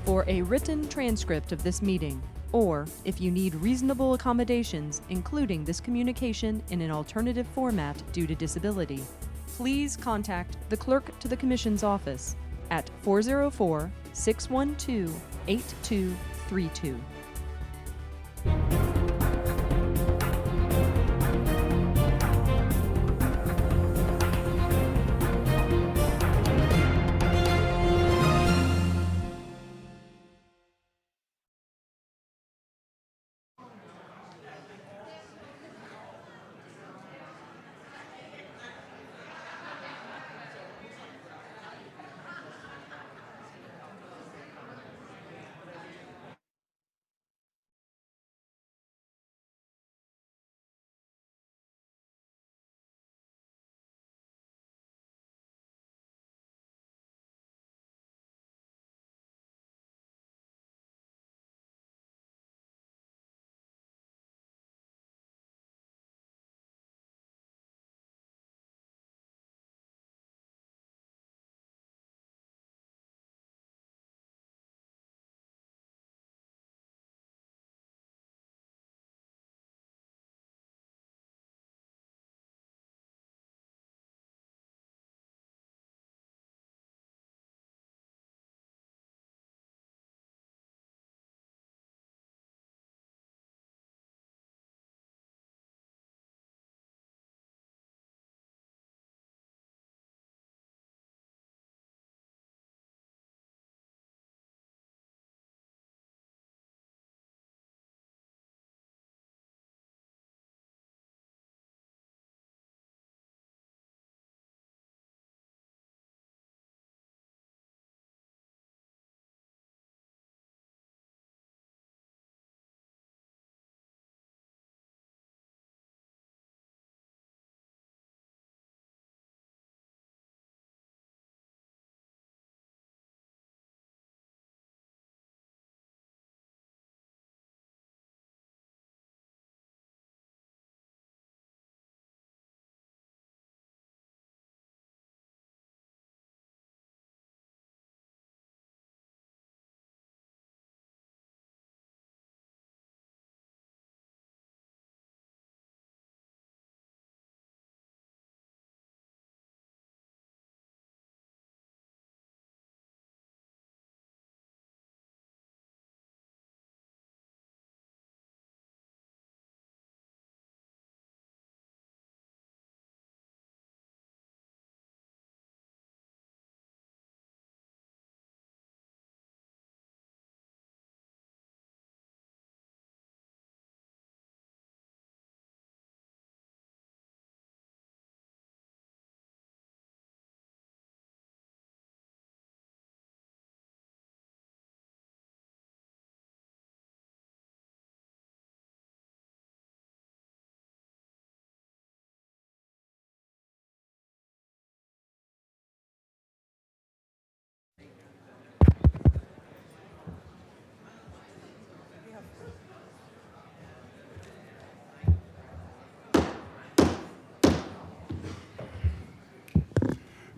for a written transcript of this meeting, or if you need reasonable accommodations, including this communication in an alternative format due to disability, please contact the Clerk to the Commission's office at 404-612-8232.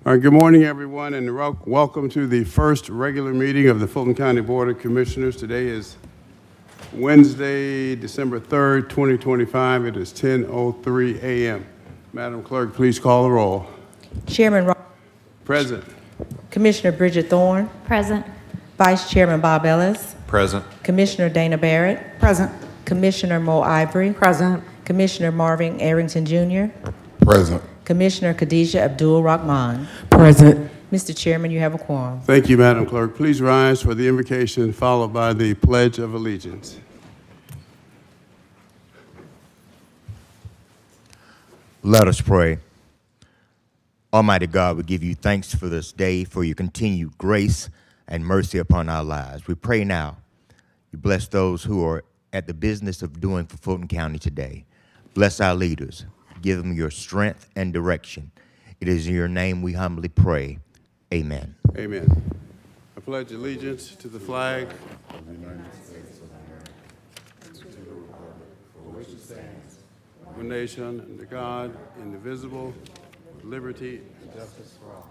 All right, good morning, everyone, and welcome to the first regular meeting of the Fulton County Board of Commissioners. Today is Wednesday, December 3rd, 2025. It is 10:03 a.m. Madam Clerk, please call the roll. Chairman Present. Commissioner Bridget Thorne. Present. Vice Chairman Bob Ellis. Present. Commissioner Dana Barrett. Present. Commissioner Mo Ivory. Present. Commissioner Marvin Arrington Jr. Present. Commissioner Khadijah Abdul Rahman. Present. Mr. Chairman, you have a quorum. Thank you, Madam Clerk. Please rise for the invocation followed by the Pledge of Allegiance. Let us pray. Almighty God, we give you thanks for this day, for your continued grace and mercy upon our lives. We pray now you bless those who are at the business of doing for Fulton County today. Bless our leaders. Give them your strength and direction. It is in your name we humbly pray. Amen. Amen. I pledge allegiance to the flag of the United States of America, and to the republic for which it stands, one nation, under God, indivisible, with liberty and justice for all.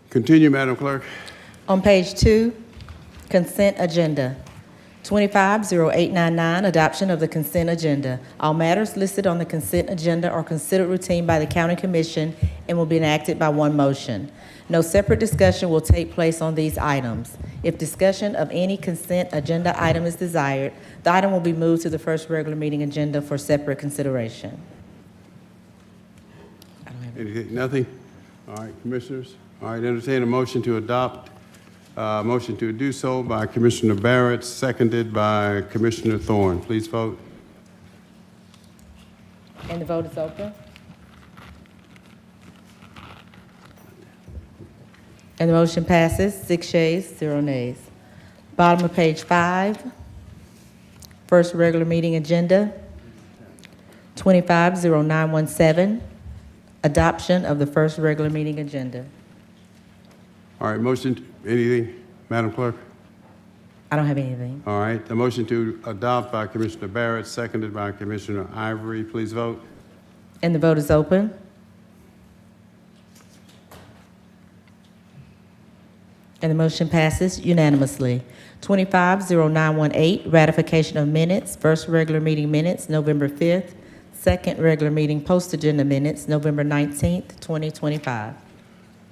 Continue, Madam Clerk. On page 2, consent agenda. 250899, adoption of the consent agenda. All matters listed on the consent agenda are considered routine by the County Commission and will be enacted by one motion. No separate discussion will take place on these items. If discussion of any consent agenda item is desired, the item will be moved to the first regular meeting agenda for separate consideration. Anything? Nothing? All right, Commissioners. All right, entertain a motion to adopt. Motion to do so by Commissioner Barrett, seconded by Commissioner Thorne. Please vote. And the vote is open. And the motion passes, 6 yeas, 0 nays. Bottom of page 5, first regular meeting agenda. 250917, adoption of the first regular meeting agenda. All right, motion, anything, Madam Clerk? I don't have anything. All right, the motion to adopt by Commissioner Barrett, seconded by Commissioner Ivory. Please vote. And the vote is open. And the motion passes unanimously. 250918, ratification of minutes, first regular meeting minutes, November 5th, second regular meeting post-agenda minutes, November 19th, 2025.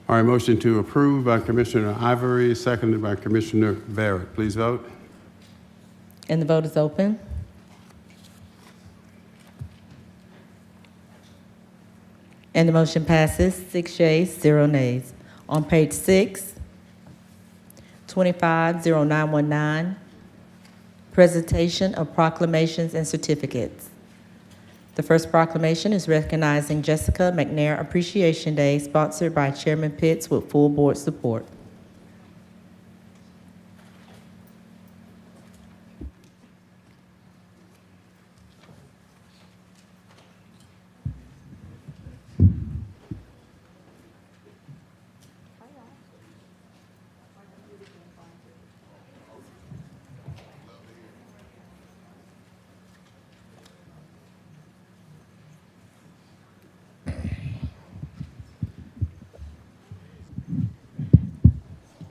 All right, motion to approve by Commissioner Ivory, seconded by Commissioner Barrett. Please vote. And the vote is open. And the motion passes, 6 yeas, 0 nays. On page 6, 250919, presentation of proclamations and certificates. The first proclamation is recognizing Jessica McNair Appreciation Day, sponsored by Chairman Pitts with full board support.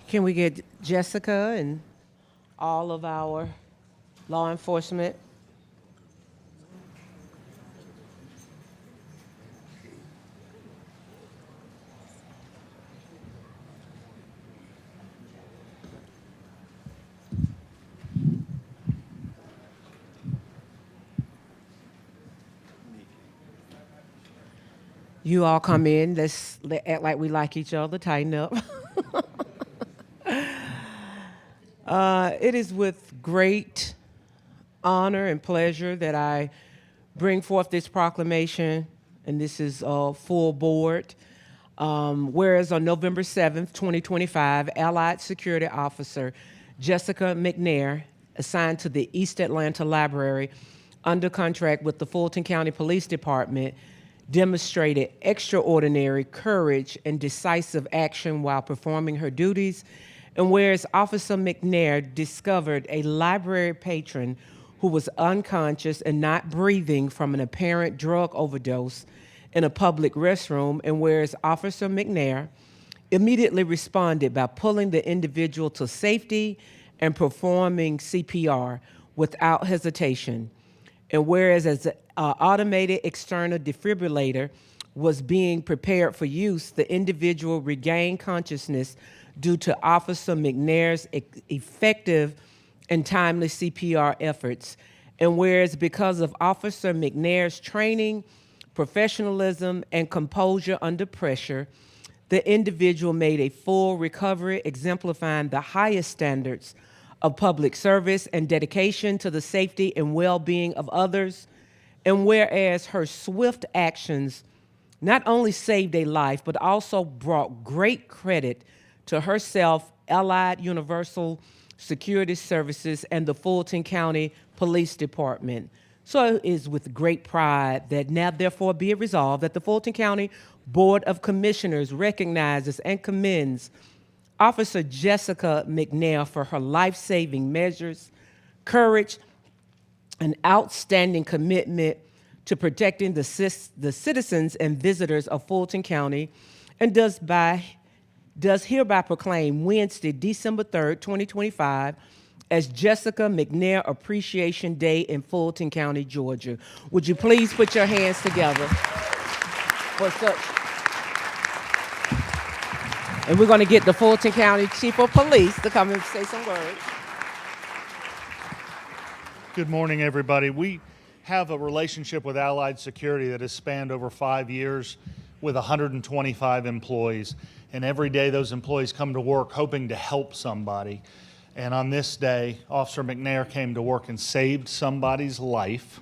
Can we get Jessica and all of our law enforcement? You all come in, let's act like we like each other, tighten up. It is with great honor and pleasure that I bring forth this proclamation, and this is full board. Whereas on November 7th, 2025, Allied Security Officer Jessica McNair, assigned to the East Atlanta Library under contract with the Fulton County Police Department, demonstrated extraordinary courage and decisive action while performing her duties. And whereas Officer McNair discovered a library patron who was unconscious and not breathing from an apparent drug overdose in a public restroom, and whereas Officer McNair immediately responded by pulling the individual to safety and performing CPR without hesitation. And whereas as an automated external defibrillator was being prepared for use, the individual regained consciousness due to Officer McNair's effective and timely CPR efforts. And whereas because of Officer McNair's training, professionalism, and composure under pressure, the individual made a full recovery, exemplifying the highest standards of public service and dedication to the safety and well-being of others. And whereas her swift actions not only saved a life, but also brought great credit to herself, Allied Universal Security Services, and the Fulton County Police Department. So it is with great pride that now therefore be it resolved that the Fulton County Board of Commissioners recognizes and commends Officer Jessica McNair for her life-saving measures, courage, and outstanding commitment to protecting the citizens and visitors of Fulton County, and does hereby proclaim Wednesday, December 3rd, 2025, as Jessica McNair Appreciation Day in Fulton County, Georgia. Would you please put your hands together for such? And we're going to get the Fulton County Chief of Police to come and say some words. Good morning, everybody. We have a relationship with Allied Security that has spanned over 5 years with 125 employees. And every day those employees come to work hoping to help somebody. And on this day, Officer McNair came to work and saved somebody's life,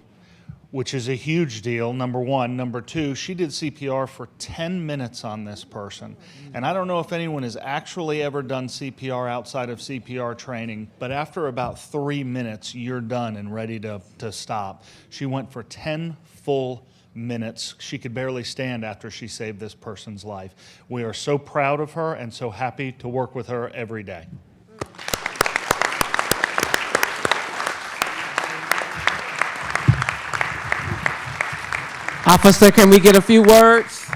which is a huge deal, number one. Number two, she did CPR for 10 minutes on this person. And I don't know if anyone has actually ever done CPR outside of CPR training, but after about 3 minutes, you're done and ready to stop. She went for 10 full minutes. She could barely stand after she saved this person's life. We are so proud of her and so happy to work with her every day. Officer, can we get a few words?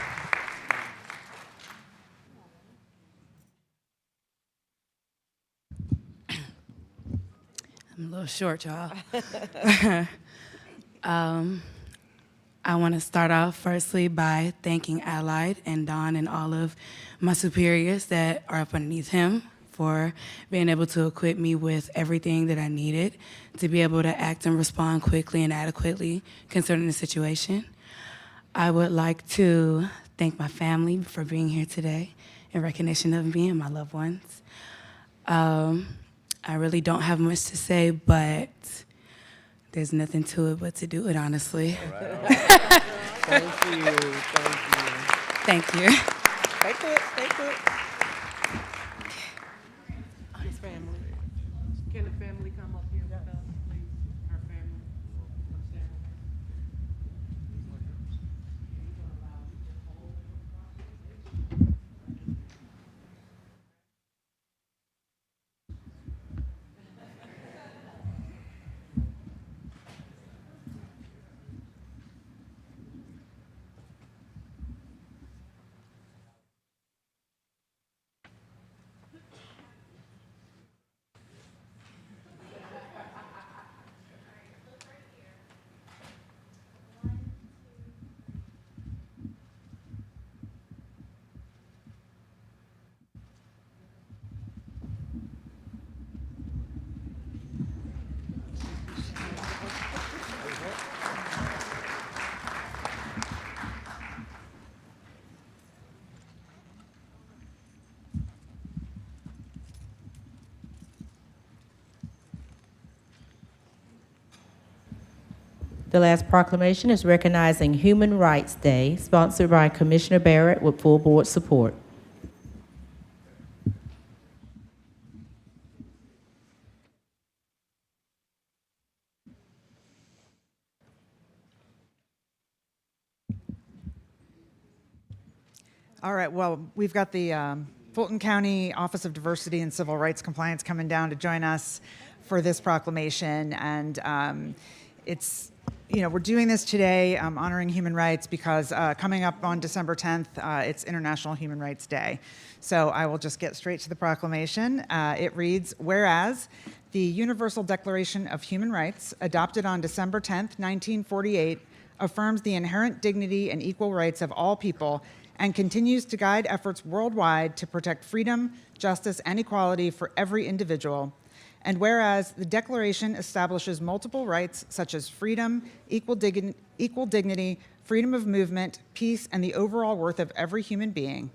I'm a little short, y'all. I want to start off firstly by thanking Allied and Don and all of my superiors that are up underneath him for being able to equip me with everything that I needed to be able to act and respond quickly and adequately concerning the situation. I would like to thank my family for being here today in recognition of me and my loved ones. I really don't have much to say, but there's nothing to it but to do it, honestly. All right. Thank you. Thank you. Stay put, stay put. His family. Can the family come up here with us, please? Her family. The last proclamation is recognizing Human Rights Day, sponsored by Commissioner Barrett with full board support. All right, well, we've got the Fulton County Office of Diversity and Civil Rights Compliance coming down to join us for this proclamation. And we're doing this today, honoring human rights, because coming up on December 10th, it's International Human Rights Day. So I will just get straight to the proclamation. It reads, whereas the Universal Declaration of Human Rights, adopted on December 10th, 1948, affirms the inherent dignity and equal rights of all people and continues to guide efforts worldwide to protect freedom, justice, and equality for every individual. And whereas the Declaration establishes multiple rights such as freedom, equal dignity, freedom of movement, peace, and the overall worth of every human being.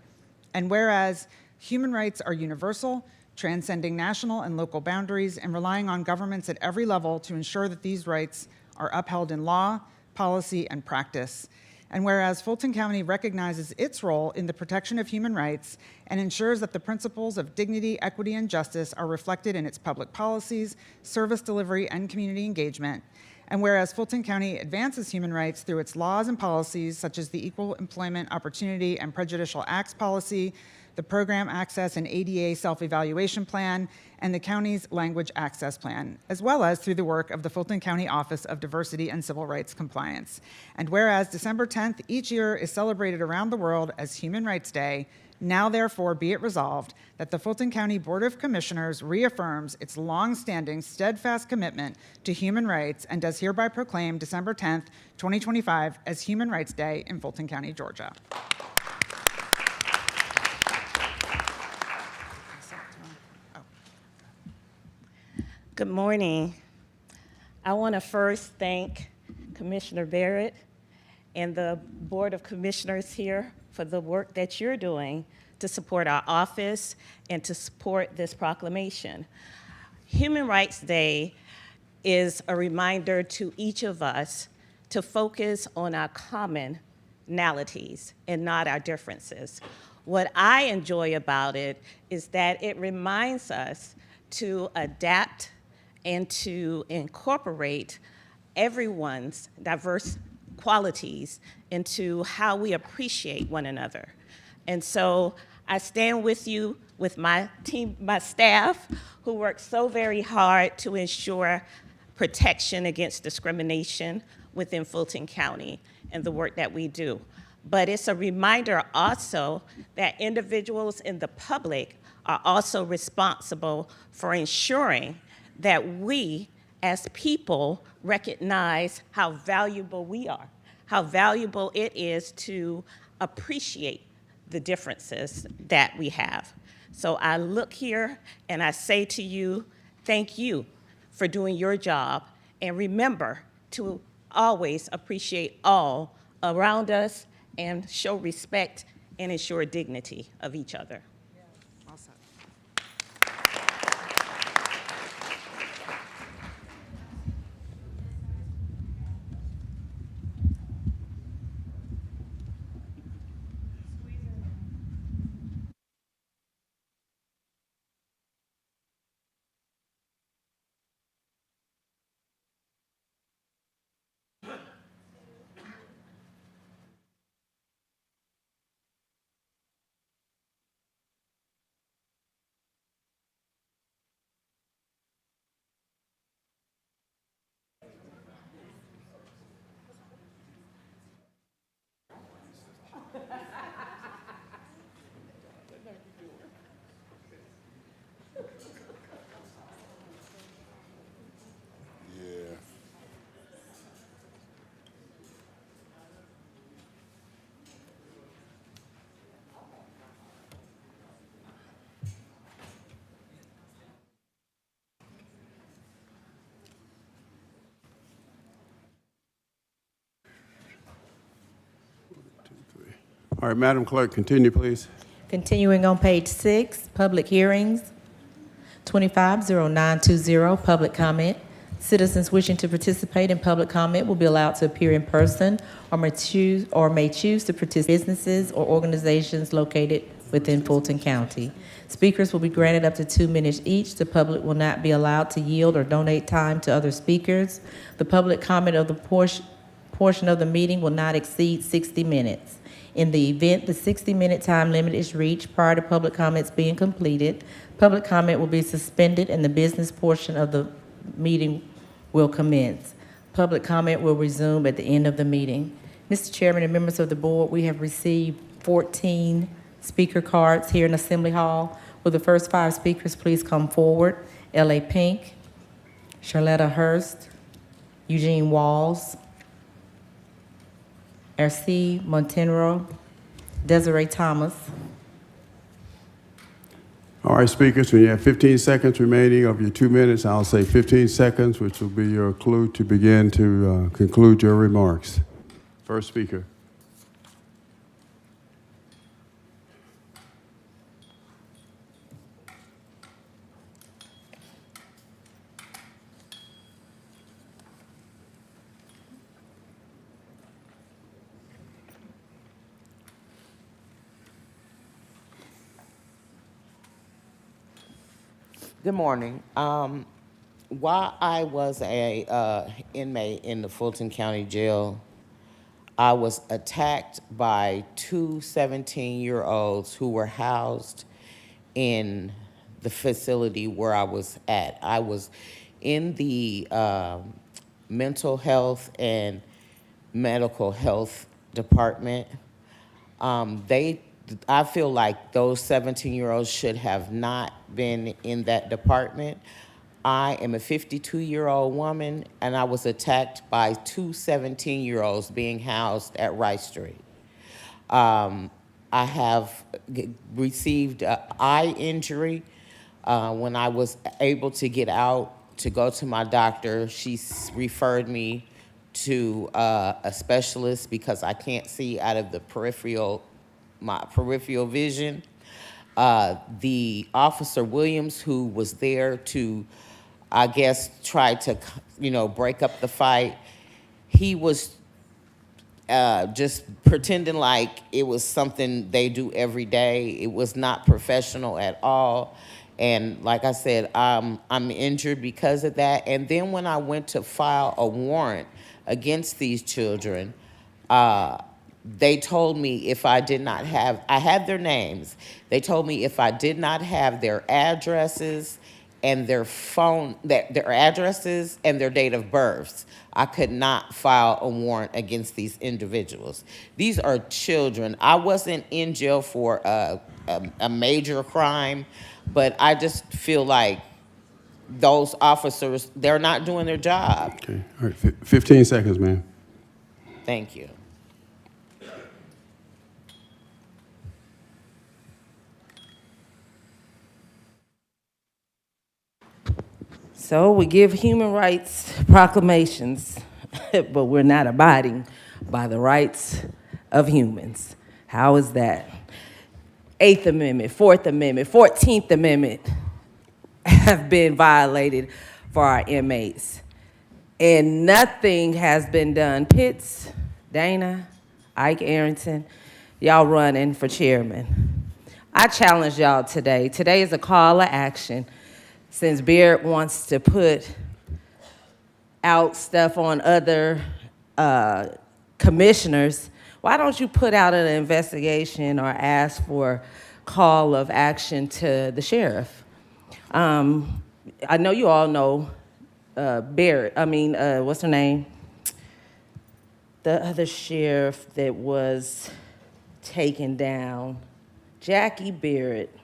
And whereas human rights are universal, transcending national and local boundaries, and relying on governments at every level to ensure that these rights are upheld in law, policy, and practice. And whereas Fulton County recognizes its role in the protection of human rights and ensures that the principles of dignity, equity, and justice are reflected in its public policies, service delivery, and community engagement. And whereas Fulton County advances human rights through its laws and policies, such as the Equal Employment Opportunity and Prejudicial Acts Policy, the Program Access and ADA Self-Evaluation Plan, and the county's Language Access Plan, as well as through the work of the Fulton County Office of Diversity and Civil Rights Compliance. And whereas December 10th each year is celebrated around the world as Human Rights Day, now therefore be it resolved that the Fulton County Board of Commissioners reaffirms its long-standing steadfast commitment to human rights and does hereby proclaim December 10th, 2025 as Human Rights Day in Fulton County, Georgia. Good morning. I want to first thank Commissioner Barrett and the Board of Commissioners here for the work that you're doing to support our office and to support this proclamation. Human Rights Day is a reminder to each of us to focus on our commonalities and not our differences. What I enjoy about it is that it reminds us to adapt and to incorporate everyone's diverse qualities into how we appreciate one another. And so I stand with you, with my team, my staff, who work so very hard to ensure protection against discrimination within Fulton County and the work that we do. But it's a reminder also that individuals in the public are also responsible for ensuring that we as people recognize how valuable we are, how valuable it is to appreciate the differences that we have. So I look here and I say to you, thank you for doing your job, and remember to always appreciate all around us and show respect and ensure dignity of each other. Awesome. All right, Madam Clerk, continue, please. Continuing on page 6, public hearings. 250920, public comment. Citizens wishing to participate in public comment will be allowed to appear in person or may choose to participate in businesses or organizations located within Fulton County. Speakers will be granted up to 2 minutes each. The public will not be allowed to yield or donate time to other speakers. The public comment of the portion of the meeting will not exceed 60 minutes. In the event the 60-minute time limit is reached prior to public comments being completed, public comment will be suspended and the business portion of the meeting will commence. Public comment will resume at the end of the meeting. Mr. Chairman and members of the board, we have received 14 speaker cards here in Assembly Hall. Will the first 5 speakers please come forward? L.A. Pink, Charlotta Hurst, Eugene Walls, R.C. Montenero, Desiree Thomas. All right, speakers, when you have 15 seconds remaining of your 2 minutes, I'll say 15 seconds, which will be your clue to begin to conclude your remarks. First speaker. Good morning. while I was a inmate in the Fulton County Jail, I was attacked by two 17-year-olds who were housed in the facility where I was at. I was in the mental health and medical health department. I feel like those 17-year-olds should have not been in that department. I am a 52-year-old woman, and I was attacked by two 17-year-olds being housed at Rice Street. I have received an eye injury. When I was able to get out to go to my doctor, she referred me to a specialist because I can't see out of my peripheral vision. The Officer Williams, who was there to, I guess, try to, break up the fight, he was just pretending like it was something they do every day. It was not professional at all. And like I said, I'm injured because of that. And then when I went to file a warrant against these children, they told me if I did not have, I had their names. They told me if I did not have their addresses and their their addresses and their date of births, I could not file a warrant against these individuals. These are children. I wasn't in jail for a major crime, but I just feel like those officers, they're not doing their job. Okay, all right, 15 seconds, ma'am. Thank you. So we give human rights proclamations, but we're not abiding by the rights of humans. How is that? 8th Amendment, 4th Amendment, 14th Amendment have been violated for our inmates. And nothing has been done. Pitts, Dana, Ike Arrington, y'all running for chairman. I challenge y'all today. Today is a call to action. Since Beard wants to put out stuff on other commissioners, why don't you put out an investigation or ask for call of action to the sheriff? I know you all know what's her name? The other sheriff that was taken down, Jackie Barrett.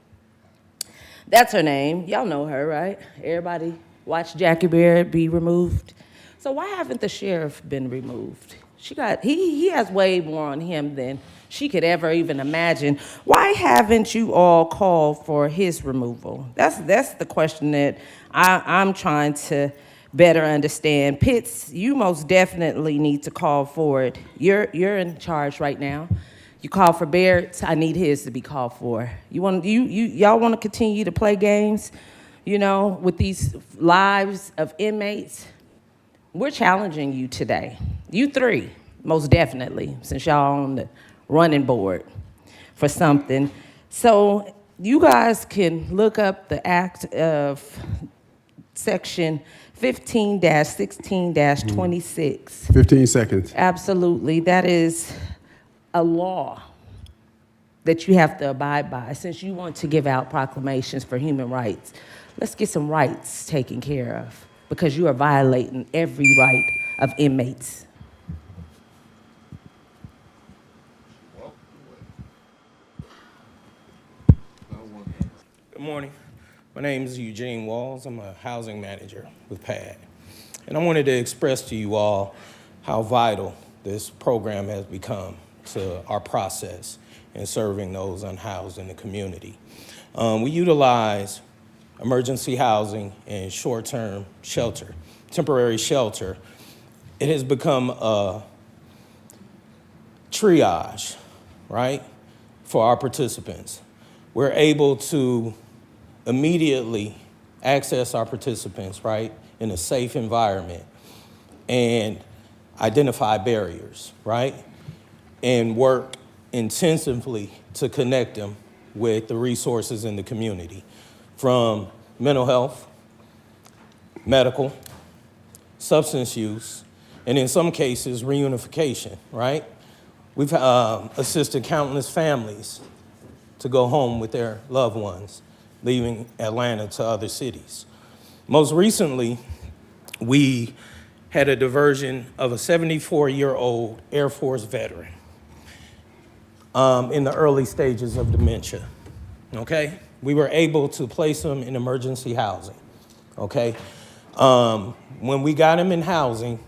That's her name. Y'all know her, right? Everybody watch Jackie Barrett be removed. So why haven't the sheriff been removed? He has way more on him than she could ever even imagine. Why haven't you all called for his removal? That's the question that I'm trying to better understand. Pitts, you most definitely need to call for it. You're in charge right now. You call for Barrett's, I need his to be called for. Y'all want to continue to play games, with these lives of inmates? We're challenging you today. You three, most definitely, since y'all on the running board for something. So you guys can look up the act of section 15-16-26. 15 seconds. Absolutely, that is a law that you have to abide by since you want to give out proclamations for human rights. Let's get some rights taken care of because you are violating every right of inmates. Good morning. My name is Eugene Walls. I'm a housing manager with PAD. And I wanted to express to you all how vital this program has become to our process in serving those unhoused in the community. We utilize emergency housing and short-term shelter, temporary shelter. It has become a triage, right, for our participants. We're able to immediately access our participants, right, in a safe environment and identify barriers, right, and work intensively to connect them with the resources in the community, from mental health, medical, substance use, and in some cases, reunification, right? We've assisted countless families to go home with their loved ones, leaving Atlanta to other cities. Most recently, we had a diversion of a 74-year-old Air Force veteran in the early stages of dementia, okay? We were able to place him in emergency housing, okay? When we got him in housing,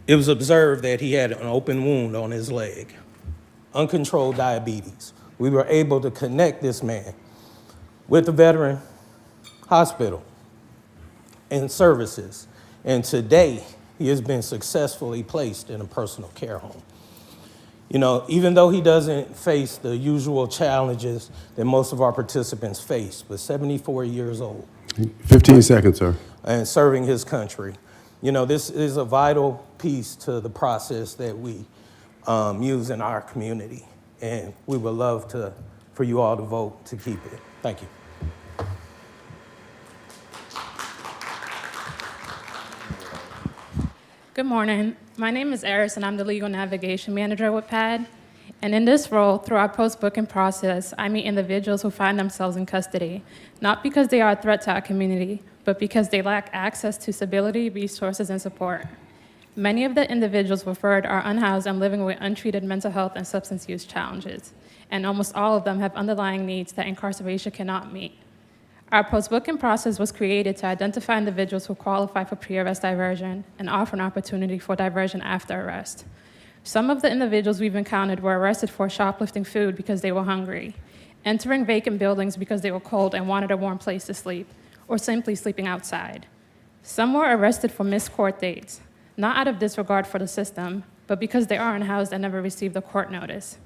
it was observed that he had an open wound on his leg, uncontrolled diabetes. We were able to connect this man with the veteran hospital and services. And today, he has been successfully placed in a personal care home. You know, even though he doesn't face the usual challenges that most of our participants face, but 74 years old. 15 seconds, sir. And serving his country. You know, this is a vital piece to the process that we use in our community. And we would love for you all to vote to keep it. Thank you. Good morning. My name is Eris, and I'm the Legal Navigation Manager with PAD. And in this role, through our post-booking process, I meet individuals who find themselves in custody, not because they are a threat to our community, but because they lack access to stability, resources, and support. Many of the individuals referred are unhoused and living with untreated mental health and substance use challenges, and almost all of them have underlying needs that incarceration cannot meet. Our post-booking process was created to identify individuals who qualify for pre-arrest diversion and offer an opportunity for diversion after arrest. Some of the individuals we've encountered were arrested for shoplifting food because they were hungry, entering vacant buildings because they were cold and wanted a warm place to sleep, or simply sleeping outside. Some were arrested for missed court dates, not out of disregard for the system, but because they are unhoused and never received a court notice.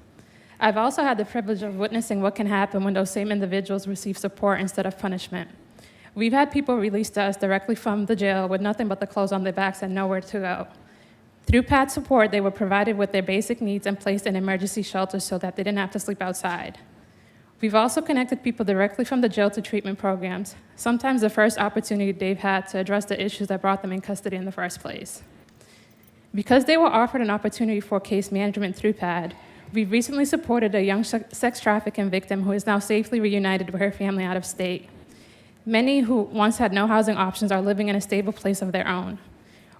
I've also had the privilege of witnessing what can happen when those same individuals receive support instead of punishment. We've had people released to us directly from the jail with nothing but the clothes on their backs and nowhere to go. Through PAD support, they were provided with their basic needs and placed in emergency shelters so that they didn't have to sleep outside. We've also connected people directly from the jail to treatment programs, sometimes the first opportunity they've had to address the issues that brought them in custody in the first place. Because they were offered an opportunity for case management through PAD, we've recently supported a young sex trafficking victim who is now safely reunited with her family out of state. Many who once had no housing options are living in a stable place of their own.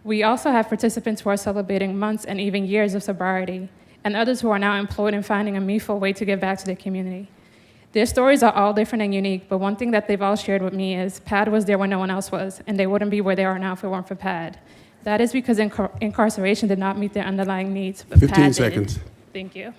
We also have participants who are celebrating months and even years of sobriety, and others who are now employed and finding a meaningful way to give back to their community. Their stories are all different and unique, but one thing that they've all shared with me is PAD was there when no one else was, and they wouldn't be where they are now if it weren't for PAD. That is because incarceration did not meet their underlying needs, but 15 PAD seconds. did. Thank you.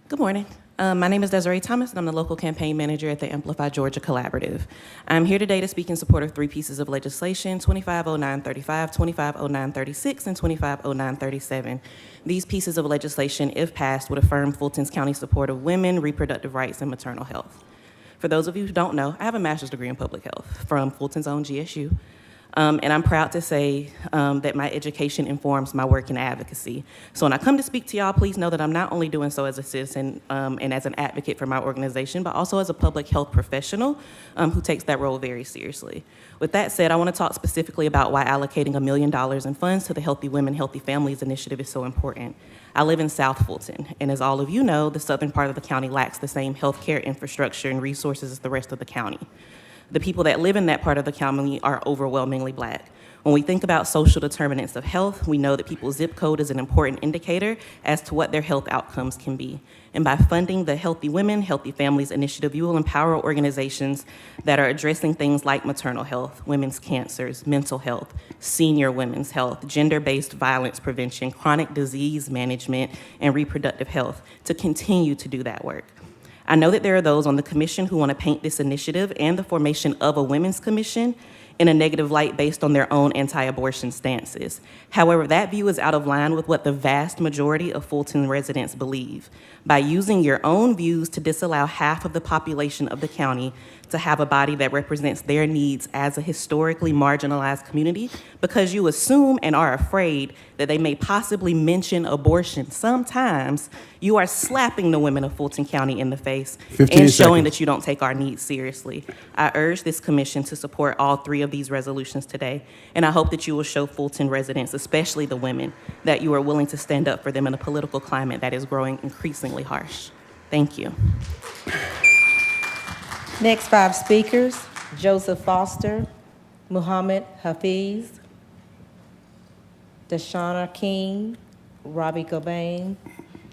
Good morning. My name is Desiree Thomas, and I'm the local campaign manager at the Amplify Georgia Collaborative. I'm here today to speak in support of three pieces of legislation, 250935, 250936, and 250937. These pieces of legislation, if passed, would affirm Fulton's County support of women, reproductive rights, and maternal health. For those of you who don't know, I have a master's degree in public health from Fulton's own GSU. And I'm proud to say that my education informs my work in advocacy. So when I come to speak to y'all, please know that I'm not only doing so as a citizen and as an advocate for my organization, but also as a public health professional who takes that role very seriously. With that said, I want to talk specifically about why allocating $1 million in funds to the Healthy Women, Healthy Families initiative is so important. I live in South Fulton, and as all of you know, the southern part of the county lacks the same healthcare infrastructure and resources as the rest of the county. The people that live in that part of the county are overwhelmingly Black. When we think about social determinants of health, we know that people's zip code is an important indicator as to what their health outcomes can be. And by funding the Healthy Women, Healthy Families initiative, you will empower organizations that are addressing things like maternal health, women's cancers, mental health, senior women's health, gender-based violence prevention, chronic disease management, and reproductive health to continue to do that work. I know that there are those on the commission who want to paint this initiative and the formation of a women's commission in a negative light based on their own anti-abortion stances. However, that view is out of line with what the vast majority of Fulton residents believe. By using your own views to disallow half of the population of the county to have a body that represents their needs as a historically marginalized community, because you assume and are afraid that they may possibly mention abortion, sometimes you are slapping the women of Fulton County in the face 15 and showing seconds. that you don't take our needs seriously. I urge this commission to support all 3 of these resolutions today, and I hope that you will show Fulton residents, especially the women, that you are willing to stand up for them in a political climate that is growing increasingly harsh. Thank you. Next 5 speakers: Joseph Foster, Muhammad Hafiz, Deshauna King, Robbie Cobain,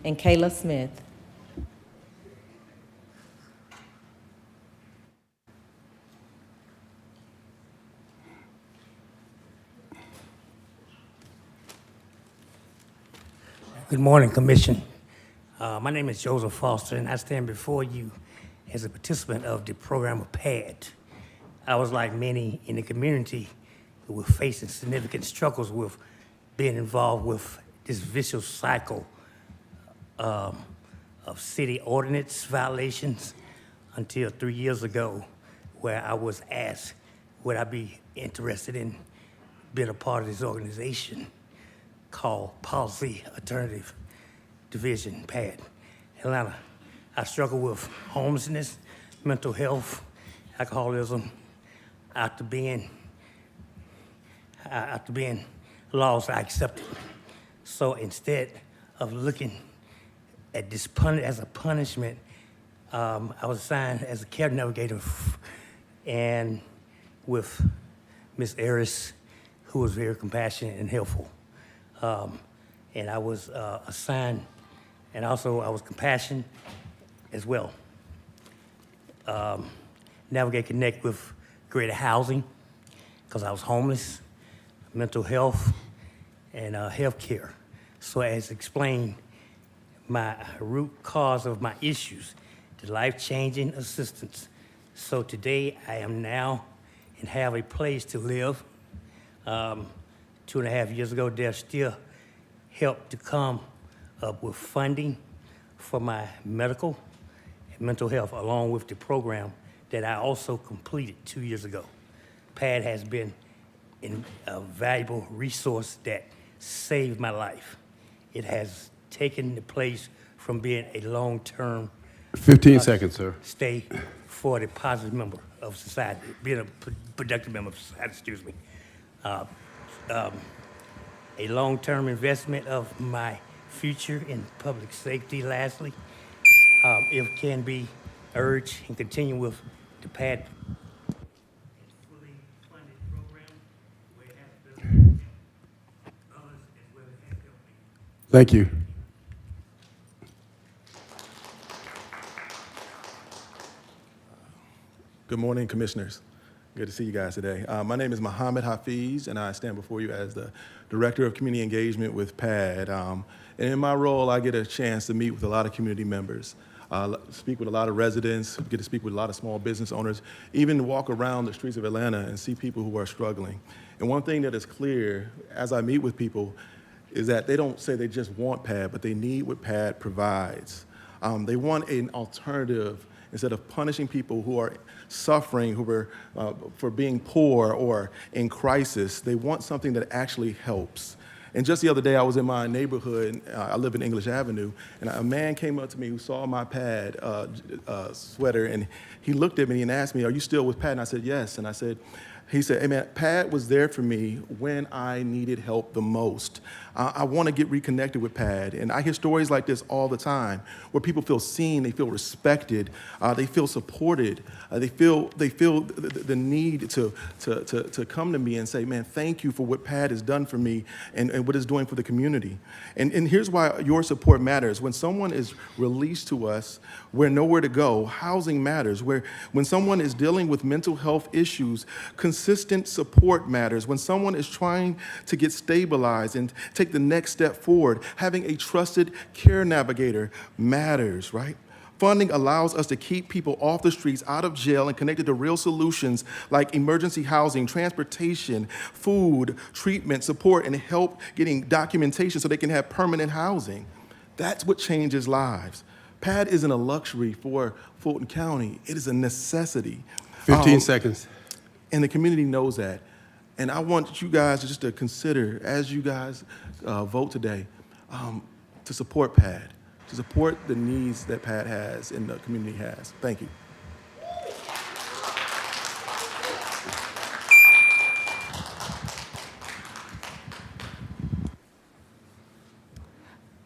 and Kayla Smith. Good morning, Commission. My name is Joseph Foster, and I stand before you as a participant of the program of PAD. I was like many in the community who were facing significant struggles with being involved with this vicious cycle of city ordinance violations until 3 years ago, where I was asked would I be interested in being a part of this organization called Policy Alternative Division, PAD, Atlanta. I struggle with homelessness, mental health, alcoholism, after being lost, I accepted. So instead of looking at this as a punishment, I was assigned as a care navigator and with Miss Eris, who was very compassionate and helpful. And I was assigned, and also I was compassionate as well. Navigate, connect with greater housing, because I was homeless, mental health, and health care. So as explained, my root cause of my issues, the life-changing assistance. So today I am now and have a place to live. 2.5 years ago, there still helped to come up with funding for my medical and mental health, along with the program that I also completed 2 years ago. PAD has been a valuable resource that saved my life. It has taken the place from being a long-term 15 seconds, sir. stay for the positive member of society, being a productive member of society, excuse me. A long-term investment of my future in public safety, lastly. It can be urged and continue with the PAD fully funded program where it has been others as well as helped me. Thank you. Good morning, commissioners. Good to see you guys today. My name is Muhammad Hafiz, and I stand before you as the Director of Community Engagement with PAD. And in my role, I get a chance to meet with a lot of community members, speak with a lot of residents, get to speak with a lot of small business owners, even walk around the streets of Atlanta and see people who are struggling. And one thing that is clear as I meet with people is that they don't say they just want PAD, but they need what PAD provides. They want an alternative instead of punishing people who are suffering, who are for being poor or in crisis. They want something that actually helps. And just the other day, I was in my neighborhood. I live in English Avenue, and a man came up to me who saw my PAD sweater, and he looked at me and asked me, "Are you still with PAD?" And I said, "Yes." And he said, "Hey man, PAD was there for me when I needed help the most. I want to get reconnected with PAD." And I hear stories like this all the time, where people feel seen, they feel respected, they feel supported, they feel the need to come to me and say, "Man, thank you for what PAD has done for me and what it's doing for the community." And here's why your support matters. When someone is released to us, we're nowhere to go. Housing matters. When someone is dealing with mental health issues, consistent support matters. When someone is trying to get stabilized and take the next step forward, having a trusted care navigator matters, right? Funding allows us to keep people off the streets, out of jail, and connected to real solutions like emergency housing, transportation, food, treatment, support, and help getting documentation so they can have permanent housing. That's what changes lives. PAD isn't a luxury for Fulton County. It is a necessity. 15 seconds. And the community knows that. And I want you guys just to consider, as you guys vote today, to support PAD, to support the needs that PAD has and the community has. Thank you.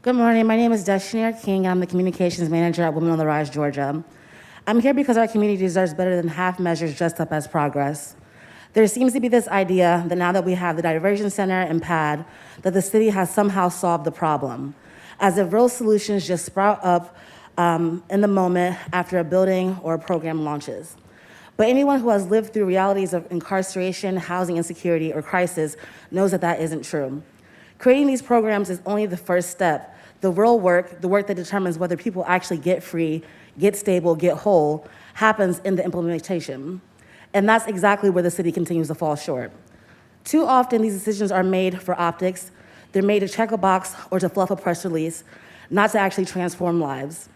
Good morning. My name is Deshnair King. I'm the Communications Manager at Women on the Rise, Georgia. I'm here because our community deserves better than half measures dressed up as progress. There seems to be this idea that now that we have the Diversion Center and PAD, that the city has somehow solved the problem, as if real solutions just sprout up in the moment after a building or a program launches. But anyone who has lived through realities of incarceration, housing insecurity, or crisis knows that that isn't true. Creating these programs is only the first step. The real work, the work that determines whether people actually get free, get stable, get whole, happens in the implementation. And that's exactly where the city continues to fall short. Too often, these decisions are made for optics. They're made to check a box or to fluff a press release, not to actually transform lives.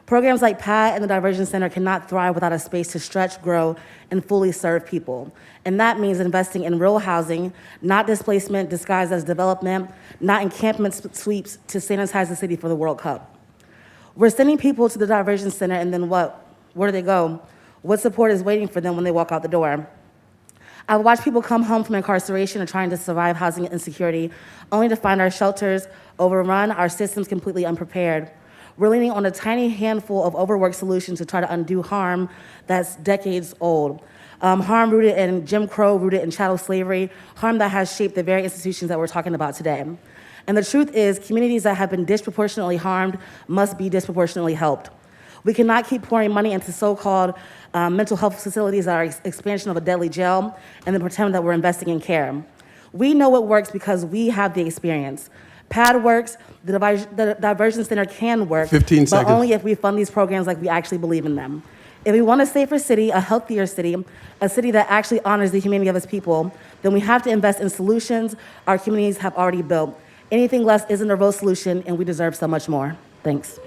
Programs like PAD and the Diversion Center cannot thrive without a space to stretch, grow, and fully serve people. And that means investing in real housing, not displacement disguised as development, not encampment sweeps to sanitize the city for the World Cup. We're sending people to the Diversion Center, and then what? Where do they go? What support is waiting for them when they walk out the door? I've watched people come home from incarceration and trying to survive housing insecurity, only to find our shelters overrun, our systems completely unprepared. We're leaning on a tiny handful of overworked solutions to try to undo harm that's decades old. Harm rooted in Jim Crow, rooted in chattel slavery, harm that has shaped the very institutions that we're talking about today. And the truth is, communities that have been disproportionately harmed must be disproportionately helped. We cannot keep pouring money into so-called mental health facilities that are expansion of a deadly jail and then pretend that we're investing in care. We know what works because we have the experience. PAD works, the Diversion Center can work, 15 but seconds. only if we fund these programs like we actually believe in them. If we want a safer city, a healthier city, a city that actually honors the humanity of its people, then we have to invest in solutions our communities have already built. Anything less isn't a real solution, and we deserve so much more. Thanks.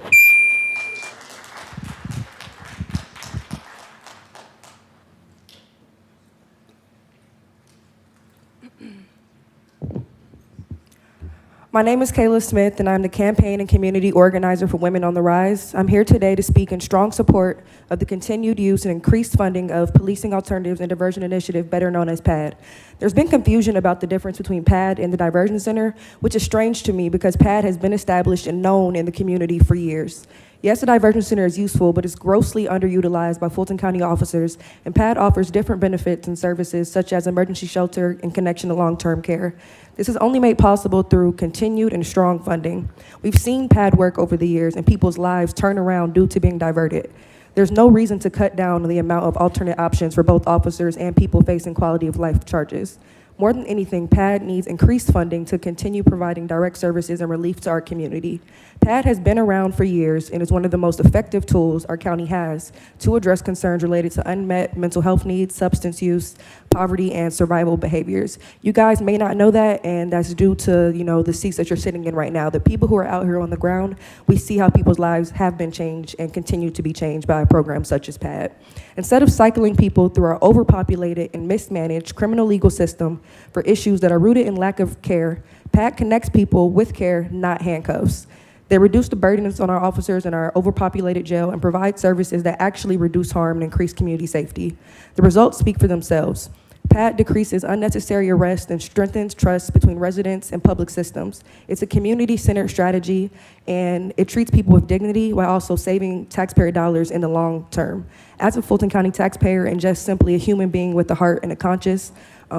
My name is Kayla Smith, and I'm the campaign and community organizer for Women on the Rise. I'm here today to speak in strong support of the continued use and increased funding of Policing Alternatives and Diversion Initiative, better known as PAD. There's been confusion about the difference between PAD and the Diversion Center, which is strange to me because PAD has been established and known in the community for years. Yes, the Diversion Center is useful, but it's grossly underutilized by Fulton County officers, and PAD offers different benefits and services such as emergency shelter and connection to long-term care. This is only made possible through continued and strong funding. We've seen PAD work over the years and people's lives turn around due to being diverted. There's no reason to cut down on the amount of alternate options for both officers and people facing quality of life charges. More than anything, PAD needs increased funding to continue providing direct services and relief to our community. PAD has been around for years and is one of the most effective tools our county has to address concerns related to unmet mental health needs, substance use, poverty, and survival behaviors. You guys may not know that, and that's due to, the seats that you're sitting in right now. The people who are out here on the ground, we see how people's lives have been changed and continue to be changed by programs such as PAD. Instead of cycling people through our overpopulated and mismanaged criminal legal system for issues that are rooted in lack of care, PAD connects people with care, not handcuffs. They reduce the burdens on our officers in our overpopulated jail and provide services that actually reduce harm and increase community safety. The results speak for themselves. PAD decreases unnecessary arrest and strengthens trust between residents and public systems. It's a community-centered strategy, and it treats people with dignity while also saving taxpayer dollars in the long term. As a Fulton County taxpayer and just simply a human being with a heart and a conscience,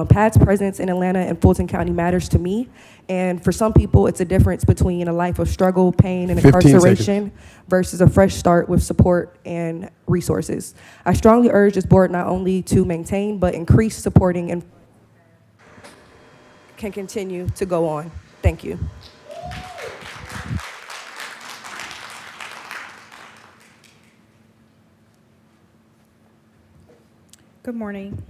PAD's presence in Atlanta and Fulton County matters to me. And for some people, it's a difference between a life of struggle, pain, and 15 incarceration versus a fresh start with support and resources. I strongly urge this board not only to maintain, but increase supporting and can continue to go on. Thank you. Good morning.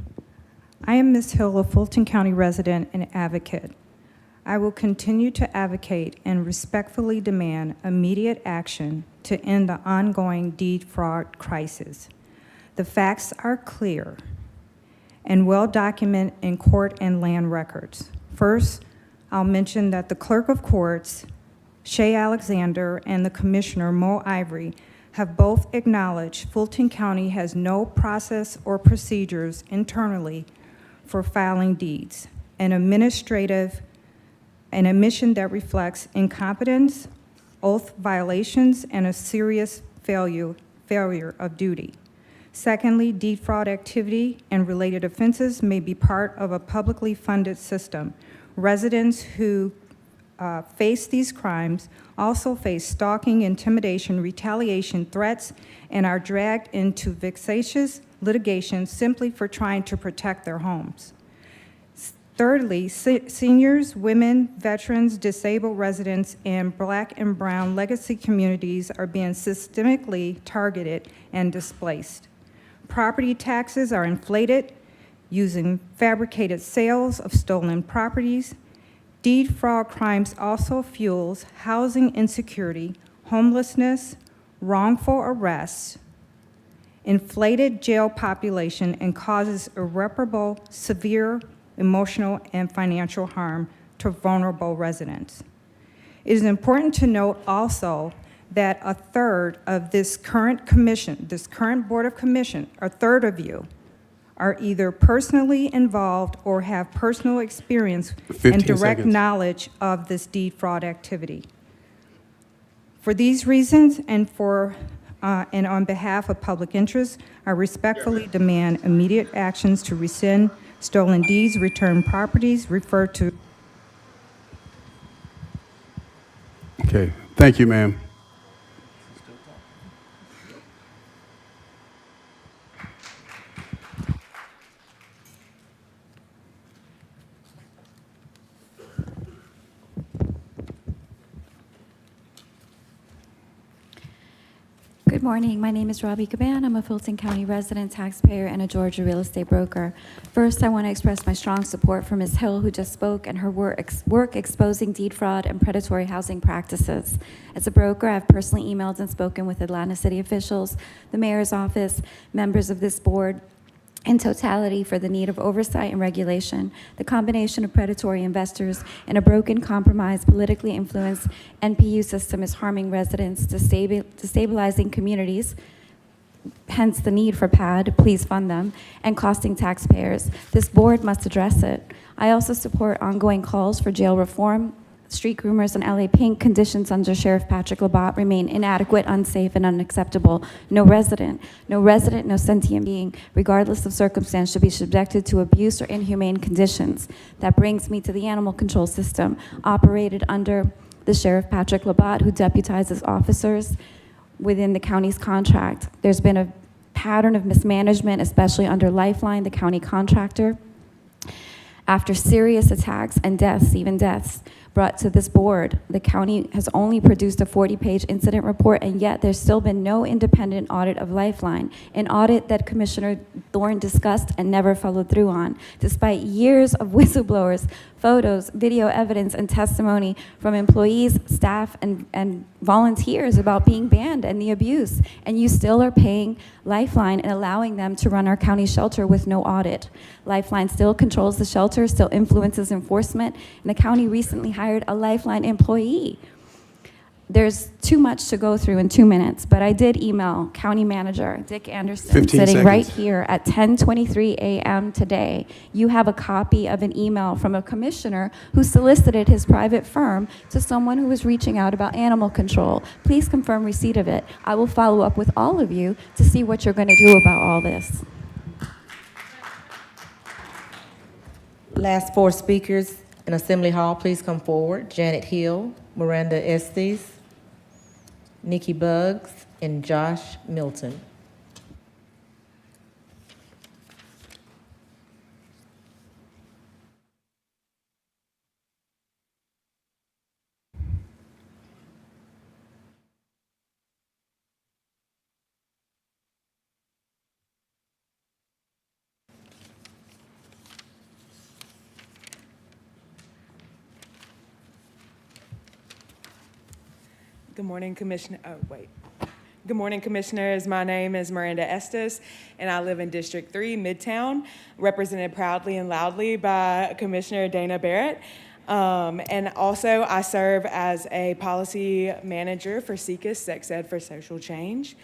I am Ms. Hill, a Fulton County resident and advocate. I will continue to advocate and respectfully demand immediate action to end the ongoing deed fraud crisis. The facts are clear. and well documented in court and land records. First, I'll mention that the Clerk of Courts, Shay Alexander, and the Commissioner, Mo Ivory, have both acknowledged Fulton County has no process or procedures internally for filing deeds, an admission that reflects incompetence, oath violations, and a serious failure of duty. Secondly, deed fraud activity and related offenses may be part of a publicly funded system. Residents who face these crimes also face stalking, intimidation, retaliation, threats, and are dragged into vexatious litigation simply for trying to protect their homes. Thirdly, seniors, women, veterans, disabled residents, and Black and brown legacy communities are being systemically targeted and displaced. Property taxes are inflated using fabricated sales of stolen properties. Deed fraud crimes also fuels housing insecurity, homelessness, wrongful arrests, inflated jail population, and causes irreparable, severe emotional and financial harm to vulnerable residents. It is important to note also that a third of this current commission, this current Board of Commission, a third of you are either personally involved or have personal experience and direct knowledge of this deed fraud activity. For these reasons and on behalf of public interest, I respectfully demand immediate actions to rescind stolen deeds, return properties, refer to. Okay, thank you, ma'am. Good morning. My name is Robbie Caban. I'm a Fulton County resident, taxpayer, and a Georgia real estate broker. First, I want to express my strong support for Ms. Hill, who just spoke, and her work exposing deed fraud and predatory housing practices. As a broker, I've personally emailed and spoken with Atlanta city officials, the mayor's office, members of this board, in totality for the need of oversight and regulation. The combination of predatory investors and a broken, compromised, politically influenced NPU system is harming residents, destabilizing communities, hence the need for PAD, please fund them, and costing taxpayers. This board must address it. I also support ongoing calls for jail reform. Street groomers in LA Pink conditions under Sheriff Patrick Labat remain inadequate, unsafe, and unacceptable. No resident, no sentient being, regardless of circumstance, should be subjected to abuse or inhumane conditions. That brings me to the animal control system, operated under the Sheriff Patrick Labat, who deputizes officers within the county's contract. There's been a pattern of mismanagement, especially under Lifeline, the county contractor. After serious attacks and deaths, even deaths, brought to this board, the county has only produced a 40-page incident report, and yet there's still been no independent audit of Lifeline, an audit that Commissioner Thorne discussed and never followed through on, despite years of whistleblowers, photos, video evidence, and testimony from employees, staff, and volunteers about being banned and the abuse. And you still are paying Lifeline and allowing them to run our county shelter with no audit. Lifeline still controls the shelter, still influences enforcement, and the county recently hired a Lifeline employee. There's too much to go through in 2 minutes, but I did email County Manager Dick Anderson, sitting right here at 10:23 a.m. today. You have a copy of an email from a commissioner who solicited his private firm to someone who was reaching out about animal control. Please confirm receipt of it. I will follow up with all of you to see what you're going to do about all this. Last 4 speakers in Assembly Hall, please come forward. Janet Hill, Miranda Estes, Nikki Buggs, and Josh Milton. Good morning, Commissioner. Oh, wait. Good morning, Commissioners. My name is Miranda Estes, and I live in District 3, Midtown, represented proudly and loudly by Commissioner Dana Barrett. And also, I serve as a policy manager for SECUS, Sex Ed for Social Change.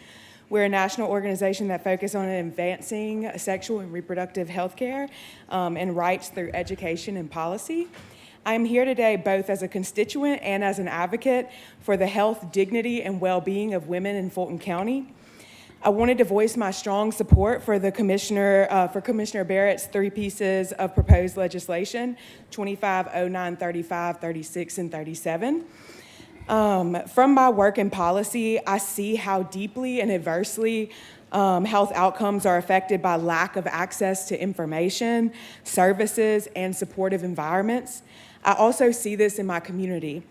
We're a national organization that focuses on advancing sexual and reproductive health care and rights through education and policy. I'm here today both as a constituent and as an advocate for the health, dignity, and well-being of women in Fulton County. I wanted to voice my strong support for the Commissioner Barrett's 3 pieces of proposed legislation, 25, 09, 35, 36, and 37. From my work in policy, I see how deeply and adversely health outcomes are affected by lack of access to information, services, and supportive environments. I also see this in my community.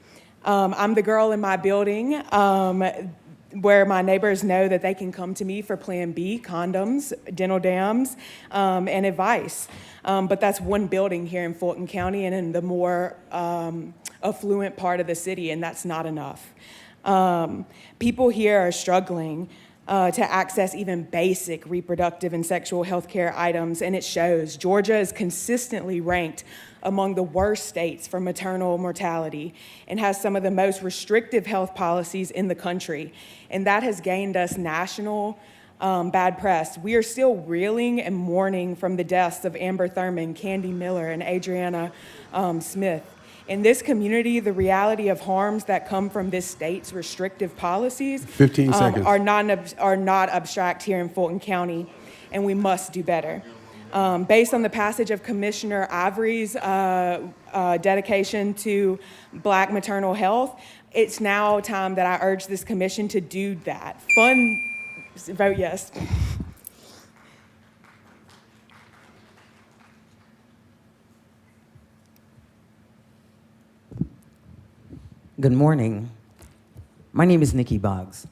I'm the girl in my building where my neighbors know that they can come to me for Plan B, condoms, dental dams, and advice. But that's one building here in Fulton County and in the more affluent part of the city, and that's not enough. People here are struggling to access even basic reproductive and sexual health care items, and it shows. Georgia is consistently ranked among the worst states for maternal mortality and has some of the most restrictive health policies in the country, and that has gained us national bad press. We are still reeling and mourning from the deaths of Amber Thurman, Candy Miller, and Adriana Smith. In this community, the reality of harms that come from this state's restrictive policies 15 seconds. are not abstract here in Fulton County, and we must do better. Based on the passage of Commissioner Ivory's dedication to Black maternal health, it's now time that I urge this commission to do that. Vote yes. Good morning. My name is Nikki Boggs.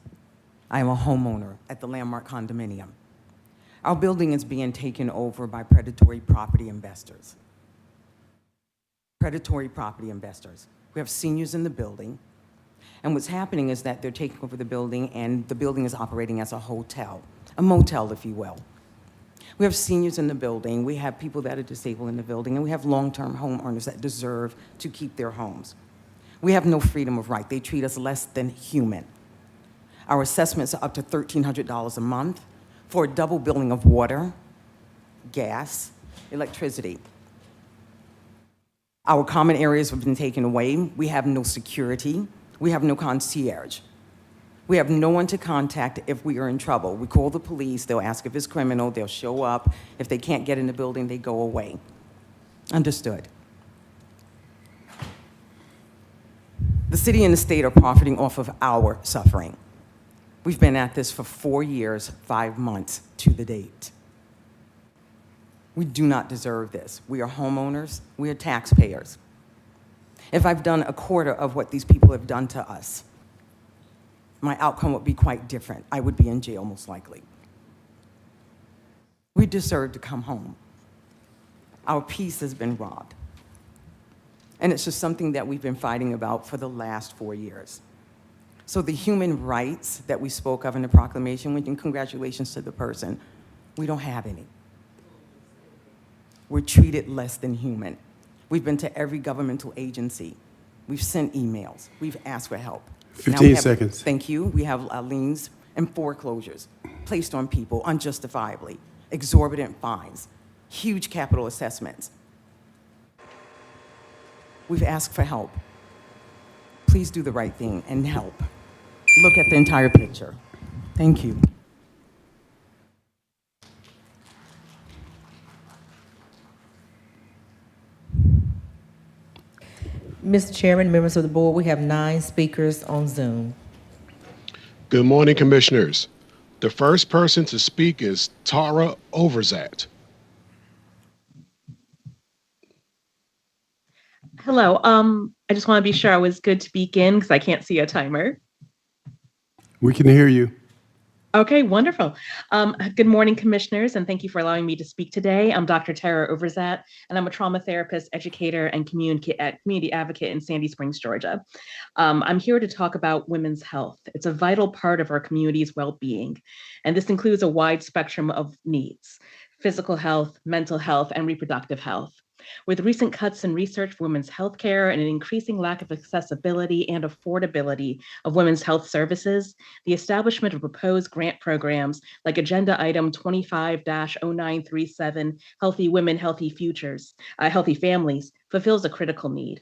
I am a homeowner at the Landmark Condominium. Our building is being taken over by predatory property investors. Predatory property investors. We have seniors in the building, and what's happening is that they're taking over the building, and the building is operating as a hotel, a motel, if you will. We have seniors in the building, we have people that are disabled in the building, and we have long-term homeowners that deserve to keep their homes. We have no freedom of right. They treat us less than human. Our assessments are up to $1,300 a month for a double billing of water, gas, electricity. Our common areas have been taken away. We have no security. We have no concierge. We have no one to contact if we are in trouble. We call the police. They'll ask if it's criminal. They'll show up. If they can't get in the building, they go away. Understood. The city and the state are profiting off of our suffering. We've been at this for 4 years, 5 months to the date. We do not deserve this. We are homeowners, we are taxpayers. If I've done a quarter of what these people have done to us, my outcome would be quite different. I would be in jail, most likely. We deserve to come home. Our peace has been robbed. And it's just something that we've been fighting about for the last 4 years. So the human rights that we spoke of in the proclamation, and congratulations to the person, we don't have any. We're treated less than human. We've been to every governmental agency. We've sent emails. We've asked for help. 15 seconds. Thank you. We have liens and foreclosures placed on people unjustifiably, exorbitant fines, huge capital assessments. We've asked for help. Please do the right thing and help. Look at the entire picture. Thank you. Mr. Chairman, members of the board, we have 9 speakers on Zoom. Good morning, Commissioners. The first person to speak is Tara Overzat. Hello. I just want to be sure I was good to begin because I can't see a timer. We can hear you. Okay, wonderful. Good morning, commissioners, and thank you for allowing me to speak today. I'm Dr. Tara Overzat, and I'm a trauma therapist, educator, and community advocate in Sandy Springs, Georgia. I'm here to talk about women's health. It's a vital part of our community's well-being, and this includes a wide spectrum of needs: physical health, mental health, and reproductive health. With recent cuts in research for women's health care and an increasing lack of accessibility and affordability of women's health services, the establishment of proposed grant programs like Agenda Item 25-0937, Healthy Women, Healthy Futures, Healthy Families, fulfills a critical need.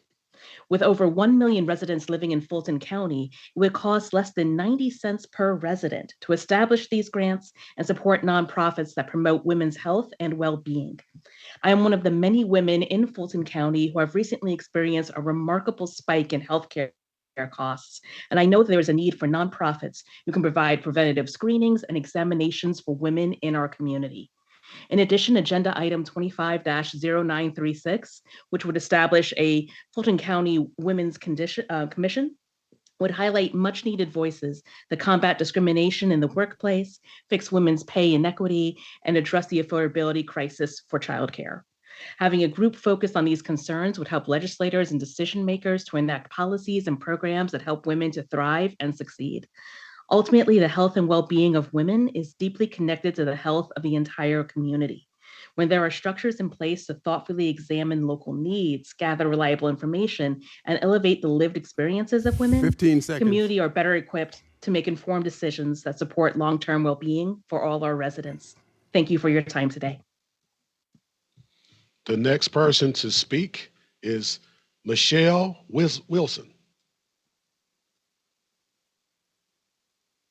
With over 1 million residents living in Fulton County, it would cost less than 90 cents per resident to establish these grants and support nonprofits that promote women's health and well-being. I am one of the many women in Fulton County who have recently experienced a remarkable spike in healthcare costs, and I know that there is a need for nonprofits who can provide preventative screenings and examinations for women in our community. In addition, Agenda Item 25-0936, which would establish a Fulton County Women's Commission, would highlight much needed voices that combat discrimination in the workplace, fix women's pay inequity, and address the affordability crisis for childcare. Having a group focused on these concerns would help legislators and decision makers to enact policies and programs that help women to thrive and succeed. Ultimately, the health and well-being of women is deeply connected to the health of the entire community. When there are structures in place to thoughtfully examine local needs, gather reliable information, and elevate the lived experiences of women, 15 seconds. community are better equipped to make informed decisions that support long-term well-being for all our residents. Thank you for your time today. The next person to speak is Michelle Wilson.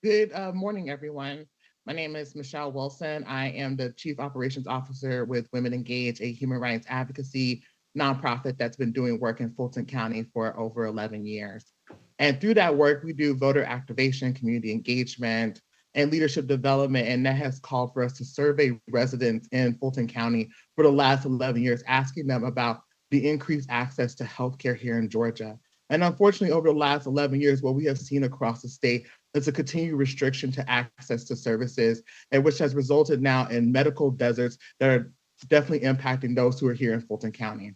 Good morning, everyone. My name is Michelle Wilson. I am the Chief Operations Officer with Women Engage, a human rights advocacy nonprofit that's been doing work in Fulton County for over 11 years. And through that work, we do voter activation, community engagement, and leadership development. And that has called for us to survey residents in Fulton County for the last 11 years, asking them about the increased access to healthcare here in Georgia. And unfortunately, over the last 11 years, what we have seen across the state is a continued restriction to access to services, and which has resulted now in medical deserts that are definitely impacting those who are here in Fulton County.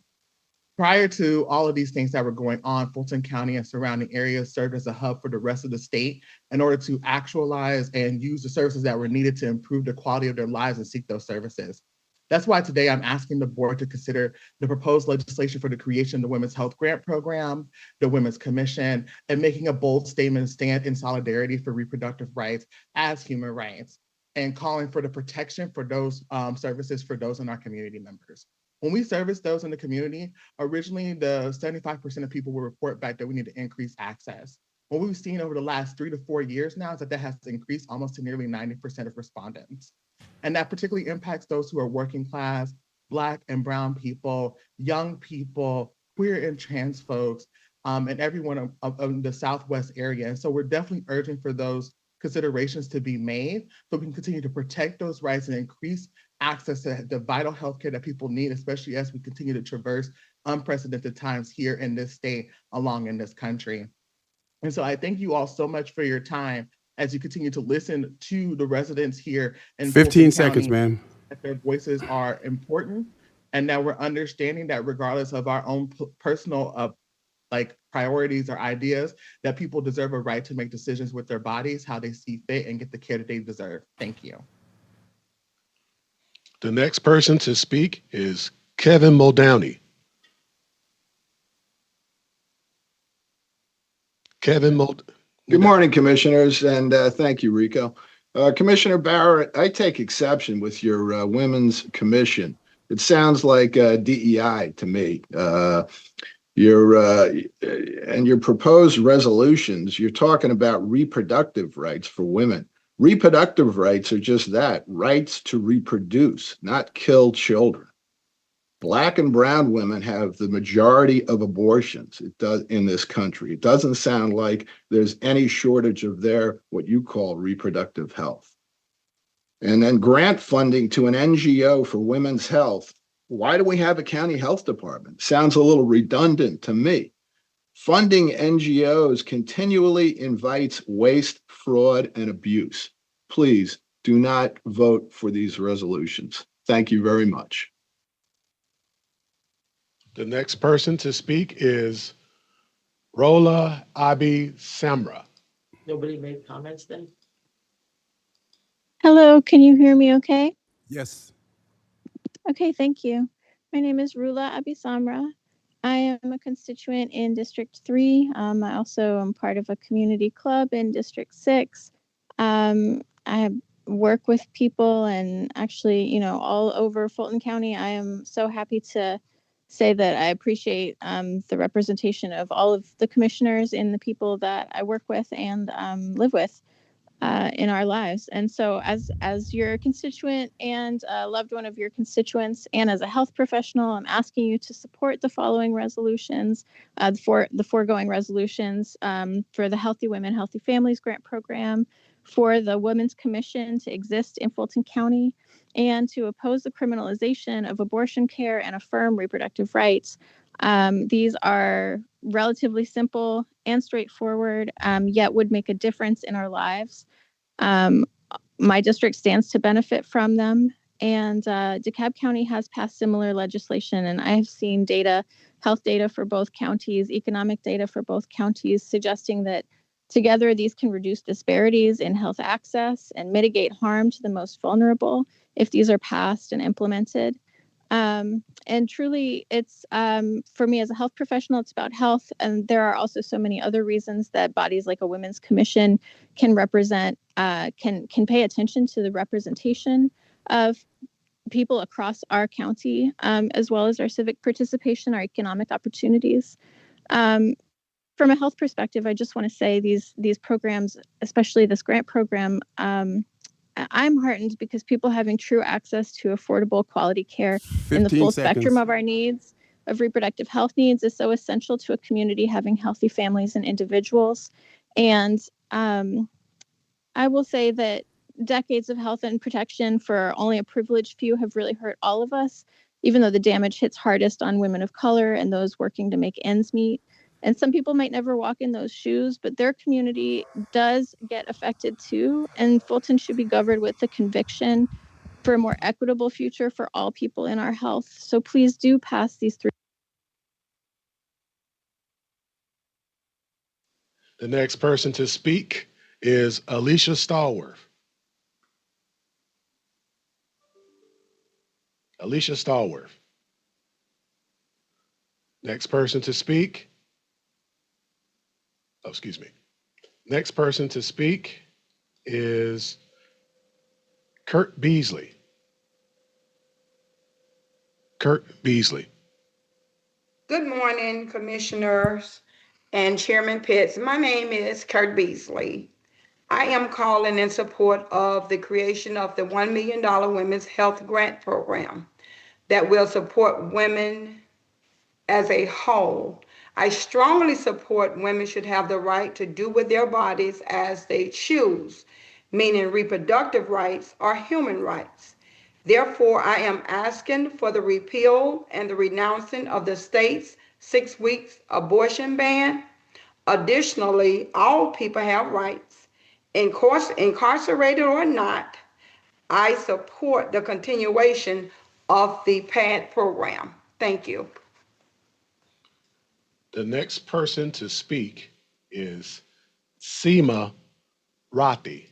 Prior to all of these things that were going on, Fulton County and surrounding areas served as a hub for the rest of the state in order to actualize and use the services that were needed to improve the quality of their lives and seek those services. That's why today I'm asking the board to consider the proposed legislation for the creation of the Women's Health Grant Program, the Women's Commission, and making a bold statement and stand in solidarity for reproductive rights as human rights, and calling for the protection for those services for those in our community members. When we service those in the community, originally the 75% of people will report back that we need to increase access. What we've seen over the last 3 to 4 years now is that has increased almost to nearly 90% of respondents. And that particularly impacts those who are working class, Black and brown people, young people, queer and trans folks, and everyone of the Southwest area. And so we're definitely urging for those considerations to be made so we can continue to protect those rights and increase access to the vital healthcare that people need, especially as we continue to traverse unprecedented times here in this state, along in this country. And so I thank you all so much for your time as you continue to listen to the residents here in 15 Fulton seconds, County, ma'am. that their voices are important, and that we're understanding that regardless of our own personal priorities or ideas, that people deserve a right to make decisions with their bodies, how they see fit, and get the care that they deserve. Thank you. The next person to speak is Kevin Muldowney. Good morning, commissioners, and thank you, Rico. Commissioner Barrett, I take exception with your Women's Commission. It sounds like DEI to me. Your proposed resolutions, you're talking about reproductive rights for women. Reproductive rights are just that, rights to reproduce, not kill children. Black and brown women have the majority of abortions in this country. It doesn't sound like there's any shortage of their, what you call, reproductive health. And then grant funding to an NGO for women's health. Why do we have a county health department? Sounds a little redundant to me. Funding NGOs continually invites waste, fraud, and abuse. please do not vote for these resolutions. Thank you very much. The next person to speak is Rola Abi Samra. Nobody made comments then? Hello, can you hear me okay? Yes. Okay, thank you. My name is Rula Abisamra. I am a constituent in District 3. I also am part of a community club in District 6. I work with people and actually, all over Fulton County. I am so happy to say that I appreciate the representation of all of the commissioners and the people that I work with and live with in our lives. And so as your constituent and a loved one of your constituents, and as a health professional, I'm asking you to support the following resolutions, the foregoing resolutions for the Healthy Women, Healthy Families Grant Program, for the Women's Commission to exist in Fulton County, and to oppose the criminalization of abortion care and affirm reproductive rights. These are relatively simple and straightforward, yet would make a difference in our lives. My district stands to benefit from them. And DeKalb County has passed similar legislation, and I have seen data, health data for both counties, economic data for both counties, suggesting that together these can reduce disparities in health access and mitigate harm to the most vulnerable if these are passed and implemented. And truly, it's for me as a health professional, it's about health. And there are also so many other reasons that bodies like a Women's Commission can represent, can pay attention to the representation of people across our county, as well as our civic participation, our economic opportunities. From a health perspective, I just want to say these programs, especially this grant program, I'm heartened because people having true access to affordable quality care in the full spectrum of our needs, of reproductive health needs, is so essential to a community having healthy families and individuals. And I will say that decades of health and protection for only a privileged few have really hurt all of us, even though the damage hits hardest on women of color and those working to make ends meet. And some people might never walk in those shoes, but their community does get affected too. And Fulton should be governed with the conviction for a more equitable future for all people in our health. So please do pass these three. The next person to speak is Alicia Stallworth. Alicia Stallworth. Next person to speak. Oh, excuse me. Next person to speak is Kurt Beasley. Kurt Beasley. Good morning, commissioners and Chairman Pitts. My name is Kurt Beasley. I am calling in support of the creation of the $1 million Women's Health Grant Program that will support women as a whole. I strongly support women should have the right to do with their bodies as they choose, meaning reproductive rights are human rights. Therefore, I am asking for the repeal and the renouncing of the state's 6 weeks abortion ban. Additionally, all people have rights, incarcerated or not. I support the continuation of the PAD program. Thank you. The next person to speak is Seema Rathi.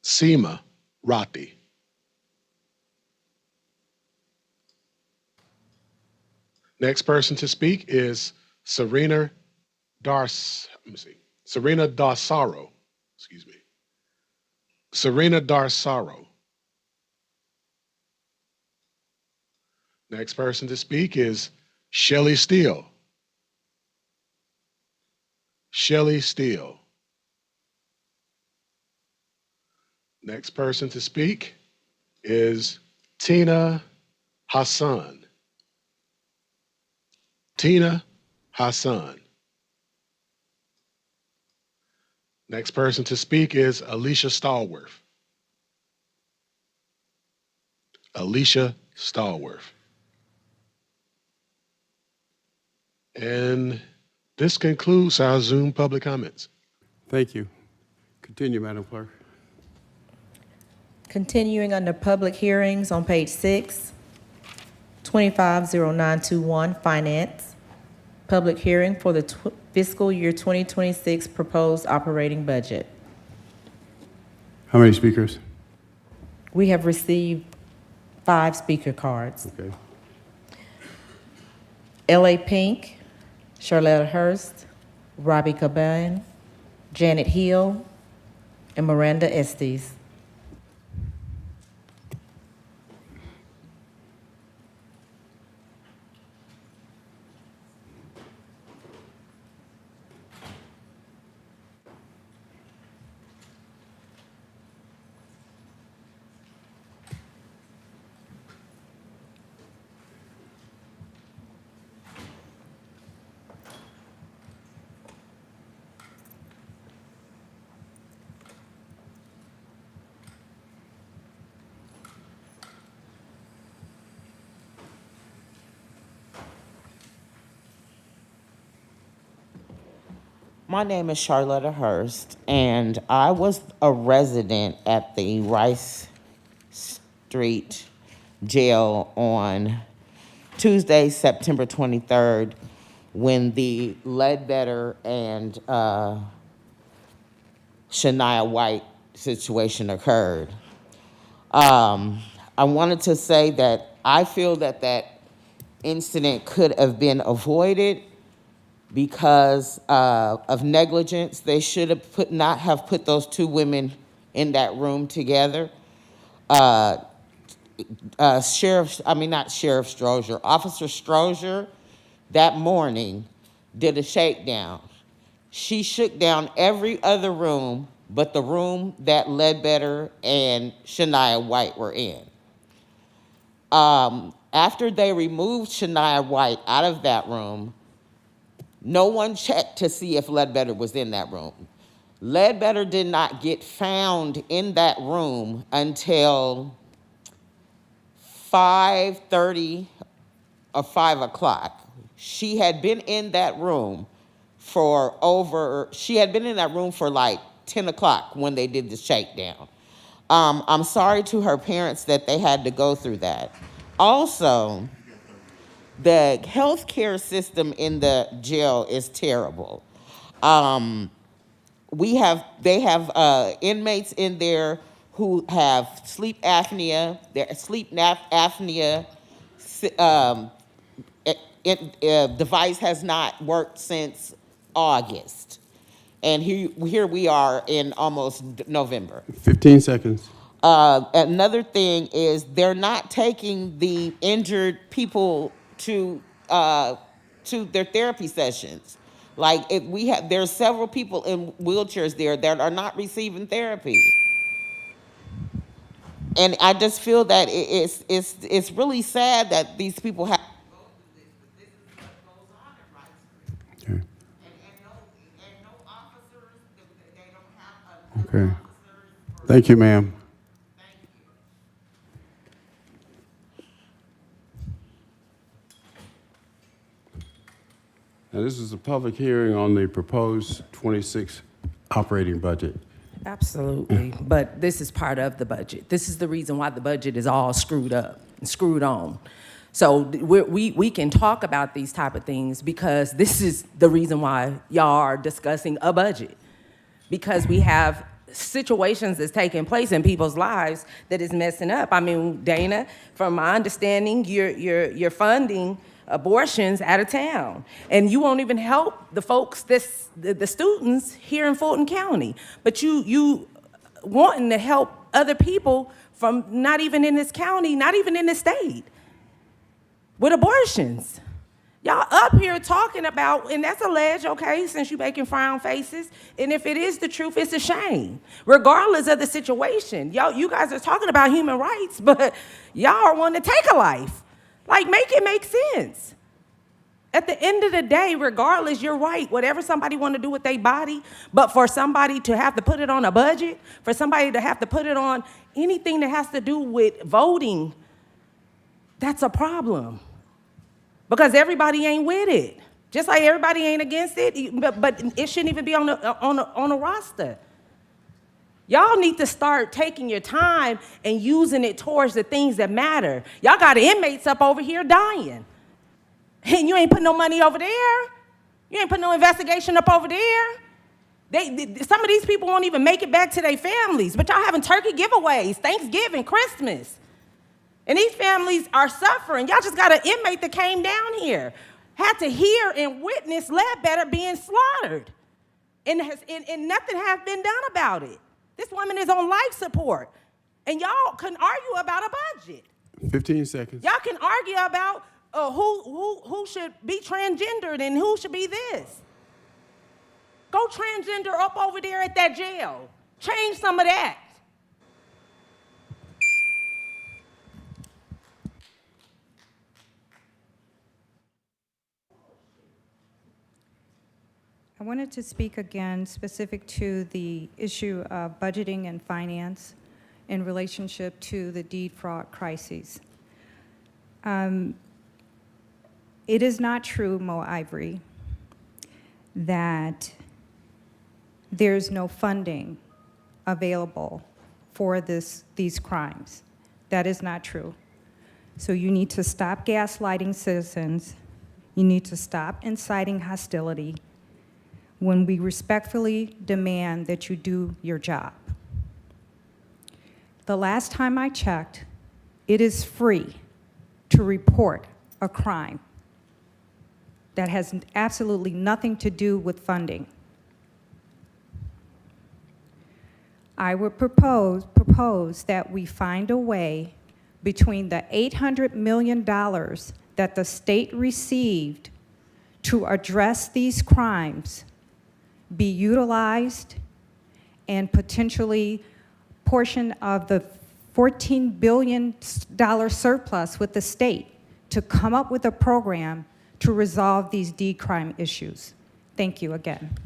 Seema Rathi. Next person to speak is Serena Darsaro. Excuse me. Serena Darsaro. Next person to speak is Shelley Steele. Shelley Steele. Next person to speak is Tina Hassan. Tina Hassan. Next person to speak is Alicia Stallworth. Alicia Stallworth. And this concludes our Zoom public comments. Thank you. Continue, Madam Clerk. Continuing under public hearings on page 6, 250921, Finance. Public hearing for the fiscal year 2026 proposed operating budget. How many speakers? We have received 5 speaker cards. Okay. L.A. Pink, Charlotta Hurst, Robbie Caban, Janet Hill, and Miranda Estes. My name is Charlotta Hurst, and I was a resident at the Rice Street Jail on Tuesday, September 23rd, when the Ledbetter and Shania White situation occurred. I wanted to say that I feel that that incident could have been avoided because of negligence. They should have not have put those 2 women in that room together. Officer Strozier that morning did a shakedown. She shook down every other room but the room that Ledbetter and Shania White were in. After they removed Shania White out of that room, no one checked to see if Ledbetter was in that room. Ledbetter did not get found in that room until 5:30 or 5 o'clock. She had been in that room for like 10 o'clock when they did the shakedown. I'm sorry to her parents that they had to go through that. Also, the healthcare system in the jail is terrible. They have inmates in there who have sleep apnea. Their sleep apnea device has not worked since August. And here we are in almost November. 15 seconds. Another thing is they're not taking the injured people to their therapy sessions. Like there's several people in wheelchairs there that are not receiving therapy. And I just feel that it's really sad that these people have to go through this, but this is what goes on in Rice Street. Okay. And no officers, they don't have Okay. Thank you, ma'am. Now, this is a public hearing on the proposed 26 operating budget. Absolutely, but this is part of the budget. This is the reason why the budget is all screwed up and screwed on. So we can talk about these type of things because this is the reason why y'all are discussing a budget. Because we have situations that's taking place in people's lives that is messing up. I mean, Dana, from my understanding, you're funding abortions out of town, and you won't even help the folks, the students here in Fulton County. But you wanting to help other people from not even in this county, not even in the state, with abortions. Y'all up here talking about, and that's alleged, okay, since you making frown faces, and if it is the truth, it's a shame. Regardless of the situation, you guys are talking about human rights, but y'all are wanting to take a life. Like, make it make sense. At the end of the day, regardless, you're right, whatever somebody want to do with their body, but for somebody to have to put it on a budget, for somebody to have to put it on anything that has to do with voting, that's a problem. Because everybody ain't with it. Just like everybody ain't against it, but it shouldn't even be on the roster. Y'all need to start taking your time and using it towards the things that matter. Y'all got inmates up over here dying. And you ain't putting no money over there. You ain't putting no investigation up over there. Some of these people won't even make it back to their families, but y'all having turkey giveaways, Thanksgiving, Christmas. And these families are suffering. Y'all just got an inmate that came down here, had to hear and witness Ledbetter being slaughtered. And nothing has been done about it. This woman is on life support. And y'all can argue about a budget. 15 seconds. Y'all can argue about who should be transgendered and who should be this. Go transgender up over there at that jail. Change some of that. I wanted to speak again specific to the issue of budgeting and finance in relationship to the deed fraud crises. It is not true, Mo Ivory, that there's no funding available for these crimes. That is not true. So you need to stop gaslighting citizens. You need to stop inciting hostility when we respectfully demand that you do your job. The last time I checked, it is free to report a crime that has absolutely nothing to do with funding. I would propose that we find a way between the $800 million that the state received to address these crimes be utilized and potentially portion of the $14 billion surplus with the state to come up with a program to resolve these deed crime issues. Thank you again.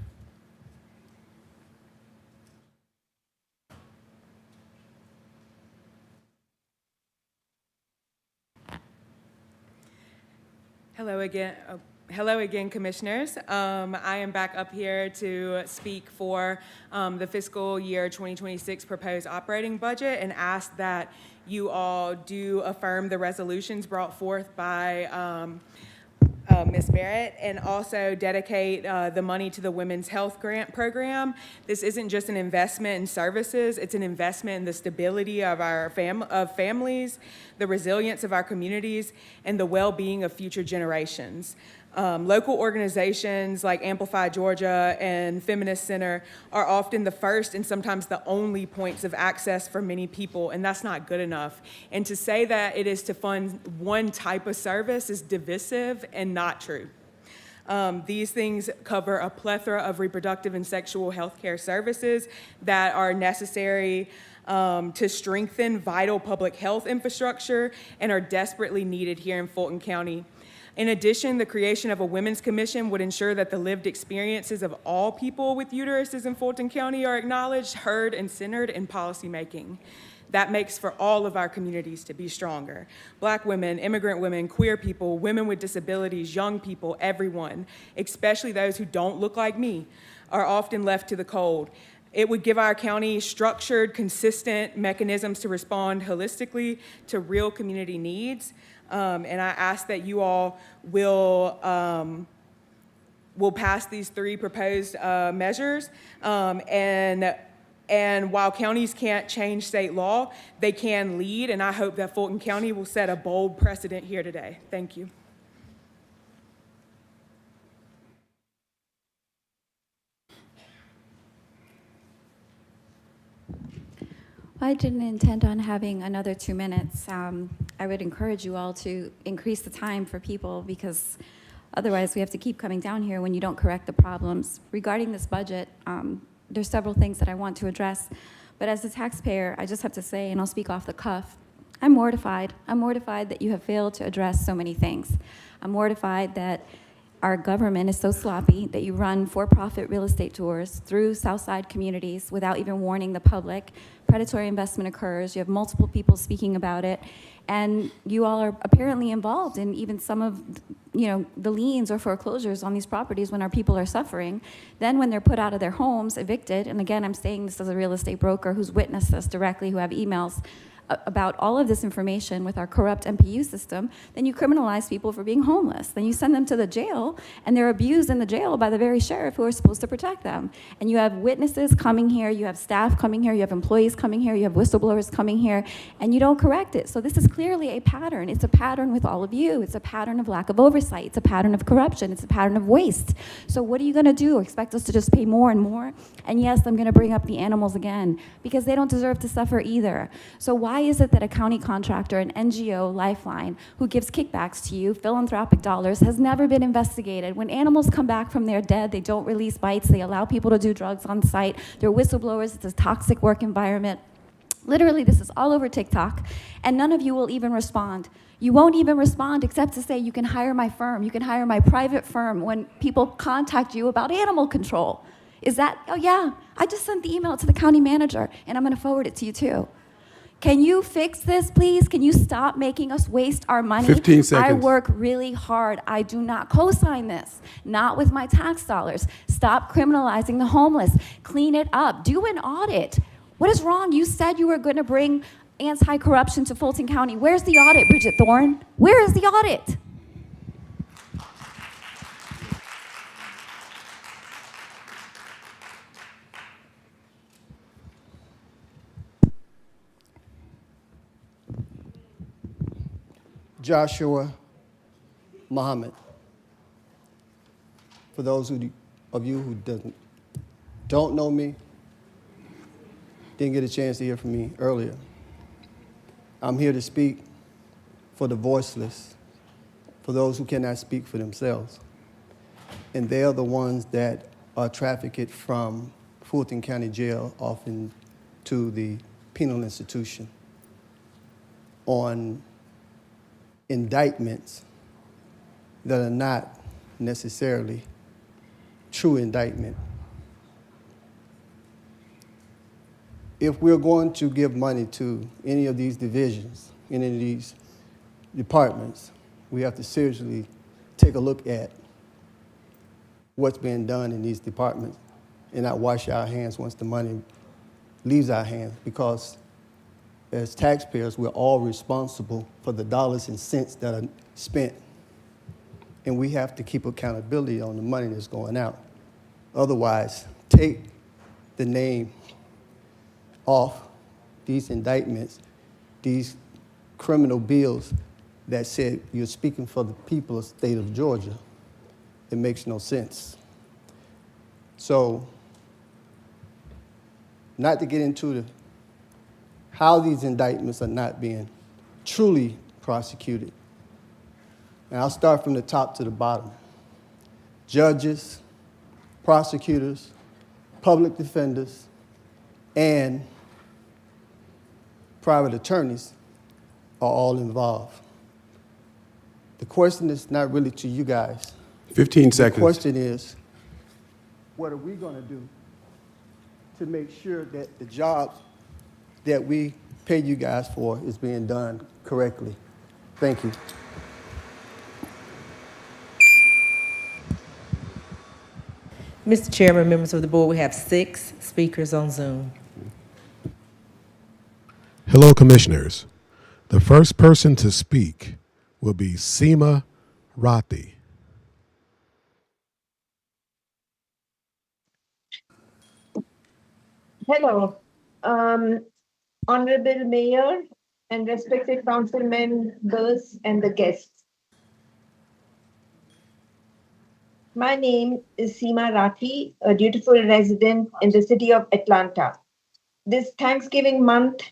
Hello again, commissioners. I am back up here to speak for the fiscal year 2026 proposed operating budget and ask that you all do affirm the resolutions brought forth by Ms. Barrett, and also dedicate the money to the Women's Health Grant Program. This isn't just an investment in services, it's an investment in the stability of our families, the resilience of our communities, and the well-being of future generations. Local organizations like Amplify Georgia and Feminist Center are often the first and sometimes the only points of access for many people, and that's not good enough. And to say that it is to fund one type of service is divisive and not true. These things cover a plethora of reproductive and sexual health care services that are necessary to strengthen vital public health infrastructure and are desperately needed here in Fulton County. In addition, the creation of a women's commission would ensure that the lived experiences of all people with uteruses in Fulton County are acknowledged, heard, and centered in policymaking. That makes for all of our communities to be stronger. Black women, immigrant women, queer people, women with disabilities, young people, everyone, especially those who don't look like me, are often left to the cold. It would give our county structured, consistent mechanisms to respond holistically to real community needs. And I ask that you all will pass these three proposed measures. And while counties can't change state law, they can lead, and I hope that Fulton County will set a bold precedent here today. Thank you. I didn't intend on having another 2 minutes. I would encourage you all to increase the time for people, because otherwise we have to keep coming down here when you don't correct the problems. Regarding this budget, there's several things that I want to address, but as a taxpayer, I just have to say, and I'll speak off the cuff, I'm mortified. I'm mortified that you have failed to address so many things. I'm mortified that our government is so sloppy that you run for-profit real estate tours through Southside communities without even warning the public, predatory investment occurs. You have multiple people speaking about it, and you all are apparently involved in even some of, the liens or foreclosures on these properties when our people are suffering. Then when they're put out of their homes, evicted, and again, I'm saying this as a real estate broker who's witnessed this directly, who have emails about all of this information with our corrupt MPU system, then you criminalize people for being homeless. Then you send them to the jail, and they're abused in the jail by the very sheriff who are supposed to protect them. And you have witnesses coming here, you have staff coming here, you have employees coming here, you have whistleblowers coming here, and you don't correct it. So this is clearly a pattern. It's a pattern with all of you. It's a pattern of lack of oversight. It's a pattern of corruption. It's a pattern of waste. So what are you gonna do? Expect us to just pay more and more? And yes, I'm gonna bring up the animals again, because they don't deserve to suffer either. So why is it that a county contractor, an NGO, Lifeline, who gives kickbacks to you, philanthropic dollars, has never been investigated? When animals come back from their dead, they don't release bites, they allow people to do drugs on site, they're whistleblowers, it's a toxic work environment. Literally, this is all over TikTok, and none of you will even respond. You won't even respond except to say, you can hire my firm, you can hire my private firm when people contact you about animal control. Is that, oh yeah, I just sent the email to the county manager, and I'm gonna forward it to you too. Can you fix this, please? Can you stop making us waste our money? 15 seconds. I work really hard. I do not co-sign this, not with my tax dollars. Stop criminalizing the homeless. Clean it up. Do an audit. What is wrong? You said you were going to bring anti-corruption to Fulton County. Where's the audit, Bridget Thorne? Where is the audit? Joshua Muhammad. For those of you who don't know me, didn't get a chance to hear from me earlier, I'm here to speak for the voiceless, for those who cannot speak for themselves. And they are the ones that are trafficked from Fulton County Jail off into the penal institution on indictments that are not necessarily true indictment. If we're going to give money to any of these divisions, any of these departments, we have to seriously take a look at what's being done in these departments and not wash our hands once the money leaves our hands, because as taxpayers, we're all responsible for the dollars and cents that are spent. And we have to keep accountability on the money that's going out. Otherwise, take the name off these indictments, these criminal bills that said you're speaking for the people of the state of Georgia. It makes no sense. So, not to get into how these indictments are not being truly prosecuted. And I'll start from the top to the bottom. Judges, prosecutors, public defenders, and private attorneys are all involved. The question is not really to you guys. 15 seconds. The question is, what are we going to do to make sure that the job that we pay you guys for is being done correctly? Thank you. Mr. Chairman, members of the board, we have 6 speakers on Zoom. Hello, Commissioners. The first person to speak will be Seema Rathi. Hello, Honorable Mayor and respected council members and the guests. My name is Seema Rathi, a dutiful resident in the city of Atlanta. This Thanksgiving month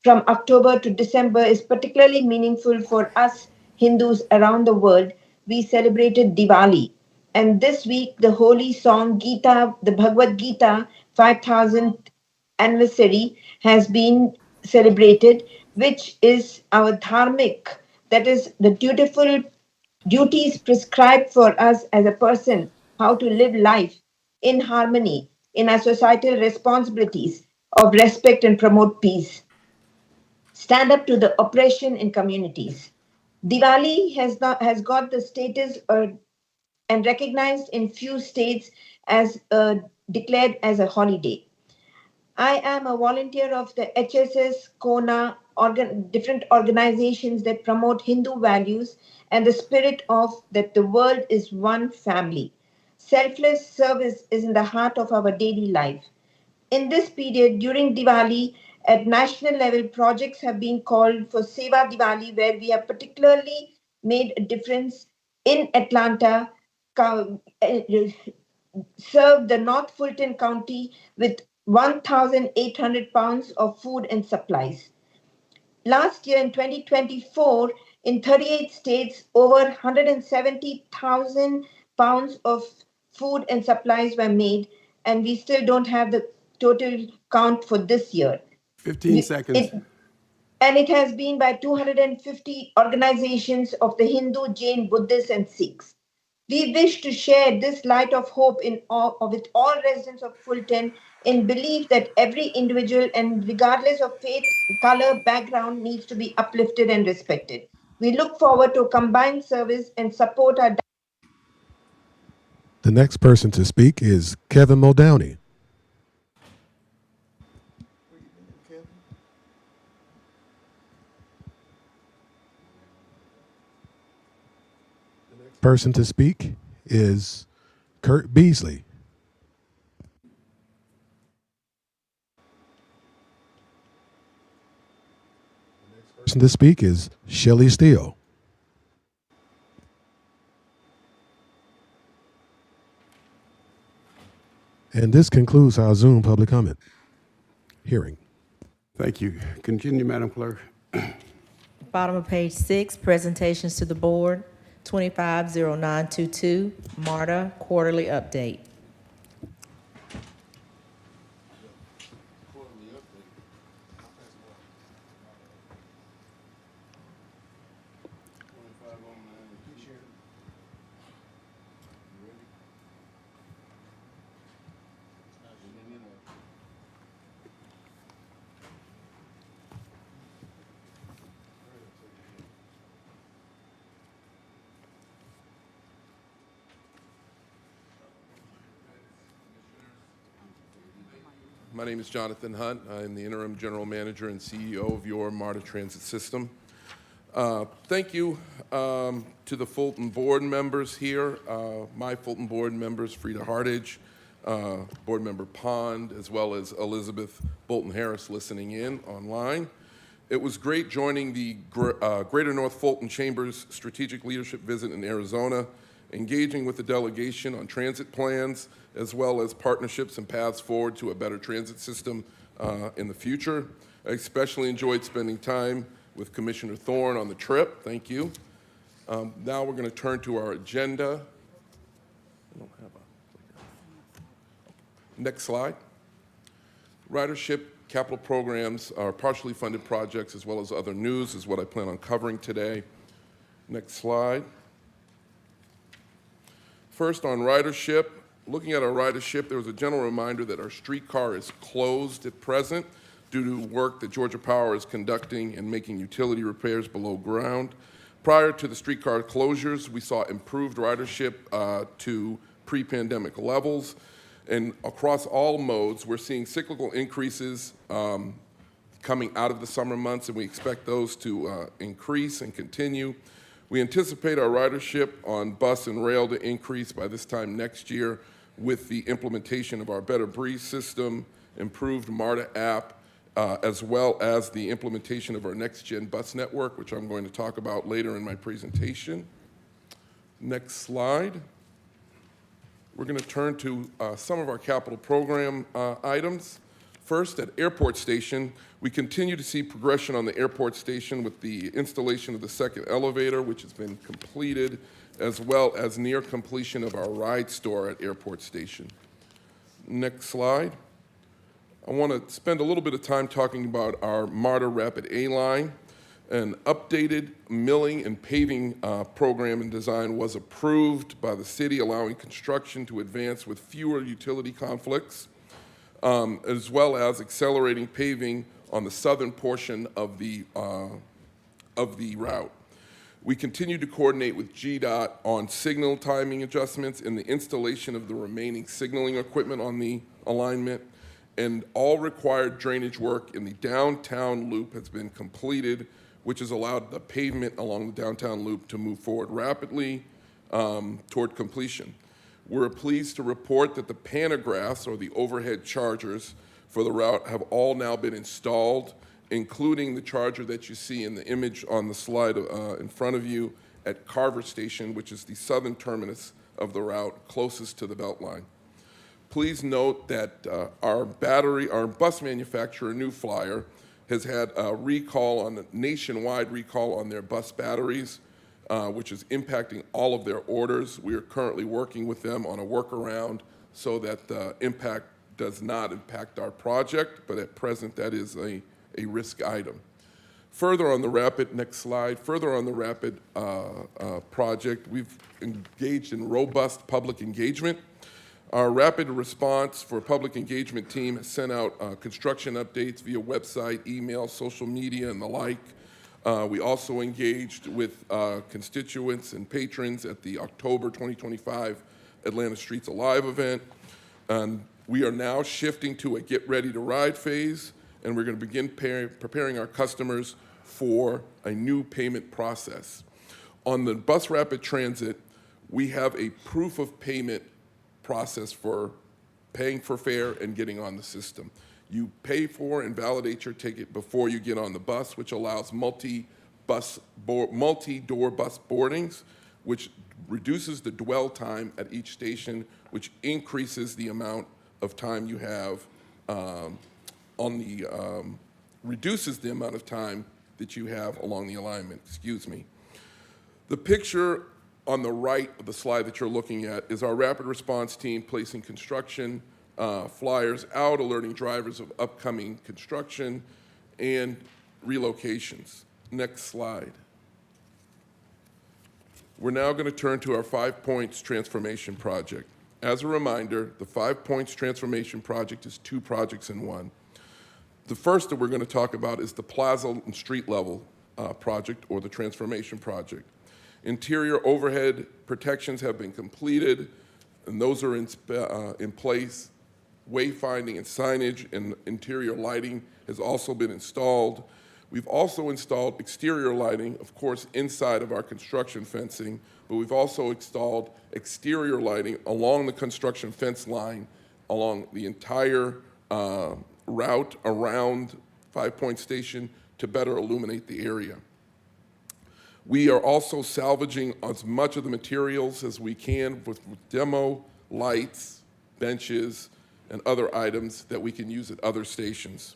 from October to December is particularly meaningful for us Hindus around the world. We celebrated Diwali. And this week, the holy song Gita, the Bhagavad Gita 5000th anniversary has been celebrated, which is our dharmic, that is the dutiful duties prescribed for us as a person, how to live life in harmony, in our societal responsibilities of respect and promote peace. Stand up to the oppression in communities. Diwali has got the status and recognized in few states as declared as a holiday. I am a volunteer of the HSS, KONA, different organizations that promote Hindu values and the spirit of that the world is one family. Selfless service is in the heart of our daily life. In this period, during Diwali, at national level, projects have been called for Seva Diwali, where we have particularly made a difference in Atlanta, served the North Fulton County with 1,800 pounds of food and supplies. Last year in 2024, in 38 states, over 170,000 pounds of food and supplies were made, and we still don't have the total count for this year. 15 seconds. And it has been by 250 organizations of the Hindu, Jain, Buddhists, and Sikhs. We wish to share this light of hope with all residents of Fulton in belief that every individual, and regardless of faith, color, background, needs to be uplifted and respected. We look forward to a combined service and support our. The next person to speak is Kevin Muldowney. Person to speak is Kurt Beasley. Person to speak is Shelley Steele. And this concludes our Zoom public comment hearing. Thank you. Continue, Madam Clerk. Bottom of page 6, presentations to the board, 250922, MARTA quarterly update. My name is Jonathan Hunt. I'm the interim general manager and CEO of your MARTA Transit System. Thank you to the Fulton board members here, my Fulton board members, Frida Hartage, board member Pond, as well as Elizabeth Bolton-Harris listening in online. It was great joining the Greater North Fulton Chamber's strategic leadership visit in Arizona, engaging with the delegation on transit plans, as well as partnerships and paths forward to a better transit system in the future. I especially enjoyed spending time with Commissioner Thorne on the trip. Thank you. Now we're going to turn to our agenda. I don't have a next slide. Ridership capital programs are partially funded projects, as well as other news is what I plan on covering today. Next slide. First, on ridership. Looking at our ridership, there was a general reminder that our streetcar is closed at present due to work that Georgia Power is conducting and making utility repairs below ground. Prior to the streetcar closures, we saw improved ridership to pre-pandemic levels. And across all modes, we're seeing cyclical increases coming out of the summer months, and we expect those to increase and continue. We anticipate our ridership on bus and rail to increase by this time next year with the implementation of our Better Breeze system, improved MARTA app, as well as the implementation of our next-gen bus network, which I'm going to talk about later in my presentation. Next slide. We're going to turn to some of our capital program items. First, at Airport Station, we continue to see progression on the airport station with the installation of the second elevator, which has been completed, as well as near completion of our ride store at Airport Station. Next slide. I want to spend a little bit of time talking about our MARTA Rapid A line. An updated milling and paving program and design was approved by the city, allowing construction to advance with fewer utility conflicts. as well as accelerating paving on the southern portion of the route. We continue to coordinate with GDOT on signal timing adjustments and the installation of the remaining signaling equipment on the alignment, and all required drainage work in the downtown loop has been completed, which has allowed the pavement along the downtown loop to move forward rapidly toward completion. We're pleased to report that the pantographs, or the overhead chargers for the route, have all now been installed, including the charger that you see in the image on the slide in front of you at Carver Station, which is the southern terminus of the route closest to the Beltline. Please note that our bus manufacturer, New Flyer, has had a nationwide recall on their bus batteries, which is impacting all of their orders. We are currently working with them on a workaround so that the impact does not impact our project, but at present that is a risk item. Further on the RAPID, next slide, further on the RAPID project, we've engaged in robust public engagement. Our rapid response for public engagement team has sent out construction updates via website, email, social media, and the like. We also engaged with constituents and patrons at the October 2025 Atlanta Streets Alive event. We are now shifting to a get ready to ride phase, and we're going to begin preparing our customers for a new payment process. On the Bus Rapid Transit, we have a proof of payment process for paying for fare and getting on the system. You pay for and validate your ticket before you get on the bus, which allows multi-door bus boardings, which reduces the dwell time at each station, which increases the amount of time you have reduces the amount of time that you have along the alignment, excuse me. The picture on the right of the slide that you're looking at is our rapid response team placing construction flyers out, alerting drivers of upcoming construction and relocations. Next slide. We're now going to turn to our 5 Points Transformation Project. As a reminder, the 5 Points Transformation Project is 2 projects in one. The first that we're going to talk about is the Plaza and Street Level project, or the Transformation Project. Interior overhead protections have been completed, and those are in place. Wayfinding and signage and interior lighting has also been installed. We've also installed exterior lighting, of course, inside of our construction fencing, but we've also installed exterior lighting along the construction fence line along the entire route around 5 Point Station to better illuminate the area. We are also salvaging as much of the materials as we can with demo lights, benches, and other items that we can use at other stations.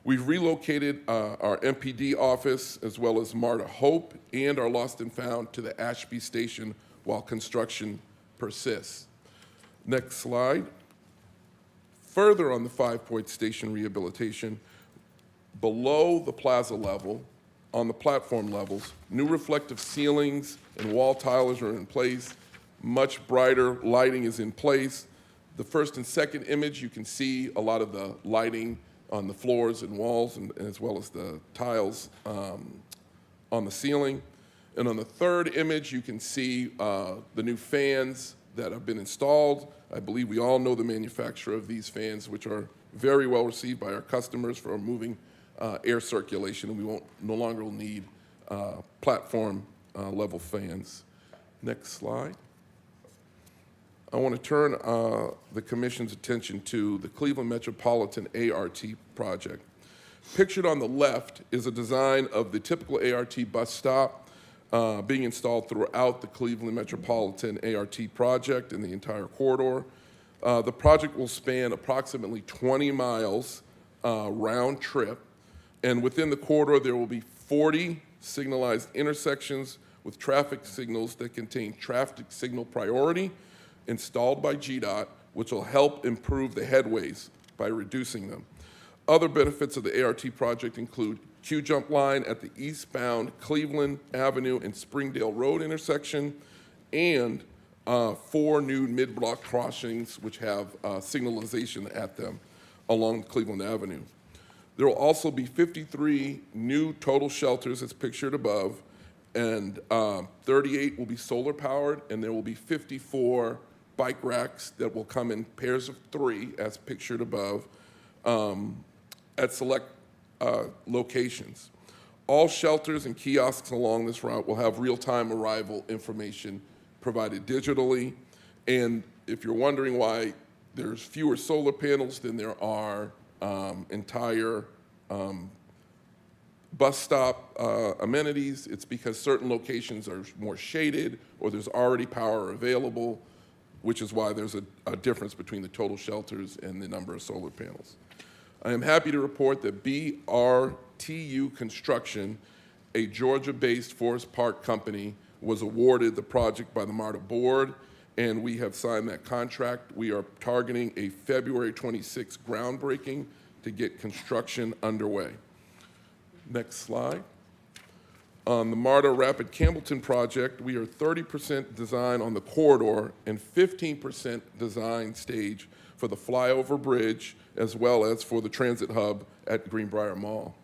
We've relocated our MPD office as well as MARTA Hope and our Lost and Found to the Ashby Station while construction persists. Next slide. Further on the 5 Point Station rehabilitation, below the plaza level, on the platform levels, new reflective ceilings and wall tilers are in place. Much brighter lighting is in place. The first and second image, you can see a lot of the lighting on the floors and walls, and as well as the tiles on the ceiling. And on the third image, you can see the new fans that have been installed. I believe we all know the manufacturer of these fans, which are very well received by our customers for moving air circulation, and we no longer will need platform level fans. Next slide. I want to turn the Commission's attention to the Cleveland Metropolitan ART project. Pictured on the left is a design of the typical ART bus stop being installed throughout the Cleveland Metropolitan ART project in the entire corridor. The project will span approximately 20 miles round trip, and within the corridor there will be 40 signalized intersections with traffic signals that contain traffic signal priority installed by GDOT, which will help improve the headways by reducing them. Other benefits of the ART project include Q-jump line at the eastbound Cleveland Avenue and Springdale Road intersection, and 4 new mid-block crossings which have signalization at them. along Cleveland Avenue. There will also be 53 new total shelters as pictured above, and 38 will be solar powered, and there will be 54 bike racks that will come in pairs of 3 as pictured above at select locations. All shelters and kiosks along this route will have real-time arrival information provided digitally. And if you're wondering why there's fewer solar panels than there are entire bus stop amenities, it's because certain locations are more shaded or there's already power available, which is why there's a difference between the total shelters and the number of solar panels. I am happy to report that BRTU Construction, a Georgia-based Forest Park company, was awarded the project by the MARTA board, and we have signed that contract. We are targeting a February 26th groundbreaking to get construction underway. Next slide. On the MARTA Rapid Campbellton project, we are 30% design on the corridor and 15% design stage for the flyover bridge, as well as for the transit hub at Greenbrier Mall.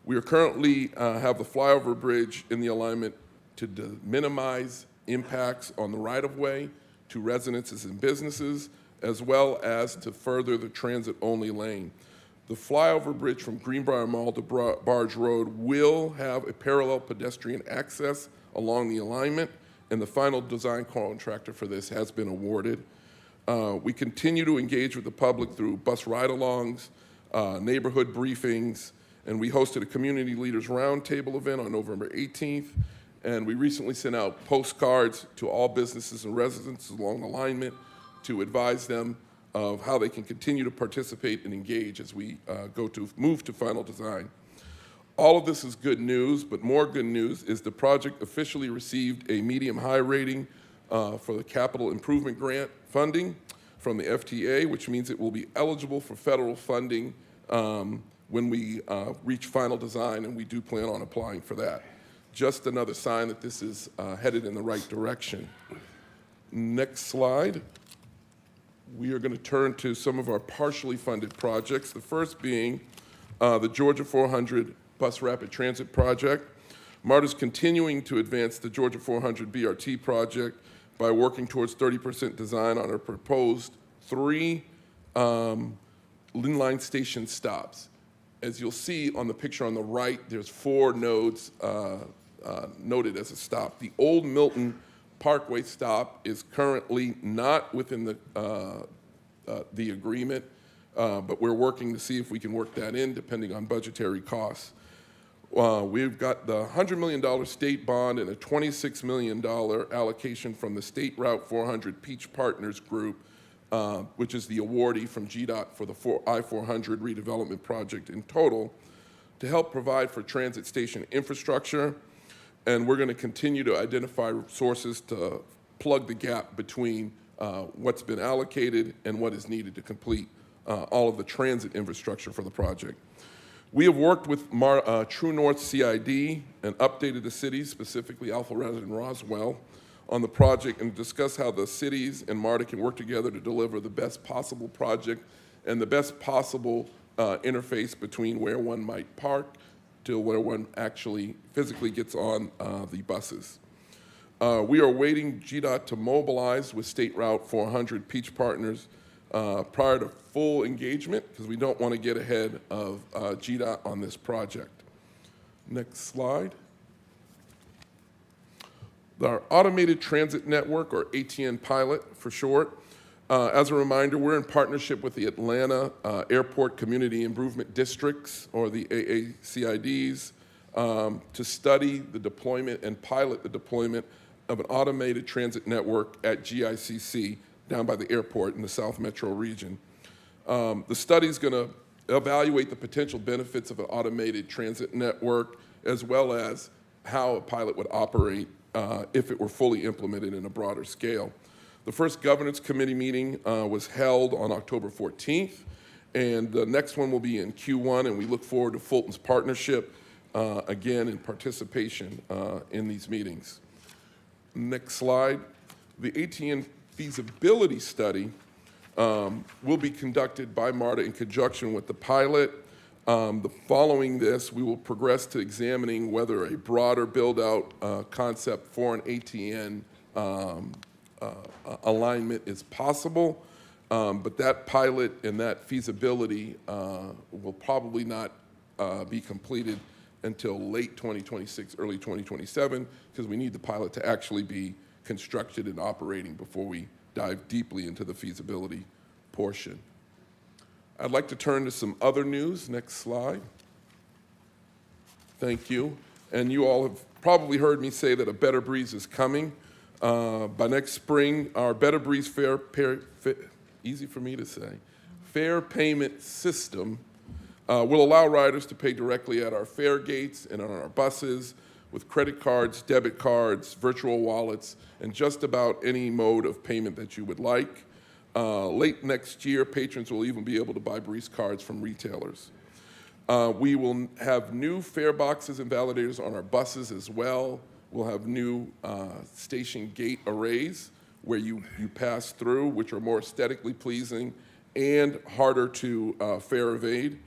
We are currently have the flyover bridge in the alignment to minimize impacts on the right-of-way to residences and businesses, as well as to further the transit-only lane. The flyover bridge from Greenbrier Mall to Barge Road will have a parallel pedestrian access along the alignment, and the final design contractor for this has been awarded. We continue to engage with the public through bus ride-alongs, neighborhood briefings, and we hosted a community leaders roundtable event on November 18th, and we recently sent out postcards to all businesses and residents along the alignment to advise them of how they can continue to participate and engage as we move to final design. All of this is good news, but more good news is the project officially received a medium-high rating for the capital improvement grant funding from the FTA, which means it will be eligible for federal funding when we reach final design, and we do plan on applying for that. Just another sign that this is headed in the right direction. Next slide. We are going to turn to some of our partially funded projects, the first being the Georgia 400 Bus Rapid Transit Project. MARTA is continuing to advance the Georgia 400 BRT project by working towards 30% design on our proposed 3 inline station stops. As you'll see on the picture on the right, there's 4 nodes noted as a stop. The Old Milton Parkway stop is currently not within the agreement, but we're working to see if we can work that in depending on budgetary costs. We've got the $100 million state bond and a $26 million allocation from the State Route 400 Peach Partners Group, which is the awardee from GDOT for the I-400 redevelopment project in total, to help provide for transit station infrastructure. And we're going to continue to identify sources to plug the gap between what's been allocated and what is needed to complete all of the transit infrastructure for the project. We have worked with True North CID and updated the cities, specifically Alpharetta and Roswell, on the project and discuss how the cities and MARTA can work together to deliver the best possible project and the best possible interface between where one might park to where one actually physically gets on the buses. We are awaiting GDOT to mobilize with State Route 400 Peach Partners prior to full engagement, because we don't want to get ahead of GDOT on this project. Next slide. Our Automated Transit Network, or ATN pilot for short. As a reminder, we're in partnership with the Atlanta Airport Community Improvement Districts, or the AACIDs, to study the deployment and pilot the deployment of an automated transit network at GICC down by the airport in the South Metro region. The study is going to evaluate the potential benefits of an automated transit network, as well as how a pilot would operate if it were fully implemented in a broader scale. The first governance committee meeting was held on October 14th, and the next one will be in Q1, and we look forward to Fulton's partnership again in participation in these meetings. Next slide. The ATN feasibility study will be conducted by MARTA in conjunction with the pilot. Following this, we will progress to examining whether a broader build-out concept for an ATN alignment is possible. But that pilot and that feasibility will probably not be completed until late 2026, early 2027, because we need the pilot to actually be constructed and operating before we dive deeply into the feasibility portion. I'd like to turn to some other news. Next slide. Thank you. And you all have probably heard me say that a Better Breeze is coming. By next spring, our Better Breeze easy for me to say, fare payment system will allow riders to pay directly at our fare gates and on our buses with credit cards, debit cards, virtual wallets, and just about any mode of payment that you would like. Late next year, patrons will even be able to buy Breeze cards from retailers. We will have new fare boxes and validators on our buses as well. We'll have new station gate arrays where you pass through, which are more aesthetically pleasing and harder to fare evade.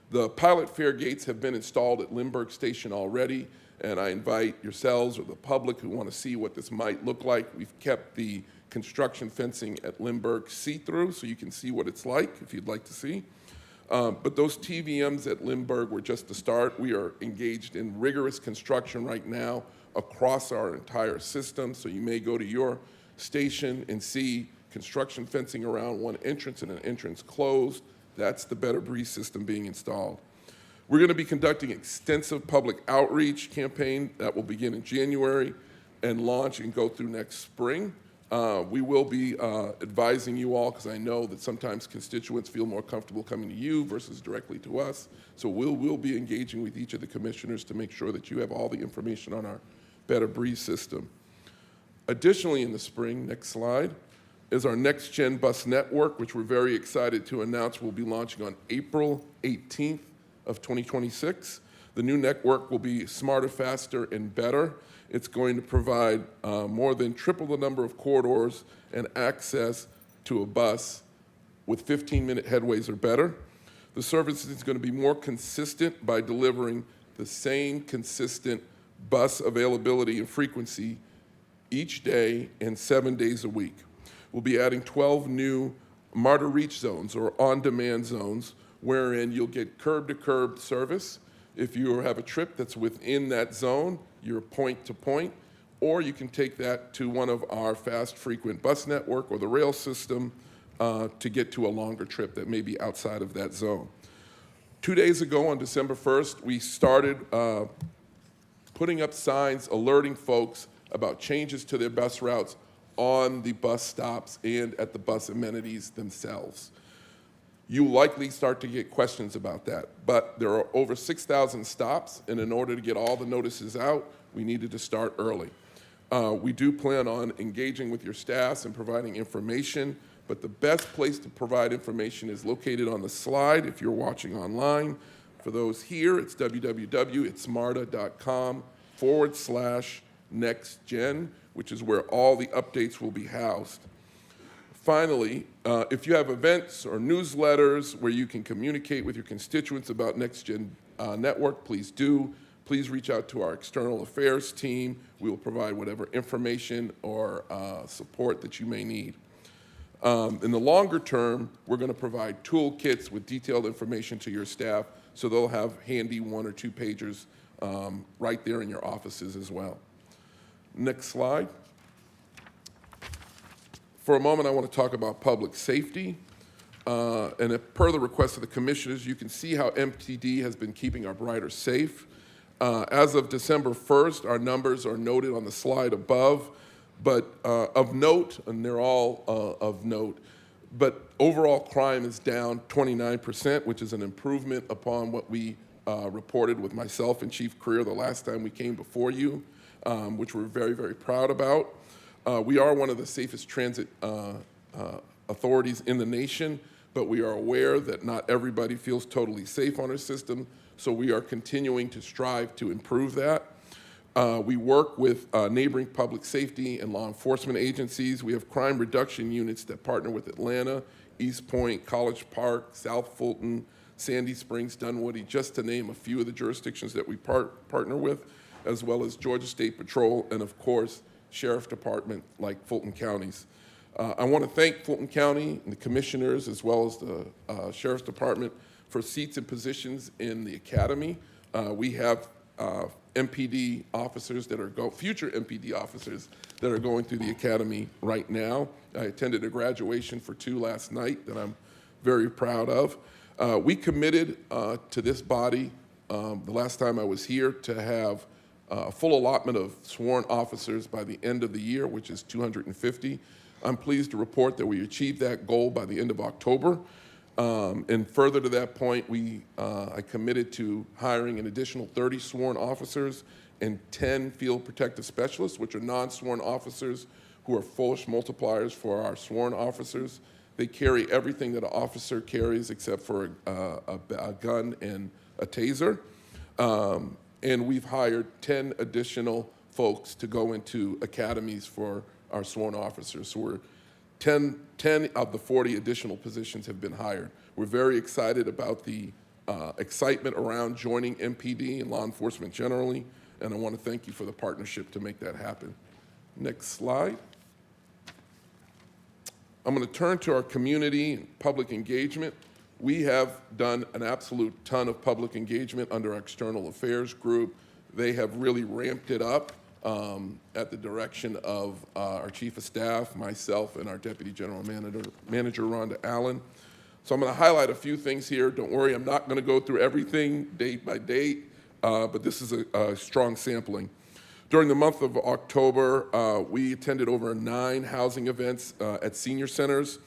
The pilot fare gates have been installed at Lindbergh Station already, and I invite yourselves or the public who want to see what this might look like. We've kept the construction fencing at Lindbergh see-through, so you can see what it's like if you'd like to see. But those TVMs at Lindbergh were just the start. We are engaged in rigorous construction right now across our entire system, so you may go to your station and see construction fencing around one entrance and an entrance closed. That's the Better Breeze system being installed. We're going to be conducting extensive public outreach campaign that will begin in January and launch and go through next spring. We will be advising you all, because I know that sometimes constituents feel more comfortable coming to you versus directly to us. So we'll be engaging with each of the commissioners to make sure that you have all the information on our Better Breeze system. Additionally, in the spring, next slide, is our Next Gen Bus Network, which we're very excited to announce will be launching on April 18th of 2026. The new network will be smarter, faster, and better. It's going to provide more than triple the number of corridors and access to a bus with 15-minute headways or better. The service is going to be more consistent by delivering the same consistent bus availability and frequency each day and 7 days a week. We'll be adding 12 new MARTA reach zones or on-demand zones wherein you'll get curb-to-curb service. If you have a trip that's within that zone, you're point to point, or you can take that to one of our fast frequent bus network or the rail system to get to a longer trip that may be outside of that zone. 2 days ago on December 1st, we started putting up signs alerting folks about changes to their bus routes on the bus stops and at the bus amenities themselves. You likely start to get questions about that, but there are over 6,000 stops, and in order to get all the notices out, we needed to start early. We do plan on engaging with your staffs and providing information, but the best place to provide information is located on the slide if you're watching online. For those here, it's www.smarta.com/nextgen, which is where all the updates will be housed. Finally, if you have events or newsletters where you can communicate with your constituents about Next Gen Network, please do. Please reach out to our external affairs team. We will provide whatever information or support that you may need. In the longer term, we're going to provide toolkits with detailed information to your staff, so they'll have handy 1 or 2 pagers right there in your offices as well. Next slide. For a moment, I want to talk about public safety. And per the request of the commissioners, you can see how MTD has been keeping our riders safe. As of December 1st, our numbers are noted on the slide above, but of note, and they're all of note, but overall crime is down 29%, which is an improvement upon what we reported with myself and Chief Career the last time we came before you, which we're very, very proud about. We are one of the safest transit authorities in the nation, but we are aware that not everybody feels totally safe on our system, so we are continuing to strive to improve that. We work with neighboring public safety and law enforcement agencies. We have crime reduction units that partner with Atlanta, East Point, College Park, South Fulton, Sandy Springs, Dunwoody, just to name a few of the jurisdictions that we partner with, as well as Georgia State Patrol, and of course, Sheriff Department like Fulton County's. I want to thank Fulton County and the commissioners, as well as the Sheriff's Department, for seats and positions in the academy. We have MPD officers that are future MPD officers that are going through the academy right now. I attended a graduation for 2 last night that I'm very proud of. We committed to this body the last time I was here to have a full allotment of sworn officers by the end of the year, which is 250. I'm pleased to report that we achieved that goal by the end of October. And further to that point, I committed to hiring an additional 30 sworn officers and 10 field protective specialists, which are non-sworn officers who are force multipliers for our sworn officers. They carry everything that an officer carries except for a gun and a taser. And we've hired 10 additional folks to go into academies for our sworn officers. So we're 10 of the 40 additional positions have been hired. We're very excited about the excitement around joining MPD and law enforcement generally, and I want to thank you for the partnership to make that happen. Next slide. I'm going to turn to our community and public engagement. We have done an absolute ton of public engagement under our external affairs group. They have really ramped it up at the direction of our chief of staff, myself, and our deputy general manager Rhonda Allen. So I'm going to highlight a few things here. Don't worry, I'm not going to go through everything date by date, but this is a strong sampling. During the month of October, we attended over 9 housing events at senior centers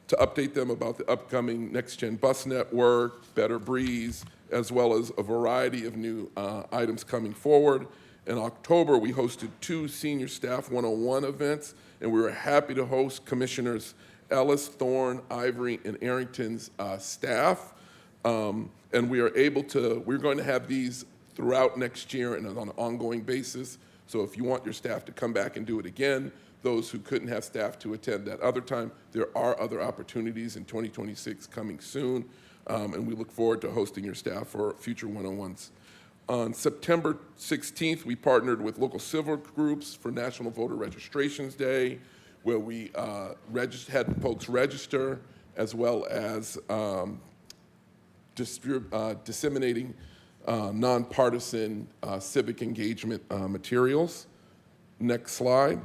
to update them about the upcoming next-gen bus network, Better Breeze, as well as a variety of new items coming forward. In October, we hosted 2 Senior Staff 101 events, and we were happy to host Commissioners Ellis, Thorne, Ivory, and Arrington's staff. And we're going to have these throughout next year and on an ongoing basis. So if you want your staff to come back and do it again, those who couldn't have staff to attend that other time, there are other opportunities in 2026 coming soon, and we look forward to hosting your staff for future one-on-ones. On September 16th, we partnered with local civil groups for National Voter Registrations Day, where we had folks register, as well as disseminating nonpartisan civic engagement materials. Next slide.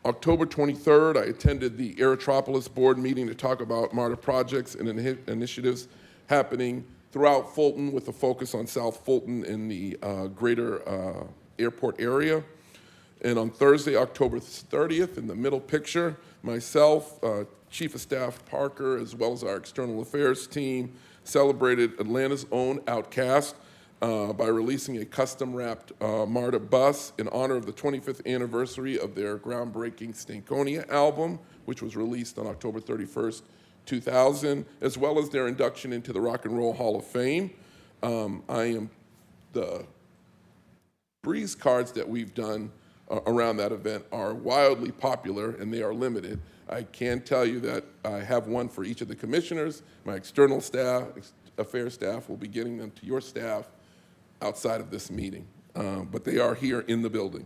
October 23rd, I attended the Aerotropolis board meeting to talk about MARTA projects and initiatives happening throughout Fulton with a focus on South Fulton in the greater airport area. And on Thursday, October 30th, in the middle picture, myself, Chief of Staff Parker, as well as our external affairs team, celebrated Atlanta's own Outcast by releasing a custom-wrapped MARTA bus in honor of the 25th anniversary of their groundbreaking Stankonia album, which was released on October 31st, 2000, as well as their induction into the Rock and Roll Hall of Fame. The breeze cards that we've done around that event are wildly popular, and they are limited. I can tell you that I have one for each of the commissioners. My external staff, affairs staff, will be getting them to your staff outside of this meeting, but they are here in the building.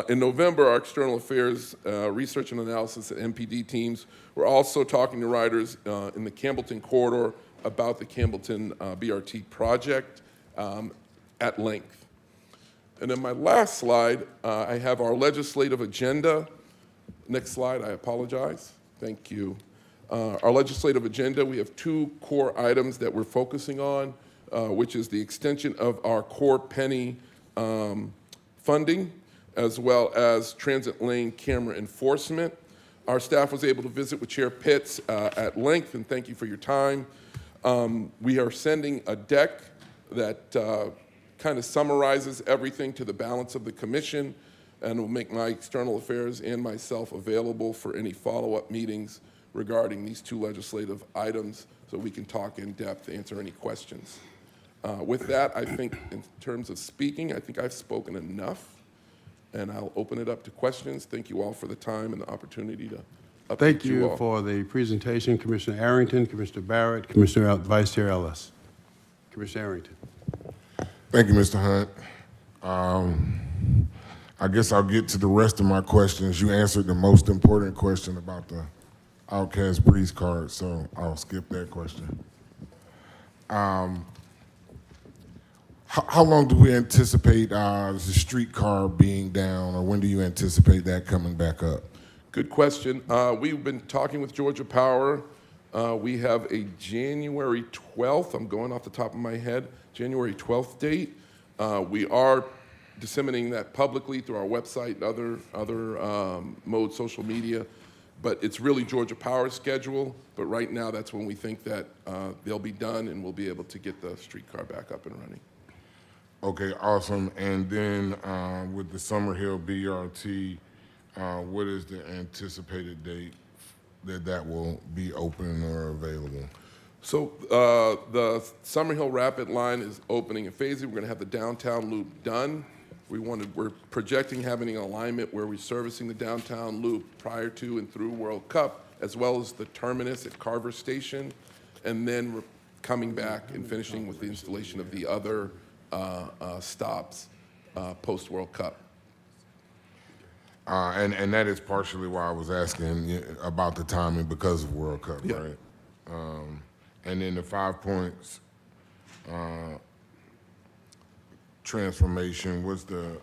In November, our external affairs research and analysis and MPD teams were also talking to riders in the Campbellton corridor about the Campbellton BRT project at length. And then my last slide, I have our legislative agenda. Next slide, I apologize. Thank you. Our legislative agenda, we have 2 core items that we're focusing on, which is the extension of our core penny funding, as well as transit lane camera enforcement. Our staff was able to visit with Chair Pitts at length, and thank you for your time. We are sending a deck that kind of summarizes everything to the balance of the commission, and will make my external affairs and myself available for any follow-up meetings regarding these 2 legislative items, so we can talk in depth, answer any questions. With that, I think in terms of speaking, I think I've spoken enough, and I'll open it up to questions. Thank you all for the time and the opportunity to update Thank you you all. for the presentation, Commissioner Arrington, Commissioner Barrett, Commissioner Vice Chair Ellis. Commissioner Arrington. Thank you, Mr. Hunt. I guess I'll get to the rest of my questions. You answered the most important question about the Outcast Breeze card, so I'll skip that question. How long do we anticipate the streetcar being down, or when do you anticipate that coming back up? Good question. We've been talking with Georgia Power. We have a January 12th, I'm going off the top of my head, January 12th date. We are disseminating that publicly through our website and other modes, social media, but it's really Georgia Power's schedule. But right now, that's when we think that they'll be done and we'll be able to get the streetcar back up and running. Okay, awesome. And then with the Summerhill BRT, what is the anticipated date that will be open or available? So the Summerhill Rapid Line is opening in phases. We're going to have the downtown loop done. We're projecting having an alignment where we're servicing the downtown loop prior to and through World Cup, as well as the terminus at Carver Station, and then we're coming back and finishing with the installation of the other stops post-World Cup. And that is partially why I was asking about the timing, because of World Cup, Yeah. right? And then the 5 points transformation, what's the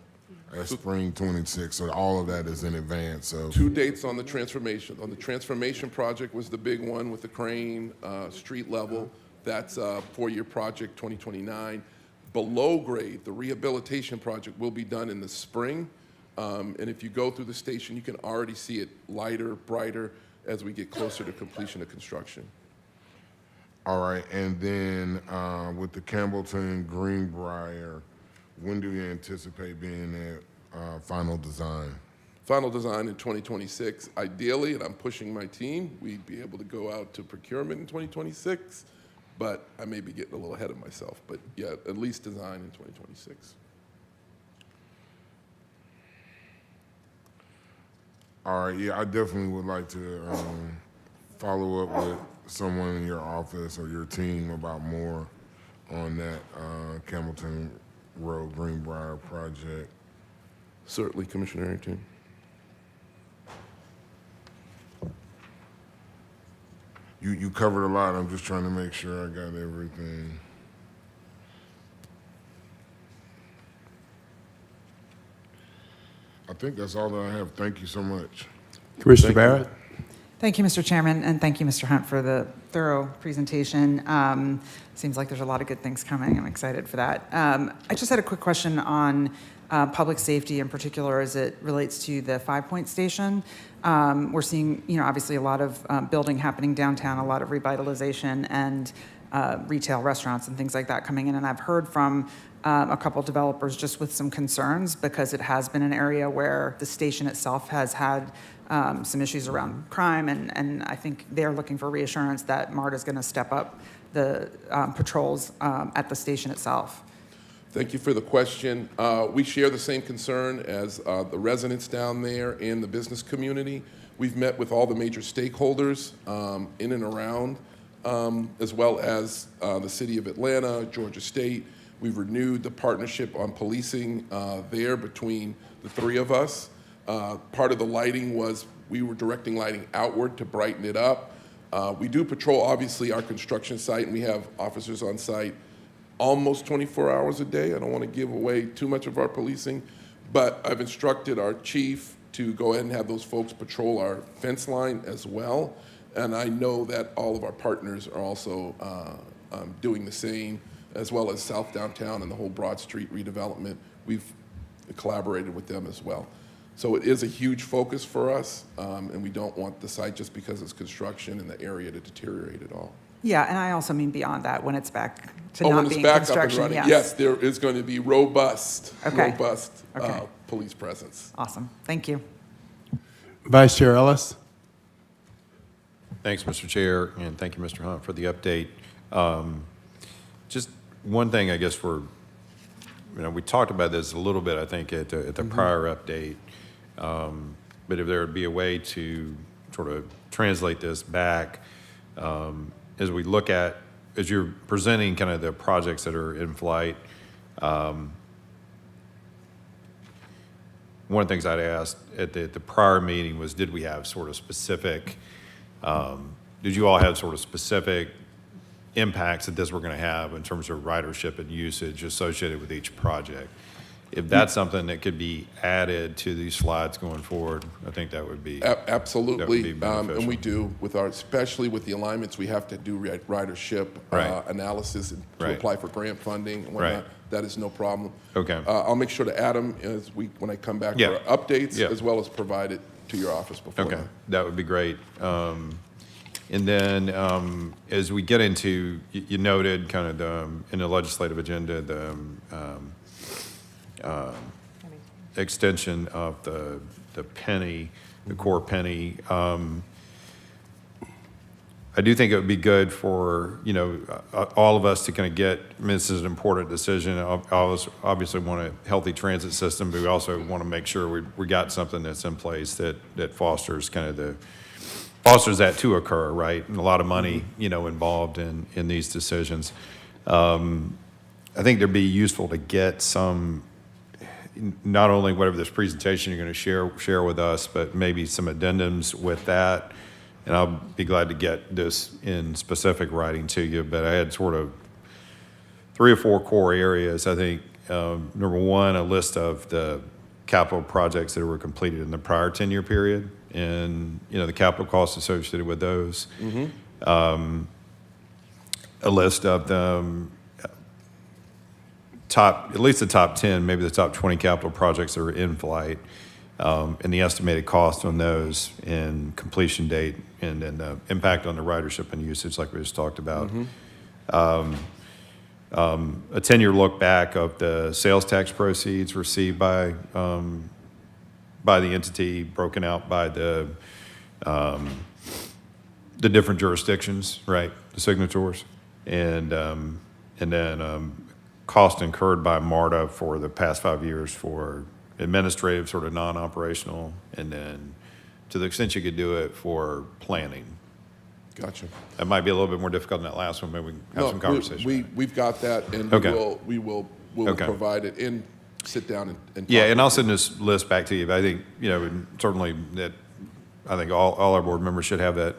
spring 26? So all of that is in advance of. 2 dates on the transformation. On the transformation project was the big one with the crane, street level. That's a 4-year project, 2029. Below grade, the rehabilitation project will be done in the spring. And if you go through the station, you can already see it lighter, brighter as we get closer to completion of construction. All right, and then with the Campbellton Greenbrier, when do you anticipate being at final design? Final design in 2026. Ideally, and I'm pushing my team, we'd be able to go out to procurement in 2026, but I may be getting a little ahead of myself. But yeah, at least design in 2026. All right, yeah, I definitely would like to follow up with someone in your office or your team about more on that Campbellton Road Greenbrier project. Certainly, Commissioner Arrington. You covered a lot. I'm just trying to make sure I got everything. I think that's all that I have. Thank you so much. Commissioner Barrett. Thank you, Mr. Chairman, and thank you, Mr. Hunt, for the thorough presentation. Seems like there's a lot of good things coming. I'm excited for that. I just had a quick question on public safety in particular as it relates to the 5 Point Station. We're seeing, obviously a lot of building happening downtown, a lot of revitalization and retail restaurants and things like that coming in. And I've heard from a couple developers just with some concerns because it has been an area where the station itself has had some issues around crime, and I think they're looking for reassurance that MARTA is going to step up the patrols at the station itself. Thank you for the question. We share the same concern as the residents down there and the business community. We've met with all the major stakeholders in and around, as well as the city of Atlanta, Georgia State. We've renewed the partnership on policing there between the three of us. Part of the lighting was we were directing lighting outward to brighten it up. We do patrol, obviously, our construction site, and we have officers on site almost 24 hours a day. I don't want to give away too much of our policing, but I've instructed our chief to go ahead and have those folks patrol our fence line as well. And I know that all of our partners are also doing the same, as well as South Downtown and the whole Broad Street redevelopment. We've collaborated with them as well. So it is a huge focus for us, and we don't want the site, just because it's construction in the area, to deteriorate at all. Yeah, and I also mean beyond that, when it's back to When not it's being back up and construction. running, Yes. yes, there is going to be robust Okay. police presence. Awesome. Thank you. Vice Chair Ellis. Thanks, Mr. Chair, and thank you, Mr. Hunt, for the update. Just one thing, I guess, we talked about this a little bit, I think, at the prior update. But if there would be a way to sort of translate this back, as we look at, as you're presenting kind of the projects that are in flight, one of the things I'd asked at the prior meeting was, did we have sort of specific, did you all have sort of specific impacts that this were going to have in terms of ridership and usage associated with each project? If that's something that could be added to these slides going forward, I think that would be Absolutely, that would be beneficial. and we do with our, especially with the alignments, we have to do ridership Right. Analysis and to Right. apply for grant funding and whatnot. Right. That is no problem. Okay. I'll make sure to add them when I come back Yeah. for updates, Yeah. as well as provide it to your office before. Okay, then. that would be great. And then as we get into, you noted kind of in the legislative agenda, the extension of the penny, the core penny. I do think it would be good for, all of us to kind of get, I mean, this is an important decision. Obviously want a healthy transit system, but we also want to make sure we got something that's in place that fosters kind of fosters that to occur, right? And a lot of money, involved in these decisions. I think it'd be useful to get some, not only whatever this presentation you're going to share with us, but maybe some addendums with that. And I'll be glad to get this in specific writing to you. But I had sort of 3 or 4 core areas. I think, number one, a list of the capital projects that were completed in the prior 10-year period and, the capital costs associated with those. Mm-hmm. A list of the at least the top 10, maybe the top 20 capital projects that are in flight, and the estimated cost on those and completion date, and then the impact on the ridership and usage like we just talked about. Mm-hmm. A 10-year look back of the sales tax proceeds received by the entity, broken out by the different jurisdictions, right, the signatories, and then cost incurred by MARTA for the past 5 years for administrative, sort of non-operational, and then to the extent you could do it for planning. Gotcha. That might be a little bit more difficult than that last one. Maybe we can have some conversation. We've got that, and Okay. we will Okay. provide it and sit down and Yeah, talk and I'll with send this list back to you. But I think, and certainly that, I think all our board members should have that,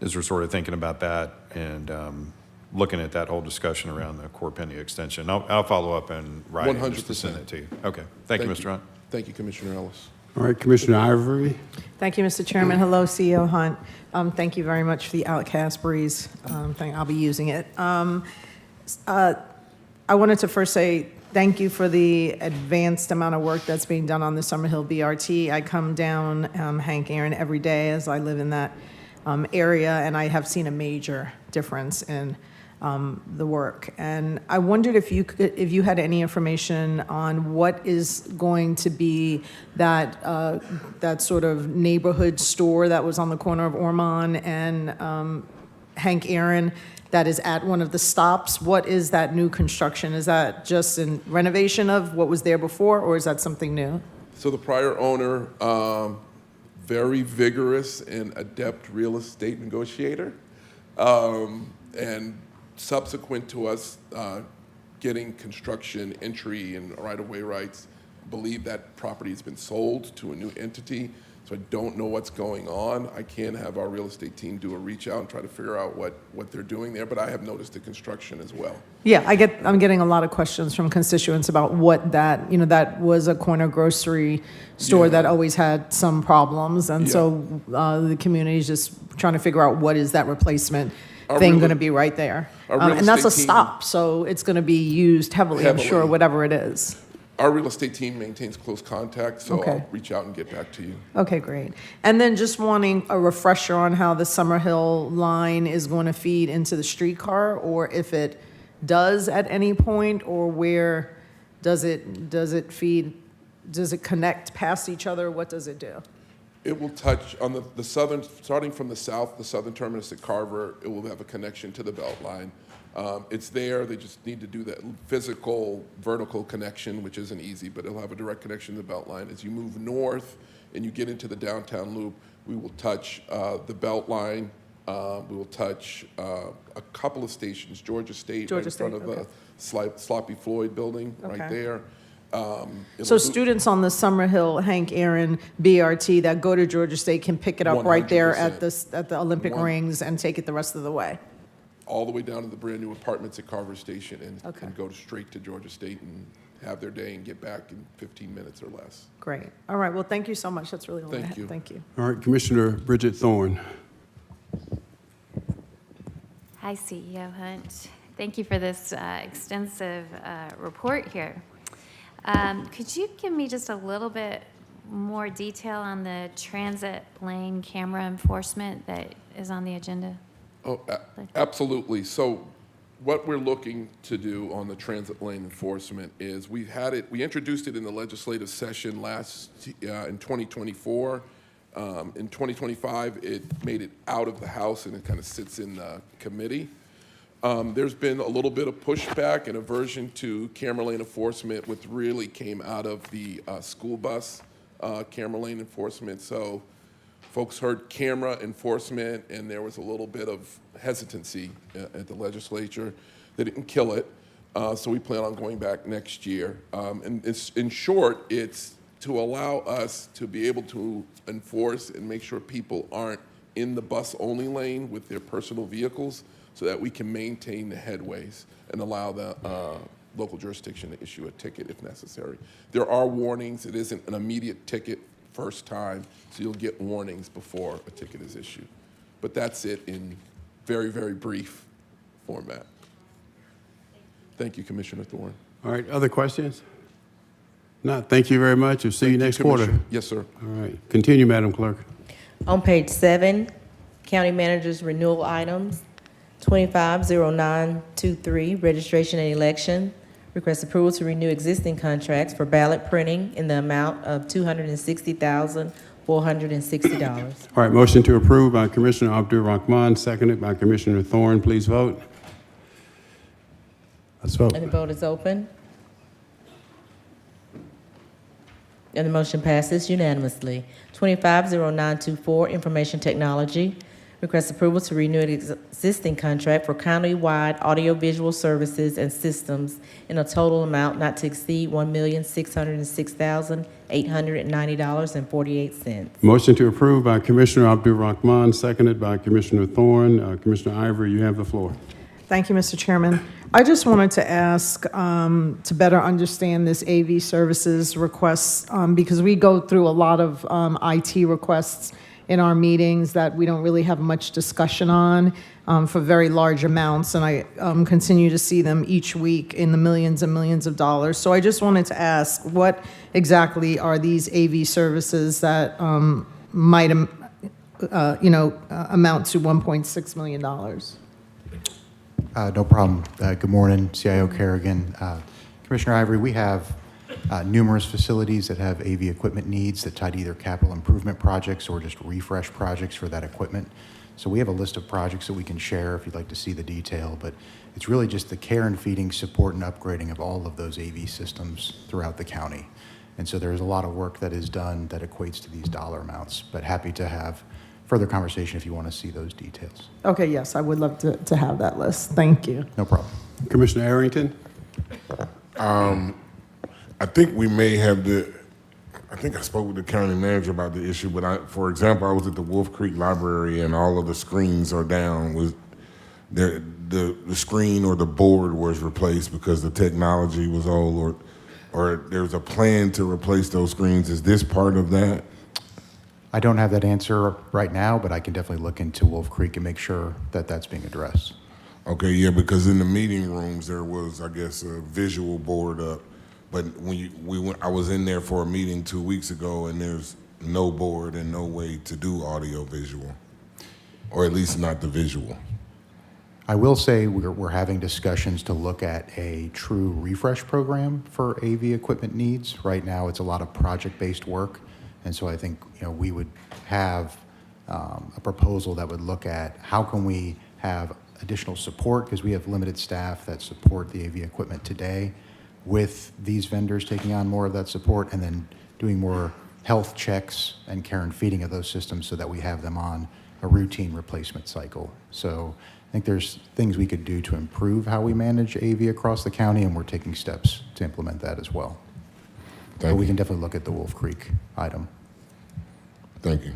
as we're sort of thinking about that and looking at that whole discussion around the core penny extension. I'll follow up and write it just to send it to you. Okay. Thank you, Mr. Hunt. Thank you, Commissioner Ellis. All right, Commissioner Ivory. Thank you, Mr. Chairman. Hello, CEO Hunt. Thank you very much for the Outcast Breeze thing. I'll be using it. I wanted to first say thank you for the advanced amount of work that's being done on the Summerhill BRT. I come down Hank Aaron every day as I live in that area, and I have seen a major difference in the work. And I wondered if you had any information on what is going to be that sort of neighborhood store that was on the corner of Ormond and Hank Aaron that is at one of the stops. What is that new construction? Is that just a renovation of what was there before, or is that something new? So the prior owner, very vigorous and adept real estate negotiator, and subsequent to us getting construction entry and right-of-way rights, believe that property has been sold to a new entity. So I don't know what's going on. I can have our real estate team do a reach out and try to figure out what they're doing there, but I have noticed the construction as well. Yeah, I'm getting a lot of questions from constituents about what that was a corner grocery store that always had some problems. And so the community is just trying to figure out what is that replacement thing going to be right there. And that's a stop, so it's going to be used heavily, I'm sure, whatever it is. Our real estate team maintains close contact, so I'll reach out and get back to you. Okay, great. And then just wanting a refresher on how the Summerhill line is going to feed into the streetcar, or if it does at any point, or where does it feed? Does it connect past each other? What does it do? It will touch on the southern, starting from the south, the southern terminus at Carver. It will have a connection to the Beltline. It's there. They just need to do that physical vertical connection, which isn't easy, but it'll have a direct connection to the Beltline. As you move north and you get into the downtown loop, We will touch the Beltline. We will touch a couple of stations, Georgia State, right in front of okay. Sloppy Floyd building, right Okay. there. So students on the Summerhill, Hank Aaron BRT that go to Georgia State can pick it up right there at 100%. the Olympic rings and take it the rest of the way? All the way down to the brand-new apartments at Carver Station and Okay. go straight to Georgia State and have their day and get back in 15 minutes or less. Great. All right, well, thank you so much. That's really all I Thank had. you. Thank you. All right, Commissioner Bridget Thorne. Hi, CEO Hunt. Thank you for this extensive report here. Could you give me just a little bit more detail on the transit lane camera enforcement that is on the agenda? Oh, absolutely. So what we're looking to do on the transit lane enforcement is we introduced it in the legislative session in 2024. In 2025, it made it out of the House and it kind of sits in the committee. There's been a little bit of pushback and aversion to camera lane enforcement, which really came out of the school bus camera lane enforcement. So folks heard camera enforcement and there was a little bit of hesitancy at the legislature. They didn't kill it, so we plan on going back next year. And in short, it's to allow us to be able to enforce and make sure people aren't in the bus-only lane with their personal vehicles so that we can maintain the headways and allow the local jurisdiction to issue a ticket if necessary. There are warnings. It isn't an immediate ticket first time, so you'll get warnings before a ticket is issued. But that's it in very, very brief format. Thank you, Commissioner Thorne. All right, other questions? Not, thank you very much. We'll see you next quarter. Commissioner. Yes, sir. All right, continue, Madam Clerk. On page 7, County Manager's renewal items, 250923, registration and election. Request approval to renew existing contracts for ballot printing in the amount of $260,460. All right, motion to approve by Commissioner Abdul Rahman, seconded by Commissioner Thorne. Please vote. Let's vote. And the vote is open. And the motion passes unanimously. 250924, information technology. Request approval to renew an existing contract for county-wide audiovisual services and systems in a total amount not to exceed $1,606,890.48. Motion to approve by Commissioner Abdul Rahman, seconded by Commissioner Thorne. Commissioner Ivory, you have the floor. Thank you, Mr. Chairman. I just wanted to ask to better understand this AV services requests because we go through a lot of IT requests in our meetings that we don't really have much discussion on for very large amounts, and I continue to see them each week in the millions and millions of dollars. So I just wanted to ask, what exactly are these AV services that might amount to $1.6 million? No problem. Good morning, CIO Kerrigan. Commissioner Ivory, we have numerous facilities that have AV equipment needs that tie to either capital improvement projects or just refresh projects for that equipment. So we have a list of projects that we can share if you'd like to see the detail, but it's really just the care and feeding, support, and upgrading of all of those AV systems throughout the county. And so there's a lot of work that is done that equates to these dollar amounts, but happy to have further conversation if you want to see those details. Okay, yes, I would love to have that list. Thank you. No problem. Commissioner Arrington? I think we may have I think I spoke with the county manager about the issue, but for example, I was at the Wolf Creek Library and all of the screens are down. The screen or the board was replaced because the technology was old, or there's a plan to replace those screens. Is this part of that? I don't have that answer right now, but I can definitely look into Wolf Creek and make sure that that's being addressed. Okay, yeah, because in the meeting rooms there was, I guess, a visual board up, but when I was in there for a meeting 2 weeks ago, and there's no board and no way to do audio visual, or at least not the visual. I will say we're having discussions to look at a true refresh program for AV equipment needs. Right now, it's a lot of project-based work, and so I think we would have a proposal that would look at how can we have additional support, because we have limited staff that support the AV equipment today, with these vendors taking on more of that support and then doing more health checks and care and feeding of those systems so that we have them on a routine replacement cycle. So I think there's things we could do to improve how we manage AV across the county, and we're taking steps to implement that as well. But we can definitely look at the Wolf Creek item. Thank you.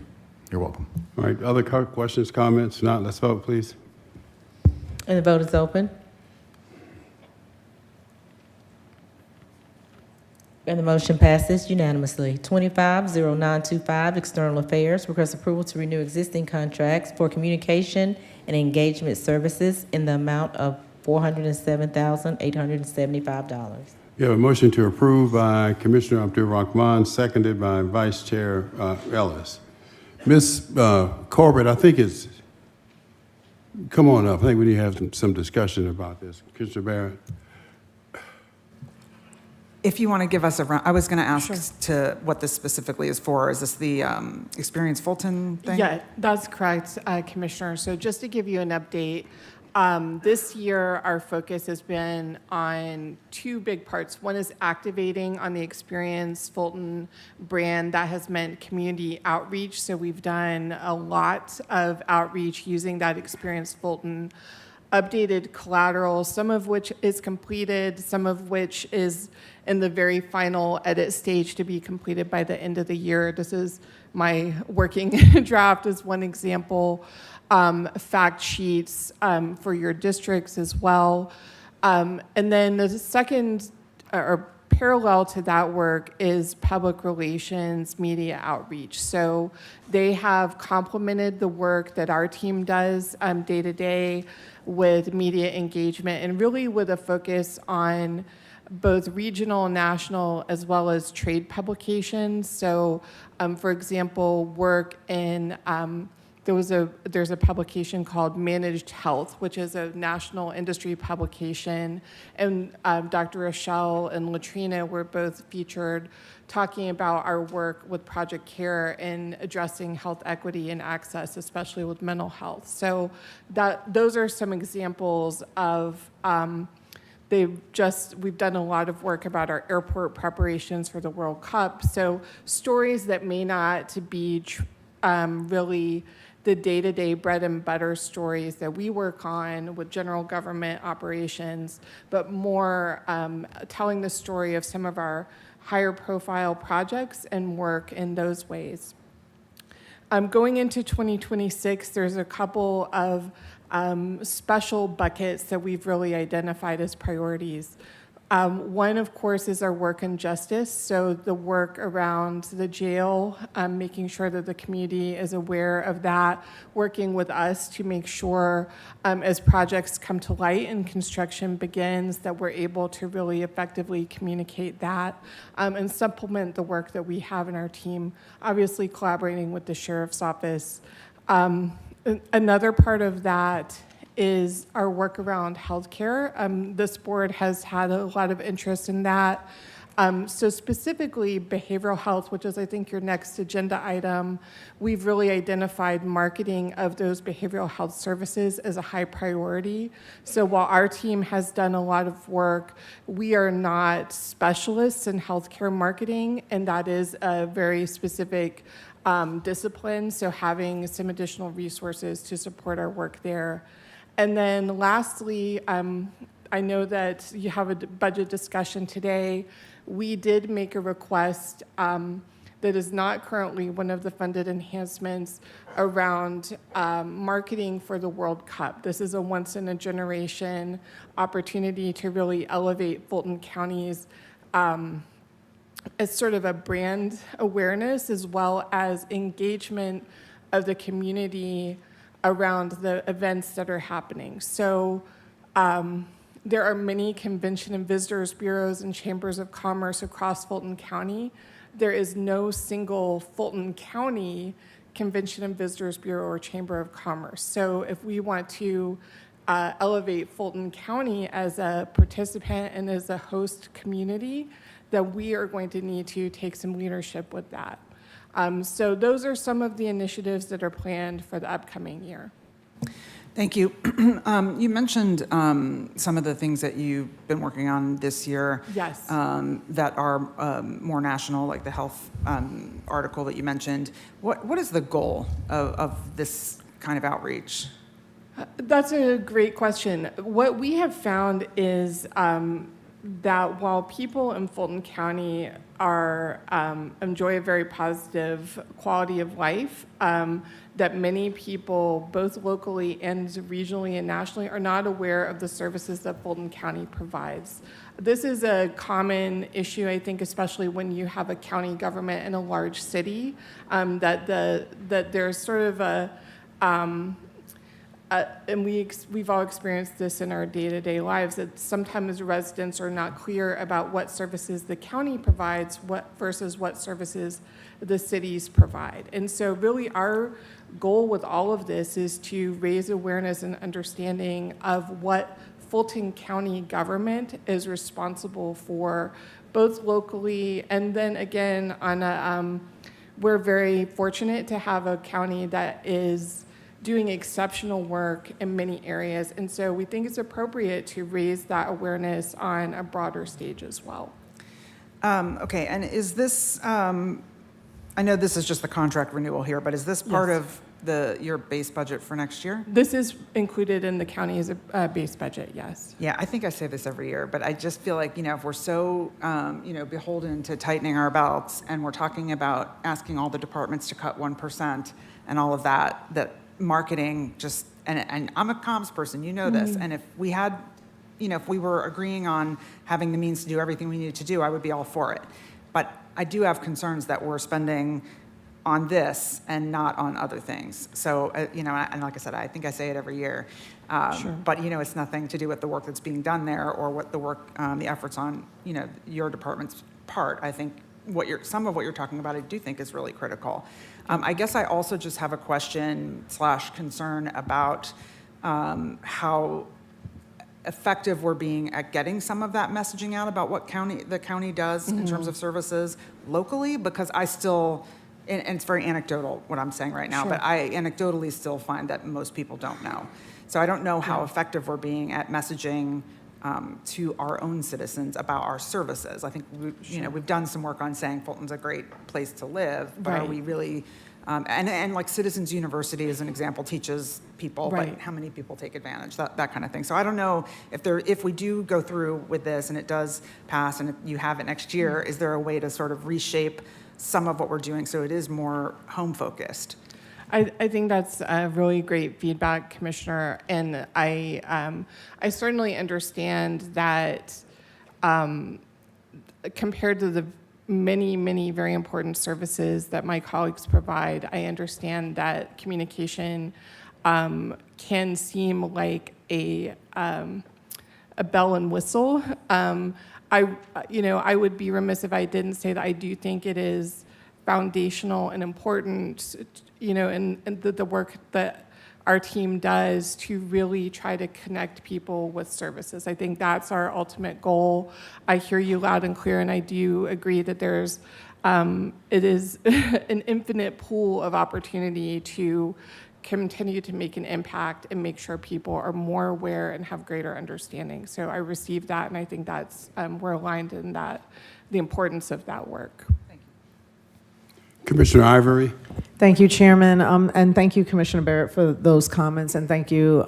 You're welcome. All right, other questions, comments? Not, let's vote, please. And the vote is open. And the motion passes unanimously. 250925, External Affairs, request approval to renew existing contracts for communication and engagement services in the amount of $407,875. You have a motion to approve by Commissioner Abdul Rahman, seconded by Vice Chair Ellis. Ms. Corbett, I think it's, come on up. I think we need to have some discussion about this. Commissioner Barrett. If you want to give us a, I was going to ask to what this specifically is for. Is this the Experience Fulton thing? Yeah, that's correct, Commissioner. So just to give you an update, this year our focus has been on two big parts. One is activating on the Experience Fulton brand. That has meant community outreach. So we've done a lot of outreach using that Experience Fulton updated collateral, some of which is completed, some of which is in the very final edit stage to be completed by the end of the year. This is my working draft as one example. Fact sheets for your districts as well. And then the second, or parallel to that work, is public relations, media outreach. So they have complemented the work that our team does day to day with media engagement, and really with a focus on both regional, national, as well as trade publications. So, for example, work in there's a publication called Managed Health, which is a national industry publication, and Dr. Rochelle and Latrina were both featured talking about our work with Project CARE in addressing health equity and access, especially with mental health. So those are some examples of we've done a lot of work about our airport preparations for the World Cup. So stories that may not be really the day-to-day bread and butter stories that we work on with general government operations, but more telling the story of some of our higher profile projects and work in those ways. Going into 2026, there's a couple of special buckets that we've really identified as priorities. One, of course, is our work in justice. So the work around the jail, making sure that the community is aware of that, working with us to make sure as projects come to light and construction begins that we're able to really effectively communicate that and supplement the work that we have in our team, obviously collaborating with the Sheriff's Office. Another part of that is our work around healthcare. This board has had a lot of interest in that. So specifically behavioral health, which is I think your next agenda item, we've really identified marketing of those behavioral health services as a high priority. So while our team has done a lot of work, we are not specialists in healthcare marketing, and that is a very specific discipline. So having some additional resources to support our work there. And then lastly, I know that you have a budget discussion today. We did make a request that is not currently one of the funded enhancements around marketing for the World Cup. This is a once-in-a-generation opportunity to really elevate Fulton County's as sort of a brand awareness as well as engagement of the community around the events that are happening. So there are many convention and visitors bureaus and chambers of commerce across Fulton County. There is no single Fulton County convention and visitors bureau or chamber of commerce. So if we want to elevate Fulton County as a participant and as a host community, that we are going to need to take some leadership with that. So those are some of the initiatives that are planned for the upcoming year. Thank you. You mentioned some of the things that you've been working on this year. Yes. That are more national, like the health article that you mentioned. What is the goal of this kind of outreach? That's a great question. What we have found is that while people in Fulton County are enjoy a very positive quality of life, that many people, both locally and regionally and nationally, are not aware of the services that Fulton County provides. This is a common issue, I think, especially when you have a county government in a large city, that there's sort of a and we've all experienced this in our day-to-day lives, that sometimes residents are not clear about what services the county provides versus what services the cities provide. And so really our goal with all of this is to raise awareness and understanding of what Fulton County government is responsible for, both locally and then again on a, we're very fortunate to have a county that is doing exceptional work in many areas. And so we think it's appropriate to raise that awareness on a broader stage as well. Okay, and is this, I know this is just the contract renewal here, but is this part Yes. of your base budget for next year? This is included in the county's base budget, yes. Yeah, I think I say this every year, but I just feel like, if we're so, beholden to tightening our belts and we're talking about asking all the departments to cut 1% and all of that, that marketing just, and I'm a comms person, you know this, and if we had, if we were agreeing on having the means to do everything we needed to do, I would be all for it. But I do have concerns that we're spending on this and not on other things. So, and like I said, I think I say it every year. Sure. But, it's nothing to do with the work that's being done there or what the work, the efforts on, your department's part. I think some of what you're talking about, I do think is really critical. I guess I also just have a question / concern about how effective we're being at getting some of that messaging out about what the county does in terms of services locally, because I still, and it's very anecdotal what I'm saying right now, Sure. but I anecdotally still find that most people don't know. So I don't know how effective we're being at messaging to our own citizens about our services. I think we've done some work on saying Fulton's a great place to live, but are Right. we really? And like Citizens University as an example teaches people, Right. but how many people take advantage? That kind of thing. So I don't know if we do go through with this and it does pass and you have it next year, is there a way to sort of reshape some of what we're doing so it is more home focused? I think that's a really great feedback, Commissioner, and I certainly understand that compared to the many, many very important services that my colleagues provide, I understand that communication can seem like a bell and whistle. I would be remiss if I didn't say that I do think it is foundational and important, in the work that our team does to really try to connect people with services. I think that's our ultimate goal. I hear you loud and clear, and I do agree that it is an infinite pool of opportunity to continue to make an impact and make sure people are more aware and have greater understanding. So I received that, and I think that's we're aligned in that, the importance of that work. Commissioner Ivory. Thank you, Chairman, and thank you, Commissioner Barrett, for those comments, and thank you,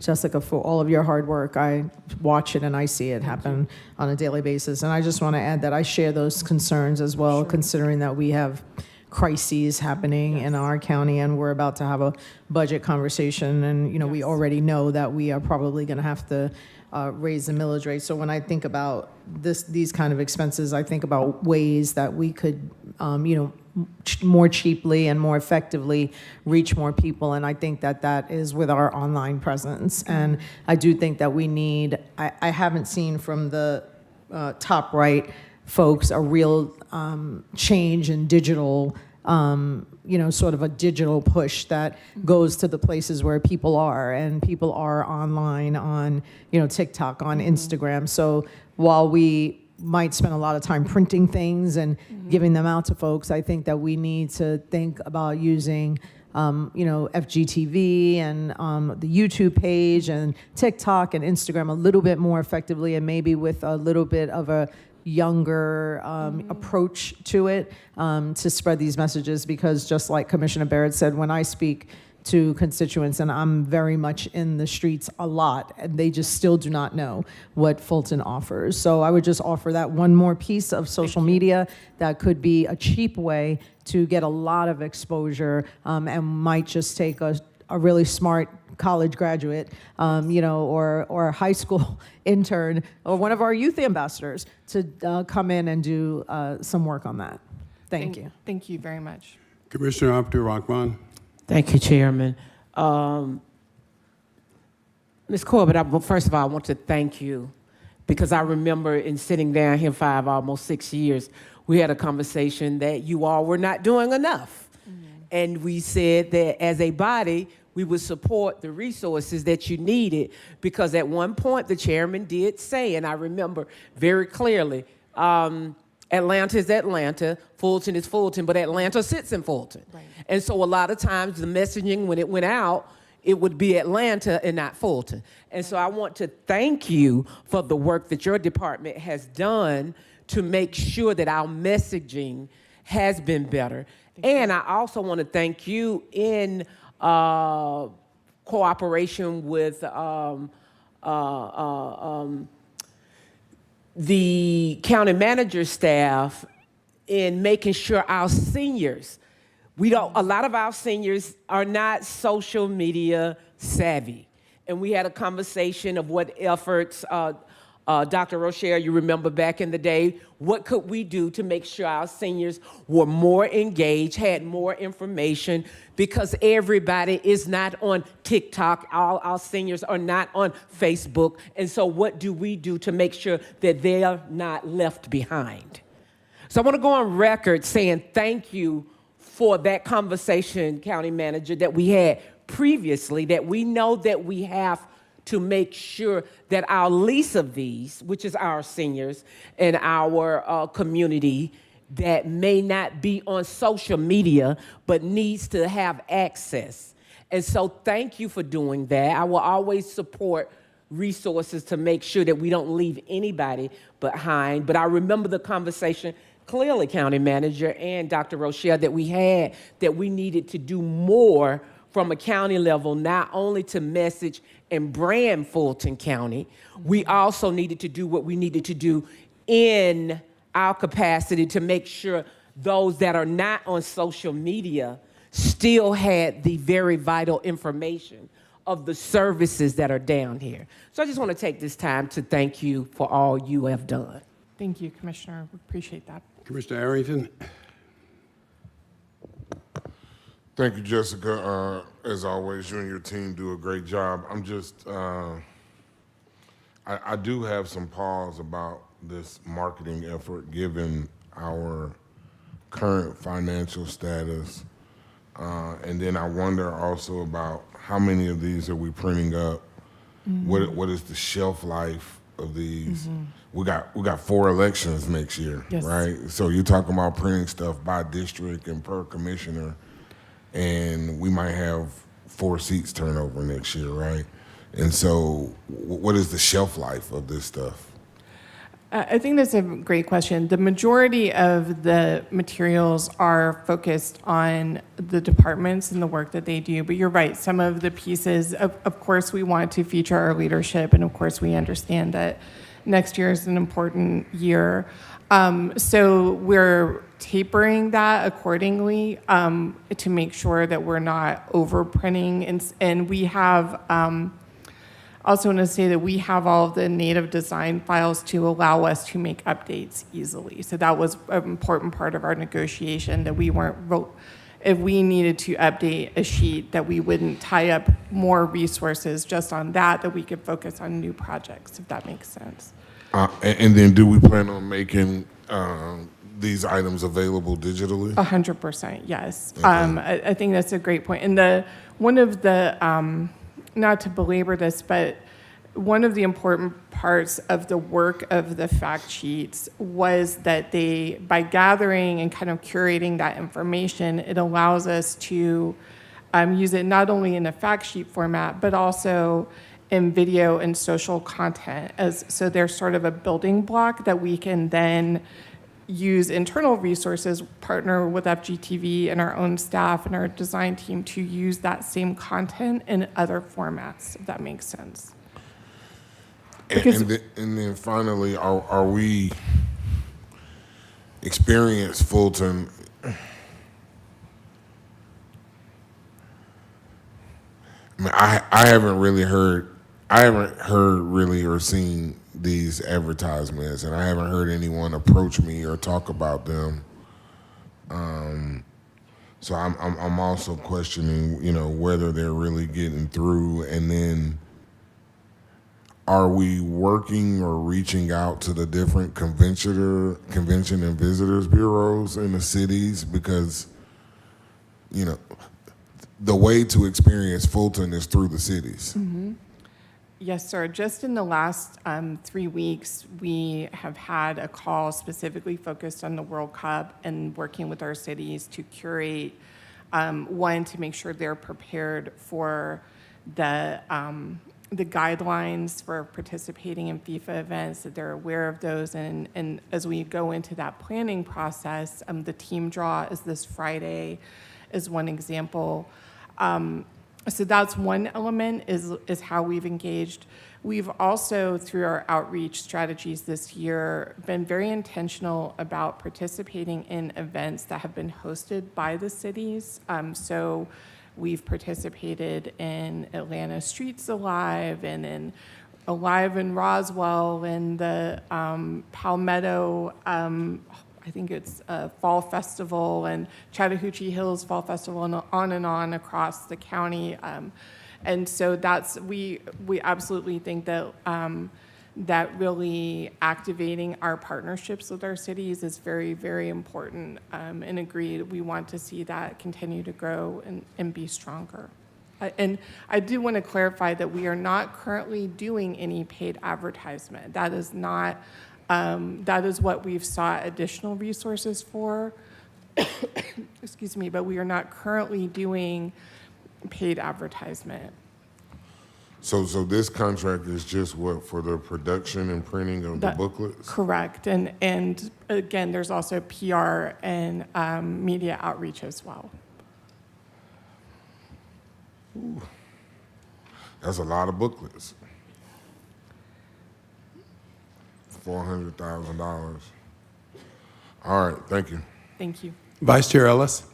Jessica, for all of your hard work. I watch it and I see it happen on a daily basis, and I just want to add that I share those concerns as well, considering that we have crises happening in our county, and we're about to have a budget conversation, and we already know that we are probably going to have to raise the millage rate. So when I think about these kind of expenses, I think about ways that we could, more cheaply and more effectively reach more people. And I think that is with our online presence. And I do think that we need, I haven't seen from the top right folks a real change in digital, sort of a digital push that goes to the places where people are, and people are online on, TikTok, on Instagram. So while we might spend a lot of time printing things and giving them out to folks, I think that we need to think about using FGTV and the YouTube page and TikTok and Instagram a little bit more effectively, and maybe with a little bit of a younger approach to it to spread these messages, because just like Commissioner Barrett said, when I speak to constituents, and I'm very much in the streets a lot, and they just still do not know what Fulton offers. So I would just offer that one more piece of social media that could be a cheap way to get a lot of exposure, and might just take a really smart college graduate, or a high school intern, or one of our youth ambassadors to come in and do some work on that. Thank you. Thank you very much. Commissioner Abdur Rahman. Thank you, Chairman. Ms. Corbett, first of all, I want to thank you, because I remember in sitting down here almost 6 years, we had a conversation that you all were not doing enough. And we said that as a body, we would support the resources that you needed, because at one point the chairman did say, and I remember very clearly, Atlanta is Atlanta, Fulton is Fulton, but Atlanta sits in Fulton. Right. And so a lot of times the messaging, when it went out, it would be Atlanta and not Fulton. And so I want to thank you for the work that your department has done to make sure that our messaging has been better. And I also want to thank you in cooperation with the county manager staff in making sure our seniors, a lot of our seniors are not social media savvy. And we had a conversation of what efforts, Dr. Rocher, you remember back in the day, what could we do to make sure our seniors were more engaged, had more information, because everybody is not on TikTok, all our seniors are not on Facebook, and so what do we do to make sure that they are not left behind? So I want to go on record saying thank you for that conversation, County Manager, that we had previously, that we know that we have to make sure that our least of these, which is our seniors and our community that may not be on social media but needs to have access. And so thank you for doing that. I will always support resources to make sure that we don't leave anybody behind. But I remember the conversation clearly, County Manager and Dr. Rochelle, that we had, that we needed to do more from a county level, not only to message and brand Fulton County, we also needed to do what we needed to do in our capacity to make sure those that are not on social media still had the very vital information of the services that are down here. So I just want to take this time to thank you for all you have done. Thank you, Commissioner. We appreciate that. Commissioner Arrington. Thank you, Jessica. As always, you and your team do a great job. I'm just, I do have some pause about this marketing effort, given our current financial status. And then I wonder also about how many of these are we printing up? What is the shelf life of these? We got 4 elections next year, right? So you're talking about printing stuff by district and per commissioner, and we might have 4 seats turnover next year, right? And so what is the shelf life of this stuff? I think that's a great question. The majority of the materials are focused on the departments and the work that they do, but you're right, some of the pieces, of course, we want to feature our leadership, and of course, we understand that next year is an important year. So we're tapering that accordingly to make sure that we're not overprinting, and we have also want to say that we have all of the native design files to allow us to make updates easily. So that was an important part of our negotiation, that we weren't, if we needed to update a sheet, that we wouldn't tie up more resources just on that, that we could focus on new projects, if that makes sense. And then do we plan on making these items available digitally? 100%, yes. Okay. I think that's a great point. And one of the, not to belabor this, but one of the important parts of the work of the fact sheets was that by gathering and kind of curating that information, it allows us to use it not only in a fact sheet format, but also in video and social content. So there's sort of a building block that we can then use internal resources, partner with FGTV and our own staff and our design team to use that same content in other formats, if that makes sense. And then finally, are we experience Fulton? I mean, I haven't heard really or seen these advertisements, and I haven't heard anyone approach me or talk about them. So I'm also questioning, whether they're really getting through, and then are we working or reaching out to the different convention and visitors bureaus in the cities? Because, the way to experience Fulton is through the cities. Mm-hmm. Yes, sir. Just in the last 3 weeks, we have had a call specifically focused on the World Cup and working with our cities to curate, one, to make sure they're prepared for the guidelines for participating in FIFA events, that they're aware of those. And as we go into that planning process, the team draw is this Friday, is one example. So that's one element, is how we've engaged. We've also, through our outreach strategies this year, been very intentional about participating in events that have been hosted by the cities. So we've participated in Atlanta Streets Alive and in Alive in Roswell and the Palmetto, I think it's a Fall Festival, and Chattahoochee Hills Fall Festival, and on across the county. And so we absolutely think that that really activating our partnerships with our cities is very, very important, and agreed. We want to see that continue to grow and be stronger. And I do want to clarify that we are not currently doing any paid advertisement. That is not, that is what we've sought additional resources for. Excuse me, but we are not currently doing paid advertisement. So this contract is just what, for the production and printing of the booklets? Correct. And again, there's also PR and media outreach as well. Ooh, that's a lot of booklets. $400,000. All right, thank you. Thank you. Vice Chair Ellis.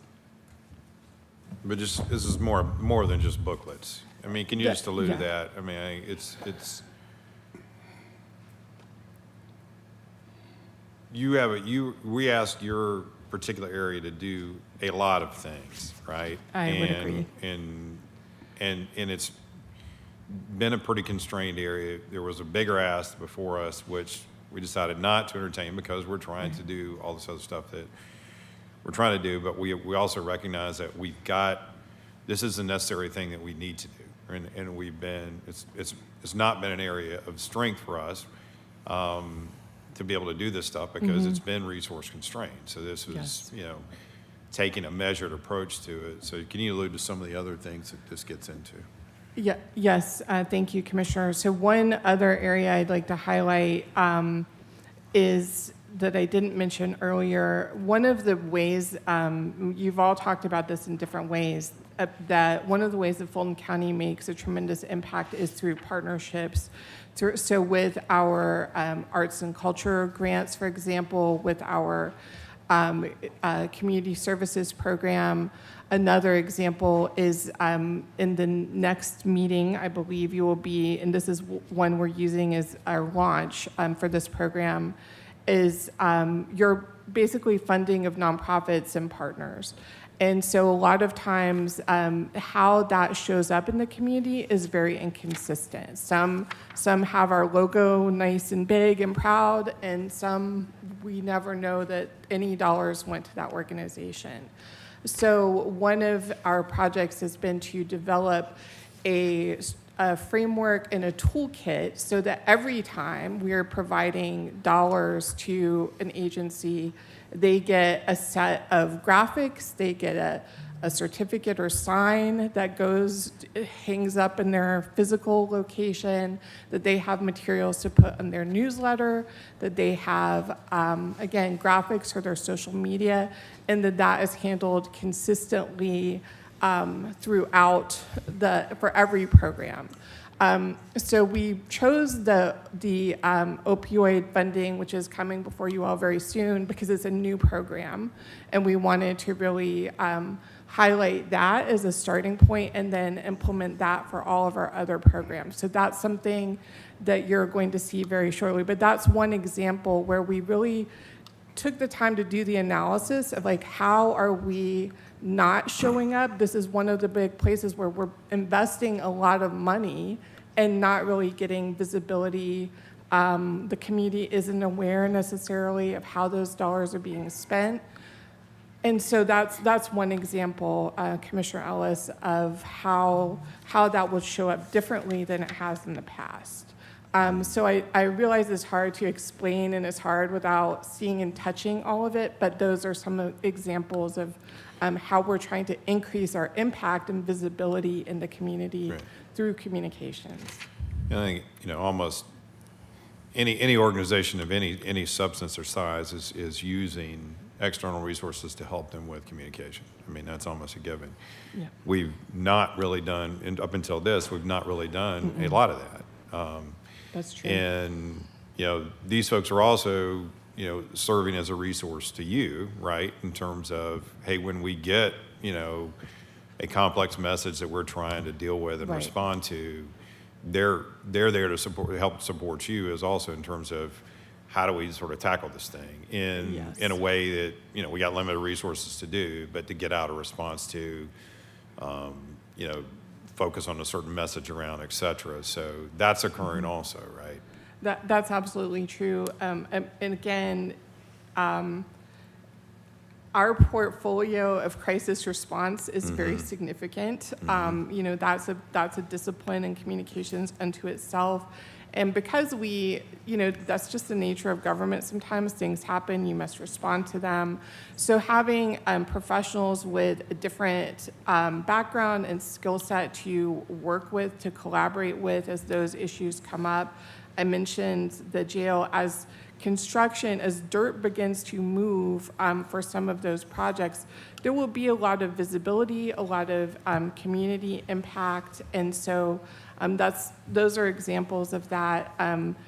But this is more than just booklets. I mean, can you just allude to that? I mean, we asked your particular area to do a lot of things, right? I would agree. And it's been a pretty constrained area. There was a bigger ask before us, which we decided not to entertain because we're trying to do all this other stuff that we're trying to do, but we also recognize that this is a necessary thing that we need to do. And it's not been an area of strength for us to be able to do this stuff because it's been resource constrained. So this was, taking a measured approach to it. So can you allude to some of the other things that this gets into? Yeah, yes, thank you, Commissioner. So one other area I'd like to highlight is that I didn't mention earlier. One of the ways, you've all talked about this in different ways, that one of the ways that Fulton County makes a tremendous impact is through partnerships. So with our arts and culture grants, for example, with our community services program. Another example is in the next meeting, I believe you will be, and this is one we're using as our launch for this program, is you're basically funding of nonprofits and partners. And so a lot of times how that shows up in the community is very inconsistent. Some have our logo nice and big and proud, and some we never know that any dollars went to that organization. So one of our projects has been to develop a framework and a toolkit so that every time we are providing dollars to an agency, they get a set of graphics, they get a certificate or sign that hangs up in their physical location, that they have materials to put in their newsletter, that they have, again, graphics for their social media, and that is handled consistently throughout for every program. So we chose the opioid funding, which is coming before you all very soon, because it's a new program, and we wanted to really highlight that as a starting point and then implement that for all of our other programs. So that's something that you're going to see very shortly. But that's one example where we really took the time to do the analysis of like, how are we not showing up? This is one of the big places where we're investing a lot of money and not really getting visibility. The community isn't aware necessarily of how those dollars are being spent. And so that's one example, Commissioner Ellis, of how that would show up differently than it has in the past. So I realize it's hard to explain and it's hard without seeing and touching all of it, but those are some examples of how we're trying to increase our impact and visibility in the community through communications. I think, almost any organization of any substance or size is using external resources to help them with communication. I mean, that's almost a given. Yeah. We've not really done, and up until this, we've not really done a lot of that. That's true. And, these folks are also, serving as a resource to you, right? In terms of, hey, when we get, a complex message that we're trying to deal with and Right. respond to, they're there to help support you, as also in terms of how do we sort of tackle this thing in a way that, we got limited resources to do, but to get out a response to, focus on a certain message around, et cetera. So that's occurring also, right? That's absolutely true. And again, our portfolio of crisis response is very significant. That's a discipline in communications unto itself. And because that's just the nature of government. Sometimes things happen, you must respond to them. So having professionals with a different background and skill set to work with, to collaborate with as those issues come up. I mentioned the jail as construction, as dirt begins to move for some of those projects, there will be a lot of visibility, a lot of community impact, and so those are examples of that. Again,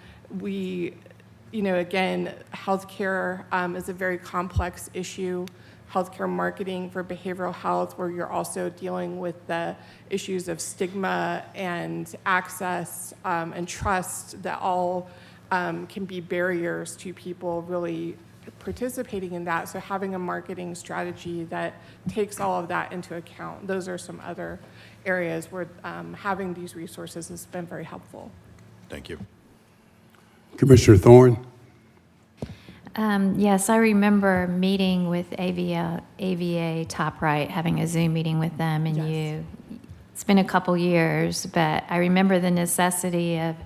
healthcare is a very complex issue. Healthcare marketing for behavioral health, where you're also dealing with the issues of stigma and access and trust that all can be barriers to people really participating in that. So having a marketing strategy that takes all of that into account, those are some other areas where having these resources has been very helpful. Thank you. Commissioner Thorne? Yes, I remember meeting with AVA Top Right, having a Zoom meeting with them and you. It's been a couple years, but I remember the necessity of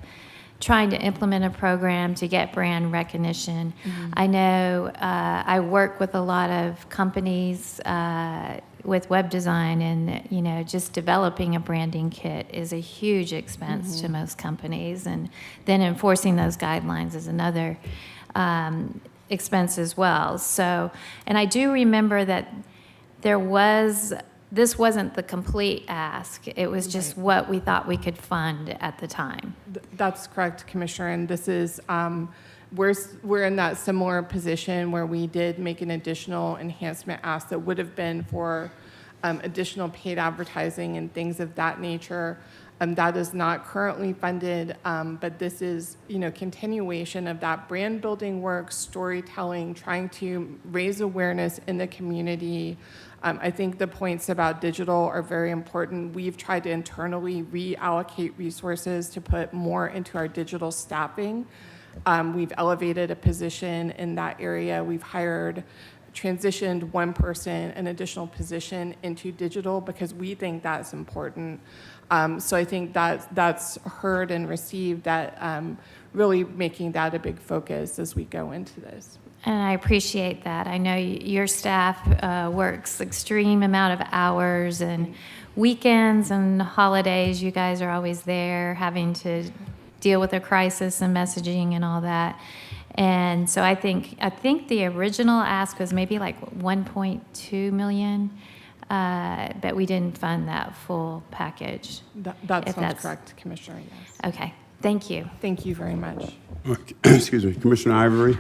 trying to implement a program to get brand recognition. I know I work with a lot of companies with web design, and just developing a branding kit is a huge expense to most companies, and then enforcing those guidelines is another expense as well. So, and I do remember that this wasn't the complete ask. It was just what we thought we could fund at the time. That's correct, Commissioner. And this is, we're in that similar position where we did make an additional enhancement ask that would have been for additional paid advertising and things of that nature. That is not currently funded, but this is, continuation of that brand building work, storytelling, trying to raise awareness in the community. I think the points about digital are very important. We've tried to internally reallocate resources to put more into our digital staffing. We've elevated a position in that area. We've transitioned one person, an additional position into digital because we think that's important. So I think that's heard and received, that really making that a big focus as we go into this. And I appreciate that. I know your staff works extreme amount of hours and weekends and holidays. You guys are always there having to deal with a crisis and messaging and all that. And so I think the original ask was maybe like 1.2 million, but we didn't fund that full package. That sounds correct, Commissioner, yes. Okay, thank you. Thank you very much. Excuse me, Commissioner Ivory.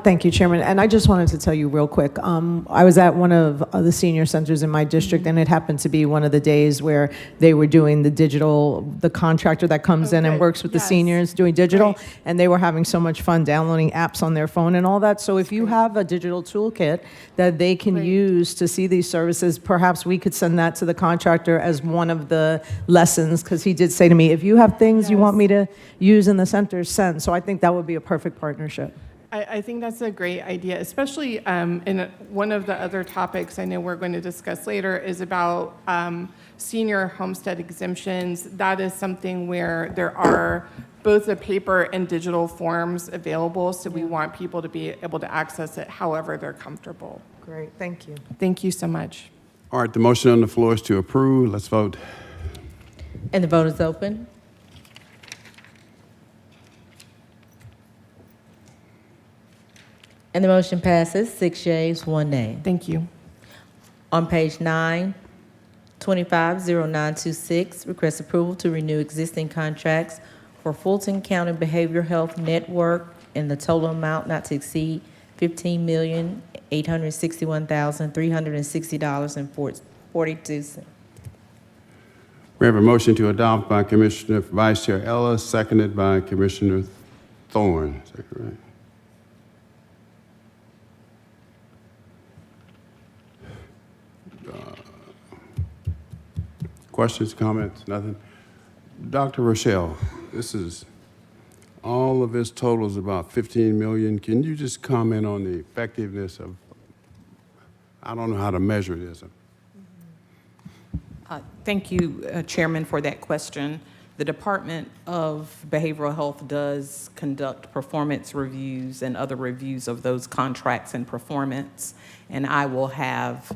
Thank you, Chairman. And I just wanted to tell you real quick, I was at one of the senior centers in my district, and it happened to be one of the days where they were doing the contractor that comes in and works with the seniors doing digital, and they were having so much fun downloading apps on their phone and all that. So if you have a digital toolkit that they can use to see these services, perhaps we could send that to the contractor as one of the lessons, because he did say to me, if you have things you want me to use in the center, send. So I think that would be a perfect partnership. I think that's a great idea, especially in one of the other topics I know we're going to discuss later is about senior homestead exemptions. That is something where there are both the paper and digital forms available, so we want people to be able to access it however they're comfortable. Great, thank you. Thank you so much. All right, the motion on the floor is to approve. Let's vote. And the vote is open. And the motion passes, 6 yeas, 1 nay. Thank you. On page 9, 250926, request approval to renew existing contracts for Fulton County Behavioral Health Network in the total amount not to exceed $15,861,360.42. We have a motion to adopt by Commissioner Vice Chair Ellis, seconded by Commissioner Thorne. Is that correct? Questions, comments, nothing? Dr. Rochelle, all of this totals about 15 million. Can you just comment on the effectiveness of, I don't know how to measure this. Thank you, Chairman, for that question. The Department of Behavioral Health does conduct performance reviews and other reviews of those contracts and performance, and I will have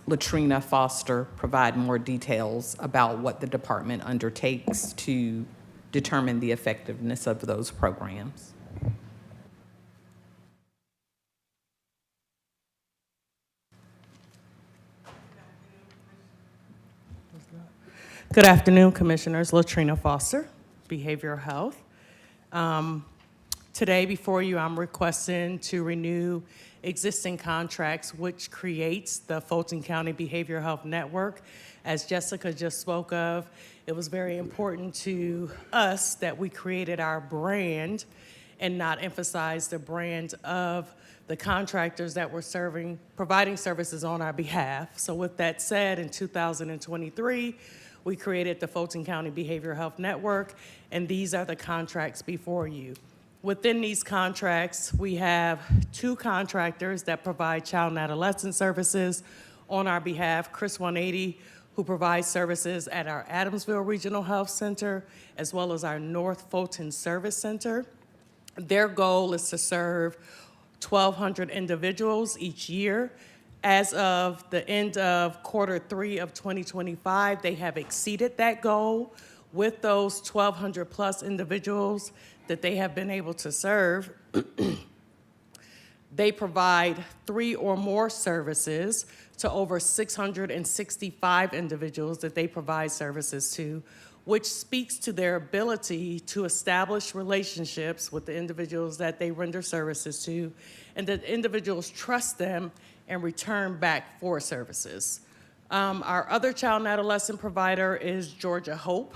Latrina Foster provide more details about what the department undertakes to determine the effectiveness of those programs. Good afternoon, Commissioners. Latrina Foster, Behavioral Health. Today before you, I'm requesting to renew existing contracts, which creates the Fulton County Behavioral Health Network. As Jessica just spoke of, it was very important to us that we created our brand and not emphasize the brand of the contractors that were providing services on our behalf. So with that said, in 2023, we created the Fulton County Behavioral Health Network, and these are the contracts before you. Within these contracts, we have 2 contractors that provide child and adolescent services on our behalf, Chris 180, who provides services at our Adamsville Regional Health Center, as well as our North Fulton Service Center. Their goal is to serve 1,200 individuals each year. As of the end of Q3 of 2025, they have exceeded that goal with those 1,200 plus individuals that they have been able to serve. They provide 3 or more services to over 665 individuals that they provide services to, which speaks to their ability to establish relationships with the individuals that they render services to, and that individuals trust them and return back for services. Our other child and adolescent provider is Georgia Hope,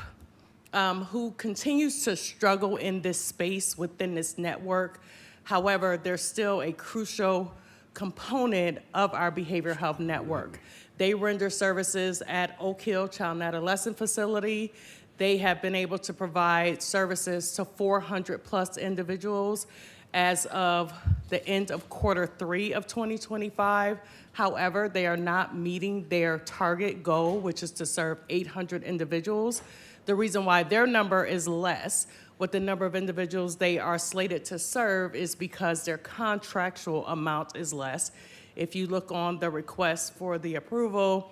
who continues to struggle in this space within this network. However, they're still a crucial component of our behavioral health network. They render services at Oak Hill Child and Adolescent Facility. They have been able to provide services to 400 plus individuals as of the end of Q3 of 2025. However, they are not meeting their target goal, which is to serve 800 individuals. The reason why their number is less with the number of individuals they are slated to serve is because their contractual amount is less. If you look on the request for the approval,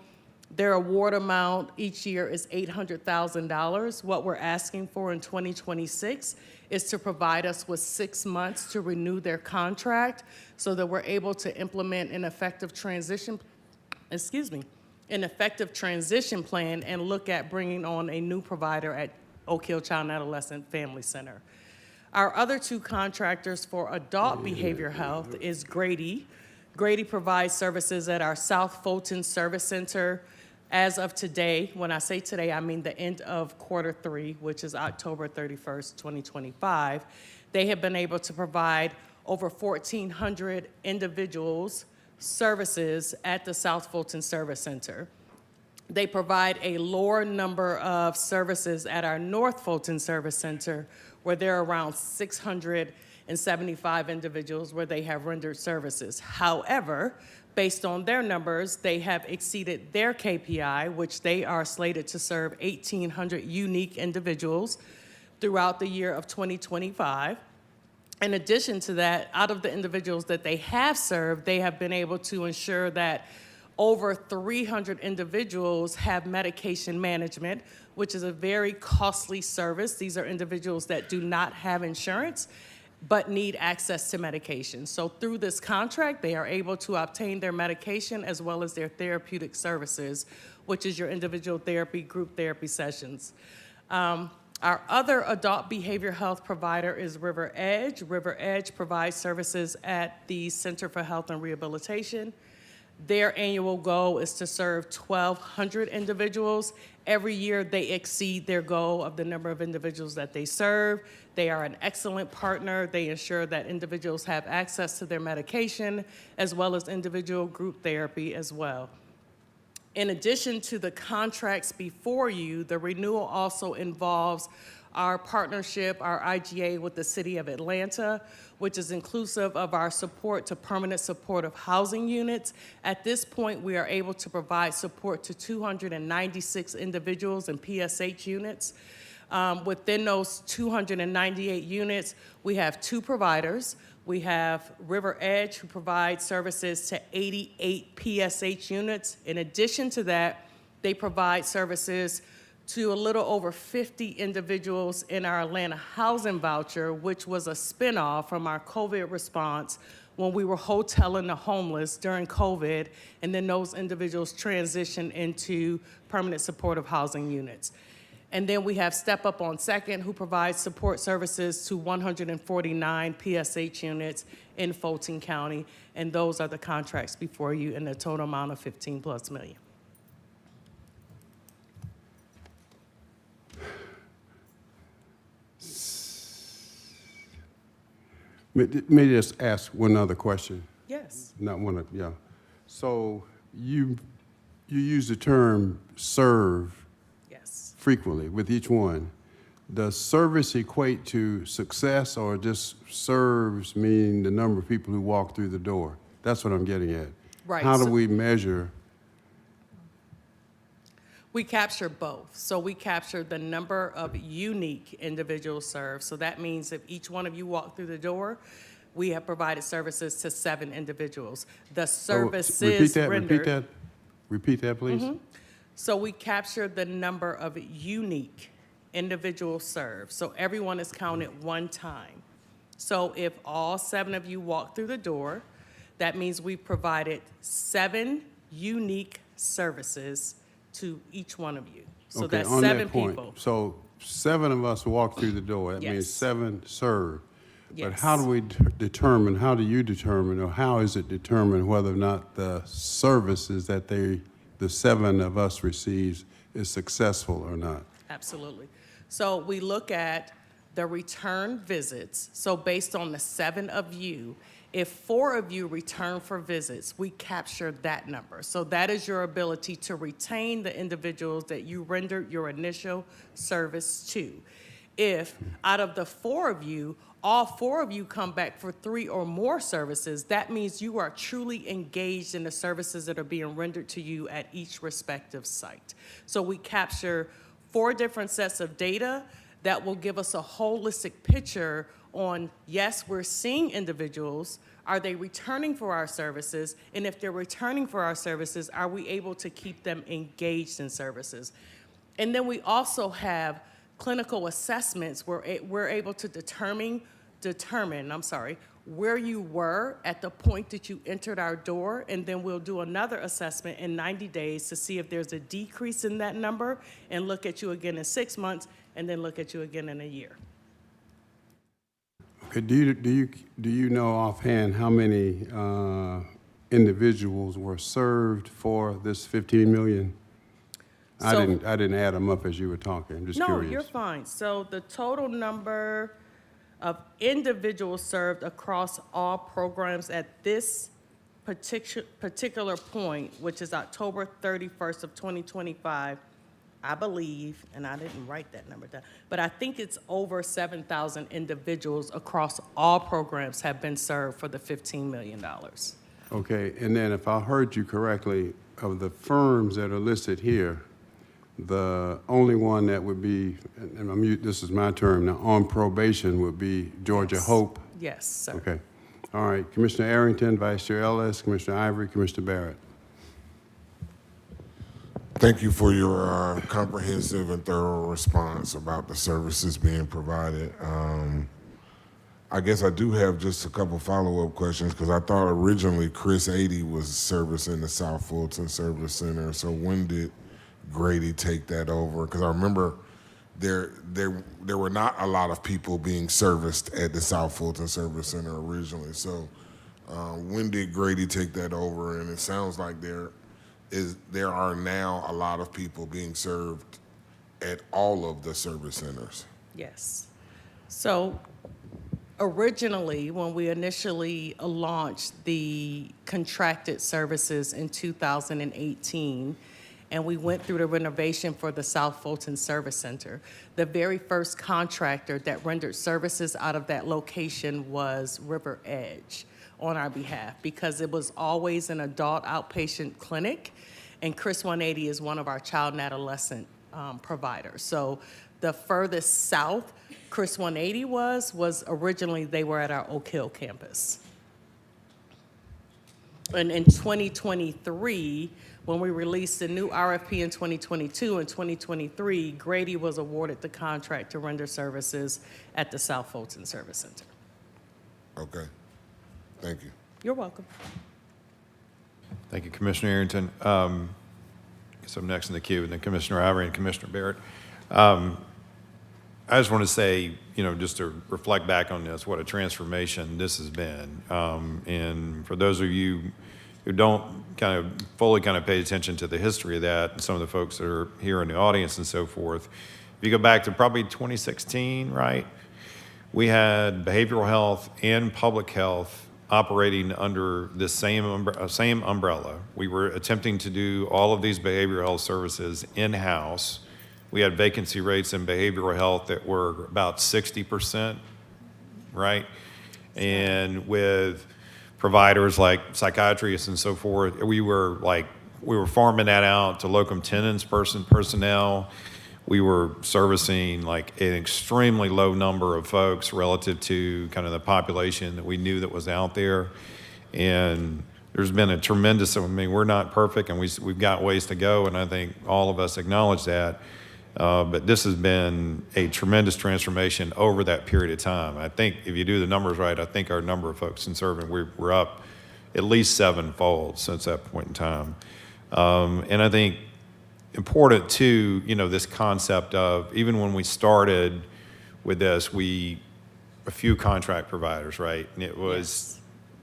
their award amount each year is $800,000. What we're asking for in 2026 is to provide us with 6 months to renew their contract so that we're able to implement an effective transition, an effective transition plan and look at bringing on a new provider at Oak Hill Child and Adolescent Family Center. Our other two contractors for adult behavior health is Grady. Grady provides services at our South Fulton Service Center. As of today, when I say today, I mean the end of Q3, which is October 31st, 2025. They have been able to provide over 1,400 individuals services at the South Fulton Service Center. They provide a lower number of services at our North Fulton Service Center, where there are around 675 individuals where they have rendered services. However, based on their numbers, they have exceeded their KPI, which they are slated to serve 1,800 unique individuals throughout the year of 2025. In addition to that, out of the individuals that they have served, they have been able to ensure that over 300 individuals have medication management, which is a very costly service. These are individuals that do not have insurance, but need access to medication. So through this contract, they are able to obtain their medication as well as their therapeutic services, which is your individual therapy, group therapy sessions. Our other adult behavior health provider is River Edge. River Edge provides services at the Center for Health and Rehabilitation. Their annual goal is to serve 1,200 individuals. Every year, they exceed their goal of the number of individuals that they serve. They are an excellent partner. They ensure that individuals have access to their medication, as well as individual group therapy as well. In addition to the contracts before you, the renewal also involves our partnership, our IGA with the City of Atlanta, which is inclusive of our support to permanent supportive housing units. At this point, we are able to provide support to 296 individuals in PSH units. Within those 298 units, we have two providers. We have River Edge, who provides services to 88 PSH units. In addition to that, they provide services to a little over 50 individuals in our Atlanta housing voucher, which was a spinoff from our COVID response when we were hoteling the homeless during COVID, and then those individuals transitioned into permanent supportive housing units. And then we have Step Up on Second, who provides support services to 149 PSH units in Fulton County, and those are the contracts before you in the total amount of $15+ million. May I just ask one other question? Yes. Not one of, yeah. So you use the term serve frequently with each one. Does service equate to success, or just serves mean the number of people who walk through the door? That's what I'm getting at. Right. How do we measure? We capture both. So we capture the number of unique individuals served. So that means if each one of you walk through the door, we have provided services to 7 individuals. The services rendered. Repeat that, please. Mm-hmm. So we capture the number of unique individuals served. So everyone is counted one time. So if all 7 of you walk through the door, that means we provided 7 unique services to each one of you. So Okay, that's on 7 that point, people. So 7 of us walk through the door. That means Yes. 7 serve. But Yes. how do we determine, how do you determine, or how is it determined whether or not the services that the 7 of us receives is successful or not? Absolutely. So we look at the return visits. So based on the 7 of you, if 4 of you return for visits, we capture that number. So that is your ability to retain the individuals that you rendered your initial service to. If out of the 4 of you, all 4 of you come back for 3 or more services, that means you are truly engaged in the services that are being rendered to you at each respective site. So we capture 4 different sets of data that will give us a holistic picture on, yes, we're seeing individuals, are they returning for our services? And if they're returning for our services, are we able to keep them engaged in services? And then we also have clinical assessments where we're able to determine where you were at the point that you entered our door, and then we'll do another assessment in 90 days to see if there's a decrease in that number, and look at you again in 6 months, and then look at you again in a year. Okay, do you know offhand how many individuals were served for this 15 million? I didn't add them up as you were talking. I'm just curious. No, you're fine. So the total number of individuals served across all programs at this particular point, which is October 31st of 2025, I believe, and I didn't write that number down, but I think it's over 7,000 individuals across all programs have been served for the $15 million. Okay, and then if I heard you correctly, of the firms that are listed here, the only one that would be, and this is my term now, on probation would be Georgia Hope. Yes, sir. Okay. All right. Commissioner Arrington, Vice Chair Ellis, Commissioner Ivory, Commissioner Barrett. Thank you for your comprehensive and thorough response about the services being provided. I guess I do have just a couple follow-up questions because I thought originally Chris 80 was servicing the South Fulton Service Center. So when did Grady take that over? Because I remember there were not a lot of people being serviced at the South Fulton Service Center originally. So when did Grady take that over? And it sounds like there are now a lot of people being served at all of the service centers. Yes. So originally, when we initially launched the contracted services in 2018, and we went through the renovation for the South Fulton Service Center, the very first contractor that rendered services out of that location was River Edge on our behalf, because it was always an adult outpatient clinic, and Chris 180 is one of our child and adolescent providers. So the furthest south Chris 180 was originally, they were at our Oak Hill campus. And in 2023, when we released the new RFP in 2022 and 2023, Grady was awarded the contract to render services at the South Fulton Service Center. Okay, thank you. You're welcome. Thank you, Commissioner Arrington. So I'm next in the queue, and then Commissioner Ivory and Commissioner Barrett. I just want to say, just to reflect back on this, what a transformation this has been. And for those of you who don't fully pay attention to the history of that, and some of the folks that are here in the audience and so forth, if you go back to probably 2016, right? We had behavioral health and public health operating under the same umbrella. We were attempting to do all of these behavioral health services in-house. We had vacancy rates in behavioral health that were about 60%, right? And with providers like psychiatrists and so forth, we were farming that out to locum tenens personnel. We were servicing an extremely low number of folks relative to the population that we knew that was out there. And there's been a tremendous, we're not perfect and we've got ways to go, and I think all of us acknowledge that. But this has been a tremendous transformation over that period of time. I think if you do the numbers right, I think our number of folks in serving, we're up at least 7-fold since that point in time. And I think important too, this concept of, even when we started with this, a few contract providers, right? And it was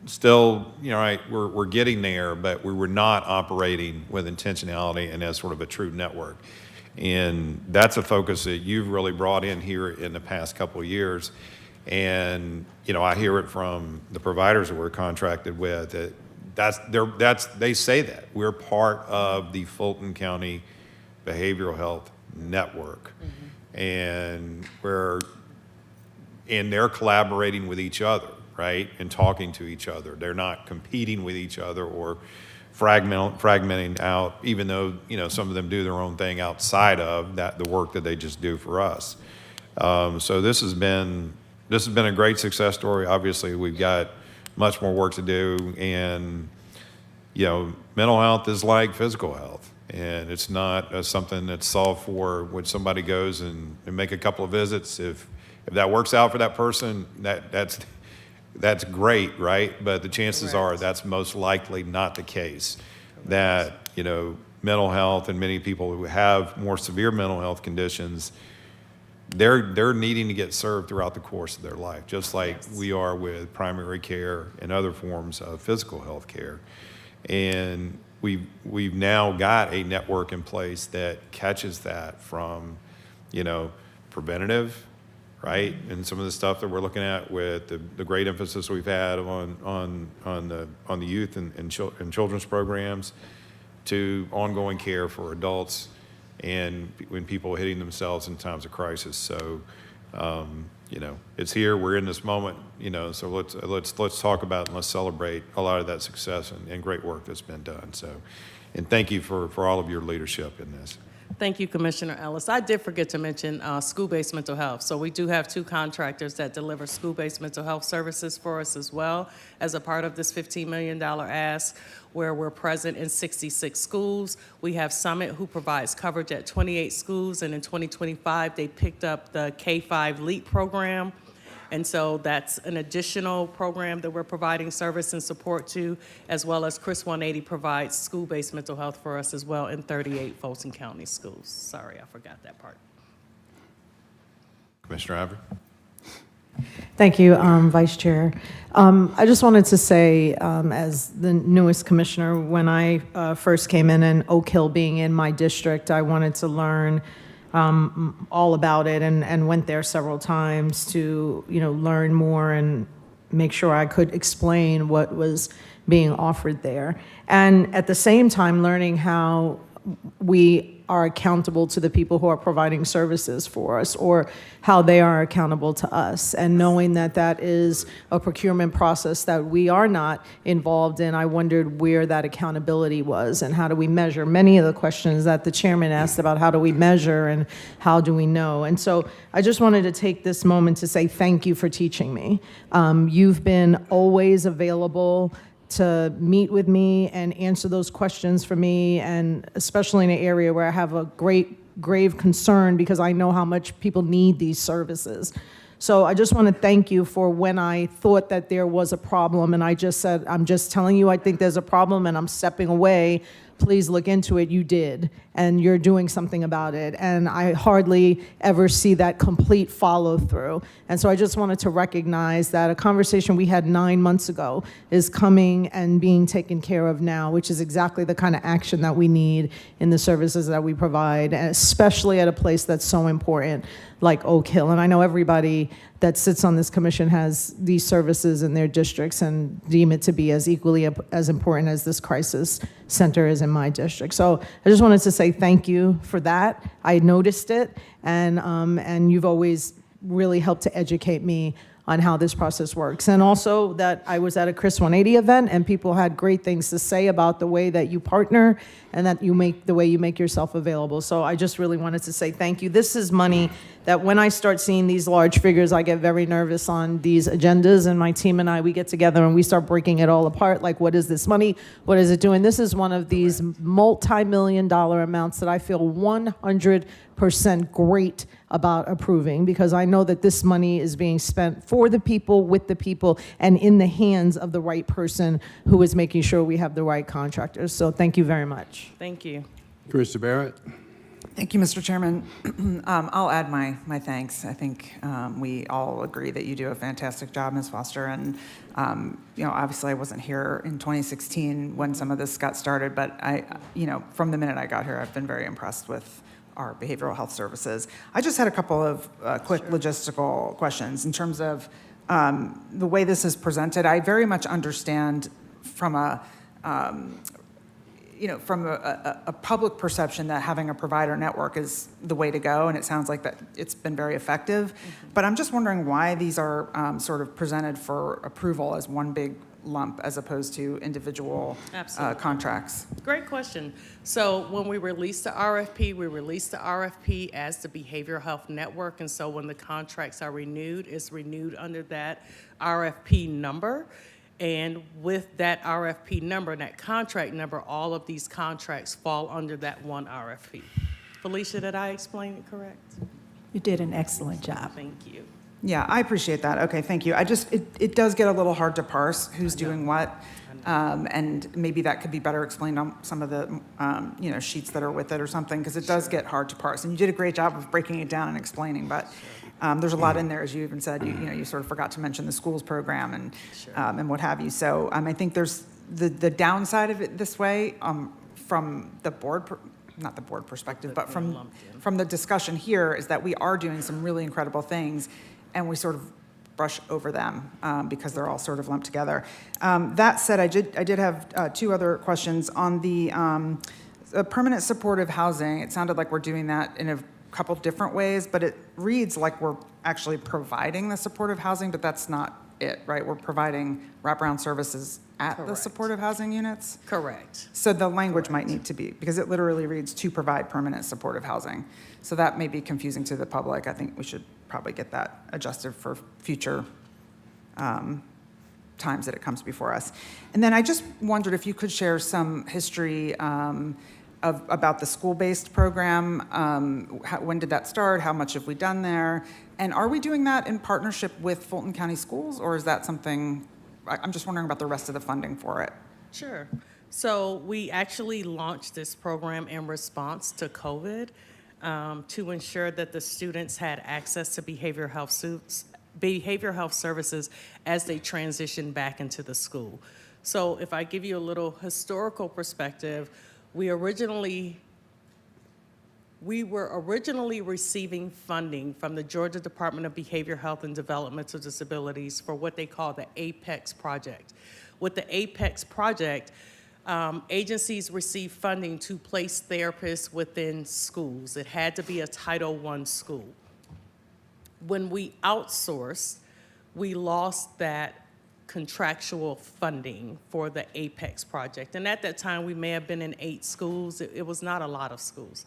still, right, we're getting there, but we were not operating with intentionality and as sort of a true network. And that's a focus that you've really brought in here in the past couple of years. And, I hear it from the providers that we're contracted with, they say that we're part of the Fulton County Behavioral Health Network. Mm-hmm. And they're collaborating with each other, right? And talking to each other. They're not competing with each other or fragmenting out, even though, some of them do their own thing outside of the work that they just do for us. So this has been a great success story. Obviously, we've got much more work to do, and mental health is like physical health, and it's not something that's solved for when somebody goes and make a couple of visits. If that works out for that person, that's great, right? But the chances are that's most likely not the case. That mental health, and many people who have more severe mental health conditions, they're needing to get served throughout the course of their life, just like we are with primary care and other forms of physical health care. And we've now got a network in place that catches that from, preventative, right? And some of the stuff that we're looking at with the great emphasis we've had on the youth and children's programs, to ongoing care for adults and when people are hitting themselves in times of crisis. So, it's here. We're in this moment. So let's talk about and let's celebrate a lot of that success and great work that's been done. So, and thank you for all of your leadership in this. Thank you, Commissioner Ellis. I did forget to mention school-based mental health. So we do have 2 contractors that deliver school-based mental health services for us as well, as a part of this $15 million ask, where we're present in 66 schools. We have Summit, who provides coverage at 28 schools, and in 2025, they picked up the K-5 LEAP program. And so that's an additional program that we're providing service and support to, as well as Chris 180 provides school-based mental health for us as well in 38 Fulton County schools. Sorry, I forgot that part. Commissioner Ivory? Thank you, Vice Chair. I just wanted to say, as the newest commissioner, when I first came in, and Oak Hill being in my district, I wanted to learn all about it, and went there several times to learn more and make sure I could explain what was being offered there, and at the same time learning how we are accountable to the people who are providing services for us, or how they are accountable to us, and knowing that that is a procurement process that we are not involved in. I wondered where that accountability was and how do we measure many of the questions that the chairman asked about how do we measure and how do we know. And so I just wanted to take this moment to say thank you for teaching me. You've been always available to meet with me and answer those questions for me, and especially in an area where I have a grave concern, because I know how much people need these services. So I just want to thank you for when I thought that there was a problem and I just said, I'm just telling you I think there's a problem and I'm stepping away. Please look into it. You did, and you're doing something about it. And I hardly ever see that complete follow through. And so I just wanted to recognize that a conversation we had 9 months ago is coming and being taken care of now, which is exactly the kind of action that we need in the services that we provide, and especially at a place that's so important like Oak Hill. And I know everybody that sits on this commission has these services in their districts and deem it to be as equally as important as this crisis center is in my district. So I just wanted to say thank you for that. I noticed it, and you've always really helped to educate me on how this process works. And also that I was at a Chris 180 event and people had great things to say about the way that you partner and that the way you make yourself available. So I just really wanted to say thank you. This is money that when I start seeing these large figures, I get very nervous on these agendas, and my team and I, we get together and we start breaking it all apart. Like, what is this money? What is it doing? This is one of these multi-million-dollar amounts that I feel 100% great about approving, because I know that this money is being spent for the people, with the people, and in the hands of the right person who is making sure we have the right contractors. So thank you very much. Thank you. Commissioner Barrett? Thank you, Mr. Chairman. I'll add my thanks. I think we all agree that you do a fantastic job, Ms. Foster. And obviously I wasn't here in 2016 when some of this got started, but from the minute I got here, I've been very impressed with our behavioral health services. I just had a couple of quick logistical questions in terms of the way this is presented. I very much understand from a public perception that having a provider network is the way to go, and it sounds like that it's been very effective. Mm-hmm. But I'm just wondering why these are sort of presented for approval as one big lump as opposed to individual Absolutely. contracts? Great question. So when we released the RFP as the Behavioral Health Network, and so when the contracts are renewed, it's renewed under that RFP number. And with that RFP number, that contract number, all of these contracts fall under that one RFP. Felicia, did I explain it correct? You did an excellent job. Thank you. Yeah, I appreciate that. Okay, thank you. It does get a little hard to parse who's doing what. And maybe that could be better explained on some of the, sheets that are with it or something, because it does get hard to parse. And you did a great job of breaking it down and explaining, but there's a lot in there, as you even said. You sort of forgot to mention the schools program and what have you. So I think there's the downside of it this way from the board, not the board perspective, but from the discussion here, is that we are doing some really incredible things, and we sort of brush over them because they're all sort of lumped together. That said, I did have two other questions on the permanent supportive housing. It sounded like we're doing that in a couple different ways, but it reads like we're actually providing the supportive housing, but that's not it, right? We're providing wraparound services at the supportive housing units? Correct. So the language might need to be, because it literally reads to provide permanent supportive housing. So that may be confusing to the public. I think we should probably get that adjusted for future times that it comes before us. And then I just wondered if you could share some history about the school-based program. When did that start? How much have we done there? And are we doing that in partnership with Fulton County Schools, or is that something, I'm just wondering about the rest of the funding for it. Sure. So we actually launched this program in response to COVID to ensure that the students had access to behavioral health services as they transition back into the school. So if I give you a little historical perspective, we were originally receiving funding from the Georgia Department of Behavioral Health and Developmental Disabilities for what they call the APEX project. With the APEX project, agencies receive funding to place therapists within schools. It had to be a Title I school. When we outsourced, we lost that contractual funding for the APEX project. And at that time, we may have been in 8 schools. It was not a lot of schools.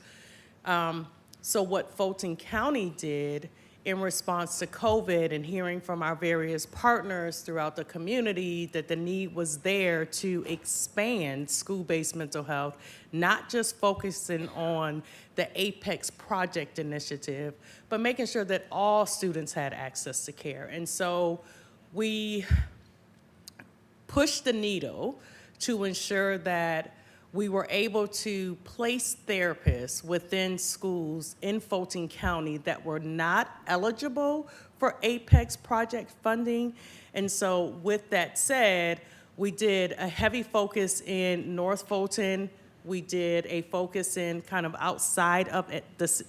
So what Fulton County did in response to COVID and hearing from our various partners throughout the community that the need was there to expand school-based mental health, not just focusing on the APEX project initiative, but making sure that all students had access to care. And so we pushed the needle to ensure that we were able to place therapists within schools in Fulton County that were not eligible for APEX project funding. And so with that said, we did a heavy focus in North Fulton. We did a focus in kind of outside of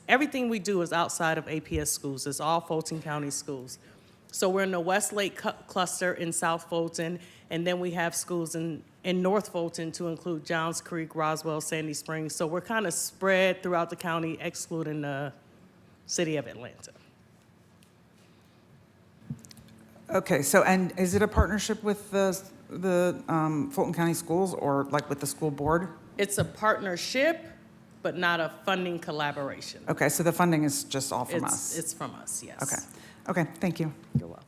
everything we do is outside of APS schools. It's all Fulton County schools. So we're in the Westlake cluster in South Fulton, and then we have schools in North Fulton to include Johns Creek, Roswell, Sandy Springs. So we're kind of spread throughout the county, excluding the city of Atlanta. Okay, so, and is it a partnership with the Fulton County Schools, or like with the school board? It's a partnership, but not a funding collaboration. Okay, so the funding is just all from us? It's from us, yes. Okay, thank you. You're welcome.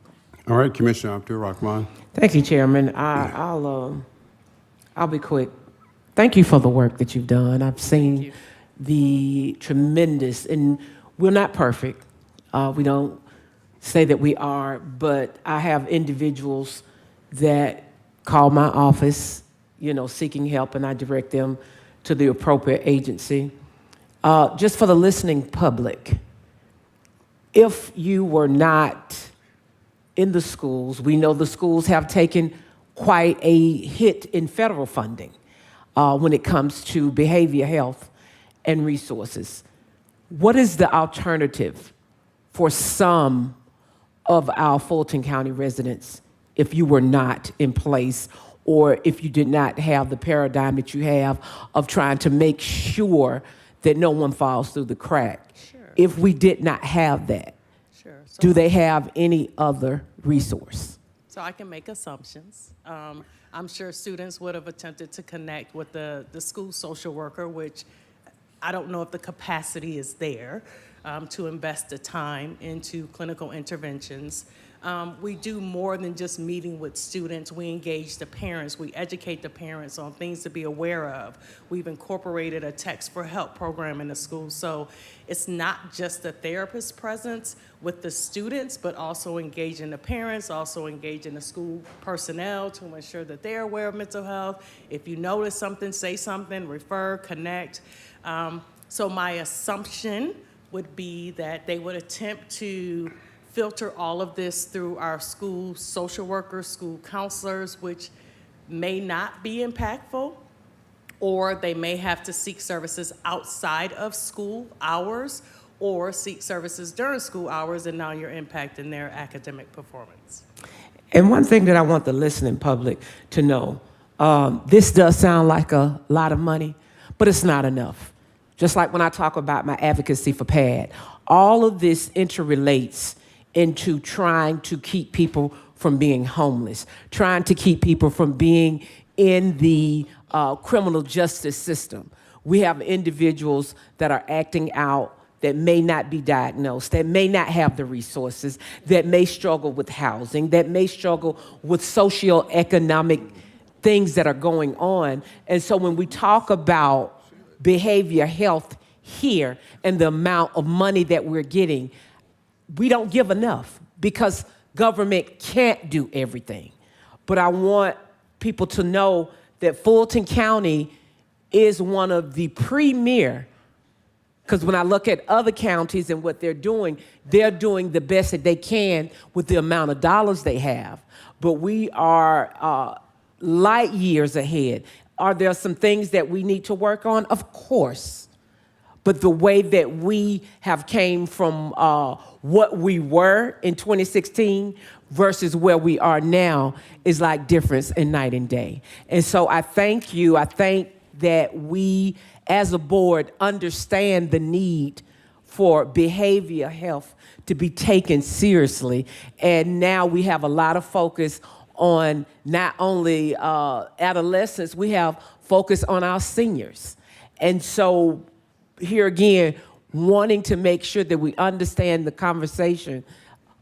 All right, Commissioner Abdul Rahman. Thank you, Chairman. I'll be quick. Thank you for the work that you've done. I've seen the tremendous, and we're not perfect. We don't say that we are, but I have individuals that call my office, seeking help, and I direct them to the appropriate agency. Just for the listening public, if you were not in the schools, we know the schools have taken quite a hit in federal funding when it comes to behavior health and resources. What is the alternative for some of our Fulton County residents if you were not in place, or if you did not have the paradigm that you have of trying to make sure that no one falls through the crack? Sure. If we did not have that, Sure. So do they have any other resource? So I can make assumptions. I'm sure students would have attempted to connect with the school social worker, which I don't know if the capacity is there to invest the time into clinical interventions. We do more than just meeting with students. We engage the parents. We educate the parents on things to be aware of. We've incorporated a text for help program in the school. So it's not just the therapist presence with the students, but also engaging the parents, also engaging the school personnel to ensure that they're aware of mental health. If you notice something, say something, refer, connect. So my assumption would be that they would attempt to filter all of this through our school social workers, school counselors, which may not be impactful, or they may have to seek services outside of school hours or seek services during school hours, and now you're impacting their academic performance. And one thing that I want the listening public to know, this does sound like a lot of money, but it's not enough. Just like when I talk about my advocacy for PAD, all of this interrelates into trying to keep people from being homeless, trying to keep people from being in the criminal justice system. We have individuals that are acting out that may not be diagnosed, that may not have the resources, that may struggle with housing, that may struggle with socioeconomic things that are going on. And so when we talk about behavior health here and the amount of money that we're getting, we don't give enough because government can't do everything. But I want people to know that Fulton County is one of the premier, because when I look at other counties and what they're doing the best that they can with the amount of dollars they have. But we are light years ahead. Are there some things that we need to work on? Of course. But the way that we have came from what we were in 2016 versus where we are now is like difference in night and day. And so I thank you. I think that we as a board understand the need for behavior health to be taken seriously. And now we have a lot of focus on not only adolescents, we have focus on our seniors. And so here again, wanting to make sure that we understand the conversation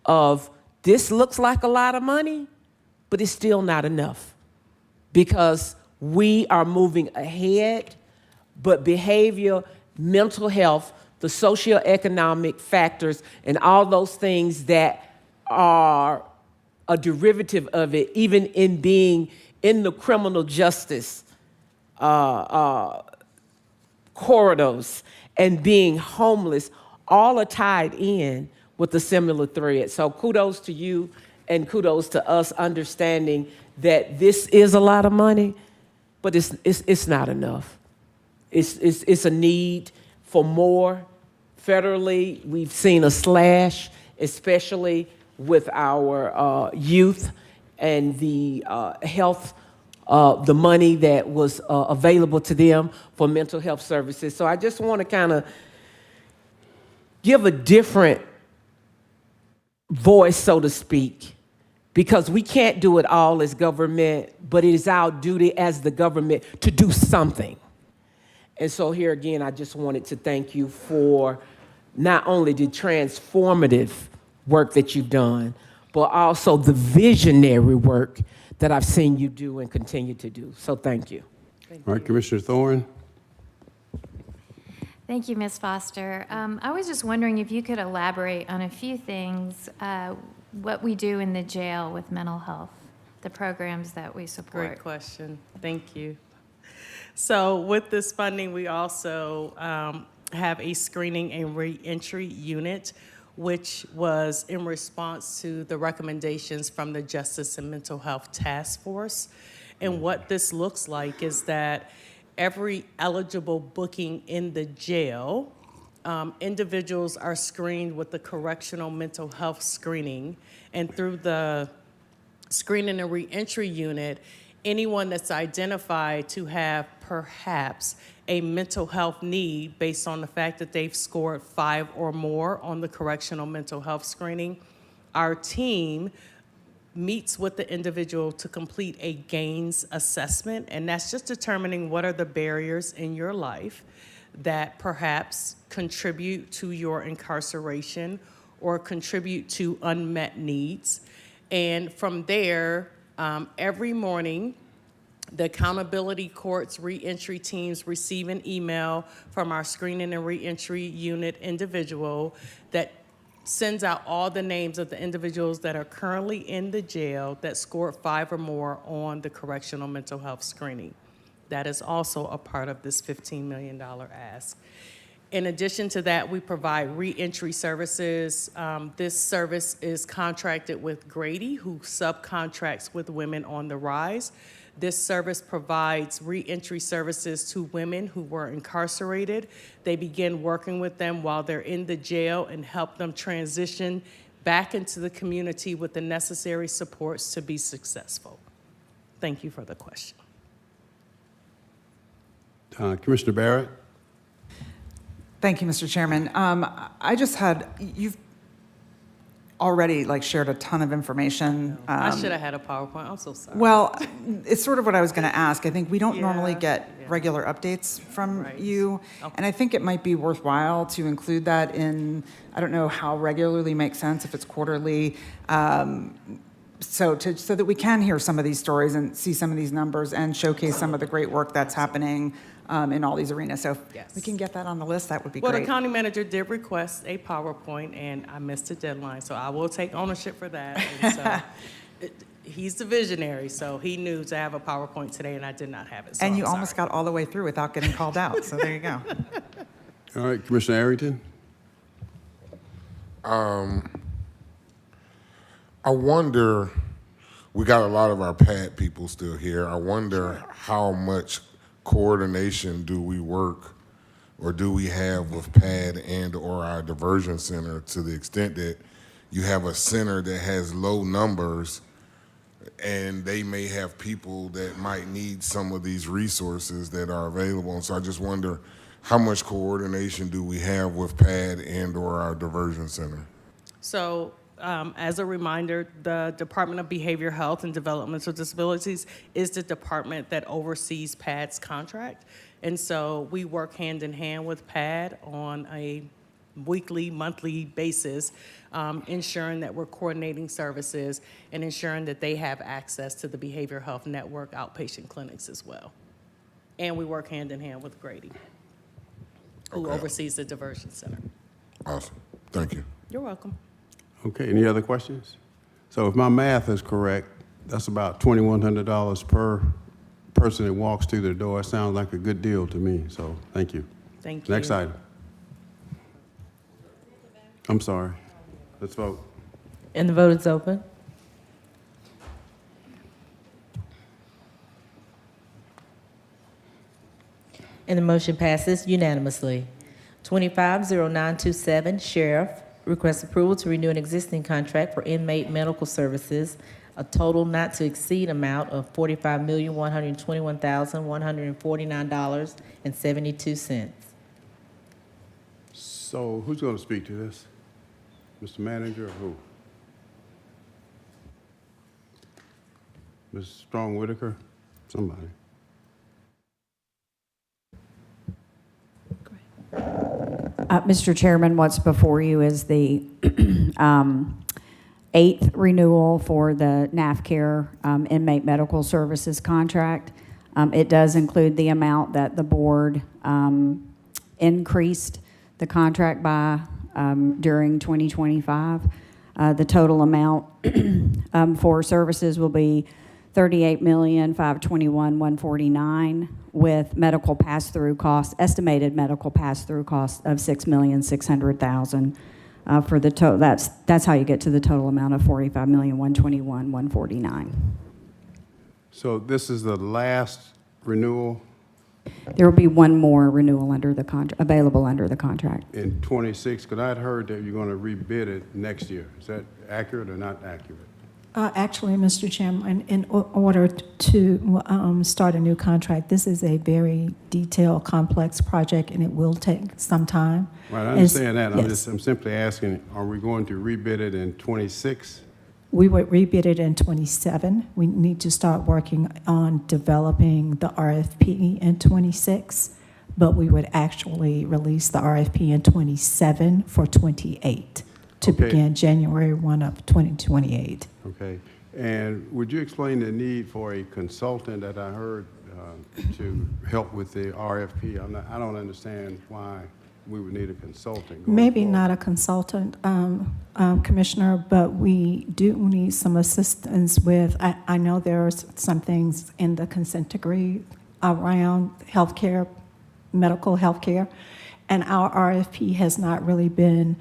of this looks like a lot of money, but it's still not enough because we are moving ahead, but behavior, mental health, the socioeconomic factors, and all those things that are a derivative of it, even in being in the criminal justice corridors and being homeless, all are tied in with a similar thread. So kudos to you and kudos to us understanding that this is a lot of money, but it's not enough. It's a need for more. Federally, we've seen a slash, especially with our youth and the health the money that was available to them for mental health services. So I just want to kind of give a different voice, so to speak, because we can't do it all as government, but it is our duty as the government to do something. And so here again, I just wanted to thank you for not only the transformative work that you've done, but also the visionary work that I've seen you do and continue to do. So thank you. All right, Commissioner Thorne. Thank you, Ms. Foster. I was just wondering if you could elaborate on a few things, what we do in the jail with mental health, the programs that we support. Great question. Thank you. So with this funding, we also have a screening and reentry unit, which was in response to the recommendations from the Justice and Mental Health Task Force. And what this looks like is that every eligible booking in the jail, individuals are screened with the correctional mental health screening. And through the screening and reentry unit, anyone that's identified to have perhaps a mental health need based on the fact that they've scored 5 or more on the correctional mental health screening, our team meets with the individual to complete a gains assessment, and that's just determining what are the barriers in your life that perhaps contribute to your incarceration or contribute to unmet needs. And from there, every morning, the accountability court's reentry teams receive an email from our screening and reentry unit individual that sends out all the names of the individuals that are currently in the jail that scored 5 or more on the correctional mental health screening. That is also a part of this $15 million ask. In addition to that, we provide reentry services. This service is contracted with Grady, who subcontracts with Women on the Rise. This service provides reentry services to women who were incarcerated. They begin working with them while they're in the jail and help them transition back into the community with the necessary supports to be successful. Thank you for the question. Commissioner Barrett? Thank you, Mr. Chairman. I just had, you've already shared a ton of information. I should have had a PowerPoint. I'm so sorry. Well, it's sort of what I was going to ask. I think we don't normally get regular updates from you, and I think it might be worthwhile to include that in, I don't know how regularly makes sense, if it's quarterly, so that we can hear some of these stories and see some of these numbers and showcase some of the great work that's happening in all these arenas. So if we can get that on the list, that would be Well, great. the county manager did request a PowerPoint, and I missed the deadline, so I will take ownership for that. And so he's the visionary, so he knew to have a PowerPoint today, and I did not have it. So And I'm you almost sorry. got all the way through without getting called out, so there you go. All right, Commissioner Arrington? I wonder, we got a lot of our PAD people still here. I wonder how much coordination do we work or do we have with PAD and or our diversion center, to the extent that you have a center that has low numbers and they may have people that might need some of these resources that are available. And so I just wonder, how much coordination do we have with PAD and or our diversion center? So as a reminder, the Department of Behavioral Health and Developmental Disabilities is the department that oversees PAD's contract. And so we work hand in hand with PAD on a weekly, monthly basis, ensuring that we're coordinating services and ensuring that they have access to the Behavioral Health Network outpatient clinics as well. And we work hand in hand with Grady, who oversees the diversion center. Awesome. Thank you. You're welcome. Okay, any other questions? So if my math is correct, that's about $2,100 per person that walks through the door. It sounds like a good deal to me, so thank you. Thank you. Next item. I'm sorry. Let's vote. And the vote is open. And the motion passes unanimously. 250927, Sheriff, requests approval to renew an existing contract for inmate medical services, a total not to exceed amount of $45,121,149.72. So who's going to speak to this? Mr. Manager or who? Ms. Strong Whitaker? Somebody. Mr. Chairman, what's before you is the 8th renewal for the NAFCARE inmate medical services contract. It does include the amount that the board increased the contract by during 2025. The total amount for services will be $38,521,149, with medical pass-through costs, estimated medical pass-through costs of $6,600,000 for the total. That's how you get to the total amount of $45,121,149. So this is the last renewal There will be one more renewal under the contract, available under the contract. in 26, because I'd heard that you're going to rebid it next year. Is that accurate or not accurate? Actually, Mr. Chairman, in order to start a new contract, this is a very detailed, complex project, and it will take some time. Right, I understand that. Yes. I'm simply asking, are we going to rebid it in 26? We would rebid it in '27. We need to start working on developing the RFP in '26, but we would actually release the RFP in '27 for '28 to Okay. begin January 1 of 2028. Okay. And would you explain the need for a consultant that I heard to help with the RFP? I don't understand why we would need a consultant. going Maybe forward. not a consultant, Commissioner, but we do need some assistance with, I know there are some things in the consent decree around healthcare, medical healthcare, and our RFP has not really been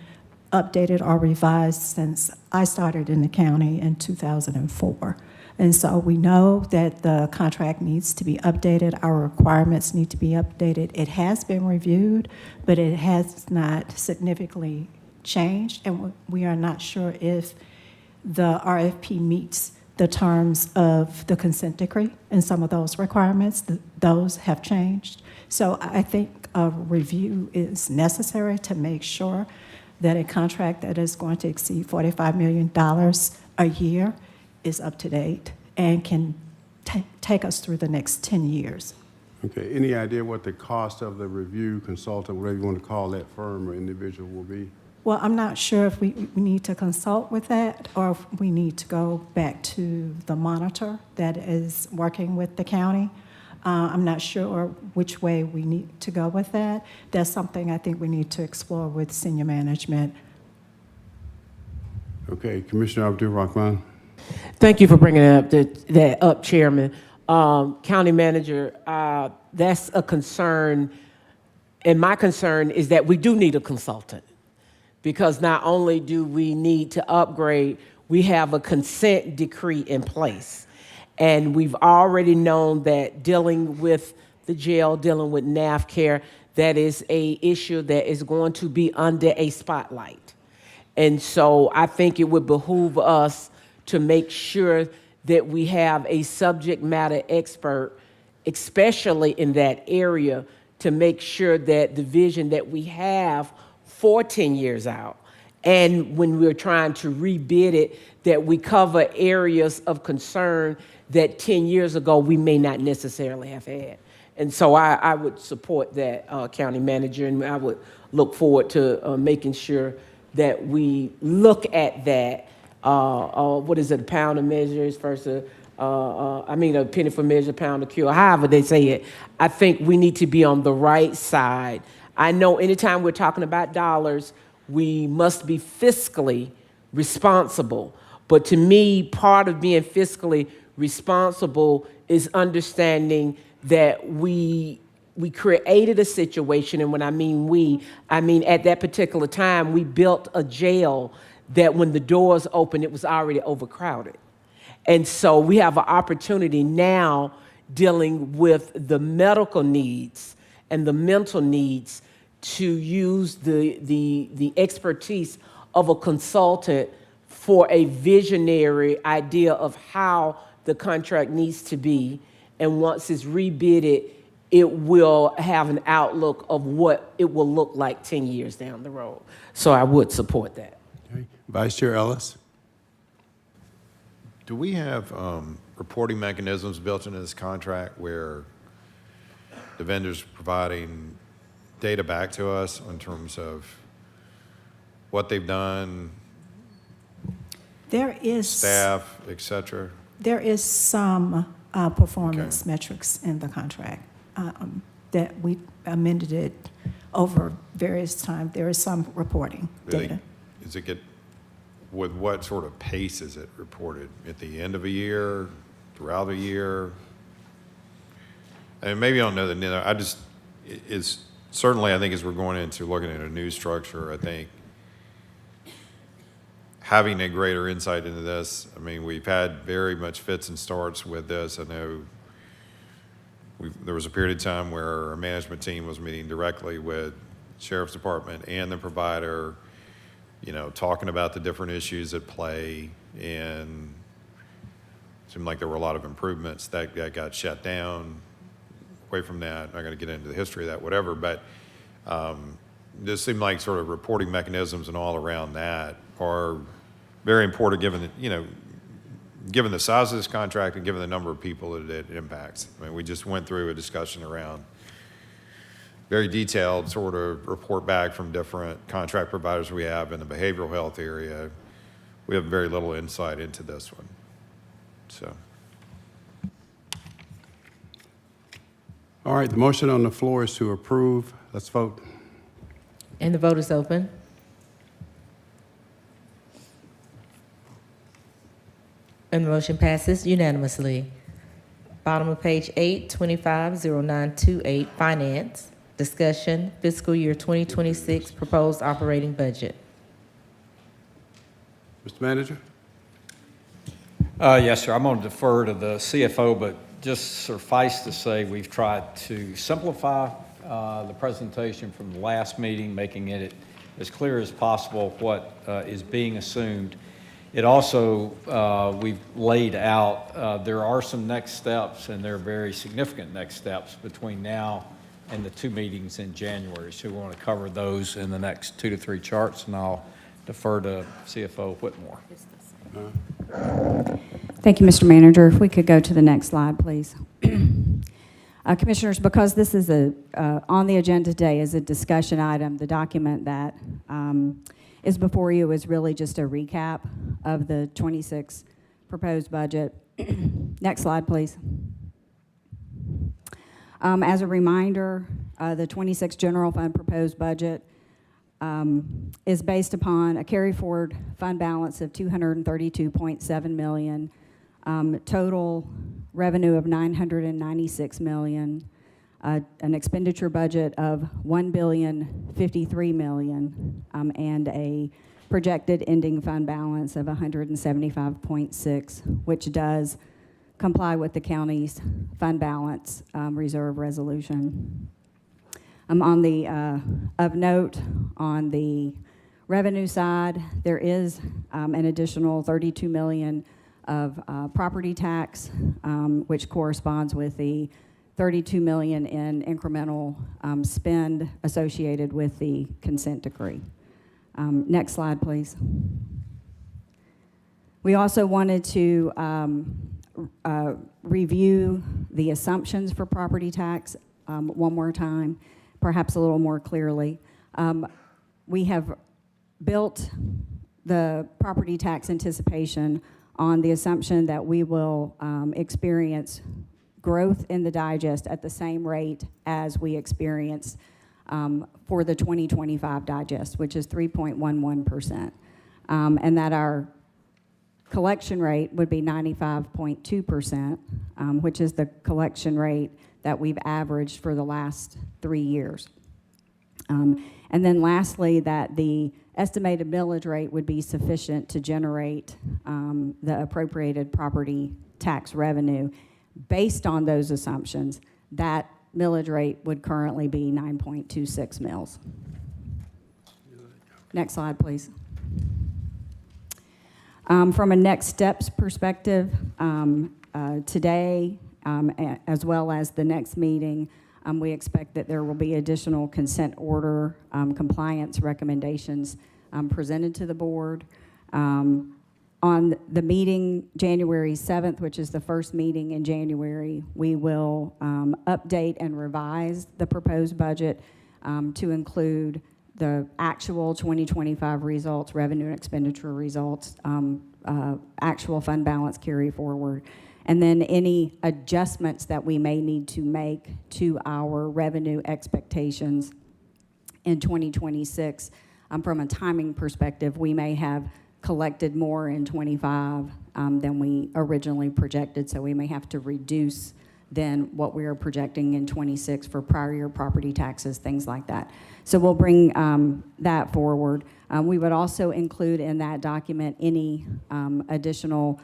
updated or revised since I started in the county in 2004. And so we know that the contract needs to be updated, our requirements need to be updated. It has been reviewed, but it has not significantly changed, and we are not sure if the RFP meets the terms of the consent decree, and some of those requirements, those have changed. So I think a review is necessary to make sure that a contract that is going to exceed $45 million a year is up to date and can take us through the next 10 years. Okay. Any idea what the cost of the review consultant, whatever you want to call that firm or individual, will be? Well, I'm not sure if we need to consult with that or if we need to go back to the monitor that is working with the county. I'm not sure which way we need to go with that. That's something I think we need to explore with senior management. Okay. Commissioner Abdul-Rahman. Thank you for bringing that up, Chairman. County Manager, that's a concern, and my concern is that we do need a consultant, because not only do we need to upgrade, we have a consent decree in place. And we've already known that dealing with the jail, dealing with NAF care, that is a issue that is going to be under a spotlight. And so I think it would behoove us to make sure that we have a subject matter expert, especially in that area, to make sure that the vision that we have for 10 years out, and when we're trying to rebid it, that we cover areas of concern that 10 years ago we may not necessarily have had. And so I would support that, County Manager, and I would look forward to making sure that we look at that. What is it, a pound of measures versus, a penny for measure, pound of cure, however they say it. I think we need to be on the right side. I know anytime we're talking about dollars, we must be fiscally responsible. But to me, part of being fiscally responsible is understanding that we created a situation, and when I mean we, I mean at that particular time, we built a jail that when the doors opened, it was already overcrowded. And so we have an opportunity now dealing with the medical needs and the mental needs to use the expertise of a consultant for a visionary idea of how the contract needs to be. And once it's rebidded, it will have an outlook of what it will look like 10 years down the road. So I would support that. Okay. Vice Chair Ellis. Do we have reporting mechanisms built into this contract where the vendor's providing data back to us in terms of what they've done, There is staff, et cetera? There is some performance metrics in the contract that we amended it over various times. There is some reporting data. Is it with what sort of pace is it reported? At the end of a year, throughout a year? And maybe I don't know the, certainly I think as we're going into looking at a new structure, I think having a greater insight into this, I mean, we've had very much fits and starts with this. I know there was a period of time where our management team was meeting directly with Sheriff's Department and the provider, talking about the different issues at play, and it seemed like there were a lot of improvements that got shut down. Away from that, I'm not going to get into the history of that, whatever, but this seemed like sort of reporting mechanisms and all around that are very important, given that, given the size of this contract and given the number of people that it impacts. I mean, we just went through a discussion around very detailed sort of report back from different contract providers we have in the behavioral health area. We have very little insight into this one. So. All right, the motion on the floor is to approve. Let's vote. And the vote is open. And the motion passes unanimously. Bottom of page 8, 250928, Finance. Discussion, fiscal year 2026 proposed operating budget. Mr. Manager? Yes, sir. I'm going to defer to the CFO, but just suffice to say we've tried to simplify the presentation from the last meeting, making it as clear as possible what is being assumed. It also, we've laid out, there are some next steps, and they're very significant next steps between now and the 2 meetings in January. So we want to cover those in the next 2 to 3 charts, and I'll defer to CFO Whitmore. Thank you, Mr. Manager. If we could go to the next slide, please. Commissioners, because this is on the agenda today is a discussion item, the document that is before you is really just a recap of the 26 proposed budget. Next slide, please. As a reminder, the 26 general fund proposed budget is based upon a carry forward fund balance of $232.7 million, total revenue of $996 million, an expenditure budget of $1,053 million, and a projected ending fund balance of $175.6, which does comply with the county's fund balance reserve resolution. On the of note, on the revenue side, there is an additional $32 million of property tax, which corresponds with the $32 million in incremental spend associated with the consent decree. Next slide, please. We also wanted to review the assumptions for property tax one more time, perhaps a little more clearly. We have built the property tax anticipation on the assumption that we will experience growth in the digest at the same rate as we experienced for the 2025 digest, which is 3.11%, and that our collection rate would be 95.2%, which is the collection rate that we've averaged for the last 3 years. And then lastly, that the estimated millage rate would be sufficient to generate the appropriated property tax revenue. Based on those assumptions, that millage rate would currently be 9.26 mils. Next slide, please. From a next steps perspective, today, as well as the next meeting, we expect that there will be additional consent order compliance recommendations presented to the board. On the meeting January 7th, which is the first meeting in January, we will update and revise the proposed budget to include the actual 2025 results, revenue and expenditure results, actual fund balance carry forward, and then any adjustments that we may need to make to our revenue expectations in 2026. From a timing perspective, we may have collected more in 25 than we originally projected, so we may have to reduce than what we are projecting in 26 for prior year property taxes, things like that. So we'll bring that forward. We would also include in that document any additional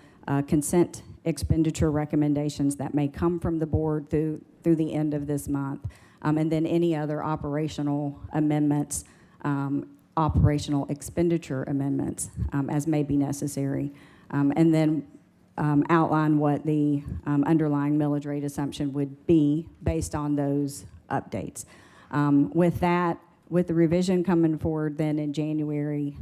consent expenditure recommendations that may come from the board through the end of this month, and then any other operational amendments, operational expenditure amendments as may be necessary, and then outline what the underlying millage rate assumption would be based on those updates. With that, with the revision coming forward then in January,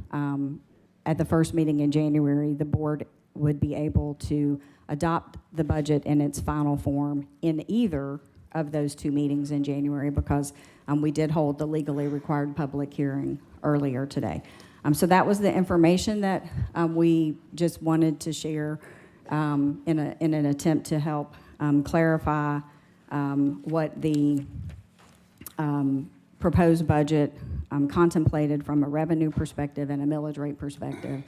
at the first meeting in January, the board would be able to adopt the budget in its final form in either of those two meetings in January, because we did hold the legally required public hearing earlier today. So that was the information that we just wanted to share in an attempt to help clarify what the proposed budget contemplated from a revenue perspective and a millage rate perspective.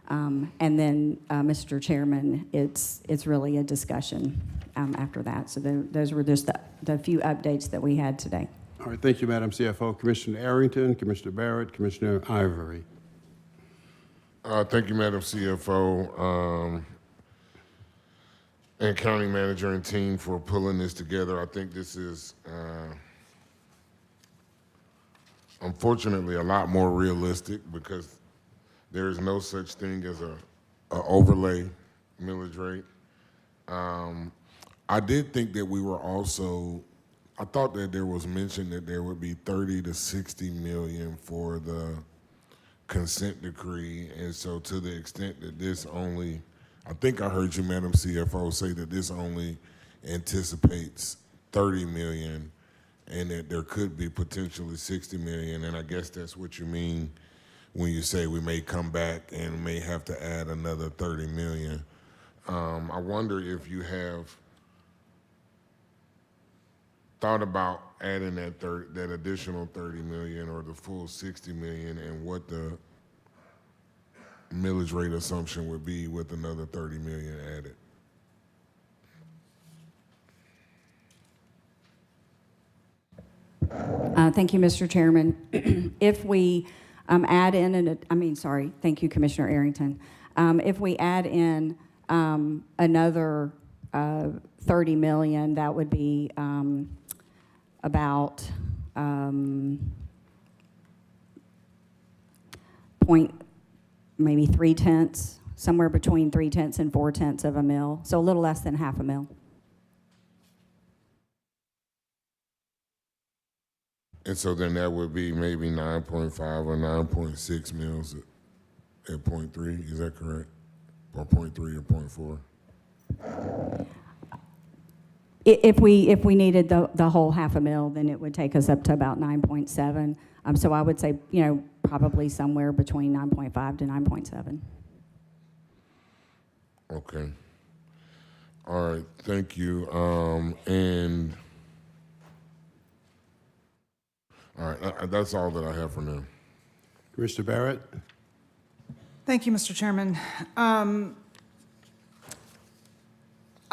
And then, Mr. Chairman, it's really a discussion after that. So those were just the few updates that we had today. All right, thank you, Madam CFO. Commissioner Arrington, Commissioner Barrett, Commissioner Ivory. Thank you, Madam CFO, and County Manager and team for pulling this together. I think this is, unfortunately, a lot more realistic because there is no such thing as a overlay millage rate. I did think that we were also, I thought that there was mention that there would be 30 to 60 million for the consent decree, and so to the extent that this only, I think I heard you, Madam CFO, say that this only anticipates 30 million and that there could be potentially 60 million, and I guess that's what you mean when you say we may come back and may have to add another 30 million. I wonder if you have thought about adding that additional 30 million or the full 60 million and what the millage rate assumption would be with another 30 million added. Thank you, Mr. Chairman. If we add in, thank you, Commissioner Arrington. If we add in another 30 million, that would be about maybe 3/10, somewhere between 3/10 and 4/10 of a mil, so a little less than half a mil. And so then that would be maybe 9.5 or 9.6 mils at 0.3, is that correct? Or 0.3 or 0.4? If we needed the whole half a mil, then it would take us up to about 9.7. So I would say, probably somewhere between 9.5 to 9.7. Okay. All right, thank you. And all right, that's all that I have for now. Commissioner Barrett? Thank you, Mr. Chairman.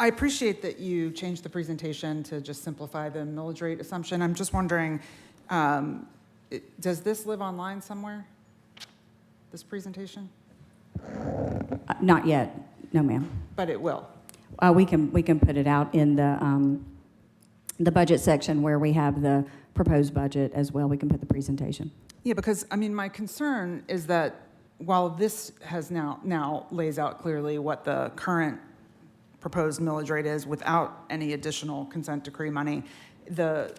I appreciate that you changed the presentation to just simplify the millage rate assumption. I'm just wondering, does this live online somewhere, this presentation? Not yet, no, ma'am. But it will. We can put it out in the budget section where we have the proposed budget as well. We can put the presentation. Yeah, because my concern is that while this has now lays out clearly what the current proposed millage rate is without any additional consent decree money, the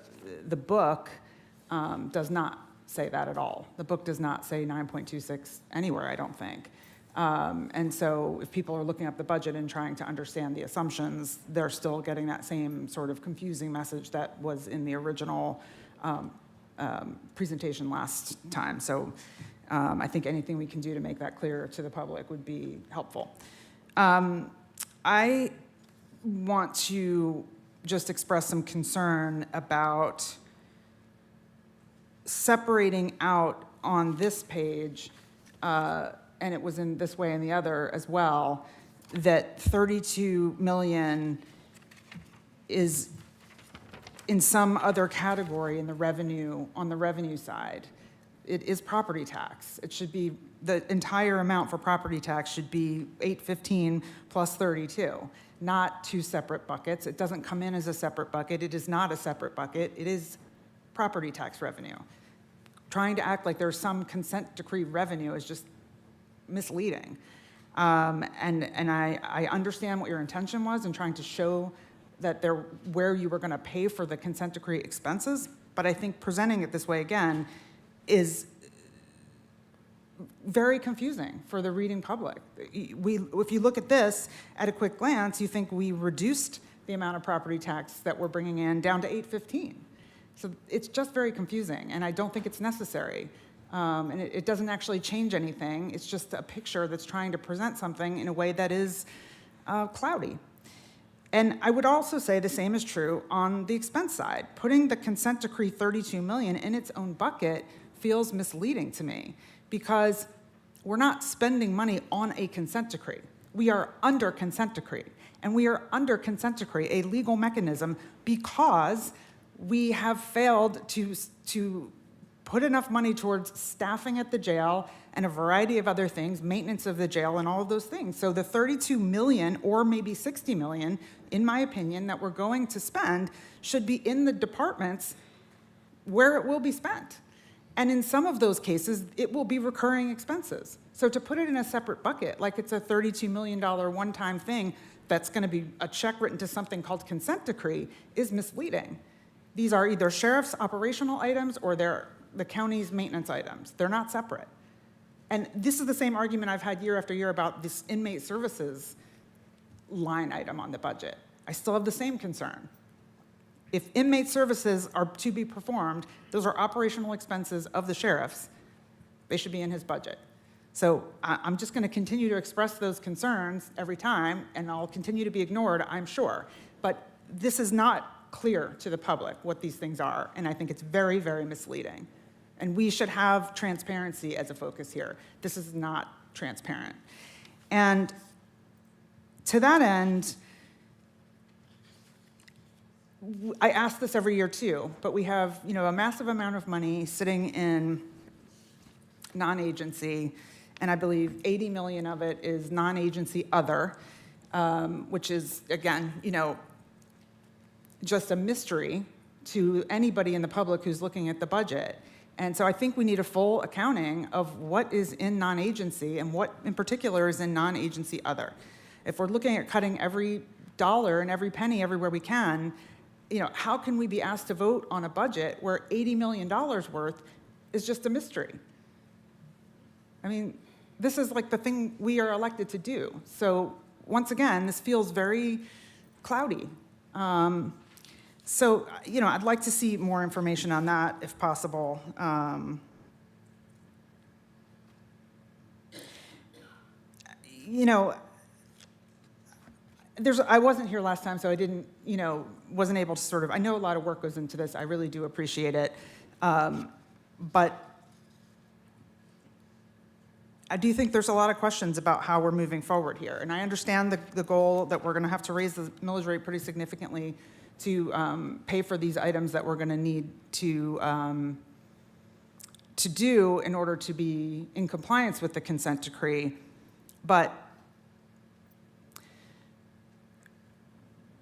book does not say that at all. The book does not say 9.26 anywhere, I don't think. And so if people are looking up the budget and trying to understand the assumptions, they're still getting that same sort of confusing message that was in the original presentation last time. So I think anything we can do to make that clear to the public would be helpful. I want to just express some concern about separating out on this page, and it was in this way and the other as well, that 32 million is in some other category in the revenue, on the revenue side. It is property tax. It should be, the entire amount for property tax should be 815 plus 32, not two separate buckets. It doesn't come in as a separate bucket. It is not a separate bucket. It is property tax revenue. Trying to act like there's some consent decree revenue is just misleading. And I understand what your intention was in trying to show that where you were going to pay for the consent decree expenses, but I think presenting it this way again is very confusing for the reading public. If you look at this at a quick glance, you think we reduced the amount of property tax that we're bringing in down to 815. So it's just very confusing, and I don't think it's necessary. And it doesn't actually change anything. It's just a picture that's trying to present something in a way that is cloudy. And I would also say the same is true on the expense side. Putting the consent decree 32 million in its own bucket feels misleading to me, because we're not spending money on a consent decree. We are under consent decree. And we are under consent decree, a legal mechanism, because we have failed to put enough money towards staffing at the jail and a variety of other things, maintenance of the jail and all of those things. So the 32 million or maybe 60 million, in my opinion, that we're going to spend should be in the departments where it will be spent. And in some of those cases, it will be recurring expenses. So to put it in a separate bucket, like it's a $32 million one-time thing that's going to be a check written to something called consent decree, is misleading. These are either sheriff's operational items or they're the county's maintenance items. They're not separate. And this is the same argument I've had year after year about this inmate services line item on the budget. I still have the same concern. If inmate services are to be performed, those are operational expenses of the sheriff's. They should be in his budget. So I'm just going to continue to express those concerns every time, and I'll continue to be ignored, I'm sure. But this is not clear to the public what these things are, and I think it's very, very misleading. And we should have transparency as a focus here. This is not transparent. And to that end, I ask this every year too, but we have, a massive amount of money sitting in non-agency, and I believe 80 million of it is non-agency other, which is, again, just a mystery to anybody in the public who's looking at the budget. And so I think we need a full accounting of what is in non-agency and what in particular is in non-agency other. If we're looking at cutting every dollar and every penny everywhere we can, how can we be asked to vote on a budget where $80 million worth is just a mystery? I mean, this is like the thing we are elected to do. So once again, this feels very cloudy. So, I'd like to see more information on that if possible. I wasn't here last time, so I didn't, wasn't able to I know a lot of work goes into this. I really do appreciate it. But I do think there's a lot of questions about how we're moving forward here. And I understand the goal that we're going to have to raise the millage rate pretty significantly to pay for these items that we're going to need to do in order to be in compliance with the consent decree. But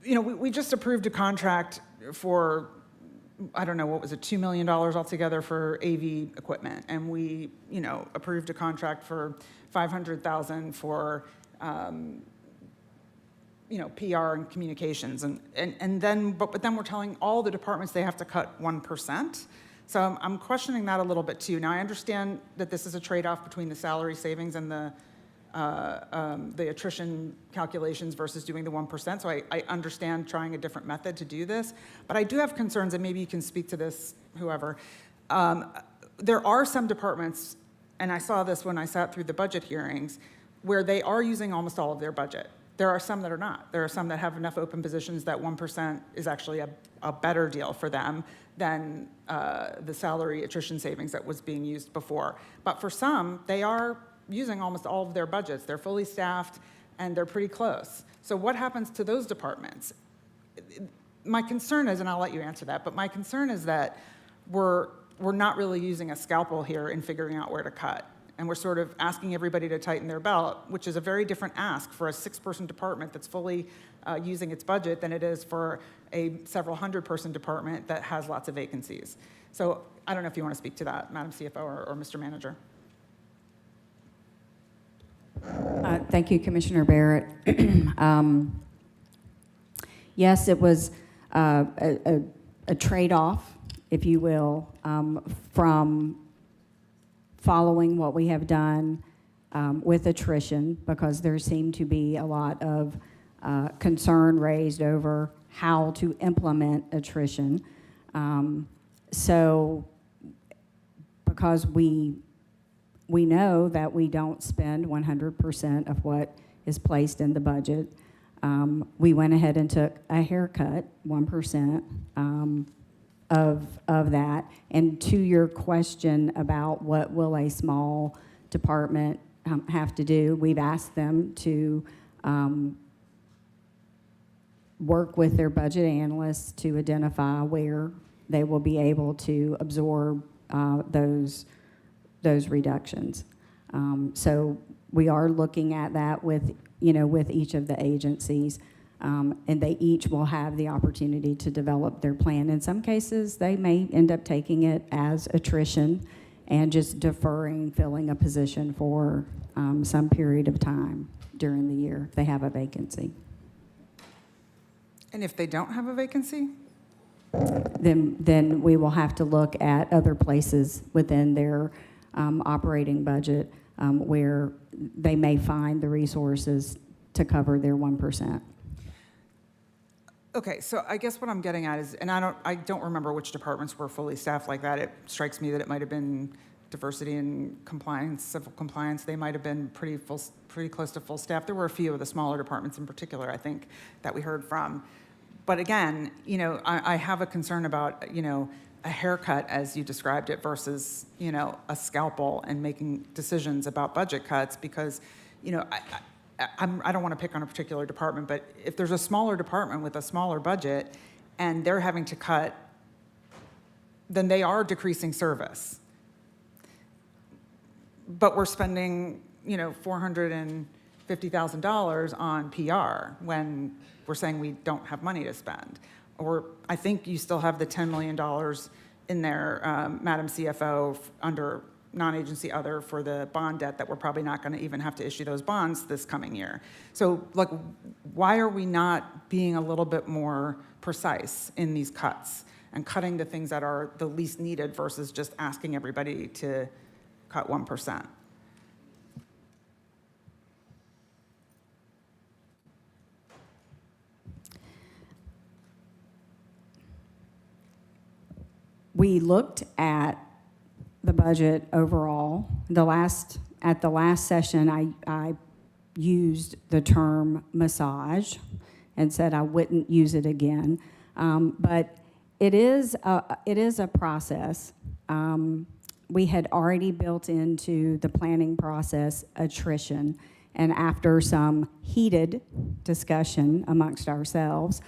we just approved a contract for, I don't know, what was it, $2 million altogether for AV equipment. And we, approved a contract for $500,000 for, PR and communications. And then, but then we're telling all the departments they have to cut 1%. So I'm questioning that a little bit too. Now I understand that this is a trade-off between the salary savings and the attrition calculations versus doing the 1%. So I understand trying a different method to do this, but I do have concerns, and maybe you can speak to this, whoever. There are some departments, and I saw this when I sat through the budget hearings, where they are using almost all of their budget. There are some that are not. There are some that have enough open positions that 1% is actually a better deal for them than the salary attrition savings that was being used before. But for some, they are using almost all of their budgets. They're fully staffed and they're pretty close. So what happens to those departments? My concern is, and I'll let you answer that, but my concern is that we're not really using a scalpel here in figuring out where to cut. And we're sort of asking everybody to tighten their belt, which is a very different ask for a 6-person department that's fully using its budget than it is for a several hundred-person department that has lots of vacancies. So I don't know if you want to speak to that, Madam CFO or Mr. Manager. Thank you, Commissioner Barrett. Yes, it was a trade-off, if you will, from following what we have done with attrition, because there seemed to be a lot of concern raised over how to implement attrition. So because we know that we don't spend 100% of what is placed in the budget, we went ahead and took a haircut, 1%, of that. And to your question about what will a small department have to do, we've asked them to work with their budget analysts to identify where they will be able to absorb those reductions. So we are looking at that with each of the agencies, and they each will have the opportunity to develop their plan. In some cases, they may end up taking it as attrition and just deferring filling a position for some period of time during the year if they have a vacancy. And if they don't have a vacancy? Then we will have to look at other places within their operating budget where they may find the resources to cover their 1%. Okay, so I guess what I'm getting at is, and I don't remember which departments were fully staffed like that. It strikes me that it might have been diversity and compliance, civil compliance. They might have been pretty close to full staff. There were a few of the smaller departments in particular, I think, that we heard from. But again, I have a concern about, a haircut as you described it versus, a scalpel and making decisions about budget cuts because, I don't want to pick on a particular department, but if there's a smaller department with a smaller budget and they're having to cut, then they are decreasing service. But we're spending, $450,000 on PR when we're saying we don't have money to spend. Or I think you still have the $10 million in there, Madam CFO, under non-agency other for the bond debt that we're probably not going to even have to issue those bonds this coming year. So, why are we not being a little bit more precise in these cuts and cutting the things that are the least needed versus just asking everybody to cut 1%? We looked at the budget overall. At the last session, I used the term massage and said I wouldn't use it again. But it is a process. We had already built into the planning process attrition, and after some heated discussion amongst ourselves,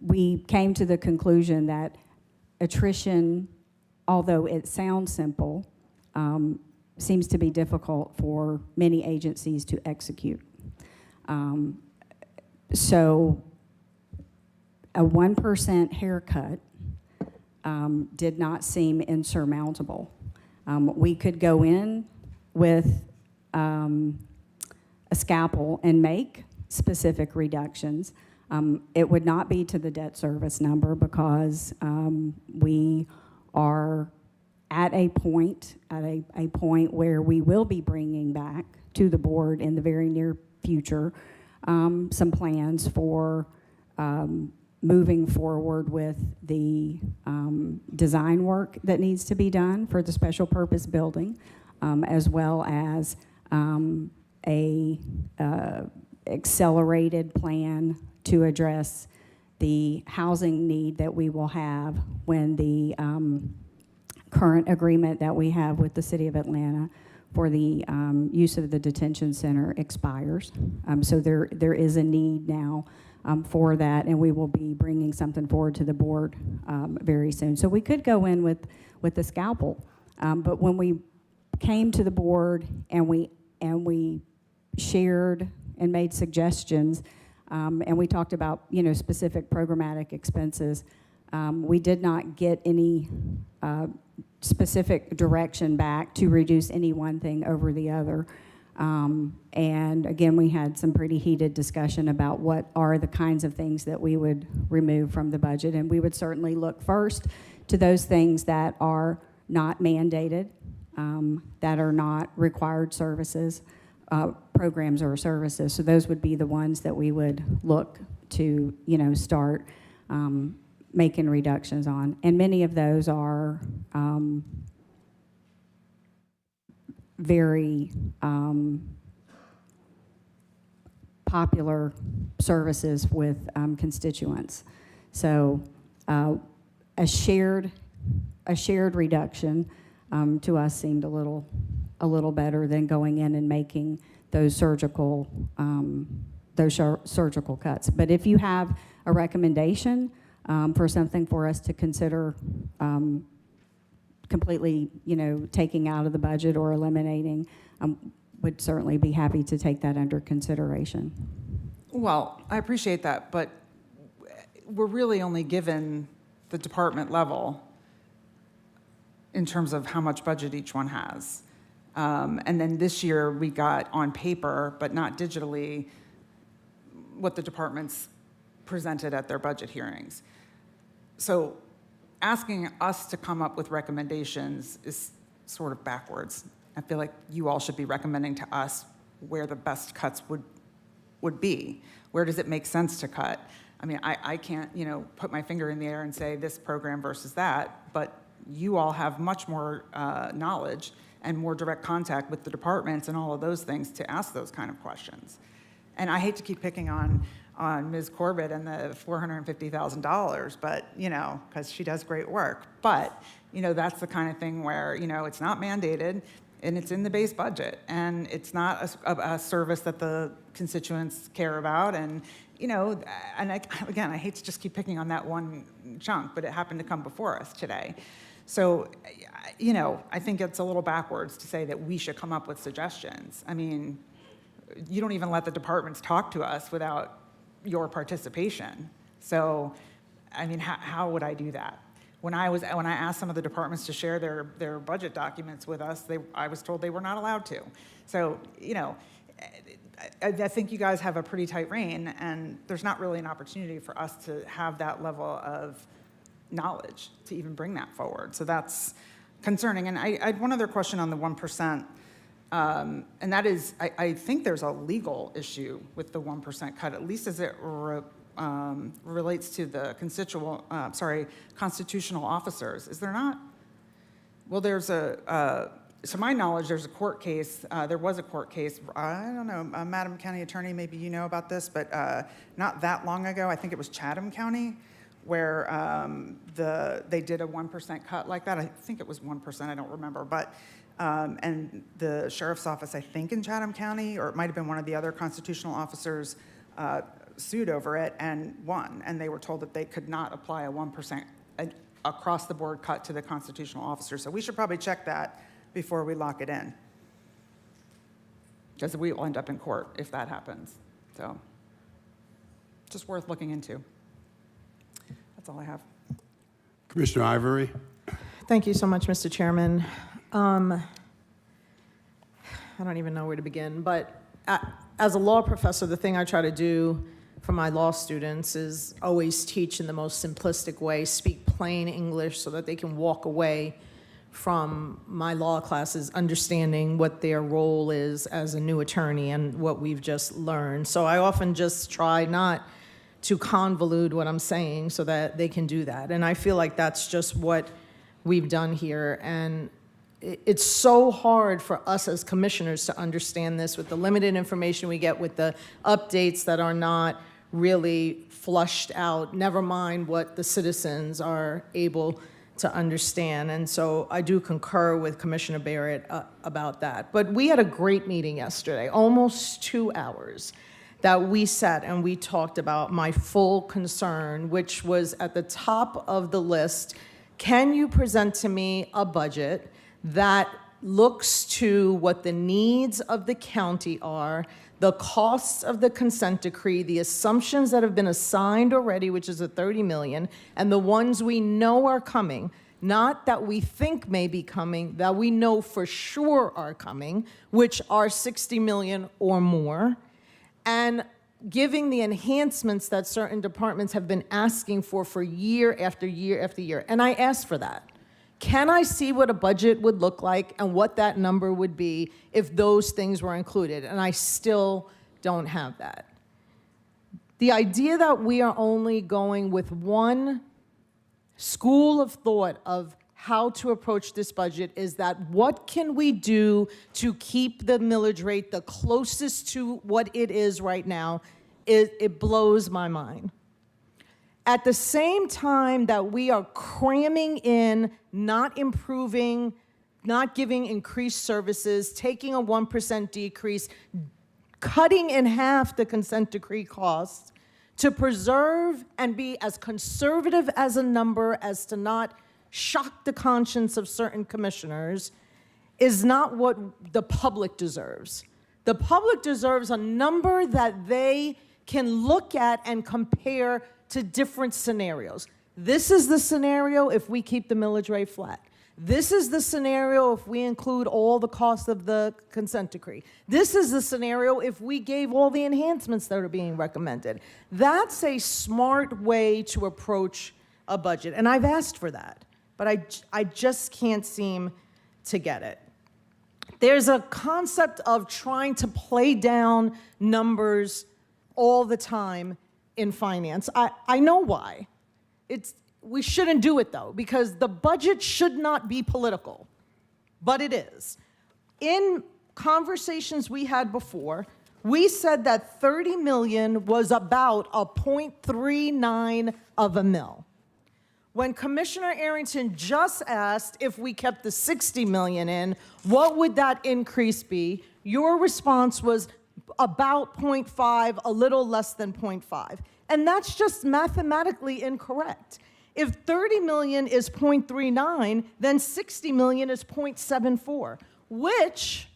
we came to the conclusion that attrition, although it sounds simple, seems to be difficult for many agencies to execute. So a 1% haircut did not seem insurmountable. We could go in with a scalpel and make specific reductions. It would not be to the debt service number because we are at a point where we will be bringing back to the board in the very near future some plans for moving forward with the design work that needs to be done for the special purpose building, as well as a accelerated plan to address the housing need that we will have when the current agreement that we have with the City of Atlanta for the use of the detention center expires. So there is a need now for that, and we will be bringing something forward to the board very soon. So we could go in with the scalpel, but when we came to the board and we shared and made suggestions, and we talked about specific programmatic expenses, we did not get any specific direction back to reduce any one thing over the other. And again, we had some pretty heated discussion about what are the kinds of things that we would remove from the budget. And we would certainly look first to those things that are not mandated, that are not required services, programs or services. So those would be the ones that we would look to, start making reductions on. And many of those are very popular services with constituents. So a shared reduction to us seemed a little better than going in and making those surgical cuts. But if you have a recommendation for something for us to consider completely, taking out of the budget or eliminating, would certainly be happy to take that under consideration. Well, I appreciate that, but we're really only given the department level in terms of how much budget each one has. And then this year we got on paper, but not digitally, what the departments presented at their budget hearings. So asking us to come up with recommendations is sort of backwards. I feel like you all should be recommending to us where the best cuts would be. Where does it make sense to cut? I mean, I can't, put my finger in the air and say this program versus that, but you all have much more knowledge and more direct contact with the departments and all of those things to ask those kind of questions. And I hate to keep picking on Ms. Corbett and the $450,000, but, because she does great work. But, that's the kind of thing where, it's not mandated and it's in the base budget and it's not a service that the constituents care about. And, again, I hate to just keep picking on that one chunk, but it happened to come before us today. So, I think it's a little backwards to say that we should come up with suggestions. I mean, you don't even let the departments talk to us without your participation. So, I mean, how would I do that? When I asked some of the departments to share their budget documents with us, I was told they were not allowed to. So, I think you guys have a pretty tight rein, and there's not really an opportunity for us to have that level of knowledge to even bring that forward. So that's concerning. And I had one other question on the 1%. And that is, I think there's a legal issue with the 1% cut, at least as it relates to the constitutional officers. Is there not? Well, there's to my knowledge, there's a court case. There was a court case. I don't know, Madam County Attorney, maybe you know about this, but not that long ago. I think it was Chatham County, where they did a 1% cut like that. I think it was 1%. I don't remember, but. And the sheriff's office, I think in Chatham County, or it might have been one of the other constitutional officers, sued over it and won. And they were told that they could not apply a 1% across-the-board cut to the constitutional officers. So we should probably check that before we lock it in, because we will end up in court if that happens. So just worth looking into. That's all I have. Commissioner Ivory. Thank you so much, Mr. Chairman. I don't even know where to begin, but as a law professor, the thing I try to do for my law students is always teach in the most simplistic way, speak plain English so that they can walk away from my law classes understanding what their role is as a new attorney and what we've just learned. So I often just try not to convolute what I'm saying so that they can do that. And I feel like that's just what we've done here. And it's so hard for us as commissioners to understand this with the limited information we get, with the updates that are not really flushed out, never mind what the citizens are able to understand. And so I do concur with Commissioner Barrett about that. But we had a great meeting yesterday, almost 2 hours, that we sat and we talked about my full concern, which was at the top of the list. Can you present to me a budget that looks to what the needs of the county are, the costs of the consent decree, the assumptions that have been assigned already, which is a $30 million, and the ones we know are coming, not that we think may be coming, that we know for sure are coming, which are $60 million or more, and giving the enhancements that certain departments have been asking for year after year after year. And I asked for that. Can I see what a budget would look like and what that number would be if those things were included? And I still don't have that. The idea that we are only going with one school of thought of how to approach this budget is that what can we do to keep the millage rate the closest to what it is right now? It blows my mind. At the same time that we are cramming in, not improving, not giving increased services, taking a 1% decrease, cutting in half the consent decree costs to preserve and be as conservative as a number as to not shock the conscience of certain commissioners is not what the public deserves. The public deserves a number that they can look at and compare to different scenarios. This is the scenario if we keep the millage rate flat. This is the scenario if we include all the costs of the consent decree. This is the scenario if we gave all the enhancements that are being recommended. That's a smart way to approach a budget, and I've asked for that, but I just can't seem to get it. There's a concept of trying to play down numbers all the time in finance. I know why. We shouldn't do it though, because the budget should not be political, but it is. In conversations we had before, we said that 30 million was about a 0.39 of a mil. When Commissioner Arrington just asked if we kept the 60 million in, what would that increase be? Your response was about 0.5, a little less than 0.5. And that's just mathematically incorrect. If 30 million is 0.39, then 60 million is 0.74, which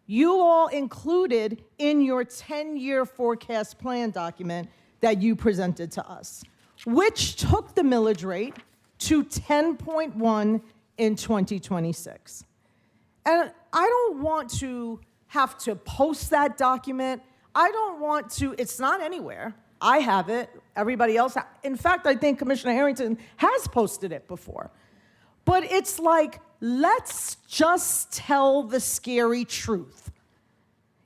you all included in your 10-year forecast plan document that you presented to us, which took the millage rate to 10.1 in 2026. And I don't want to have to post that document. I don't want to, it's not anywhere. I have it, everybody else. In fact, I think Commissioner Harrington has posted it before. But it's like, let's just tell the scary truth.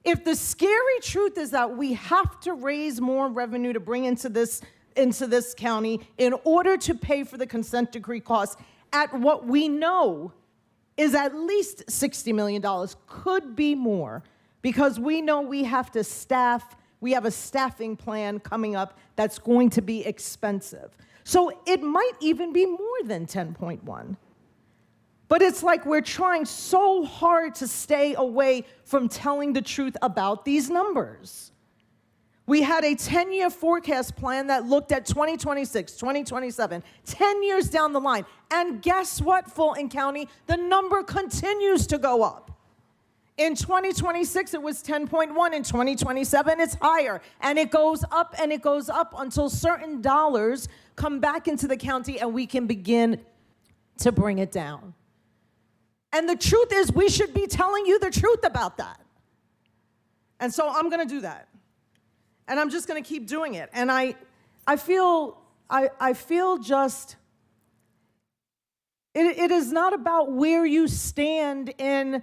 If the scary truth is that we have to raise more revenue to bring into this county in order to pay for the consent decree costs at what we know is at least $60 million, could be more, because we know we have to staff. We have a staffing plan coming up that's going to be expensive. So it might even be more than 10.1. But it's like we're trying so hard to stay away from telling the truth about these numbers. We had a 10-year forecast plan that looked at 2026, 2027, 10 years down the line. And guess what, Fulton County? The number continues to go up. In 2026, it was 10.1. In 2027, it's higher. And it goes up and it goes up until certain dollars come back into the county and we can begin to bring it down. And the truth is, we should be telling you the truth about that. And so I'm going to do that. And I'm just going to keep doing it. And I feel just, it is not about where you stand in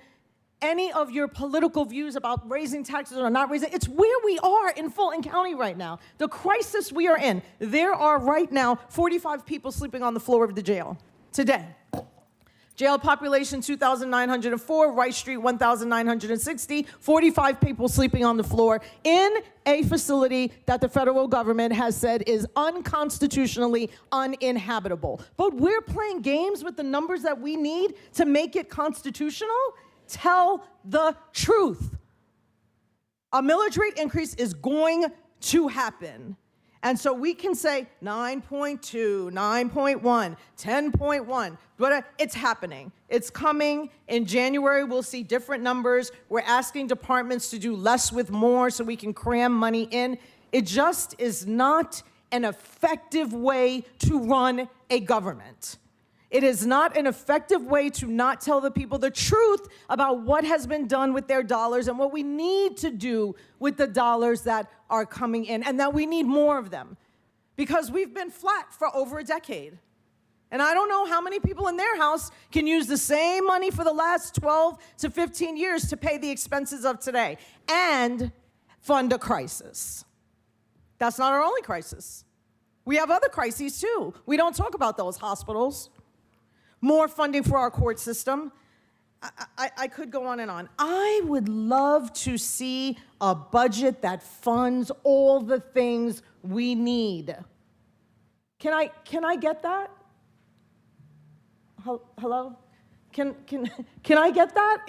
any of your political views about raising taxes or not raising. It's where we are in Fulton County right now. The crisis we are in. There are right now 45 people sleeping on the floor of the jail today. Jail population 2,904, Rice Street 1,960, 45 people sleeping on the floor in a facility that the federal government has said is unconstitutionally uninhabitable. But we're playing games with the numbers that we need to make it constitutional. Tell the truth. A millage rate increase is going to happen. And so we can say 9.2, 9.1, 10.1, but it's happening. It's coming. In January, we'll see different numbers. We're asking departments to do less with more so we can cram money in. It just is not an effective way to run a government. It is not an effective way to not tell the people the truth about what has been done with their dollars and what we need to do with the dollars that are coming in, and that we need more of them because we've been flat for over a decade. And I don't know how many people in their house can use the same money for the last 12 to 15 years to pay the expenses of today and fund a crisis. That's not our only crisis. We have other crises too. We don't talk about those. Hospitals, more funding for our court system. I could go on and on. I would love to see a budget that funds all the things we need. Can I get that? Hello? Can I get that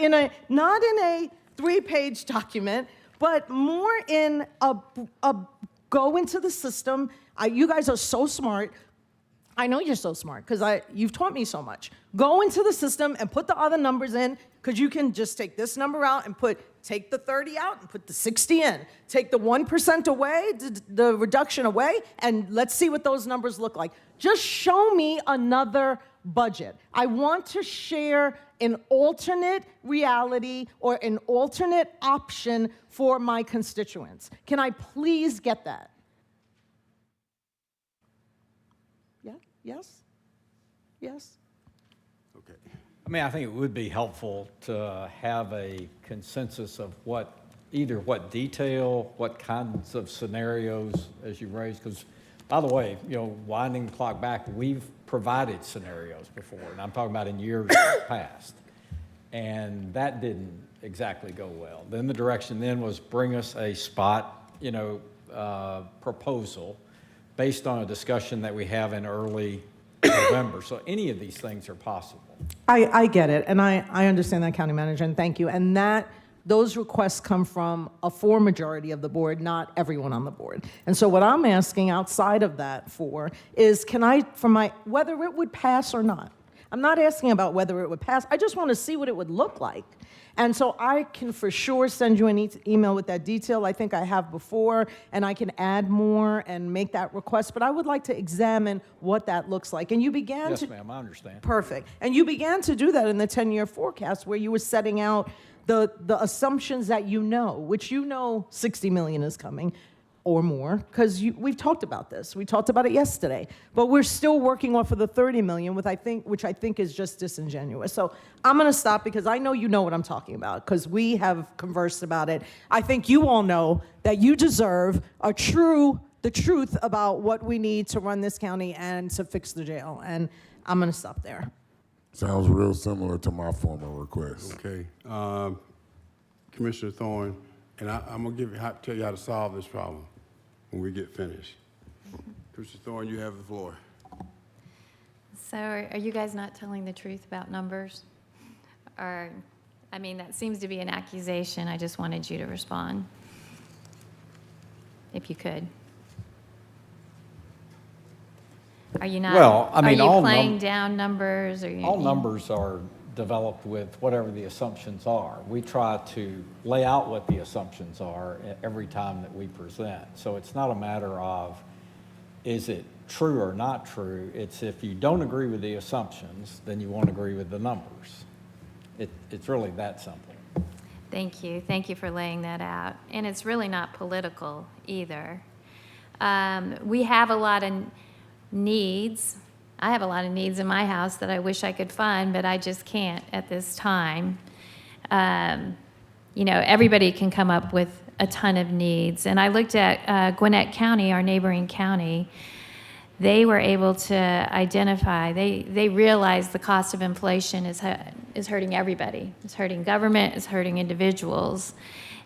not in a 3-page document, but more in a go into the system. You guys are so smart. I know you're so smart because you've taught me so much. Go into the system and put the other numbers in, because you can just take this number out and take the 30 out and put the 60 in. Take the 1% away, the reduction away, and let's see what those numbers look like. Just show me another budget. I want to share an alternate reality or an alternate option for my constituents. Can I please get that? Yeah? Yes? Yes? Okay. I mean, I think it would be helpful to have a consensus of what detail, what kinds of scenarios, as you raised, because, by the way, winding the clock back, we've provided scenarios before, and I'm talking about in years past, and that didn't exactly go well. Then the direction then was bring us a spot, proposal based on a discussion that we have in early November. So any of these things are possible. I get it, and I understand that, County Manager, and thank you. And those requests come from a majority of the board, not everyone on the board. And so what I'm asking outside of that is, whether it would pass or not. I'm not asking about whether it would pass. I just want to see what it would look like. And so I can for sure send you an email with that detail I think I have before, and I can add more and make that request. But I would like to examine what that looks like. And you began Yes, ma'am, I understand. Perfect. And you began to do that in the 10-year forecast, where you were setting out the assumptions that which 60 million is coming or more, because we've talked about this. We talked about it yesterday. But we're still working off of the 30 million, which I think is just disingenuous. So I'm going to stop, because I know you know what I'm talking about, because we have conversed about it. I think you all know that you deserve the truth about what we need to run this county and to fix the jail. And I'm going to stop there. Sounds real similar to my former request. Okay. Commissioner Thorne, and I'm going to tell you how to solve this problem when we get finished. Commissioner Thorne, you have the floor. So are you guys not telling the truth about numbers? That seems to be an accusation. I just wanted you to respond, if you could. Are you not? Well, I mean, are you playing down numbers? All numbers are developed with whatever the assumptions are. We try to lay out what the assumptions are every time that we present. So it's not a matter of, is it true or not true? It's, if you don't agree with the assumptions, then you won't agree with the numbers. It's really that simple. Thank you. Thank you for laying that out. And it's really not political either. We have a lot of needs. I have a lot of needs in my house that I wish I could fund, but I just can't at this time. Everybody can come up with a ton of needs. And I looked at Gwinnett County, our neighboring county. They were able to identify, they realized the cost of inflation is hurting everybody. It's hurting government, it's hurting individuals.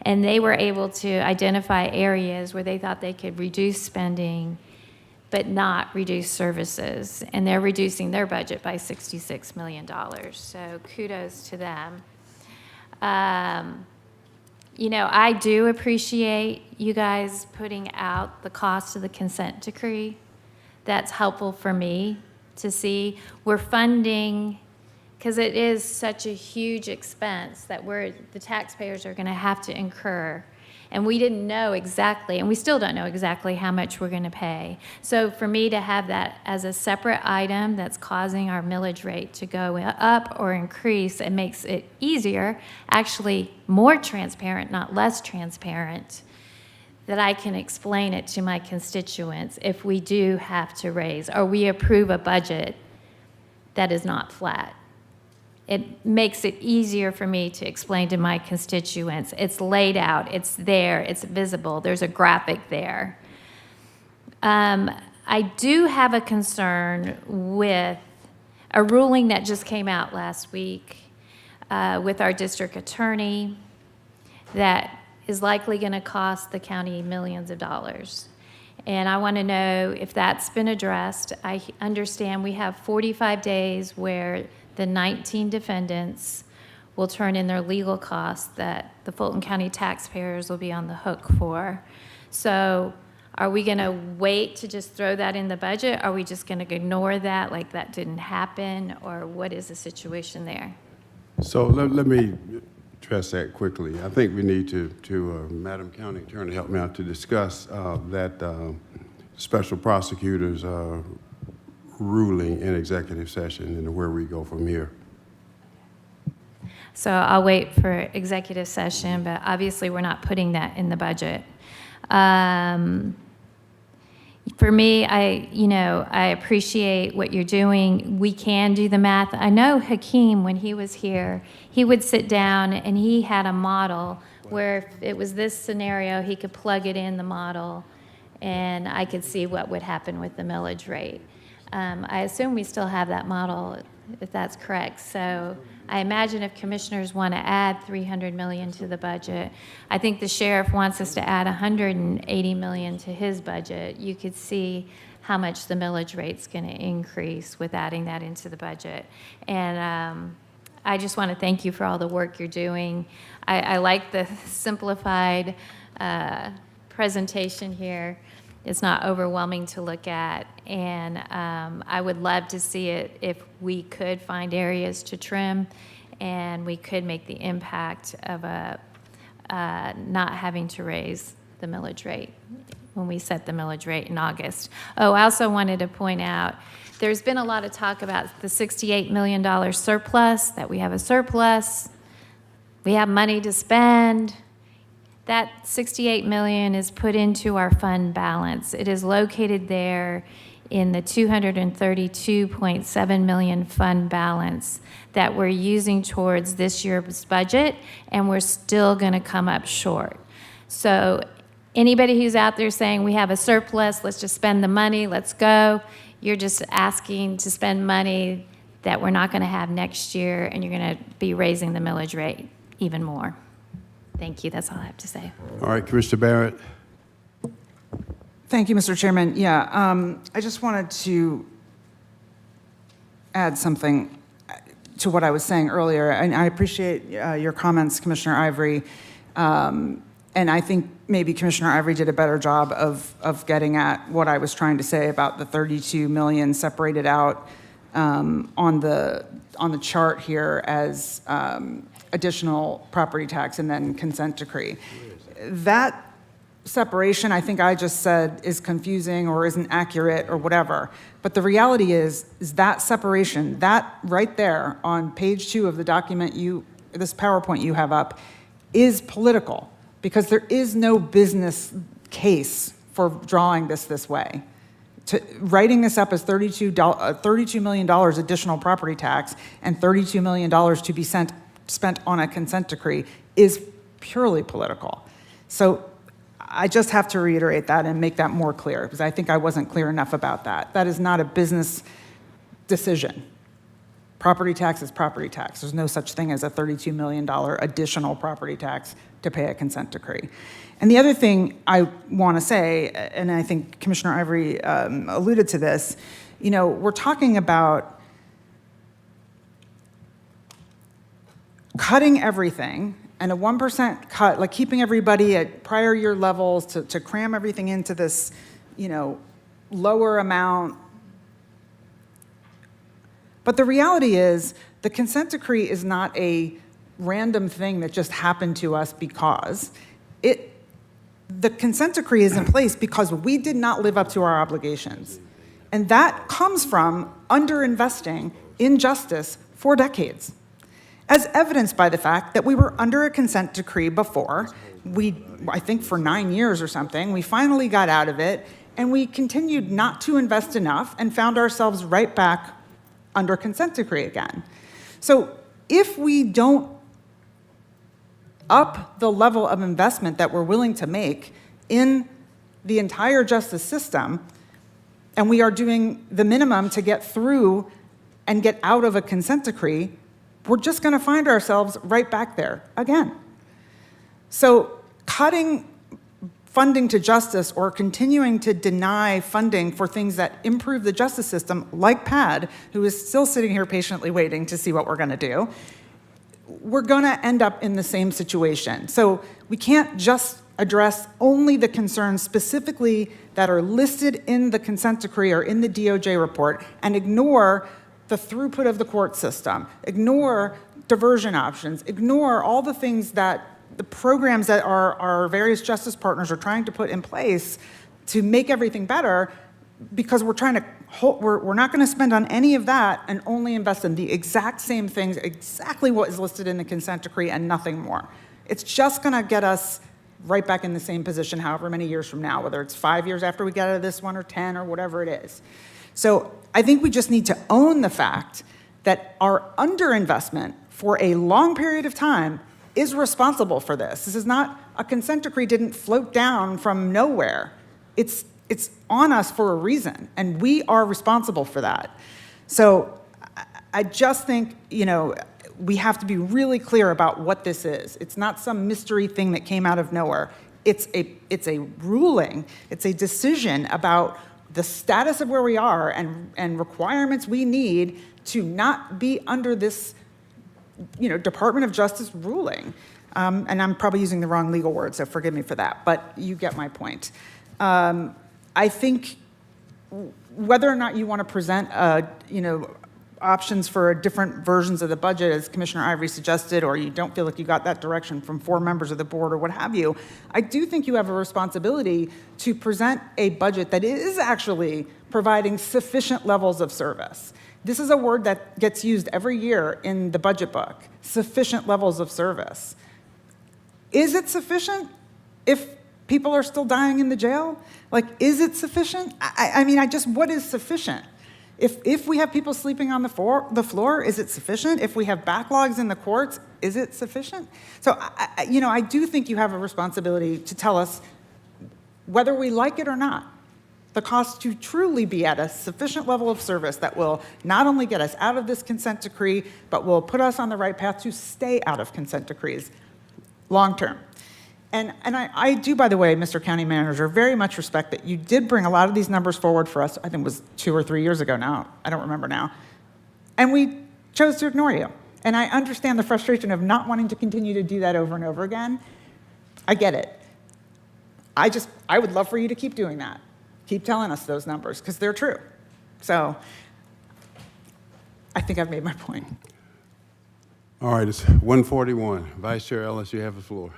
And they were able to identify areas where they thought they could reduce spending but not reduce services. And they're reducing their budget by $66 million. So kudos to them. I do appreciate you guys putting out the cost of the consent decree. That's helpful for me to see. We're funding, because it is such a huge expense that the taxpayers are going to have to incur. And we didn't know exactly, and we still don't know exactly how much we're going to pay. So for me to have that as a separate item that's causing our millage rate to go up or increase, it makes it easier, actually more transparent, not less transparent, that I can explain it to my constituents if we do have to raise, or we approve a budget that is not flat. It makes it easier for me to explain to my constituents. It's laid out, it's there, it's visible, there's a graphic there. I do have a concern with a ruling that just came out last week with our district attorney that is likely going to cost the county millions of dollars. And I want to know if that's been addressed. I understand we have 45 days where the 19 defendants will turn in their legal costs that the Fulton County taxpayers will be on the hook for. So are we going to wait to just throw that in the budget? Are we just going to ignore that like that didn't happen? Or what is the situation there? So let me address that quickly. I think we need to Madam County Attorney, help me out, to discuss that special prosecutor's ruling in executive session and where we go from here. So I'll wait for executive session, but obviously we're not putting that in the budget. For me, I appreciate what you're doing. We can do the math. I know Hakeem, when he was here, he would sit down and he had a model where if it was this scenario, he could plug it in the model and I could see what would happen with the millage rate. I assume we still have that model, if that's correct. So I imagine if commissioners want to add $300 million to the budget, I think the sheriff wants us to add $180 million to his budget. You could see how much the millage rate's going to increase with adding that into the budget. And I just want to thank you for all the work you're doing. I like the simplified presentation here. It's not overwhelming to look at, and I would love to see it if we could find areas to trim and we could make the impact of not having to raise the millage rate when we set the millage rate in August. Oh, I also wanted to point out, there's been a lot of talk about the $68 million surplus, that we have a surplus, we have money to spend. That $68 million is put into our fund balance. It is located there in the $232.7 million fund balance that we're using towards this year's budget, and we're still going to come up short. So anybody who's out there saying we have a surplus, let's just spend the money, let's go, you're just asking to spend money that we're not going to have next year, and you're going to be raising the millage rate even more. Thank you. That's all I have to say. All right, Commissioner Barrett. Thank you, Mr. Chairman. Yeah, I just wanted to add something to what I was saying earlier. And I appreciate your comments, Commissioner Ivory. And I think maybe Commissioner Ivory did a better job of getting at what I was trying to say about the $32 million separated out on the chart here as additional property tax and then consent decree. That separation, I think I just said, is confusing or isn't accurate or whatever. But the reality is that separation, that right there on page 2 of the document this PowerPoint you have up, is political because there is no business case for drawing this way. Writing this up as $32 million additional property tax and $32 million to be spent on a consent decree is purely political. So I just have to reiterate that and make that more clear because I think I wasn't clear enough about that. That is not a business decision. Property tax is property tax. There's no such thing as a $32 million additional property tax to pay a consent decree. And the other thing I want to say, and I think Commissioner Ivory alluded to this, we're talking about cutting everything and a 1% cut, like keeping everybody at prior year levels to cram everything into this, lower amount. But the reality is the consent decree is not a random thing that just happened to us because the consent decree is in place because we did not live up to our obligations. And that comes from underinvesting in justice for decades, as evidenced by the fact that we were under a consent decree before. I think for 9 years or something, we finally got out of it, and we continued not to invest enough and found ourselves right back under consent decree again. So if we don't up the level of investment that we're willing to make in the entire justice system, and we are doing the minimum to get through and get out of a consent decree, we're just going to find ourselves right back there again. So cutting funding to justice or continuing to deny funding for things that improve the justice system, like PAD, who is still sitting here patiently waiting to see what we're going to do, we're going to end up in the same situation. So we can't just address only the concerns specifically that are listed in the consent decree or in the DOJ report and ignore the throughput of the court system, ignore diversion options, ignore all the things that the programs that our various justice partners are trying to put in place to make everything better, because we're trying to we're not going to spend on any of that and only invest in the exact same things, exactly what is listed in the consent decree and nothing more. It's just going to get us right back in the same position however many years from now, whether it's 5 years after we get out of this one or 10 or whatever it is. So I think we just need to own the fact that our underinvestment for a long period of time is responsible for this. This is not, a consent decree didn't float down from nowhere. It's on us for a reason, and we are responsible for that. So I just think, we have to be really clear about what this is. It's not some mystery thing that came out of nowhere. It's a ruling, it's a decision about the status of where we are and requirements we need to not be under this Department of Justice ruling. And I'm probably using the wrong legal word, so forgive me for that, but you get my point. I think whether or not you want to present, options for different versions of the budget, as Commissioner Ivory suggested, or you don't feel like you got that direction from 4 members of the board or what have you, I do think you have a responsibility to present a budget that is actually providing sufficient levels of service. This is a word that gets used every year in the budget book, sufficient levels of service. Is it sufficient if people are still dying in the jail? Like, is it sufficient? What is sufficient? If we have people sleeping on the floor, is it sufficient? If we have backlogs in the courts, is it sufficient? So, I do think you have a responsibility to tell us, whether we like it or not, the cost to truly be at a sufficient level of service that will not only get us out of this consent decree, but will put us on the right path to stay out of consent decrees long term. And I do, by the way, Mr. County Manager, very much respect that you did bring a lot of these numbers forward for us. I think it was 2 or 3 years ago now. I don't remember now. And we chose to ignore you. And I understand the frustration of not wanting to continue to do that over and over again. I get it. I would love for you to keep doing that. Keep telling us those numbers, because they're true. So I think I've made my point. All right, it's 1:41. Vice Chair Ellis, you have the floor.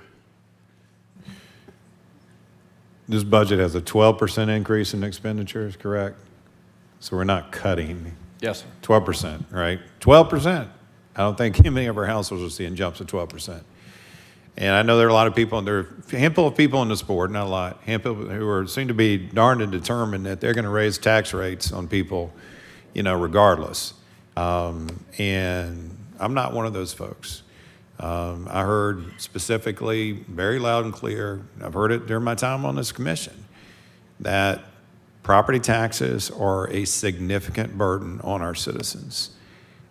This budget has a 12% increase in expenditures, correct? So we're not cutting. Yes, sir. 12%, right? 12%. I don't think many of our households are seeing jumps of 12%. And I know there are a lot of people, there are a handful of people on this board, not a lot, handful who seem to be darned and determined that they're going to raise tax rates on people, regardless. And I'm not one of those folks. I heard specifically, very loud and clear, I've heard it during my time on this commission, that property taxes are a significant burden on our citizens.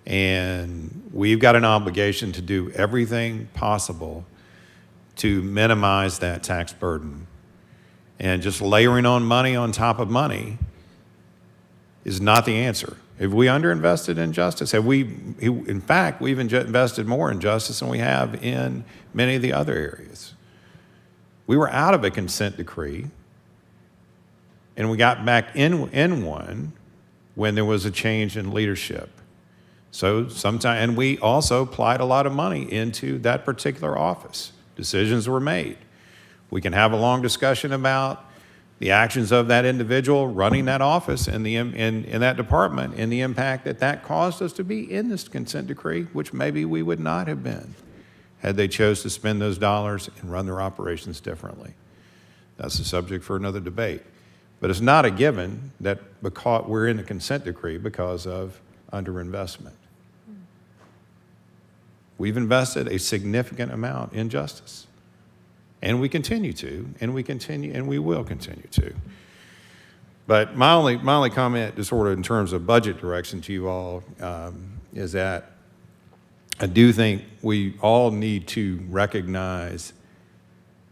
And we've got an obligation to do everything possible to minimize that tax burden. And just layering on money on top of money is not the answer. Have we underinvested in justice? In fact, we've invested more in justice than we have in many of the other areas. We were out of a consent decree, and we got back in one when there was a change in leadership. So and we also applied a lot of money into that particular office. Decisions were made. We can have a long discussion about the actions of that individual running that office and in that department and the impact that caused us to be in this consent decree, which maybe we would not have been had they chose to spend those dollars and run their operations differently. That's a subject for another debate. But it's not a given that because we're in the consent decree because of underinvestment. We've invested a significant amount in justice, and we continue to, and we will continue to. But my only comment, just sort of in terms of budget direction to you all, is that I do think we all need to recognize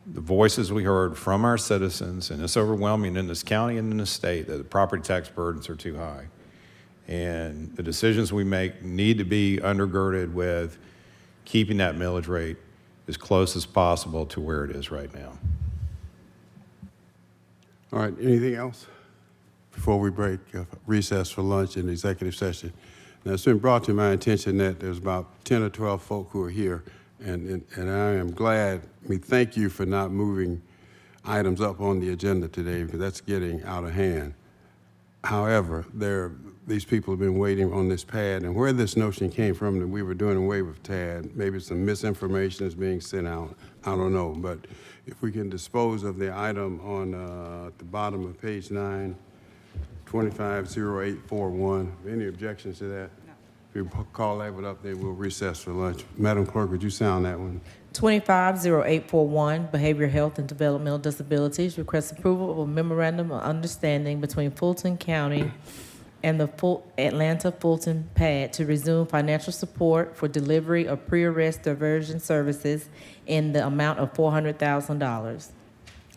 the voices we heard from our citizens, and it's overwhelming in this county and in the state, that the property tax burdens are too high. And the decisions we make need to be undergirded with keeping that millage rate as close as possible to where it is right now. All right, anything else before we break, recess for lunch and executive session? Now, it's been brought to my attention that there's about 10 or 12 folk who are here, and I am glad, thank you for not moving items up on the agenda today, because that's getting out of hand. However, these people have been waiting on this pad, and where this notion came from that we were doing away with TAD, maybe some misinformation is being sent out, I don't know, but if we can dispose of the item on at the bottom of page 9, 250841. Any objections to that? No. If you call that one up, then we'll recess for lunch. Madam Clerk, would you sound that one? 250841, Behavioral Health and Developmental Disabilities, requests approval of a memorandum of understanding between Fulton County and the Atlanta Fulton PAD to resume financial support for delivery of pre-arrest diversion services in the amount of $400,000.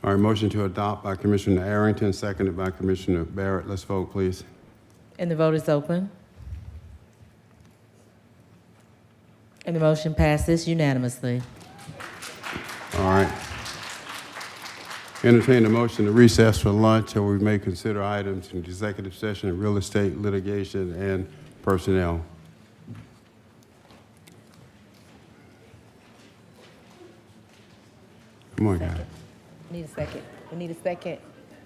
All right, motion to adopt by Commissioner Arrington, seconded by Commissioner Barrett. Let's vote, please. And the vote is open. And the motion passes unanimously. All right. Entertain a motion to recess for lunch, or we may consider items in executive session in real estate, litigation, and personnel. Come on, guys. Need a second. We need a second.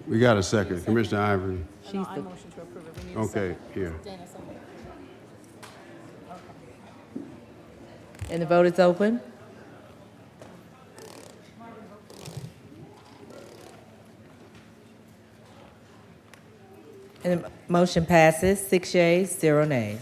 We got a second. Commissioner Ivory. She's the motion to approve it. We need a Okay, here. And the vote is open. And the motion passes, 6 yeas, 0 nays.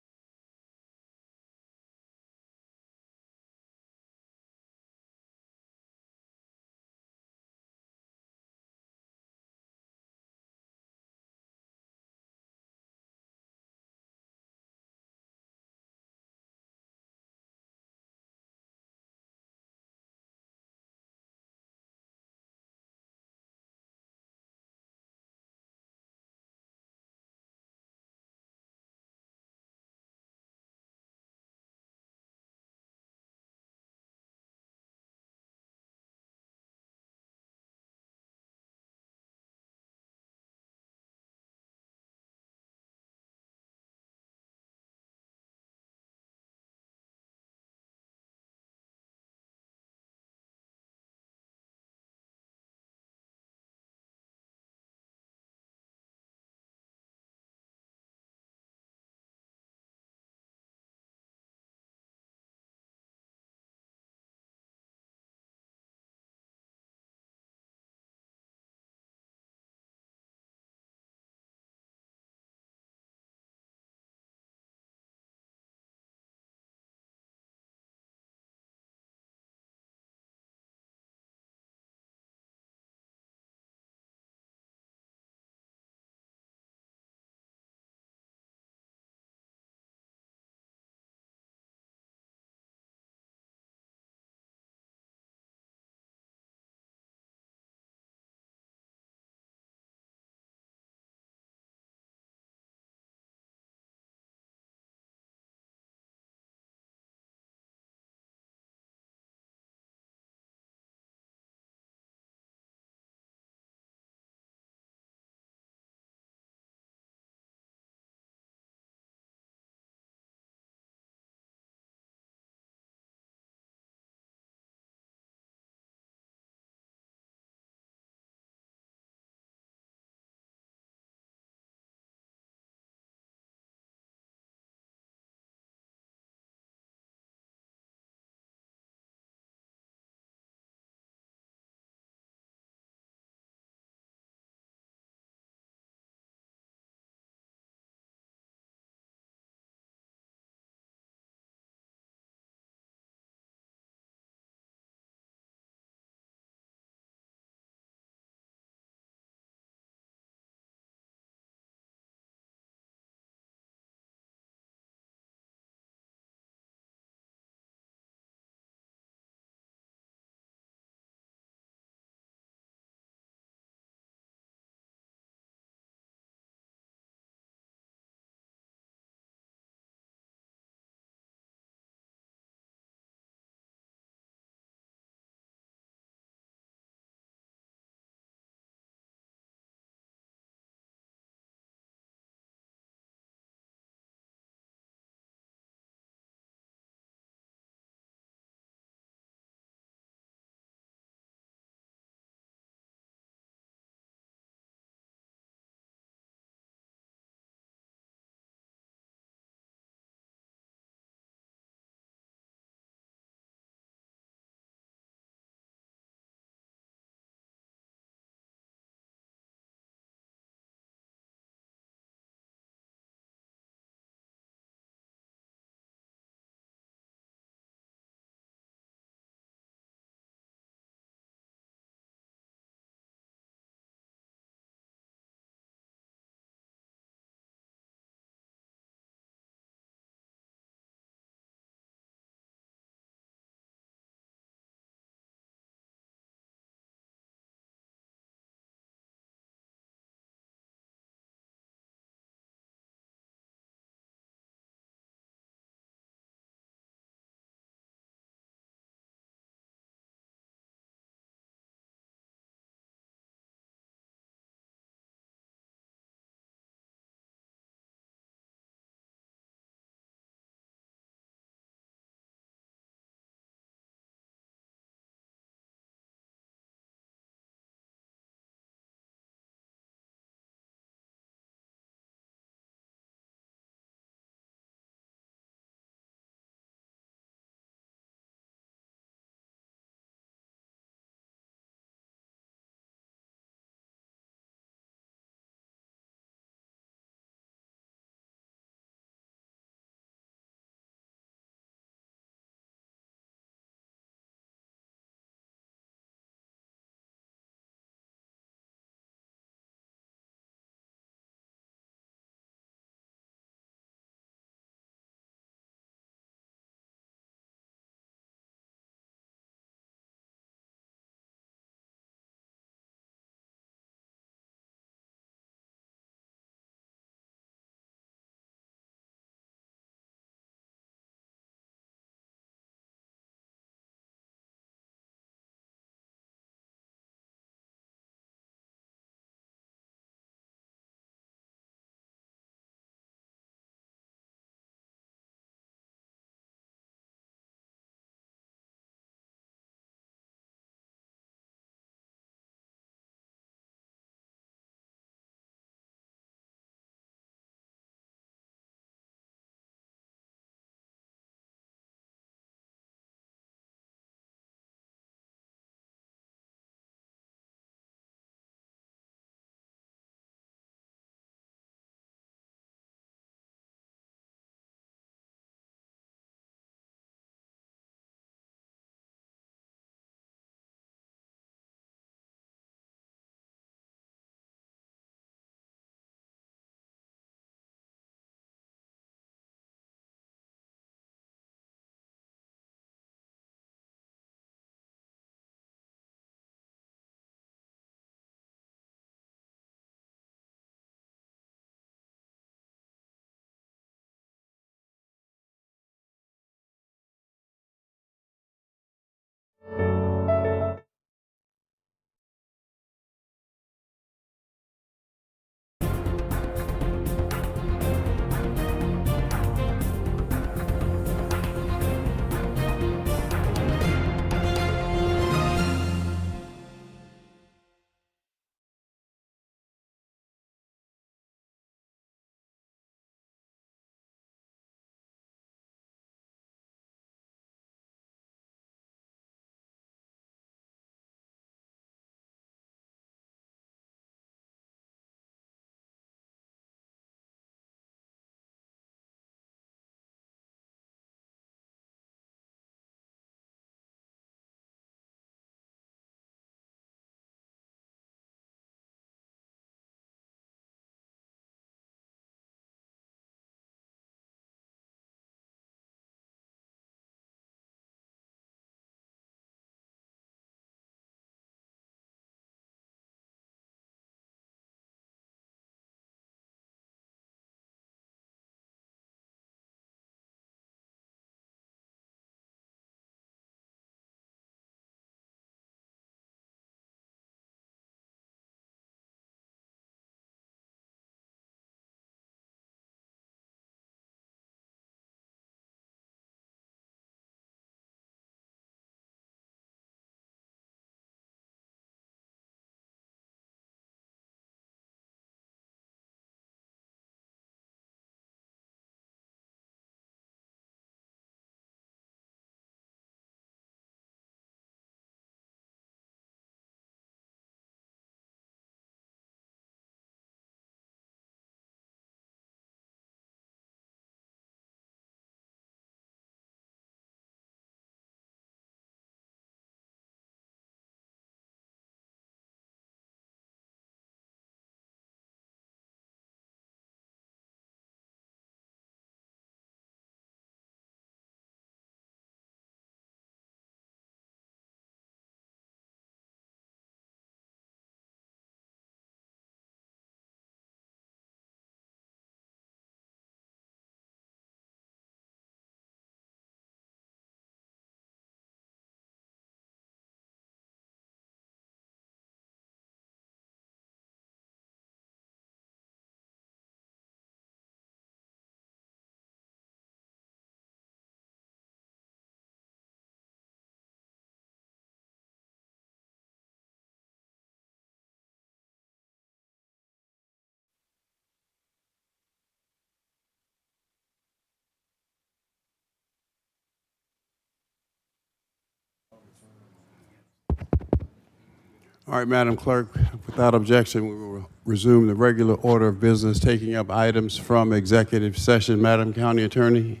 All right, Madam Clerk, without objection, we will resume the regular order of business, taking up items from executive session. Madam County Attorney.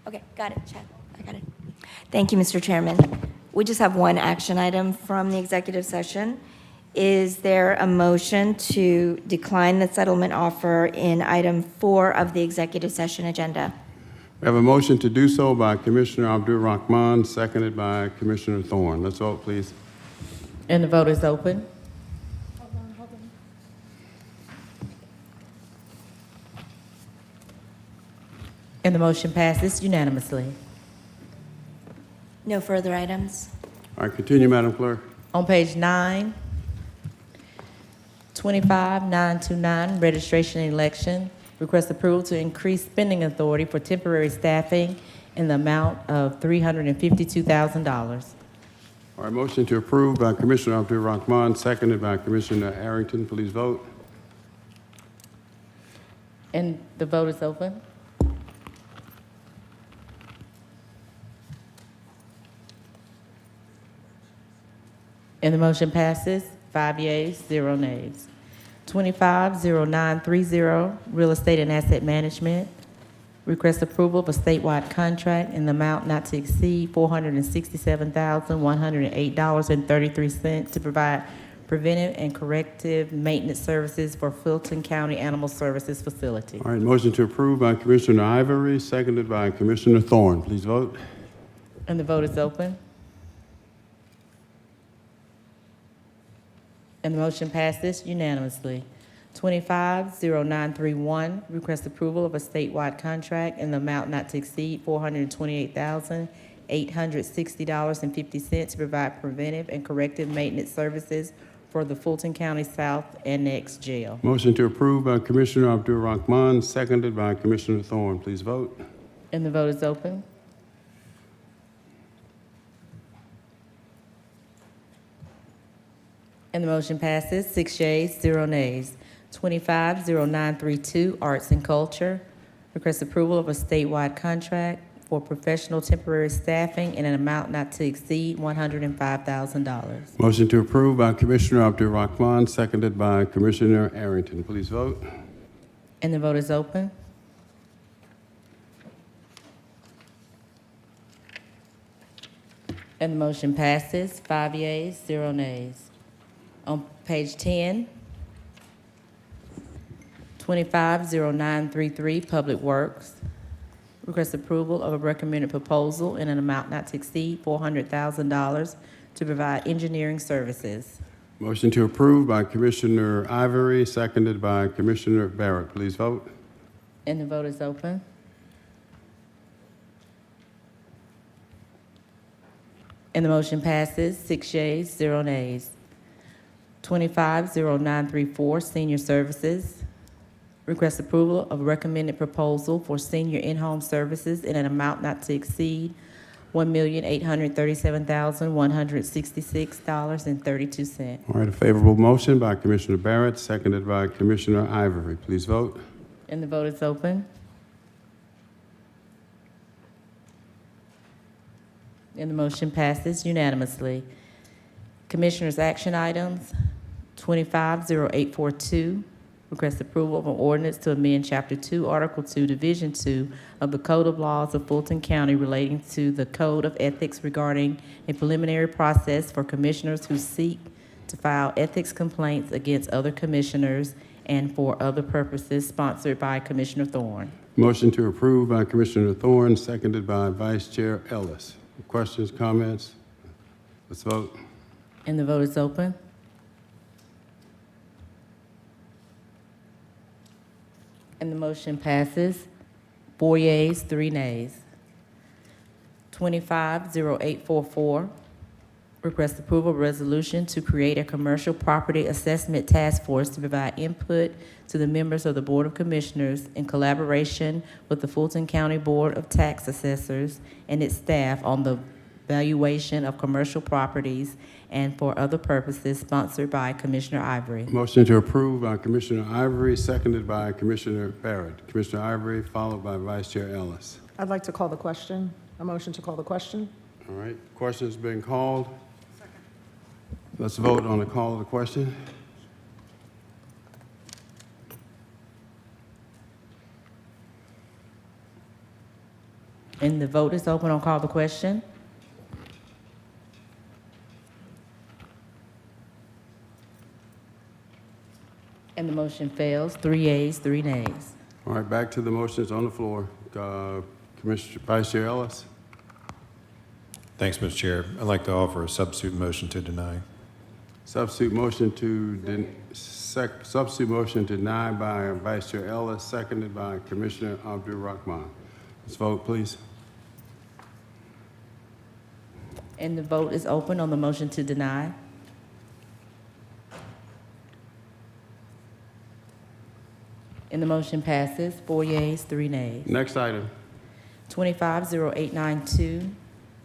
Okay, got it, Chad. I got it. Thank you, Mr. Chairman. We just have one action item from the executive session. Is there a motion to decline the settlement offer in item 4 of the executive session agenda? We have a motion to do so by Commissioner Abdul Rahman, seconded by Commissioner Thorne. Let's vote, please. And the vote is open. And the motion passes unanimously. No further items? All right, continue, Madam Clerk. On page 9, 25929, registration and election, request approval to increase spending authority for temporary staffing in the amount of $352,000. All right, motion to approve by Commissioner Abdul Rahman, seconded by Commissioner Arrington. Please vote. And the vote is open. And the motion passes, 5 yeas, 0 nays. 250930, real estate and asset management. Request approval of a statewide contract in the amount not to exceed $467,108.33 to provide preventive and corrective maintenance services for Fulton County Animal Services Facility. All right, motion to approve by Commissioner Ivory, seconded by Commissioner Thorne. Please vote. And the vote is open. And the motion passes unanimously. 250931, request approval of a statewide contract in the amount not to exceed $428,860.50 to provide preventive and corrective maintenance services for the Fulton County South Annex Jail. Motion to approve by Commissioner Abdul Rahman, seconded by Commissioner Thorne. Please vote. And the vote is open. And the motion passes, 6 yeas, 0 nays. 250932, arts and culture. Request approval of a statewide contract for professional temporary staffing in an amount not to exceed $105,000. Motion to approve by Commissioner Abdul Rahman, seconded by Commissioner Arrington. Please vote. And the vote is open. And the motion passes, 5 yeas, 0 nays. On page 10, 250933, Public Works. Request approval of a recommended proposal in an amount not to exceed $400,000 to provide engineering services. Motion to approve by Commissioner Ivory, seconded by Commissioner Barrett. Please vote. And the vote is open. And the motion passes, 6 yeas, 0 nays. 250934, Senior Services. Request approval of a recommended proposal for senior in-home services in an amount not to exceed $1,837,166.32. All right, a favorable motion by Commissioner Barrett, seconded by Commissioner Ivory. Please vote. And the vote is open. And the motion passes unanimously. Commissioners' action items, 250842, request approval of an ordinance to amend Chapter 2, Article 2, Division 2 of the Code of Laws of Fulton County relating to the Code of Ethics regarding a preliminary process for commissioners who seek to file ethics complaints against other commissioners and for other purposes, sponsored by Commissioner Thorne. Motion to approve by Commissioner Thorne, seconded by Vice Chair Ellis. Questions, comments? Let's vote. And the vote is open. And the motion passes, 4 yeas, 3 nays. 250844, request approval of resolution to create a commercial property assessment task force to provide input to the members of the Board of Commissioners in collaboration with the Fulton County Board of Tax Assessors and its staff on the valuation of commercial properties and for other purposes, sponsored by Commissioner Ivory. Motion to approve by Commissioner Ivory, seconded by Commissioner Barrett. Commissioner Ivory, followed by Vice Chair Ellis. I'd like to call the question. A motion to call the question. All right, question's been called. Let's vote on the call of the question. And the vote is open on call the question. And the motion fails. 3 yeas, 3 nays. All right, back to the motions on the floor. Commissioner Vice Chair Ellis. Thanks, Mr. Chair. I'd like to offer a substitute motion to deny. Substitute motion to deny by Vice Chair Ellis, seconded by Commissioner Abdul Rahman. Let's vote, please. And the vote is open on the motion to deny. And the motion passes. 4 yeas, 3 nays. Next item. 250892,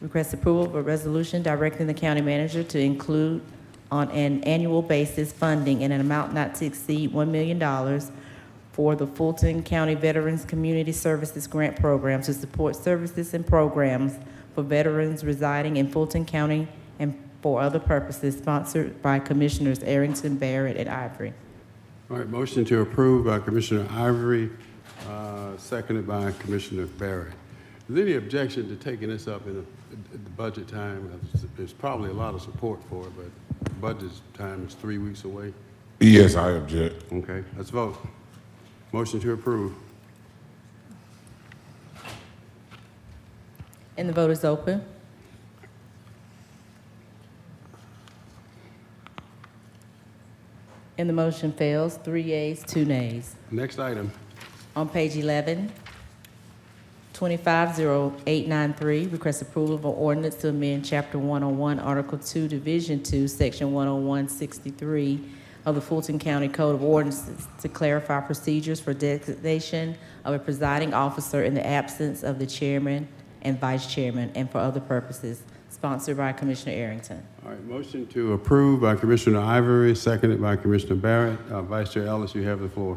request approval of a resolution directing the county manager to include on an annual basis funding in an amount not to exceed $1 million for the Fulton County Veterans Community Services Grant Program to support services and programs for veterans residing in Fulton County and for other purposes, sponsored by Commissioners Arrington, Barrett, and Ivory. All right, motion to approve by Commissioner Ivory, seconded by Commissioner Barrett. Is there any objection to taking this up in the budget time? There's probably a lot of support for it, but budget time is 3 weeks away. Yes, I object. Okay, let's vote. Motion to approve. And the vote is open. And the motion fails. 3 yeas, 2 nays. Next item. On page 11, 250893, request approval of an ordinance to amend Chapter 101, Article 2, Division 2, Section 10163 of the Fulton County Code of Ordinances to clarify procedures for designation of a presiding officer in the absence of the chairman and vice chairman and for other purposes, sponsored by Commissioner Arrington. All right, motion to approve by Commissioner Ivory, seconded by Commissioner Barrett. Vice Chair Ellis, you have the floor.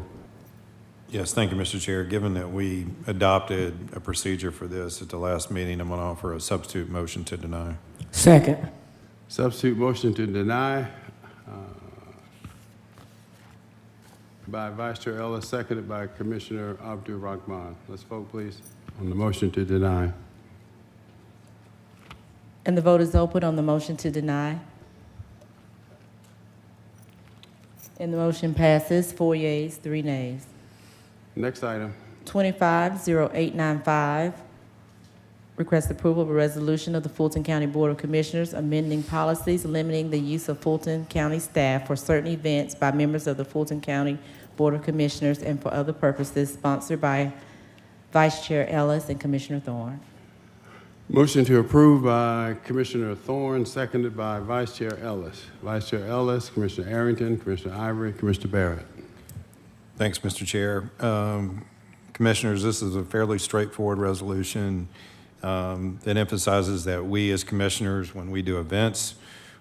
Yes, thank you, Mr. Chair. Given that we adopted a procedure for this at the last meeting, I'm going to offer a substitute motion to deny. Second. Substitute motion to deny by Vice Chair Ellis, seconded by Commissioner Abdul Rahman. Let's vote, please, on the motion to deny. And the vote is open on the motion to deny. And the motion passes. 4 yeas, 3 nays. Next item. 250895, request approval of a resolution of the Fulton County Board of Commissioners amending policies limiting the use of Fulton County staff for certain events by members of the Fulton County Board of Commissioners and for other purposes, sponsored by Vice Chair Ellis and Commissioner Thorne. Motion to approve by Commissioner Thorne, seconded by Vice Chair Ellis. Vice Chair Ellis, Commissioner Arrington, Commissioner Ivory, Commissioner Barrett. Thanks, Mr. Chair. Commissioners, this is a fairly straightforward resolution that emphasizes that we as commissioners, when we do events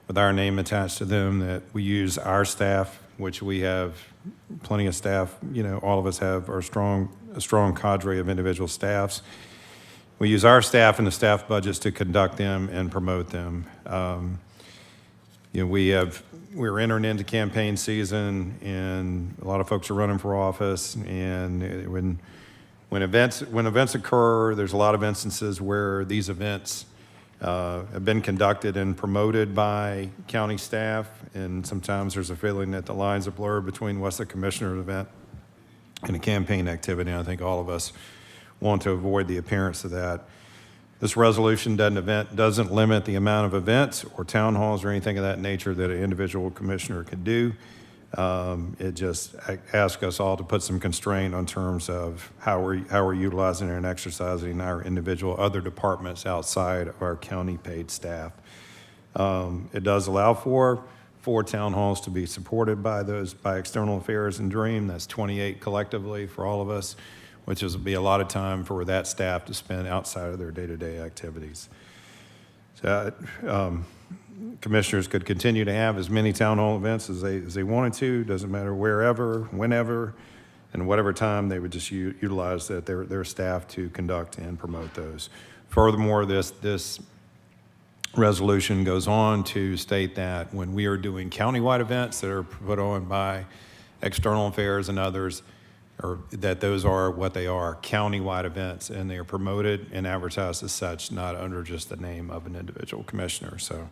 with our name attached to them, that we use our staff, which we have plenty of staff. You know, all of us have a strong cadre of individual staffs. We use our staff and the staff budgets to conduct them and promote them. You know, we're entering into campaign season, and a lot of folks are running for office. And when events occur, there's a lot of instances where these events have been conducted and promoted by county staff, and sometimes there's a feeling that the lines are blurred between what's a commissioner event and a campaign activity. And I think all of us want to avoid the appearance of that. This resolution doesn't limit the amount of events or town halls or anything of that nature that an individual commissioner can do. It just asks us all to put some constraint on terms of how we're utilizing and exercising our individual other departments outside of our county paid staff. It does allow for 4 town halls to be supported by External Affairs and Dream. That's 28 collectively for all of us, which will be a lot of time for that staff to spend outside of their day-to-day activities. So, commissioners could continue to have as many town hall events as they wanted to, doesn't matter wherever, whenever, and whatever time, they would just utilize their staff to conduct and promote those. Furthermore, this resolution goes on to state that when we are doing countywide events that are put on by External Affairs and others, or that those are what they are, countywide events, and they are promoted and advertised as such, not under just the name of an individual commissioner. So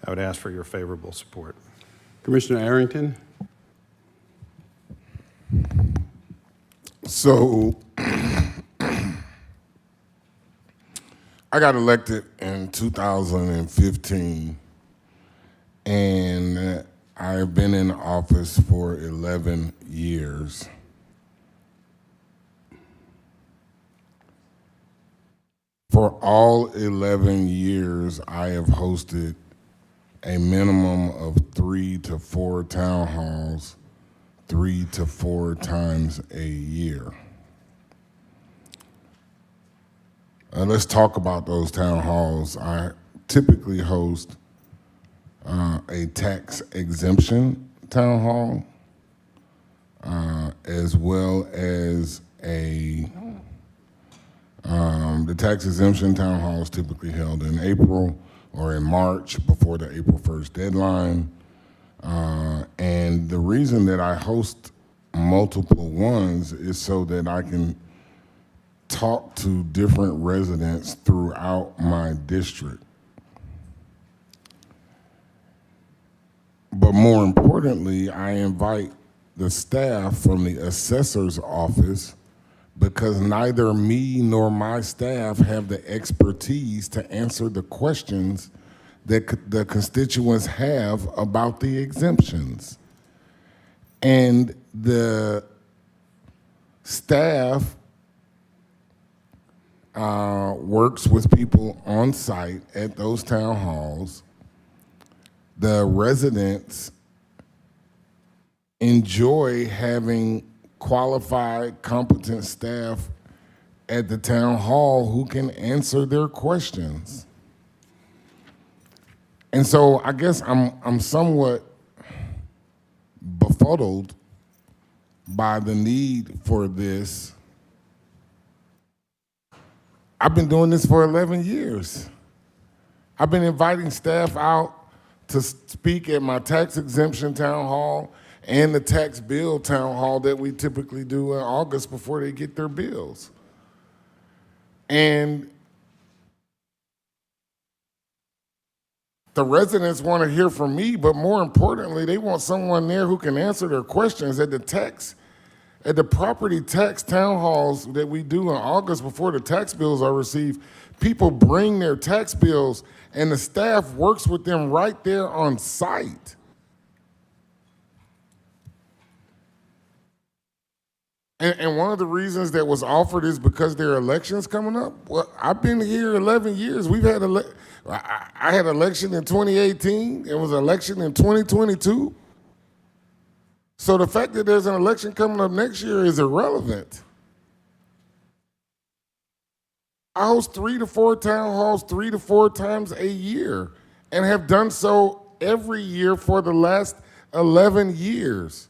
I would ask for your favorable support. Commissioner Arrington? So I got elected in 2015, and I've been in office for 11 years. For all 11 years, I have hosted a minimum of 3 to 4 town halls, 3 to 4 times a year. Let's talk about those town halls. I typically host a tax exemption town hall, as well as the tax exemption town hall is typically held in April or in March before the April 1st deadline. And the reason that I host multiple ones is so that I can talk to different residents throughout my district. But more importantly, I invite the staff from the assessor's office, because neither me nor my staff have the expertise to answer the questions that the constituents have about the exemptions. And the staff works with people on site at those town halls. The residents enjoy having qualified, competent staff at the town hall who can answer their questions. And so I guess I'm somewhat befuddled by the need for this. I've been doing this for 11 years. I've been inviting staff out to speak at my tax exemption town hall and the tax bill town hall that we typically do in August before they get their bills. And the residents want to hear from me, but more importantly, they want someone there who can answer their questions at the property tax town halls that we do in August before the tax bills are received. People bring their tax bills and the staff works with them right there on site. And one of the reasons that was offered is because there are elections coming up. Well, I've been here 11 years. We've had I had an election in 2018. There was an election in 2022. So the fact that there's an election coming up next year is irrelevant. I host 3 to 4 town halls 3 to 4 times a year and have done so every year for the last 11 years.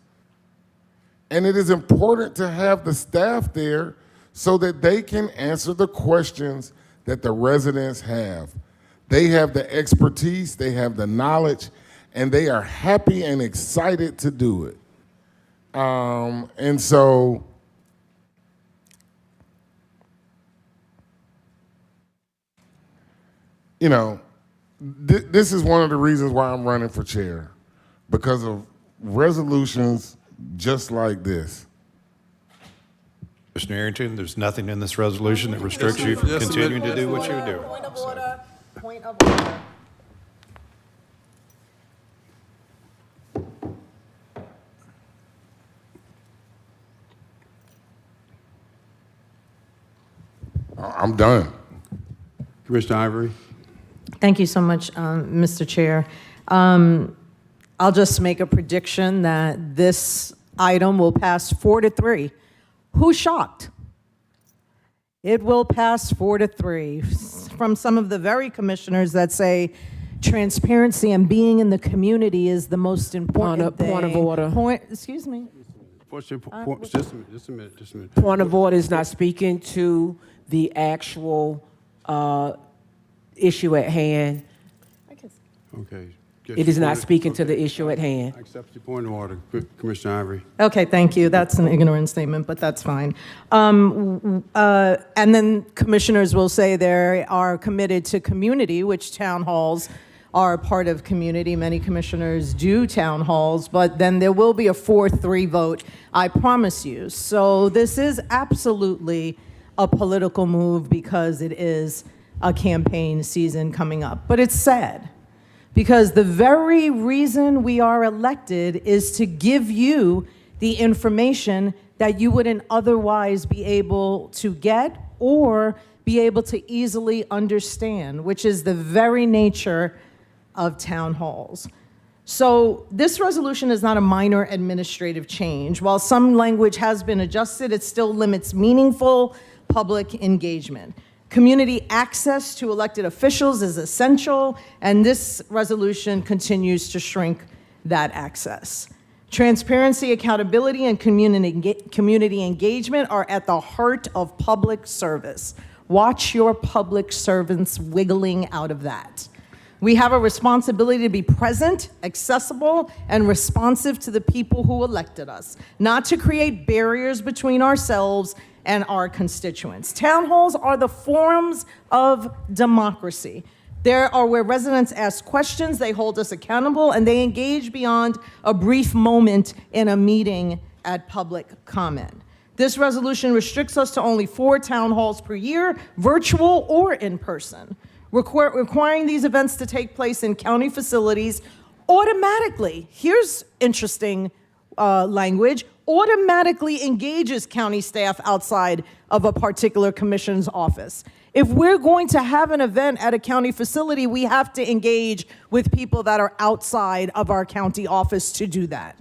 And it is important to have the staff there so that they can answer the questions that the residents have. They have the expertise, they have the knowledge, and they are happy and excited to do it. And so, you know, this is one of the reasons why I'm running for chair, because of resolutions just like this. Commissioner Arrington, there's nothing in this resolution that restricts you from continuing to do what you're doing. Point of order. Point of order. I'm done. Commissioner Ivory? Thank you so much, Mr. Chair. I'll just make a prediction that this item will pass 4-3. Who's shocked? It will pass 4-3. from some of the very commissioners that say transparency and being in the community is the most important thing. Point of order. Excuse me. Just a minute. Point of order is not speaking to the actual issue at hand. Okay. It is not speaking to the issue at hand. I accept your point of order, Commissioner Ivory. Okay, thank you. That's an ignorant statement, but that's fine. And then commissioners will say they are committed to community, which town halls are part of community. Many commissioners do town halls, but then there will be a 4-3 vote, I promise you. So this is absolutely a political move because it is a campaign season coming up. But it's sad, because the very reason we are elected is to give you the information that you wouldn't otherwise be able to get or be able to easily understand, which is the very nature of town halls. So this resolution is not a minor administrative change. While some language has been adjusted, it still limits meaningful public engagement. Community access to elected officials is essential, and this resolution continues to shrink that access. Transparency, accountability, and community engagement are at the heart of public service. Watch your public servants wiggling out of that. We have a responsibility to be present, accessible, and responsive to the people who elected us, not to create barriers between ourselves and our constituents. Town halls are the forums of democracy. There are where residents ask questions, they hold us accountable, and they engage beyond a brief moment in a meeting at public comment. This resolution restricts us to only 4 town halls per year, virtual or in person, requiring these events to take place in county facilities automatically. Here's interesting language. Automatically engages county staff outside of a particular commission's office. If we're going to have an event at a county facility, we have to engage with people that are outside of our county office to do that.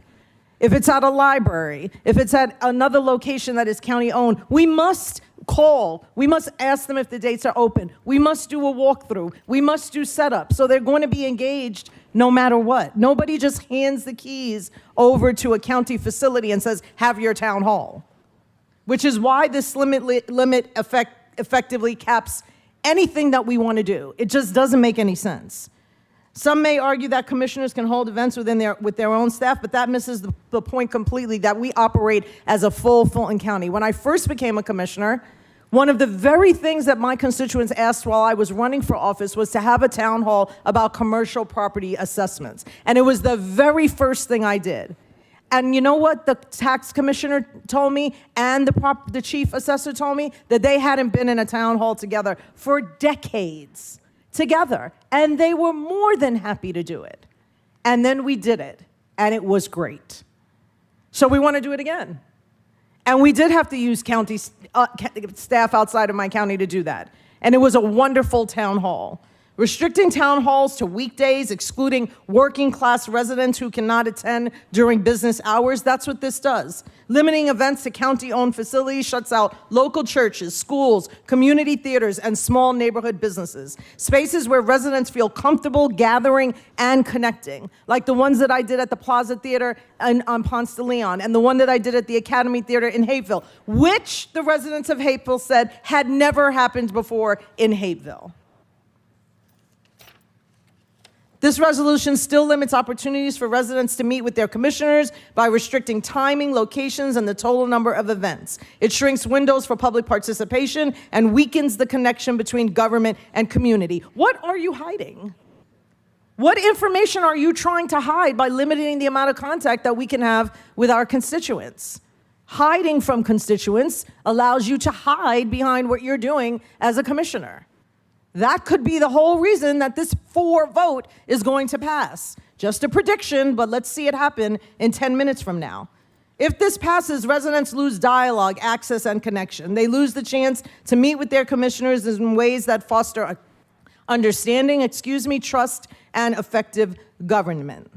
If it's at a library, if it's at another location that is county owned, we must call. We must ask them if the dates are open. We must do a walkthrough. We must do setup. So they're going to be engaged no matter what. Nobody just hands the keys over to a county facility and says, have your town hall. Which is why this limit effectively caps anything that we want to do. It just doesn't make any sense. Some may argue that commissioners can hold events with their own staff, but that misses the point completely, that we operate as a full Fulton County. When I first became a commissioner, one of the very things that my constituents asked while I was running for office was to have a town hall about commercial property assessments. And it was the very first thing I did. And you know what the tax commissioner told me and the chief assessor told me? That they hadn't been in a town hall together for decades together. And they were more than happy to do it. And then we did it, and it was great. So we want to do it again. And we did have to use county staff outside of my county to do that. And it was a wonderful town hall. Restricting town halls to weekdays, excluding working class residents who cannot attend during business hours, that's what this does. Limiting events to county-owned facilities shuts out local churches, schools, community theaters, and small neighborhood businesses. Spaces where residents feel comfortable gathering and connecting, like the ones that I did at the Plaza Theater on Ponce de Leon, and the one that I did at the Academy Theater in Hapeville, which the residents of Hapeville said had never happened before in Hapeville. This resolution still limits opportunities for residents to meet with their commissioners by restricting timing, locations, and the total number of events. It shrinks windows for public participation and weakens the connection between government and community. What are you hiding? What information are you trying to hide by limiting the amount of contact that we can have with our constituents? Hiding from constituents allows you to hide behind what you're doing as a commissioner. That could be the whole reason that this 4 vote is going to pass. Just a prediction, but let's see it happen in 10 minutes from now. If this passes, residents lose dialogue, access, and connection. They lose the chance to meet with their commissioners in ways that foster understanding, trust, and effective government.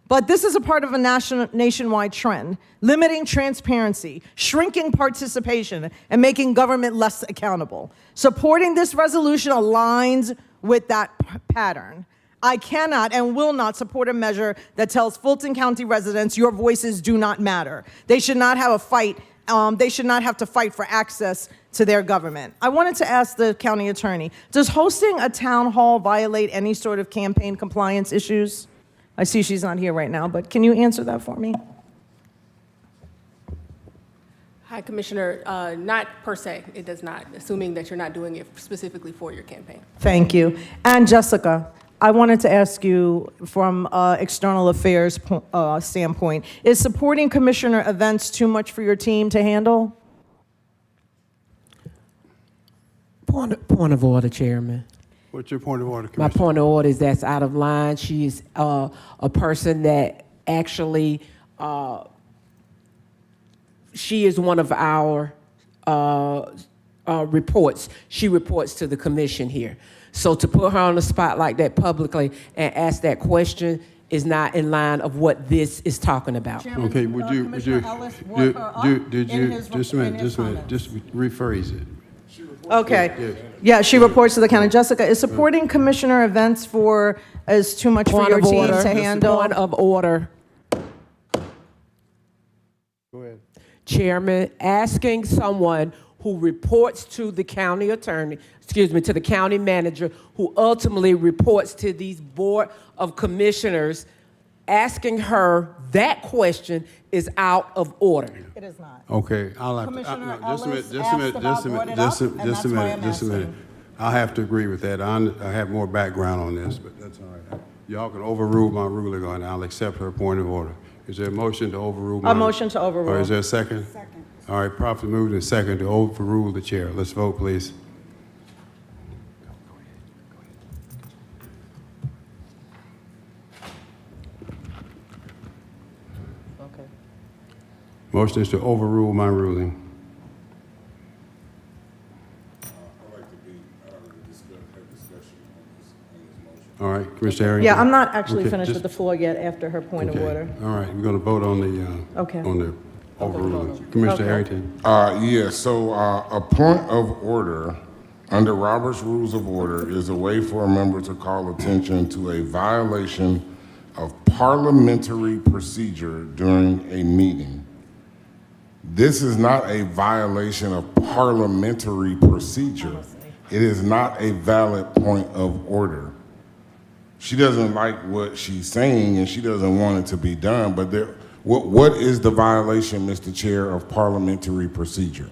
But this is a part of a nationwide trend, limiting transparency, shrinking participation, and making government less accountable. Supporting this resolution aligns with that pattern. I cannot and will not support a measure that tells Fulton County residents your voices do not matter. They should not have a fight. They should not have to fight for access to their government. I wanted to ask the county attorney, does hosting a town hall violate any sort of campaign compliance issues? I see she's not here right now, but can you answer that for me? Hi, Commissioner. Not per se, it does not, assuming that you're not doing it specifically for your campaign. Thank you. And Jessica, I wanted to ask you from external affairs standpoint, is supporting commissioner events too much for your team to handle? Point of order, Chairman. What's your point of order, My Commissioner? point of order is that's out of line. She's a person that actually, she is one of our reports. She reports to the commission here. So to put her on the spot like that publicly and ask that question is not in line of what this is talking about. Okay, would you, just a minute, just rephrase it. Okay. Yeah, she reports to the county. Jessica, is supporting commissioner events is too much for your team to handle? Point of order. Go ahead. Chairman, asking someone who reports to the county attorney, to the county manager, who ultimately reports to these board of commissioners, asking her that question is out of order. It is not. Okay, I'll have to, Commissioner just a minute, Ellis just a minute, asked just a about minute, brought just it a up, and just a that's why minute, I'm just a minute. asking. I'll have to agree with that. I have more background on this, but that's all right. Y'all can overrule my ruling on it. I'll accept her point of order. Is there a motion to overrule my? A motion to overrule. Or is there a second? Second. All right, properly moved and second to overrule the chair. Let's vote, please. Okay. Motion is to overrule my ruling. All right, Commissioner Harrington. Yeah, I'm not actually Okay, finished just- with the floor yet after her point of Okay. order. All right, we're going to vote on the, Okay. on the overruling. Commissioner Okay. Harrington. Yeah, so a point of order under Robert's Rules of Order is a way for a member to call attention to a violation of parliamentary procedure during a meeting. This is not a violation of parliamentary procedure. It is not a valid point of order. She doesn't like what she's saying and she doesn't want it to be done, but what is the violation, Mr. Chair, of parliamentary procedure?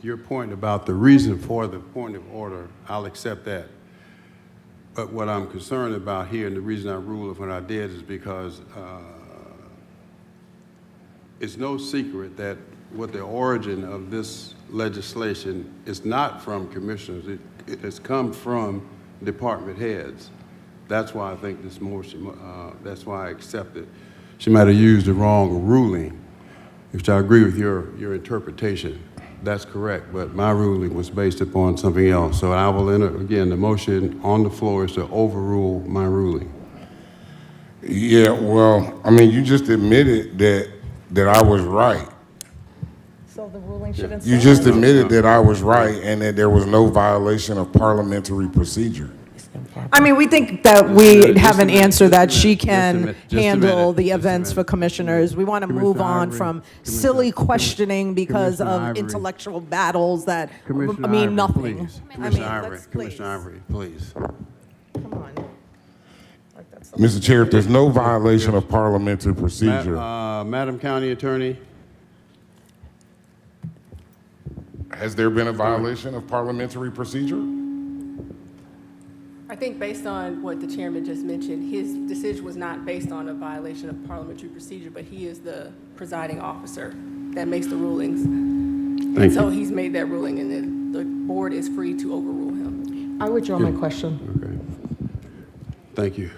Your point about the reason for the point of order, I'll accept that. But what I'm concerned about here, and the reason I ruled what I did, is because it's no secret that what the origin of this legislation is not from commissioners. It has come from department heads. That's why I think this motion, that's why I accept it. She might have used the wrong ruling, which I agree with your interpretation. That's correct, but my ruling was based upon something else. So I will enter, again, the motion on the floor is to overrule my ruling. Yeah, well, I mean, you just admitted that I was right. So the ruling shouldn't You just admitted that I was right and that there was no violation of parliamentary procedure. I mean, we think that we have an answer that she can handle the events for commissioners. We want to move on from silly questioning because of intellectual battles that mean nothing. Commissioner Ivory, please. Come on. Mr. Chair, if there's no violation of parliamentary procedure. Madam County Attorney. Has there been a violation of parliamentary procedure? I think based on what the chairman just mentioned, his decision was not based on a violation of parliamentary procedure, but he is the presiding officer that makes the rulings. Thank So you. he's made that ruling, and then the board is free to overrule him. I withdraw my question. Okay. Thank you.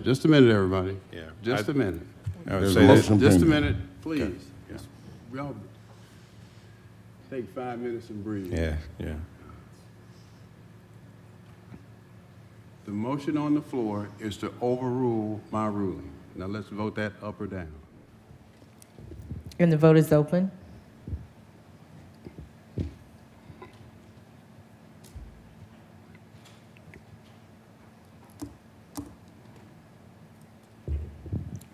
Just a minute, everybody. Yeah. Just a minute. There's a motion Just a pending. minute, please. Y'all take 5 minutes and breathe. Yeah, yeah. The motion on the floor is to overrule my ruling. Now let's vote that up or down. And the vote is open.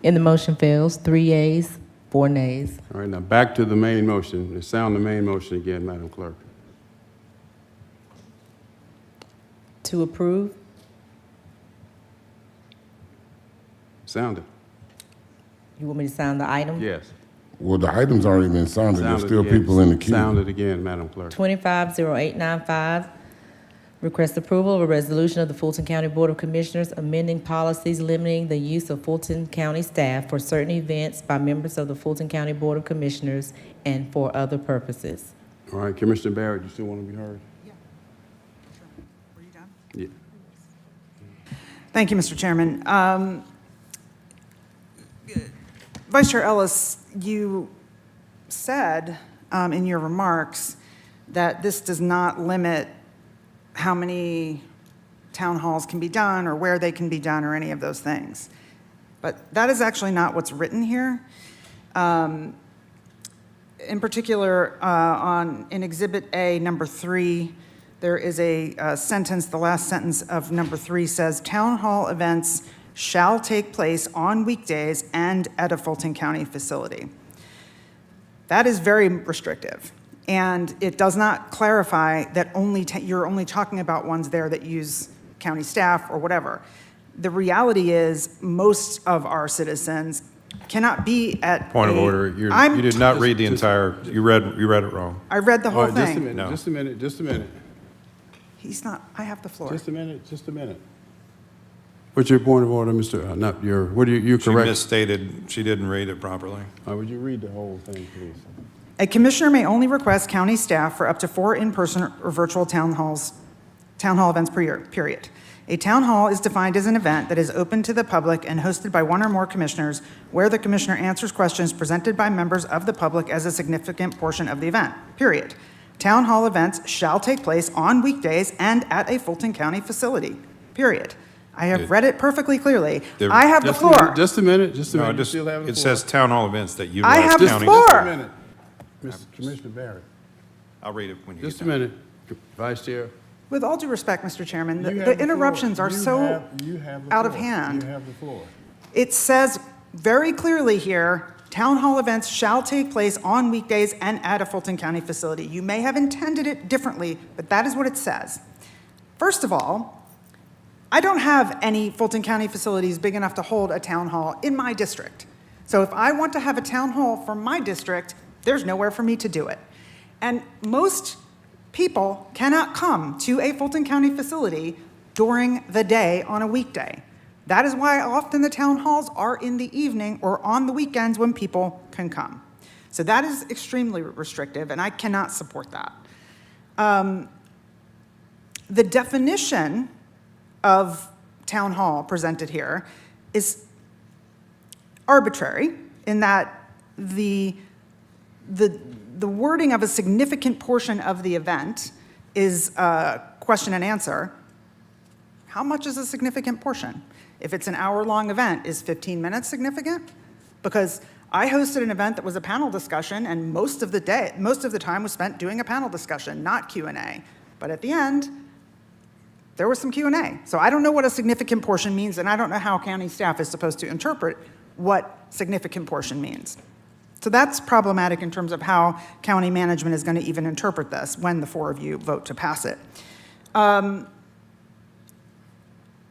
And the motion fails. 3 yeas, 4 nays. All right, now back to the main motion. Let's sound the main motion again, Madam Clerk. To approve? Sound it. You want me to sound the item? Yes. Well, the item's already been sounded. There's Sound it still again. people in the queue. Sound it again, Madam Clerk. 250895, request approval of a resolution of the Fulton County Board of Commissioners amending policies limiting the use of Fulton County staff for certain events by members of the Fulton County Board of Commissioners and for other purposes. All right, Commissioner Barrett, you still want to be heard? Yeah, sure. Were you done? Yeah. Thank you, Mr. Chairman. Vice Chair Ellis, you said in your remarks that this does not limit how many town halls can be done or where they can be done or any of those things. But that is actually not what's written here. In particular, in Exhibit A, number 3, there is a sentence, the last sentence of number 3 says, town hall events shall take place on weekdays and at a Fulton County facility. That is very restrictive. And it does not clarify that you're only talking about ones there that use county staff or whatever. The reality is most of our citizens cannot be at Point of order. You did not read the entire, you read it wrong. I read the whole All right, just a thing. minute, No. just a minute, just a minute. He's not, I have the floor. Just a minute, just a minute. What's your point of order, Mr., not your, what are you She correct? misstated, she didn't read it properly. Would you read the whole thing, please? A commissioner may only request county staff for up to 4 in-person or virtual town hall events per year, period. A town hall is defined as an event that is open to the public and hosted by 1 or more commissioners, where the commissioner answers questions presented by members of the public as a significant portion of the event, period. Town hall events shall take place on weekdays and at a Fulton County facility, period. I have read it perfectly clearly. I have the floor. Just a minute, just a No, minute. You just, still have the it floor. says town hall events that I utilize have the county. floor. Just a minute. Mr. Commissioner Barrett, I'll read it when you get just a done. minute. Vice Chair. With all due respect, Mr. Chairman, You have the floor. interruptions are You so have the out of floor. hand. You have the floor. It says very clearly here, town hall events shall take place on weekdays and at a Fulton County facility. You may have intended it differently, but that is what it says. First of all, I don't have any Fulton County facilities big enough to hold a town hall in my district. So if I want to have a town hall for my district, there's nowhere for me to do it. And most people cannot come to a Fulton County facility during the day on a weekday. That is why often the town halls are in the evening or on the weekends when people can come. So that is extremely restrictive, and I cannot support that. The definition of town hall presented here is arbitrary in that the wording of a significant portion of the event is question and answer. How much is a significant portion? If it's an hour-long event, is 15 minutes significant? Because I hosted an event that was a panel discussion, and most of the time was spent doing a panel discussion, not Q&A. But at the end, there was some Q&A. So I don't know what a significant portion means, and I don't know how county staff is supposed to interpret what significant portion means. So that's problematic in terms of how county management is going to even interpret this when the 4 of you vote to pass it.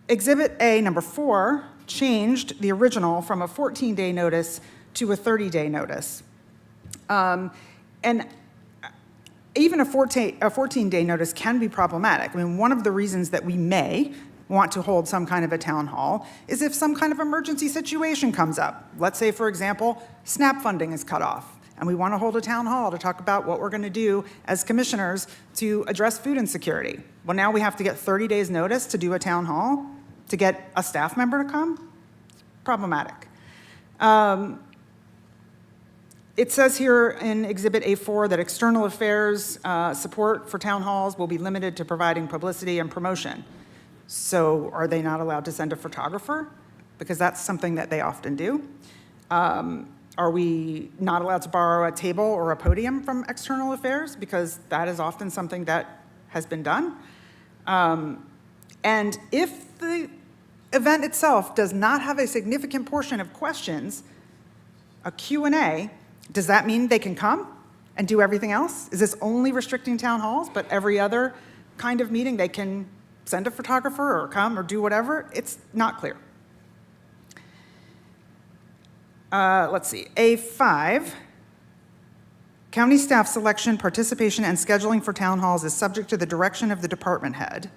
Exhibit A, number 4, changed the original from a 14-day notice to a 30-day notice. And even a 14-day notice can be problematic. I mean, one of the reasons that we may want to hold some kind of a town hall is if some kind of emergency situation comes up. Let's say, for example, SNAP funding is cut off, and we want to hold a town hall to talk about what we're going to do as commissioners to address food insecurity. Well, now we have to get 30 days notice to do a town hall to get a staff member to come? Problematic. It says here in Exhibit A4 that external affairs support for town halls will be limited to providing publicity and promotion. So are they not allowed to send a photographer? Because that's something that they often do. Are we not allowed to borrow a table or a podium from external affairs? Because that is often something that has been done. And if the event itself does not have a significant portion of questions, a Q&A, does that mean they can come and do everything else? Is this only restricting town halls, but every other kind of meeting they can send a photographer or come or do whatever? It's not clear. Let's see, A5, county staff selection, participation, and scheduling for town halls is subject to the direction of the department head.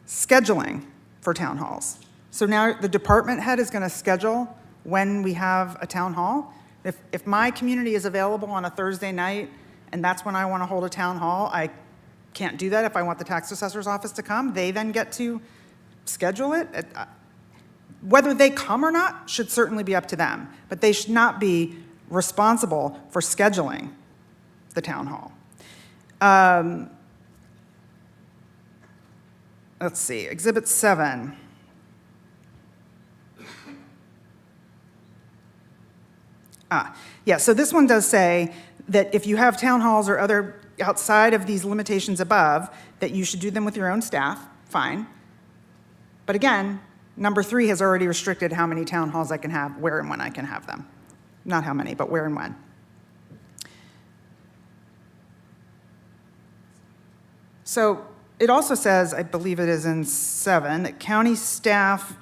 Scheduling for town halls. So now the department head is going to schedule when we have a town hall. If my community is available on a Thursday night and that's when I want to hold a town hall, I can't do that if I want the tax assessor's office to come. They then get to schedule it. Whether they come or not should certainly be up to them, but they should not be responsible for scheduling the town hall. Let's see, Exhibit 7. Yeah, so this one does say that if you have town halls or other outside of these limitations above, that you should do them with your own staff, fine. But again, number 3 has already restricted how many town halls I can have, where and when I can have them. Not how many, but where and when. So it also says, I believe it is in 7, that county staff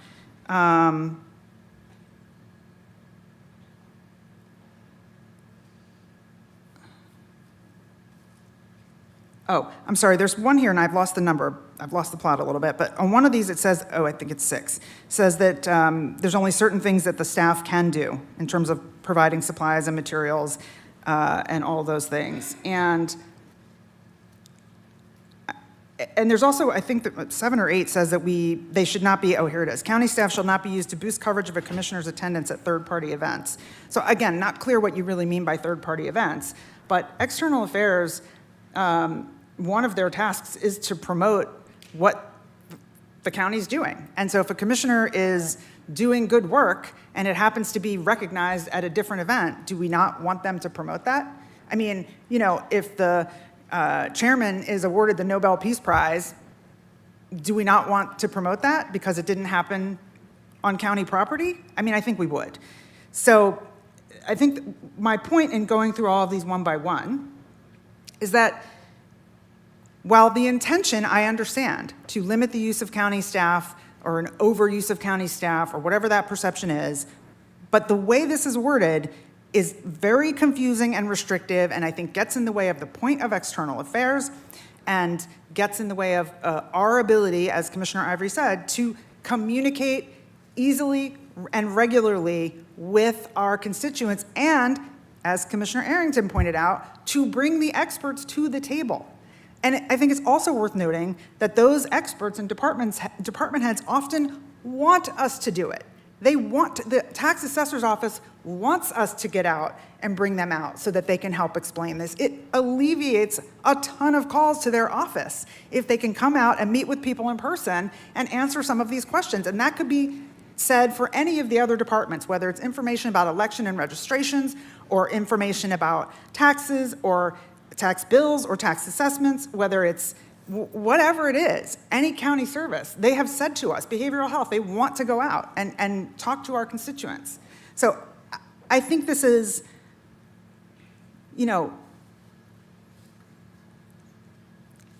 oh, I'm sorry, there's one here and I've lost the number. I've lost the plot a little bit, but on one of these it says, oh, I think it's 6, it says that there's only certain things that the staff can do in terms of providing supplies and materials and all those things. And there's also, I think that 7 or 8 says that they should not be, oh, here it is. County staff shall not be used to boost coverage of a commissioner's attendance at third-party events. So again, not clear what you really mean by third-party events, but external affairs, one of their tasks is to promote what the county's doing. And so if a commissioner is doing good work and it happens to be recognized at a different event, do we not want them to promote that? I mean, you know, if the chairman is awarded the Nobel Peace Prize, do we not want to promote that because it didn't happen on county property? I mean, I think we would. So I think my point in going through all of these one by one is that while the intention, I understand, to limit the use of county staff or an overuse of county staff or whatever that perception is, but the way this is worded is very confusing and restrictive, and I think gets in the way of the point of external affairs and gets in the way of our ability, as Commissioner Ivory said, to communicate easily and regularly with our constituents and, as Commissioner Arrington pointed out, to bring the experts to the table. And I think it's also worth noting that those experts and department heads often want us to do it. The tax assessor's office wants us to get out and bring them out so that they can help explain this. It alleviates a ton of calls to their office if they can come out and meet with people in person and answer some of these questions. And that could be said for any of the other departments, whether it's information about election and registrations or information about taxes or tax bills or tax assessments, whether it's whatever it is, any county service, they have said to us, behavioral health, they want to go out and talk to our constituents. So I think this is, you know,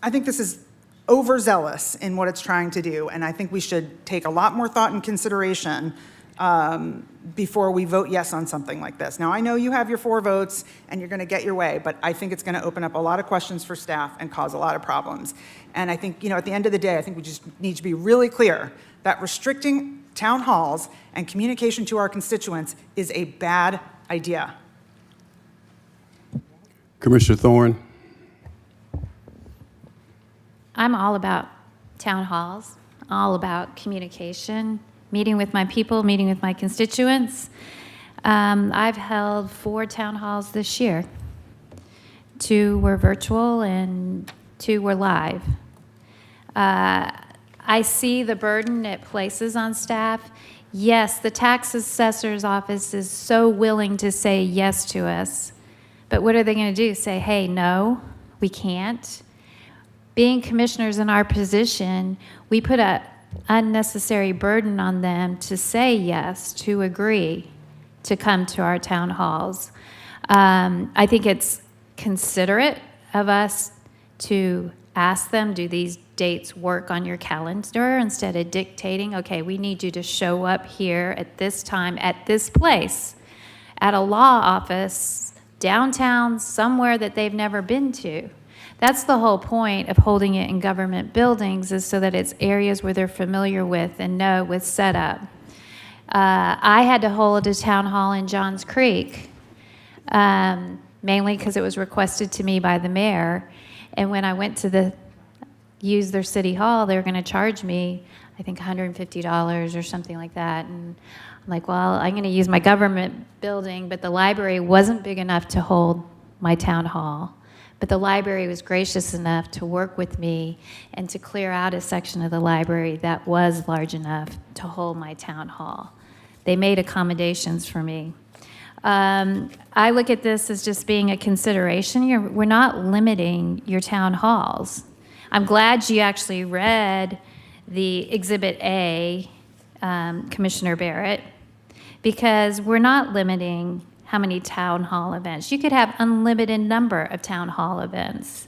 I think this is overzealous in what it's trying to do, and I think we should take a lot more thought and consideration before we vote yes on something like this. Now, I know you have your 4 votes and you're going to get your way, but I think it's going to open up a lot of questions for staff and cause a lot of problems. And I think, you know, at the end of the day, I think we just need to be really clear that restricting town halls and communication to our constituents is a bad idea. Commissioner Thorne. I'm all about town halls, all about communication, meeting with my people, meeting with my constituents. I've held 4 town halls this year. 2 were virtual and 2 were live. I see the burden it places on staff. Yes, the tax assessor's office is so willing to say yes to us, but what are they going to do? Say, hey, no, we can't? Being commissioners in our position, we put a unnecessary burden on them to say yes, to agree to come to our town halls. I think it's considerate of us to ask them, do these dates work on your calendar, instead of dictating, okay, we need you to show up here at this time, at this place, at a law office, downtown, somewhere that they've never been to. That's the whole point of holding it in government buildings, is so that it's areas where they're familiar with and know with setup. I had to hold a town hall in Johns Creek, mainly because it was requested to me by the mayor. And when I went to use their city hall, they were going to charge me, I think, $150 or something like that. And I'm like, well, I'm going to use my government building, but the library wasn't big enough to hold my town hall. But the library was gracious enough to work with me and to clear out a section of the library that was large enough to hold my town hall. They made accommodations for me. I look at this as just being a consideration. We're not limiting your town halls. I'm glad you actually read the Exhibit A, Commissioner Barrett, because we're not limiting how many town hall events. You could have unlimited number of town hall events.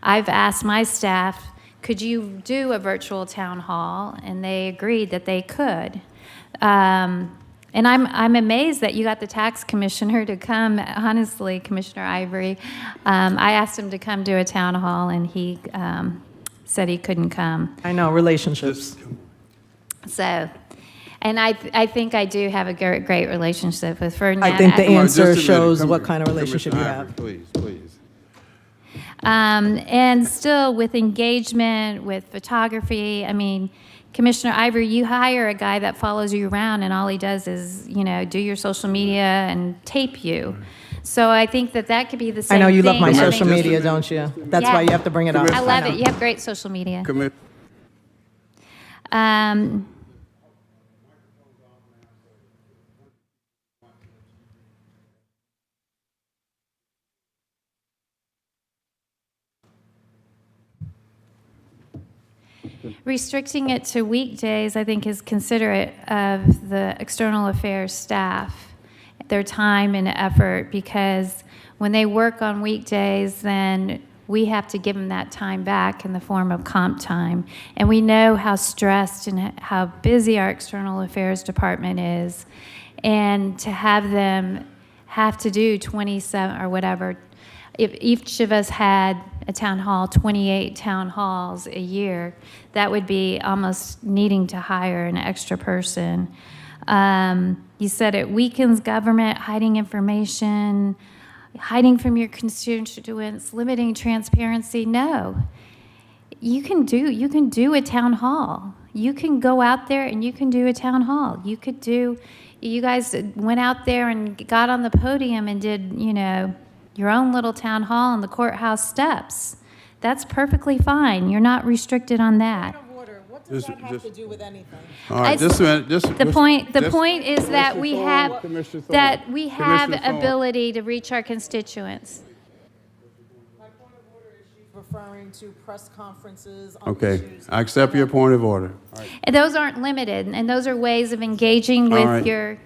I've asked my staff, could you do a virtual town hall? And they agreed that they could. And I'm amazed that you got the tax commissioner to come. Honestly, Commissioner Ivory, I asked him to come to a town hall, and he said he couldn't come. I know, relationships. So, and I think I do have a great relationship with Ferdinand. I think the answer Just a minute. shows Come what here. kind of relationship you Commissioner have. Ivory, please. And still with engagement, with photography, I mean, Commissioner Ivory, you hire a guy that follows you around and all he does is, do your social media and tape you. So I think that could be the same I know you love thing. my I social mean, media, don't you? That's Yeah. why you have to bring it up. I love know. it. You have great social media. Restricting it to weekdays, I think, is considerate of the external affairs staff, their time and effort, because when they work on weekdays, then we have to give them that time back in the form of comp time. And we know how stressed and how busy our external affairs department is. And to have them have to do 27 or whatever, if each of us had a town hall, 28 town halls a year, that would be almost needing to hire an extra person. You said it weakens government, hiding information, hiding from your constituents, limiting transparency. No, you can do a town hall. You can go out there and you can do a town hall. You guys went out there and got on the podium and did, your own little town hall on the courthouse steps. That's perfectly fine. You're not restricted on that. What does that have to do with anything? All right, just a minute. The point is that we have ability to reach our constituents. My point of order is she's referring to press conferences on Okay, issues. I accept your point of order. All right. And those aren't limited, and those are ways of engaging All with right.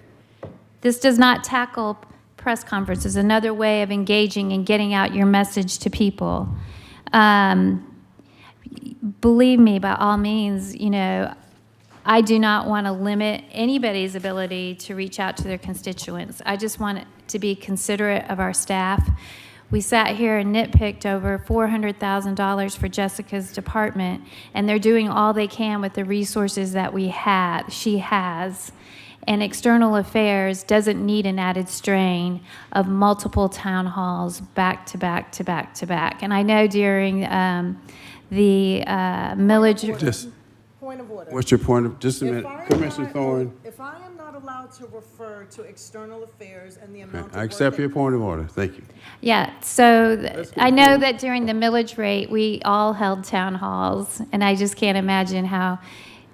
this does not tackle press conferences, another way of engaging and getting out your message to people. Believe me, by all means, I do not want to limit anybody's ability to reach out to their constituents. I just want it to be considerate of our staff. We sat here and nitpicked over $400,000 for Jessica's department, and they're doing all they can with the resources that she has. And external affairs doesn't need an added strain of multiple town halls back to back to back to back. And I know during the millage. Point point of order. What's your point of, just a If minute, I am Commissioner not- Thorne? If I am not allowed to refer to external affairs and the amount of I work accept that- your point of order. Thank you. Yeah, so I know conclude. that during the millage rate, we all held town halls, and I just can't imagine how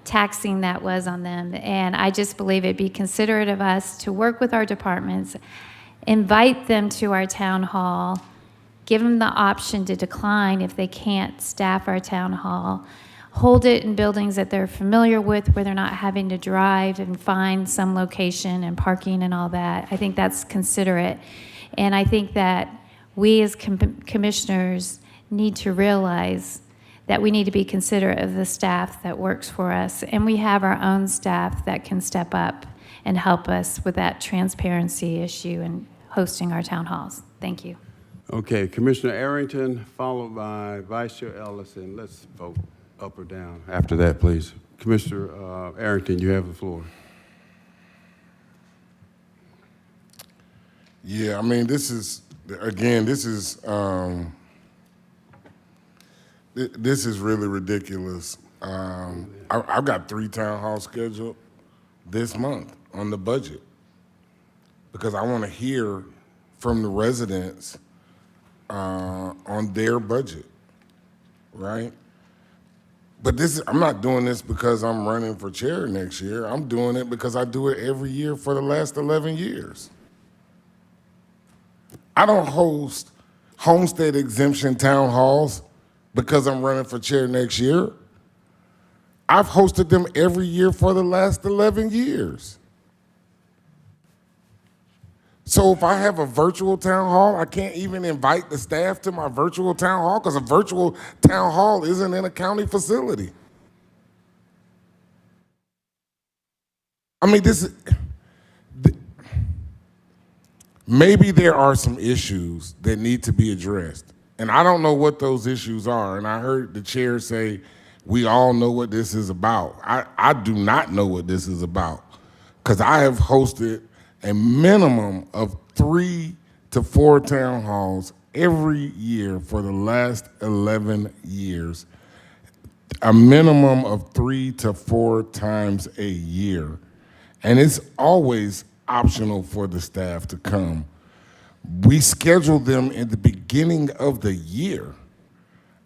taxing that was on them. And I just believe it'd be considerate of us to work with our departments, invite them to our town hall, give them the option to decline if they can't staff our town hall, hold it in buildings that they're familiar with where they're not having to drive and find some location and parking and all that. I think that's considerate. And I think that we as commissioners need to realize that we need to be considerate of the staff that works for us. And we have our own staff that can step up and help us with that transparency issue and hosting our town halls. Thank you. Okay, Commissioner Arrington, followed by Vice Chair Ellison. Let's vote up or down after that, please. Commissioner Arrington, you have the floor. Yeah, I mean, this is really ridiculous. I've got 3 town halls scheduled this month on the budget because I want to hear from the residents on their budget, right? But I'm not doing this because I'm running for chair next year. I'm doing it because I do it every year for the last 11 years. I don't host homestead exemption town halls because I'm running for chair next year. I've hosted them every year for the last 11 years. So if I have a virtual town hall, I can't even invite the staff to my virtual town hall because a virtual town hall isn't in a county facility. I mean, maybe there are some issues that need to be addressed. And I don't know what those issues are. And I heard the chair say, we all know what this is about. I do not know what this is about because I have hosted a minimum of 3 to 4 town halls every year for the last 11 years. A minimum of 3 to 4 times a year. And it's always optional for the staff to come. We schedule them in the beginning of the year.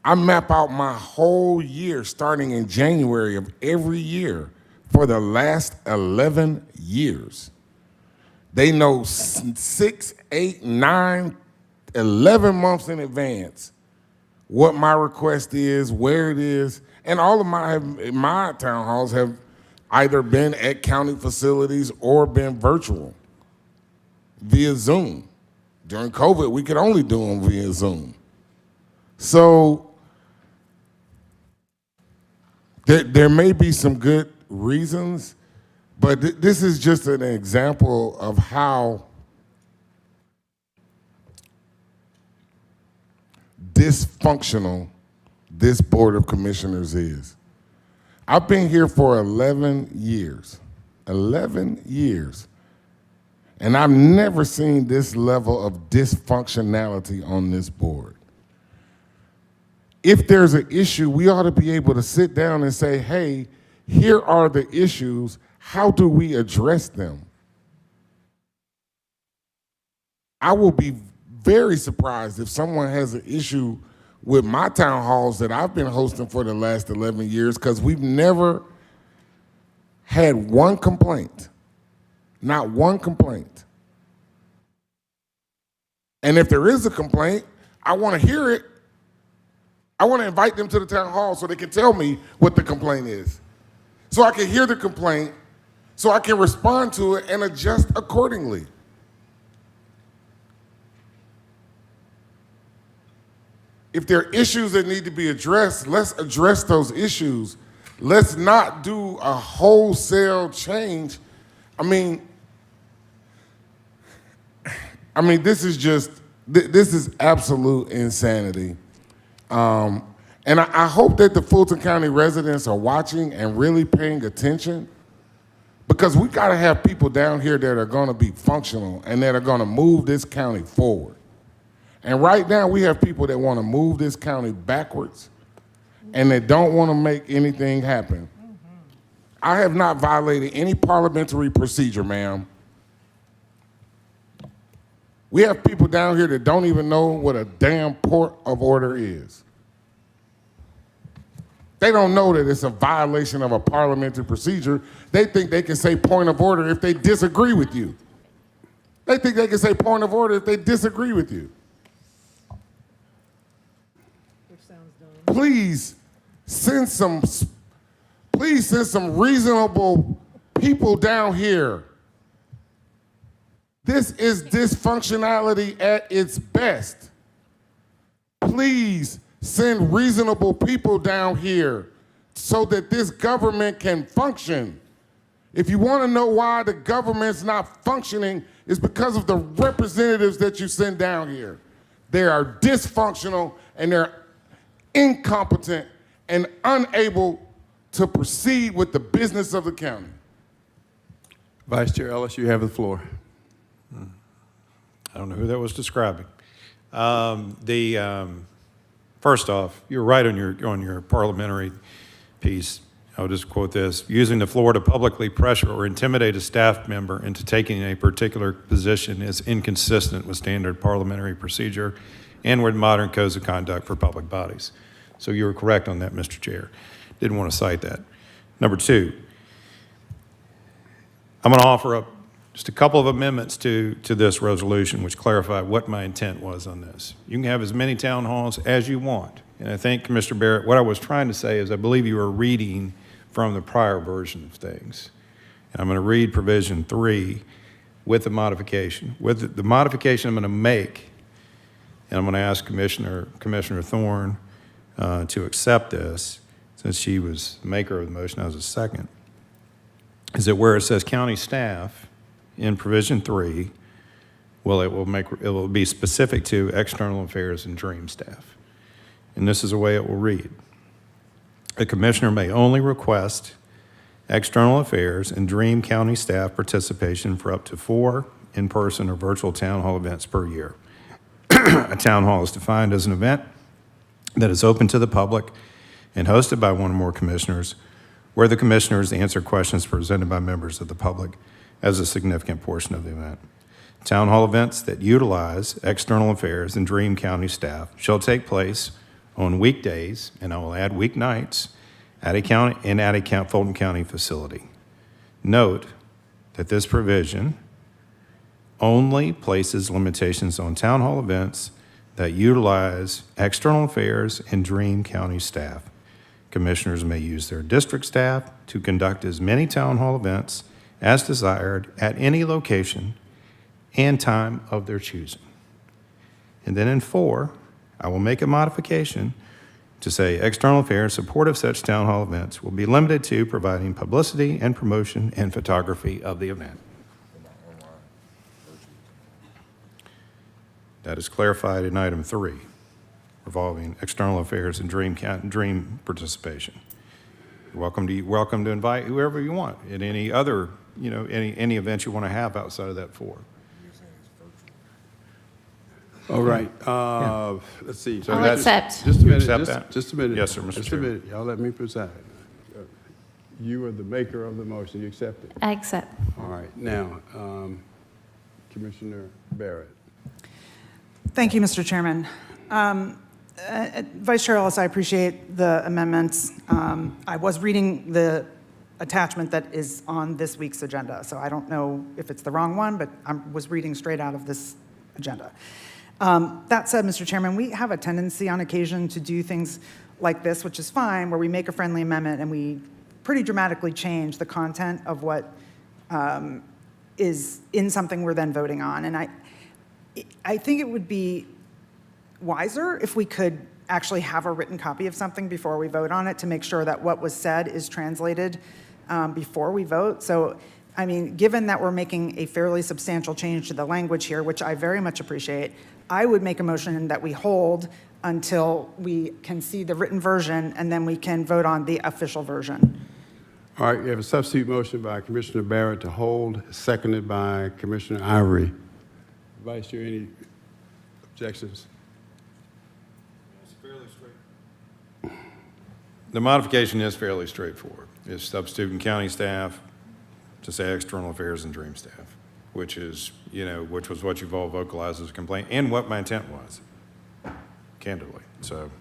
I map out my whole year starting in January of every year for the last 11 years. They know 6, 8, 9, 11 months in advance what my request is, where it is, and all of my town halls have either been at county facilities or been virtual via Zoom. During COVID, we could only do them via Zoom. So there may be some good reasons, but this is just an example of how dysfunctional this Board of Commissioners is. I've been here for 11 years, 11 years, and I've never seen this level of dysfunctionality on this board. If there's an issue, we ought to be able to sit down and say, hey, here are the issues. How do we address them? I will be very surprised if someone has an issue with my town halls that I've been hosting for the last 11 years because we've never had one complaint, not one complaint. And if there is a complaint, I want to hear it. I want to invite them to the town hall so they can tell me what the complaint is. So I can hear the complaint, so I can respond to it and adjust accordingly. If there are issues that need to be addressed, let's address those issues. Let's not do a wholesale change. I mean, this is absolute insanity. And I hope that the Fulton County residents are watching and really paying attention because we got to have people down here that are going to be functional and that are going to move this county forward. And right now we have people that want to move this county backwards and that don't want to make anything happen. I have not violated any parliamentary procedure, ma'am. We have people down here that don't even know what a damn point of order is. They don't know that it's a violation of a parliamentary procedure. They think they can say point of order if they disagree with you. They think they can say point of order if they disagree with you. Please send some reasonable people down here. This is dysfunctionality at its best. Please send reasonable people down here so that this government can function. If you want to know why the government's not functioning, it's because of the representatives that you send down here. They are dysfunctional and they're incompetent and unable to proceed with the business of the county. Vice Chair Ellis, you have the floor. I don't know who that was describing. First off, you're right on your parliamentary piece. I'll just quote this: using the floor to publicly pressure or intimidate a staff member into taking a particular position is inconsistent with standard parliamentary procedure and with modern codes of conduct for public bodies. So you were correct on that, Mr. Chair. Didn't want to cite that. Number two, I'm going to offer up just a couple of amendments to this resolution which clarify what my intent was on this. You can have as many town halls as you want. And I think, Commissioner Barrett, what I was trying to say is I believe you were reading from the prior version of things. And I'm going to read provision 3 with the modification. With the modification I'm going to make, and I'm going to ask Commissioner Thorne to accept this, since she was the maker of the motion, I was a second, is that where it says county staff in provision 3, well, it will be specific to external affairs and DREAM staff. And this is the way it will read. A commissioner may only request external affairs and DREAM county staff participation for up to 4 in-person or virtual town hall events per year. A town hall is defined as an event that is open to the public and hosted by one or more commissioners, where the commissioners answer questions presented by members of the public as a significant portion of the event. Town hall events that utilize external affairs and DREAM county staff shall take place on weekdays, and I will add weeknights, at a Fulton County facility. Note that this provision only places limitations on town hall events that utilize external affairs and DREAM county staff. Commissioners may use their district staff to conduct as many town hall events as desired at any location and time of their choosing. And then in 4, I will make a modification to say external affairs support of such town hall events will be limited to providing publicity and promotion and photography of the event. That is clarified in item 3, involving external affairs and DREAM participation. You're welcome to invite whoever you want at any other, any event you want to have outside of that 4. All right. Let's see. I'll accept. Just a minute. Accept that? Just a minute. Yes, sir, Mr. Just Chair. a minute. Y'all let me preside. You are the maker of the motion. You accept it? I accept. All right. Now, Commissioner Barrett. Thank you, Mr. Chairman. Vice Chair Ellis, I appreciate the amendments. I was reading the attachment that is on this week's agenda, so I don't know if it's the wrong one, but I was reading straight out of this agenda. That said, Mr. Chairman, we have a tendency on occasion to do things like this, which is fine, where we make a friendly amendment and we pretty dramatically change the content of what is in something we're then voting on. And I think it would be wiser if we could actually have a written copy of something before we vote on it to make sure that what was said is translated before we vote. So, I mean, given that we're making a fairly substantial change to the language here, which I very much appreciate, I would make a motion that we hold until we can see the written version and then we can vote on the official version. All right. You have a substitute motion by Commissioner Barrett to hold, seconded by Commissioner Ivory. Vice Chair, any objections? The modification is fairly straightforward. is substituting county staff to say external affairs and dream staff, which is, which was what you've all vocalized as a complaint and what my intent was, candidly. So,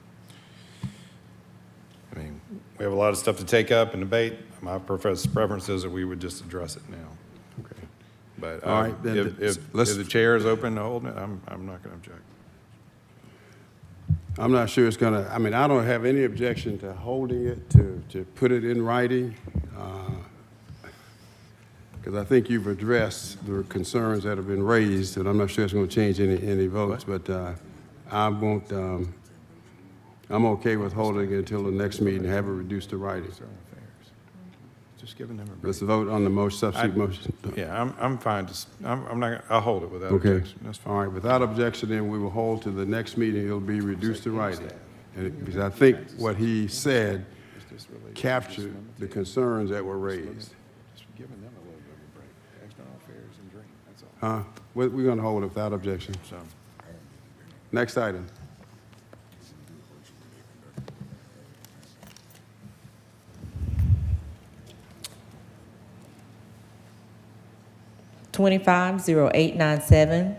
I mean, we have a lot of stuff to take up and debate. My preference is that we would just address it now. Okay. But All right, then if the chair is open to holding it, I'm not going to object. I'm not sure it's gonna, I mean, I don't have any objection to holding it, to put it in writing, because I think you've addressed the concerns that have been raised, and I'm not sure it's gonna change any votes, but I won't, I'm okay with holding it until the next meeting, and have it reduced to writing. Just giving them a break. Let's vote on the motion, substitute motion. Yeah, I'm fine. I'm not. I'll hold it without Okay. objection. That's fine. All right, without objection, then we will hold to the next meeting. It'll be reduced to writing. And because I think what he said captured the concerns that were raised. Just giving them a little bit of a break. External affairs and dream. That's all. We're going to hold it without objection. So, Next item. $250897.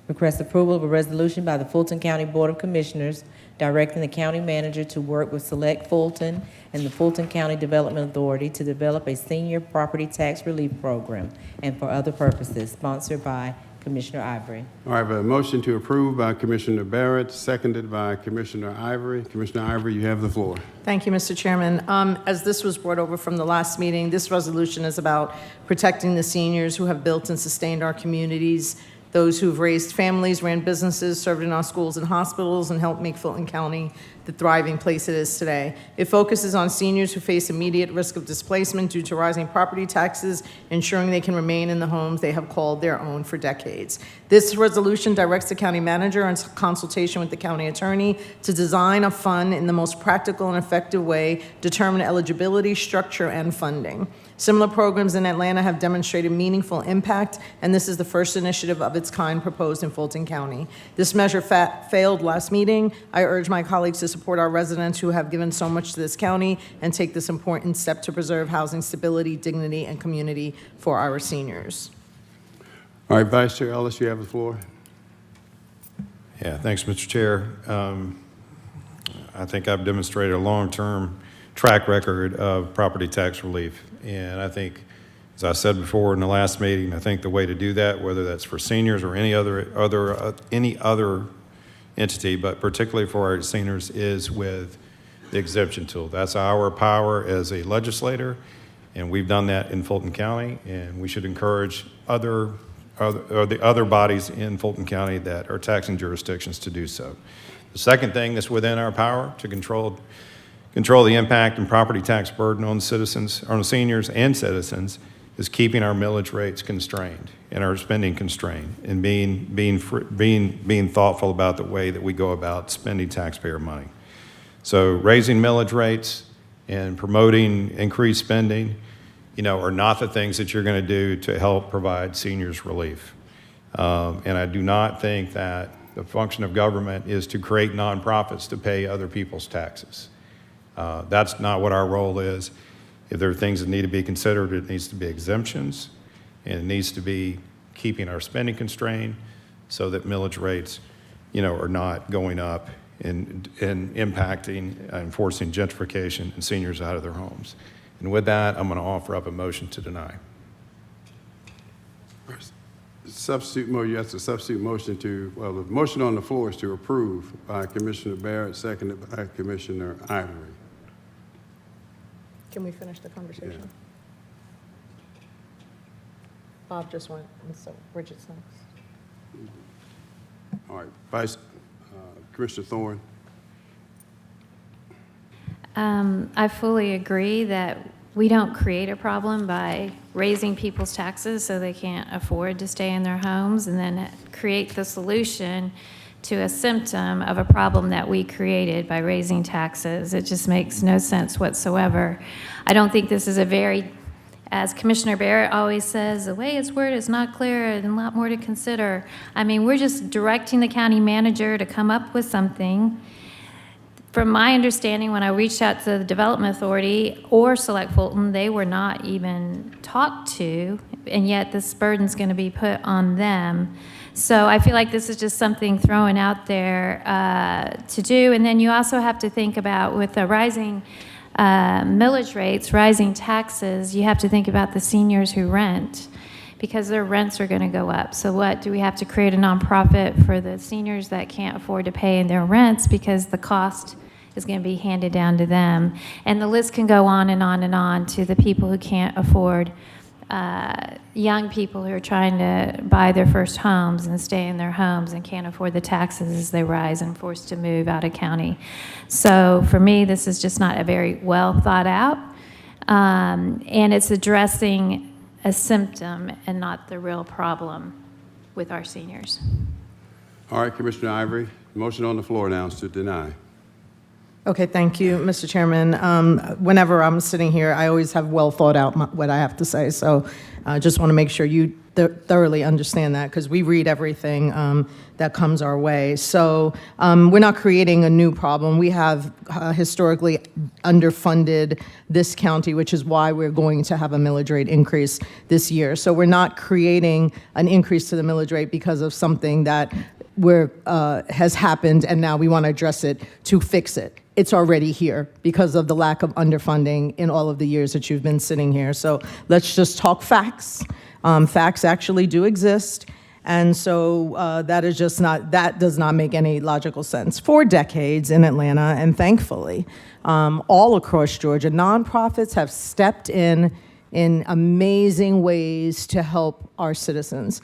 Request approval of a resolution by the Fulton County Board of Commissioners directing the county manager to work with Select Fulton and the Fulton County Development Authority to develop a senior property tax relief program and for other purposes, sponsored by Commissioner Ivory. All right, I have a motion to approve by Commissioner Barrett, seconded by Commissioner Ivory. Commissioner Ivory, you have the floor. Thank you, Mr. Chairman. As this was brought over from the last meeting, this resolution is about protecting the seniors who have built and sustained our communities, those who've raised families, ran businesses, served in our schools and hospitals, and helped make Fulton County the thriving place it is today. It focuses on seniors who face immediate risk of displacement due to rising property taxes, ensuring they can remain in the homes they have called their own for decades. This resolution directs the county manager in consultation with the county attorney to design a fund in the most practical and effective way, determine eligibility, structure, and funding. Similar programs in Atlanta have demonstrated meaningful impact, and this is the first initiative of its kind proposed in Fulton County. This measure failed last meeting. I urge my colleagues to support our residents who have given so much to this county and take this important step to preserve housing stability, dignity, and community for our seniors. All right, Vice Chair Ellis, you have the floor. yeah, thanks, Mr. Chair. I think I've demonstrated a long-term track record of property tax relief, and I think, as I said before in the last meeting, I think the way to do that, whether that's for seniors or any other entity, but particularly for our seniors, is with the exemption tool. That's our power as a legislator, and we've done that in Fulton County, and we should encourage the other bodies in Fulton County that are taxing jurisdictions to do so. The second thing that's within our power to control the impact and property tax burden on citizens, on seniors and citizens, is keeping our millage rates constrained and our spending constrained, and being thoughtful about the way that we go about spending taxpayer money. So raising millage rates and promoting increased spending, are not the things that you're going to do to help provide seniors relief. And I do not think that the function of government is to create nonprofits to pay other people's taxes. That's not what our role is. If there are things that need to be considered, it needs to be exemptions, and it needs to be keeping our spending constrained so that millage rates, are not going up and impacting and forcing gentrification and seniors out of their homes. And with that, I'm going to offer up a motion to deny. Substitute motion, that's a substitute motion the motion on the floor is to approve by Commissioner Barrett, seconded by Commissioner Ivory. Can we finish the conversation? Yeah. Bob just went, and so Bridget's next. All right, Commissioner Thorne. I fully agree that we don't create a problem by raising people's taxes so they can't afford to stay in their homes, and then create the solution to a symptom of a problem that we created by raising taxes. It just makes no sense whatsoever. I don't think this is as Commissioner Barrett always says, the way it's worded is not clear and a lot more to consider. I mean, we're just directing the county manager to come up with something from my understanding, when I reached out to the Development Authority or Select Fulton, they were not even talked to, and yet this burden's going to be put on them. So I feel like this is just something thrown out there to do. And then you also have to think about, with the rising millage rates, rising taxes, you have to think about the seniors who rent, because their rents are going to go up. So what, do we have to create a nonprofit for the seniors that can't afford to pay their rents because the cost is going to be handed down to them? And the list can go on and on and on, to the people who can't afford, young people who are trying to buy their first homes and stay in their homes and can't afford the taxes as they rise and forced to move out of county. So for me, this is just not a very well thought out, and it's addressing a symptom and not the real problem with our seniors. All right, Commissioner Ivory, motion on the floor now is to deny. Okay, thank you, Mr. Chairman. Whenever I'm sitting here, I always have well thought out what I have to say, so I just want to make sure you thoroughly understand that, because we read everything that comes our way. So we're not creating a new problem. We have historically underfunded this county, which is why we're going to have a millage rate increase this year. So we're not creating an increase to the millage rate because of something that has happened, and now we want to address it to fix it. It's already here because of the lack of underfunding in all of the years that you've been sitting here. So let's just talk facts. Facts actually do exist, and so that does not make any logical sense. For decades in Atlanta, and thankfully all across Georgia, nonprofits have stepped in amazing ways to help our citizens.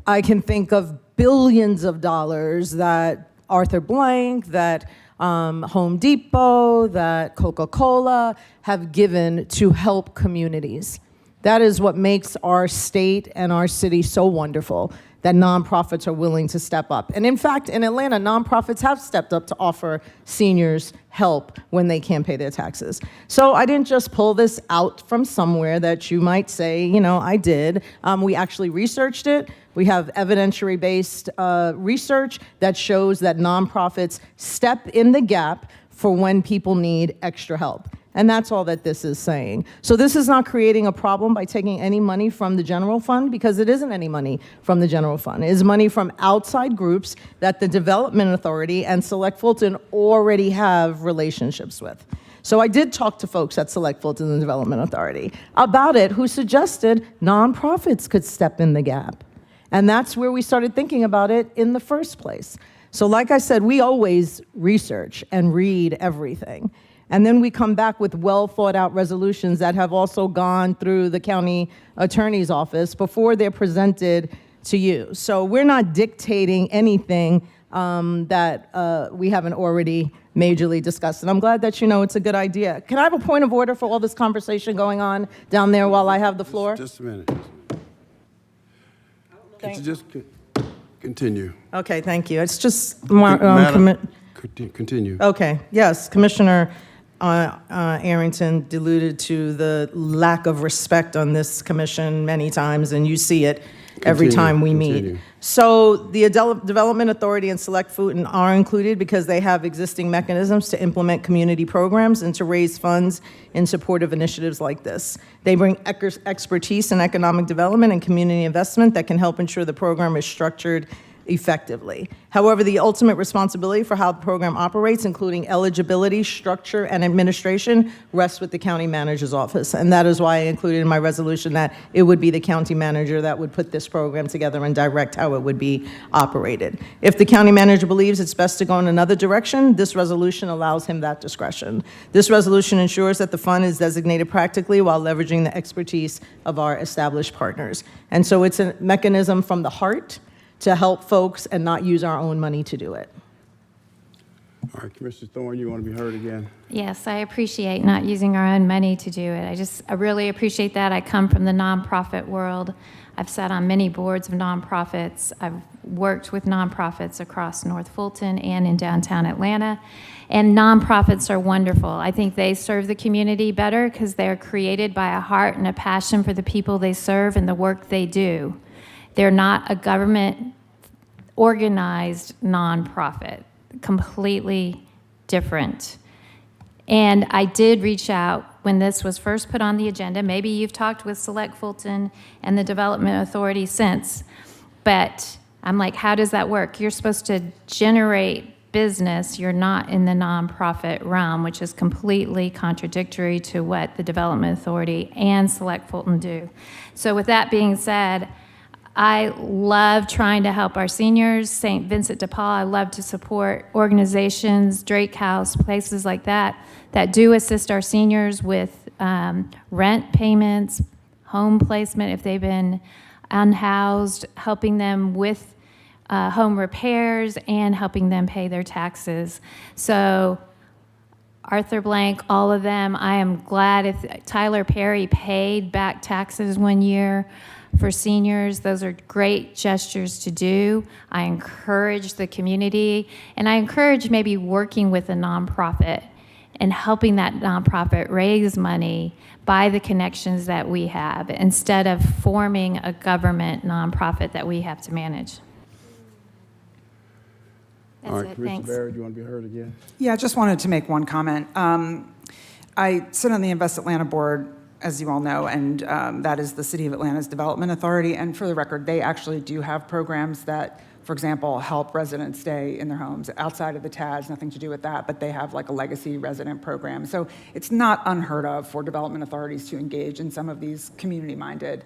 I can think of billions of dollars that Arthur Blank, that Home Depot, that Coca-Cola have given to help communities. That is what makes our state and our city so wonderful, that nonprofits are willing to step up. And in fact, in Atlanta, nonprofits have stepped up to offer seniors help when they can't pay their taxes. So I didn't just pull this out from somewhere that you might say, you know, I did. We actually researched it. We have evidentiary-based research that shows that nonprofits step in the gap for when people need extra help. And that's all that this is saying. So this is not creating a problem by taking any money from the general fund, because it isn't any money from the general fund. It is money from outside groups that the Development Authority and Select Fulton already have relationships with. So I did talk to folks at Select Fulton and Development Authority about it, who suggested nonprofits could step in the gap. And that's where we started thinking about it in the first place. So like I said, we always research and read everything. And then we come back with well thought out resolutions that have also gone through the county attorney's office before they're presented to you. So we're not dictating anything that we haven't already majorly discussed. And I'm glad that you know it's a good idea. Can I have a point of order for all this conversation going on down there while I have the floor? Just a minute. Could you just continue? Okay, thank you. It's just Continue. Okay, yes, Commissioner Arrington alluded to the lack of respect on this commission many times, and you see it every time we meet. So the Development Authority and Select Fulton are included because they have existing mechanisms to implement community programs and to raise funds in support of initiatives like this. They bring expertise in economic development and community investment that can help ensure the program is structured effectively. However, the ultimate responsibility for how the program operates, including eligibility, structure, and administration, rests with the county manager's office. And that is why I included in my resolution that it would be the county manager that would put this program together and direct how it would be operated. If the county manager believes it's best to go in another direction, this resolution allows him that discretion. This resolution ensures that the fund is designated practically while leveraging the expertise of our established partners. And so it's a mechanism from the heart to help folks and not use our own money to do it. All right, Commissioner Thorne, you want to be heard again? Yes, I appreciate not using our own money to do it. I really appreciate that. I come from the nonprofit world. I've sat on many boards of nonprofits. I've worked with nonprofits across North Fulton and in downtown Atlanta. And nonprofits are wonderful. I think they serve the community better because they're created by a heart and a passion for the people they serve and the work they do. They're not a government organized nonprofit, completely different. And I did reach out when this was first put on the agenda. Maybe you've talked with Select Fulton and the Development Authority since, but I'm like, how does that work? You're supposed to generate business. You're not in the nonprofit realm, which is completely contradictory to what the Development Authority and Select Fulton do. So with that being said, I love trying to help our seniors, St. Vincent de Paul. I love to support organizations, Drake House, places like that, that do assist our seniors with rent payments, home placement if they've been unhoused, helping them with home repairs, and helping them pay their taxes. So Arthur Blank, all of them, I am glad. If Tyler Perry paid back taxes one year for seniors, those are great gestures to do. I encourage the community, and I encourage maybe working with a nonprofit and helping that nonprofit raise money by the connections that we have, instead of forming a government nonprofit that we have to manage. That's All right, it, Commissioner thanks. Barrett, you want to be heard again? Yeah, I just wanted to make one comment. I sit on the Invest Atlanta board, as you all know, and that is the City of Atlanta's development authority. And for the record, they actually do have programs that, for example, help residents stay in their homes outside of the TADs, nothing to do with that, but they have like a legacy resident program. So it's not unheard of for development authorities to engage in some of these community-minded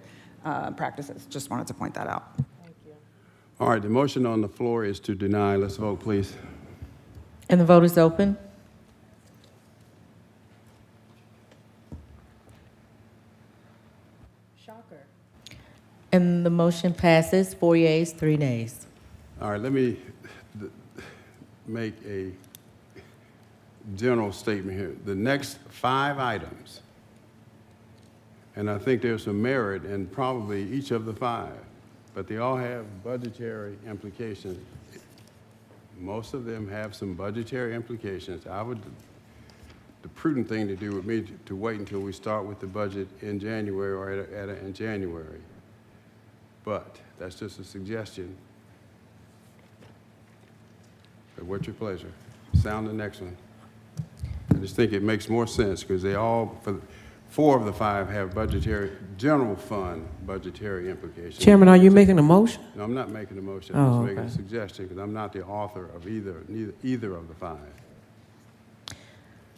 practices. Just wanted to point that out. All right, the motion on the floor is to deny. Let's vote, please. And the vote is open. Shocker. And the motion passes, 4 yeas, 3 nays. All right, let me make a general statement here. The next 5 items, and I think there's some merit in probably each of the 5, but they all have budgetary implications. Most of them have some budgetary implications. The prudent thing to do would be to wait until we start with the budget in January or in January. But that's just a suggestion. But what's your pleasure? Sound the next one. I just think it makes more sense because they all, 4 of the 5 have general fund budgetary implications. Chairman, are you making a motion? No, I'm not making a motion. Oh, I'm just making okay. a suggestion because I'm not the author of either of the 5.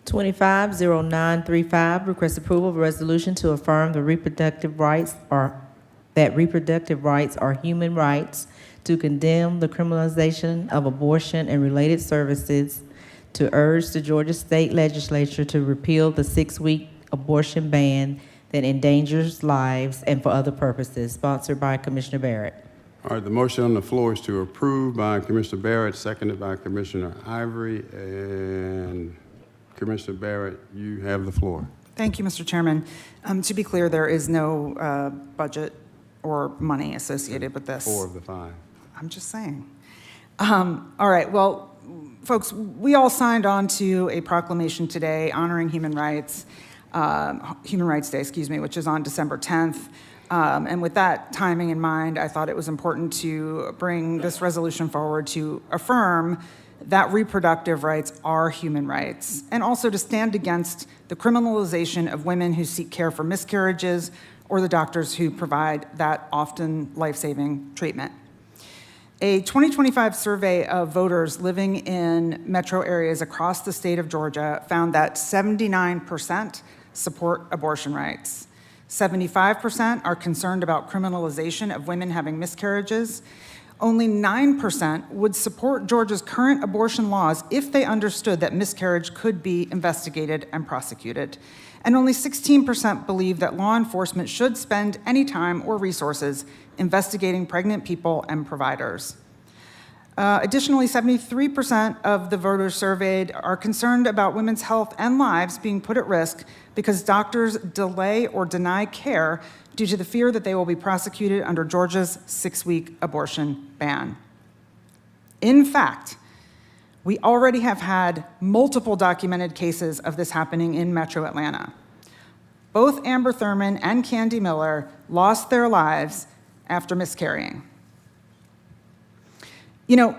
250935, request approval of a resolution to affirm that reproductive rights are human rights, to condemn the criminalization of abortion and related services, to urge the Georgia State Legislature to repeal the 6-week abortion ban that endangers lives, and for other purposes, sponsored by Commissioner Barrett. All right, the motion on the floor is to approve by Commissioner Barrett, seconded by Commissioner Ivory. And Commissioner Barrett, you have the floor. Thank you, Mr. Chairman. To be clear, there is no budget or money associated with this. 4 of the 5. I'm just saying. All right, well, folks, we all signed on to a proclamation today honoring Human Rights Day, which is on December 10th. And with that timing in mind, I thought it was important to bring this resolution forward to affirm that reproductive rights are human rights, and also to stand against the criminalization of women who seek care for miscarriages or the doctors who provide that often life-saving treatment. A 2025 survey of voters living in metro areas across the state of Georgia found that 79% support abortion rights. 75% are concerned about criminalization of women having miscarriages. Only 9% would support Georgia's current abortion laws if they understood that miscarriage could be investigated and prosecuted. And only 16% believe that law enforcement should spend any time or resources investigating pregnant people and providers. Additionally, 73% of the voters surveyed are concerned about women's health and lives being put at risk because doctors delay or deny care due to the fear that they will be prosecuted under Georgia's 6-week abortion ban. In fact, we already have had multiple documented cases of this happening in Metro Atlanta. Both Amber Thurman and Candy Miller lost their lives after miscarrying. You know,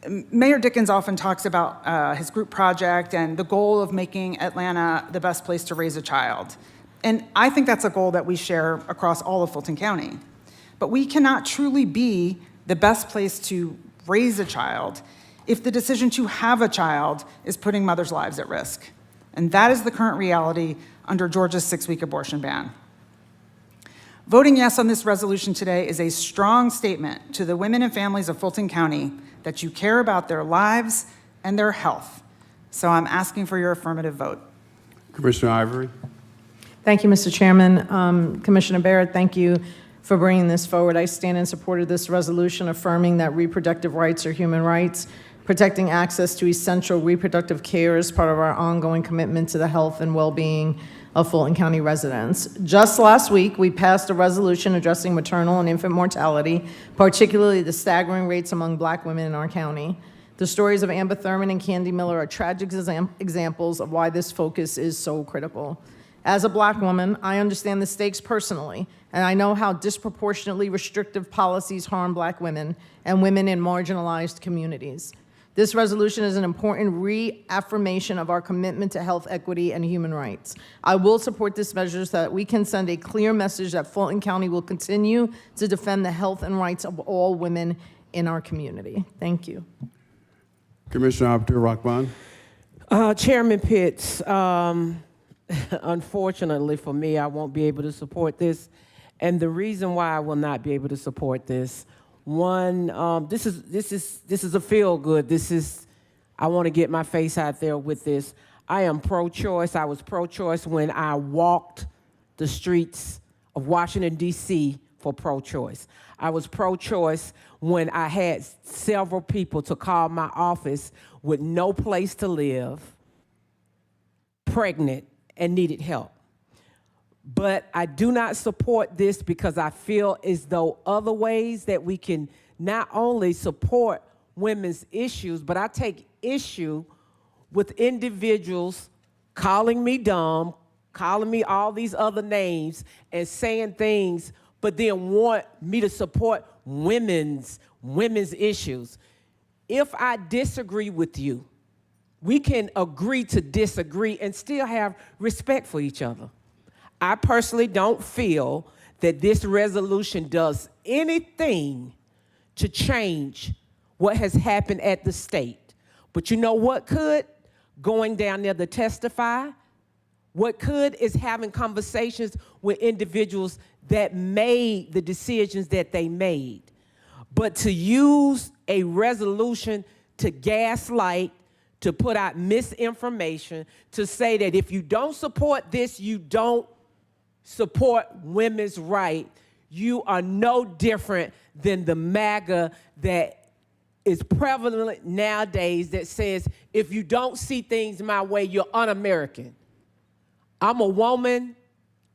Mayor Dickens often talks about his group project and the goal of making Atlanta the best place to raise a child. And I think that's a goal that we share across all of Fulton County. But we cannot truly be the best place to raise a child if the decision to have a child is putting mothers' lives at risk. And that is the current reality under Georgia's 6-week abortion ban. Voting yes on this resolution today is a strong statement to the women and families of Fulton County that you care about their lives and their health. So I'm asking for your affirmative vote. Commissioner Ivory. Thank you, Mr. Chairman. Commissioner Barrett, thank you for bringing this forward. I stand in support of this resolution affirming that reproductive rights are human rights. Protecting access to essential reproductive care is part of our ongoing commitment to the health and well-being of Fulton County residents. Just last week, we passed a resolution addressing maternal and infant mortality, particularly the staggering rates among Black women in our county. The stories of Amber Thurman and Candy Miller are tragic examples of why this focus is so critical. As a Black woman, I understand the stakes personally, and I know how disproportionately restrictive policies harm Black women and women in marginalized communities. This resolution is an important reaffirmation of our commitment to health equity and human rights. I will support this measure so that we can send a clear message that Fulton County will continue to defend the health and rights of all women in our community. Thank you. Commissioner Abdur-Rahman. Chairman Pitts, unfortunately for me, I won't be able to support this. And the reason why I will not be able to support this, one, this is a feel good. I want to get my face out there with this. I am pro-choice. I was pro-choice when I walked the streets of Washington, D.C. for pro-choice. I was pro-choice when I had several people to call my office with no place to live, pregnant, and needed help. But I do not support this because I feel as though other ways that we can not only support women's issues, but I take issue with individuals calling me dumb, calling me all these other names, and saying things, but then want me to support women's issues. If I disagree with you, we can agree to disagree and still have respect for each other. I personally don't feel that this resolution does anything to change what has happened at the state. But you know what could? Going down there to testify. What could is having conversations with individuals that made the decisions that they made. But to use a resolution to gaslight, to put out misinformation, to say that if you don't support this, you don't support women's right, you are no different than the MAGA that is prevalent nowadays that says, if you don't see things my way, you're un-American. I'm a woman,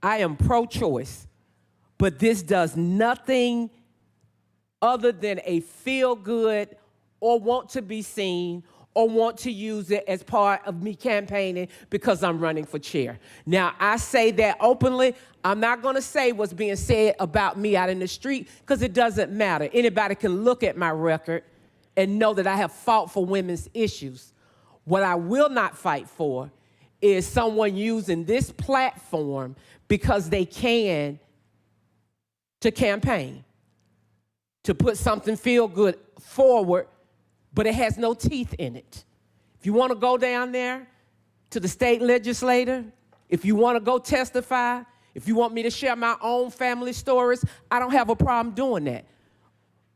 I am pro-choice, but this does nothing other than a feel-good or want to be seen or want to use it as part of me campaigning because I'm running for chair. Now, I say that openly. I'm not going to say what's being said about me out in the street because it doesn't matter. Anybody can look at my record and know that I have fought for women's issues. What I will not fight for is someone using this platform because they can to campaign, to put something feel good forward, but it has no teeth in it. If you want to go down there to the state legislator, if you want to go testify, if you want me to share my own family stories, I don't have a problem doing that.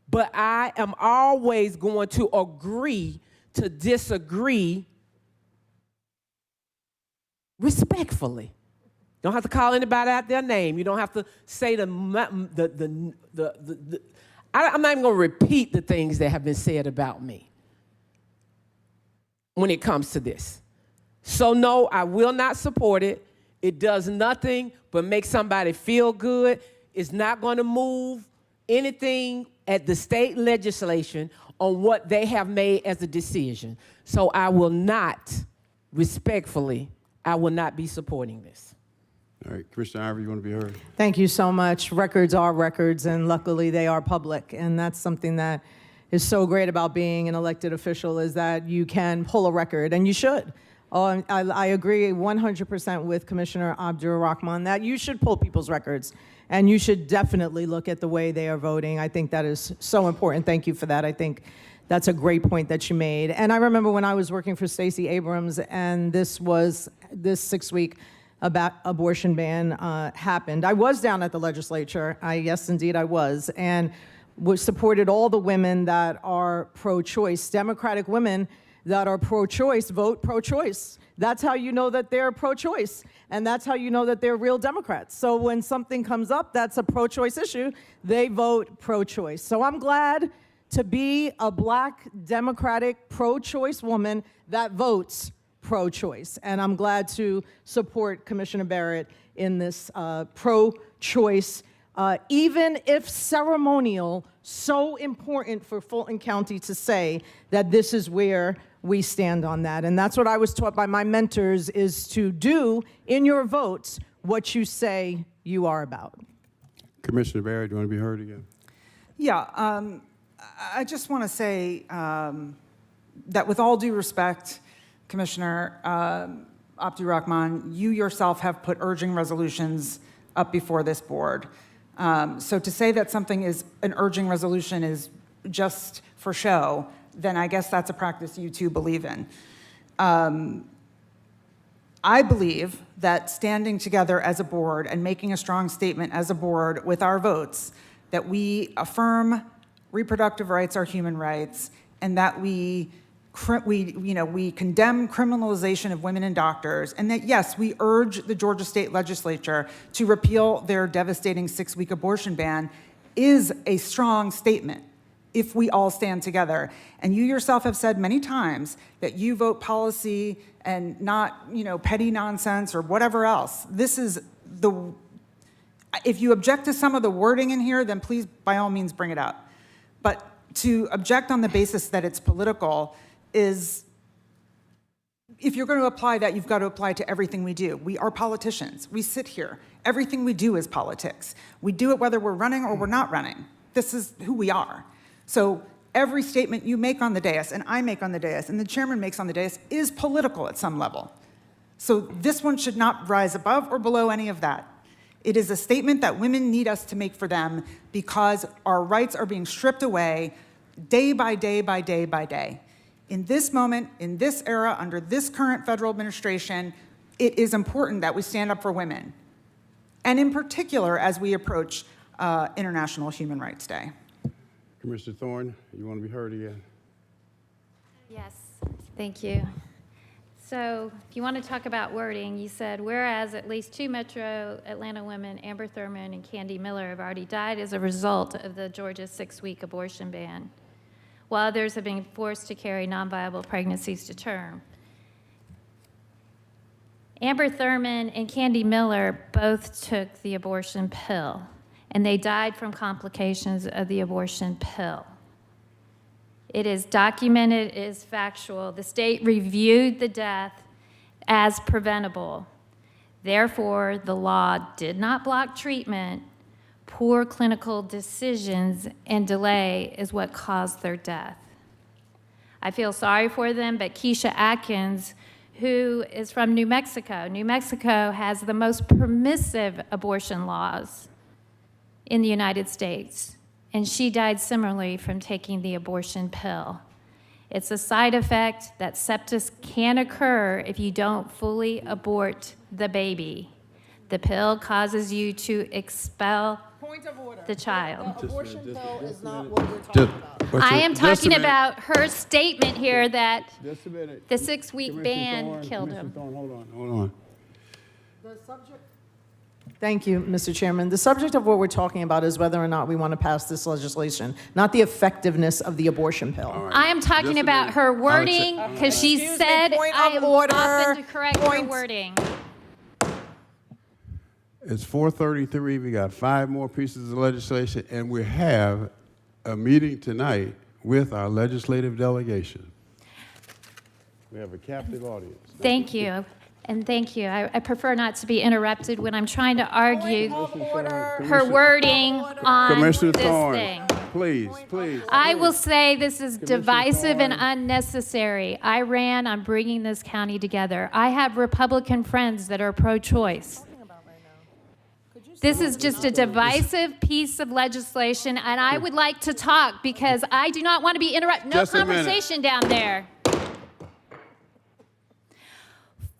But I am always going to agree to disagree respectfully. You don't have to call anybody out their name. You don't have to say I'm not even going to repeat the things that have been said about me when it comes to this. So no, I will not support it. It does nothing but make somebody feel good. It's not going to move anything at the state legislation on what they have made as a decision. So I will not, respectfully, I will not be supporting this. All right, Commissioner Ivory, you want to be heard? Thank you so much. Records are records, and luckily they are public, and that's something that is so great about being an elected official is that you can pull a record, and you should. Oh, I agree 100% with Commissioner Abdur-Rahman that you should pull people's records, and you should definitely look at the way they are voting. I think that is so important. Thank you for that. I think that's a great point that you made. And I remember when I was working for Stacey Abrams, and this 6-week about abortion ban happened. I was down at the legislature. Yes, indeed, I was, and supported all the women that are pro-choice. Democratic women that are pro-choice vote pro-choice. That's how you know that they're pro-choice, and that's how you know that they're real Democrats. So when something comes up that's a pro-choice issue, they vote pro-choice. So I'm glad to be a Black Democratic pro-choice woman that votes pro-choice, and I'm glad to support Commissioner Barrett in this pro-choice, even if ceremonial, so important for Fulton County to say that this is where we stand on that. And that's what I was taught by my mentors, is to do in your votes what you say you are about. Commissioner Barrett, do you want to be heard again? Yeah, I just want to say that with all due respect, Commissioner Abdur-Rahman, you yourself have put urging resolutions up before this board. So to say that something is an urging resolution is just for show, then I guess that's a practice you too believe in. I believe that standing together as a board and making a strong statement as a board with our votes, that we affirm reproductive rights are human rights, and that we condemn criminalization of women and doctors, and that, yes, we urge the Georgia State Legislature to repeal their devastating 6-week abortion ban, is a strong statement if we all stand together. And you yourself have said many times that you vote policy and not, petty nonsense or whatever else. If you object to some of the wording in here, then please, by all means, bring it up. But to object on the basis that it's political is, if you're going to apply that, you've got to apply to everything we do. We are politicians. We sit here. Everything we do is politics. We do it whether we're running or we're not running. This is who we are. So every statement you make on the dais, and I make on the dais, and the chairman makes on the dais, is political at some level. So this one should not rise above or below any of that. It is a statement that women need us to make for them because our rights are being stripped away day by day by day by day. In this moment, in this era, under this current federal administration, it is important that we stand up for women, and in particular as we approach International Human Rights Day. Commissioner Thorne, you want to be heard again? Yes, thank you. So if you want to talk about wording, you said, whereas at least 2 Metro Atlanta women, Amber Thurman and Candy Miller, have already died as a result of the Georgia 6-week abortion ban, while others have been forced to carry non-viable pregnancies to term. Amber Thurman and Candy Miller both took the abortion pill, and they died from complications of the abortion pill. It is documented, it is factual. The state reviewed the death as preventable. Therefore, the law did not block treatment. Poor clinical decisions and delay is what caused their death. I feel sorry for them, but Keisha Atkins, who is from New Mexico has the most permissive abortion laws in the United States, and she died similarly from taking the abortion pill. It's a side effect that sepsis can occur if you don't fully abort the baby. The pill causes you to expel the child. The abortion pill is not what we're talking about. I am talking about her statement here that Just a minute. the 6-week ban killed him. Hold on. The subject. Thank you, Mr. Chairman. The subject of what we're talking about is whether or not we want to pass this legislation, not the effectiveness of the abortion pill. I am talking about her wording because she said I am often to correct her wording. It's 4:33. We got 5 more pieces of legislation, and we have a meeting tonight with our legislative delegation. We have a captive audience. Thank you. And thank you. I prefer not to be interrupted when I'm trying to argue her wording on Commissioner this Thorne. thing. please, please. I will say this is divisive and unnecessary. I ran on bringing this county together. I have Republican friends that are pro-choice. This is just a divisive piece of legislation, and I would like to talk because I do not want to be interrupted. No Just a minute. conversation down there.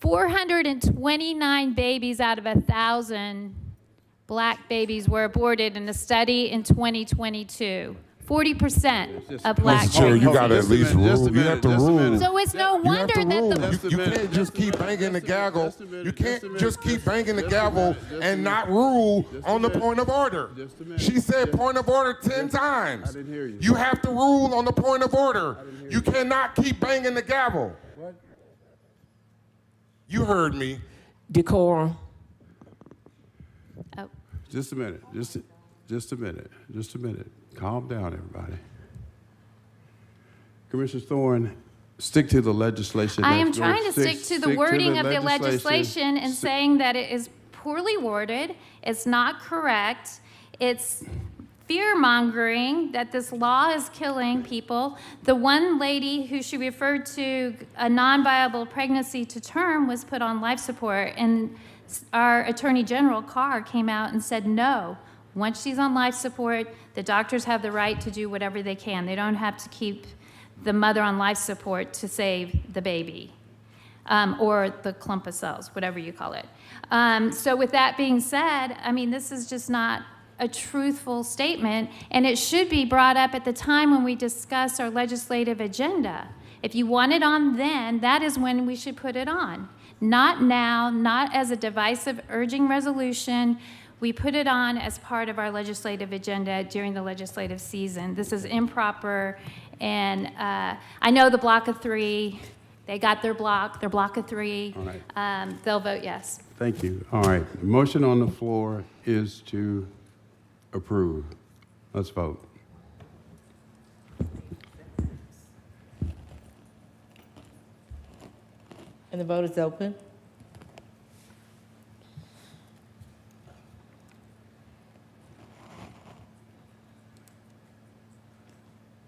429 babies out of 1,000 black babies were aborted in a study in 2022. 40% of black Mr. Chair, babies. you got to at least rule. You have to rule. So it's no wonder that the You can't just keep banging the gavel. You can't just keep banging the gavel and not rule on the point of order. She said point of order 10 times. I didn't hear you. You have to rule on the point of order. You cannot keep banging the gavel. You heard me. Decorum. Oh. Just a minute. Just a minute. Calm down, everybody. Commissioner Thorne, stick to the legislation. I am That's trying to going- stick to the wording of the legislation and Stick- saying that it is poorly worded, it's not correct, it's fear-mongering that this law is killing people. The one lady who she referred to a non-viable pregnancy to term was put on life support, and our Attorney General, Carr, came out and said no. Once she's on life support, the doctors have the right to do whatever they can. They don't have to keep the mother on life support to save the baby, or the clump of cells, whatever you call it. So with that being said, I mean, this is just not a truthful statement, and it should be brought up at the time when we discuss our legislative agenda. If you want it on then, that is when we should put it on. Not now, not as a divisive urging resolution. We put it on as part of our legislative agenda during the legislative season. This is improper, and I know the block of three, they got their block of three. All right. They'll vote yes. Thank you. All right. The motion on the floor is to approve. Let's vote. And the vote is open.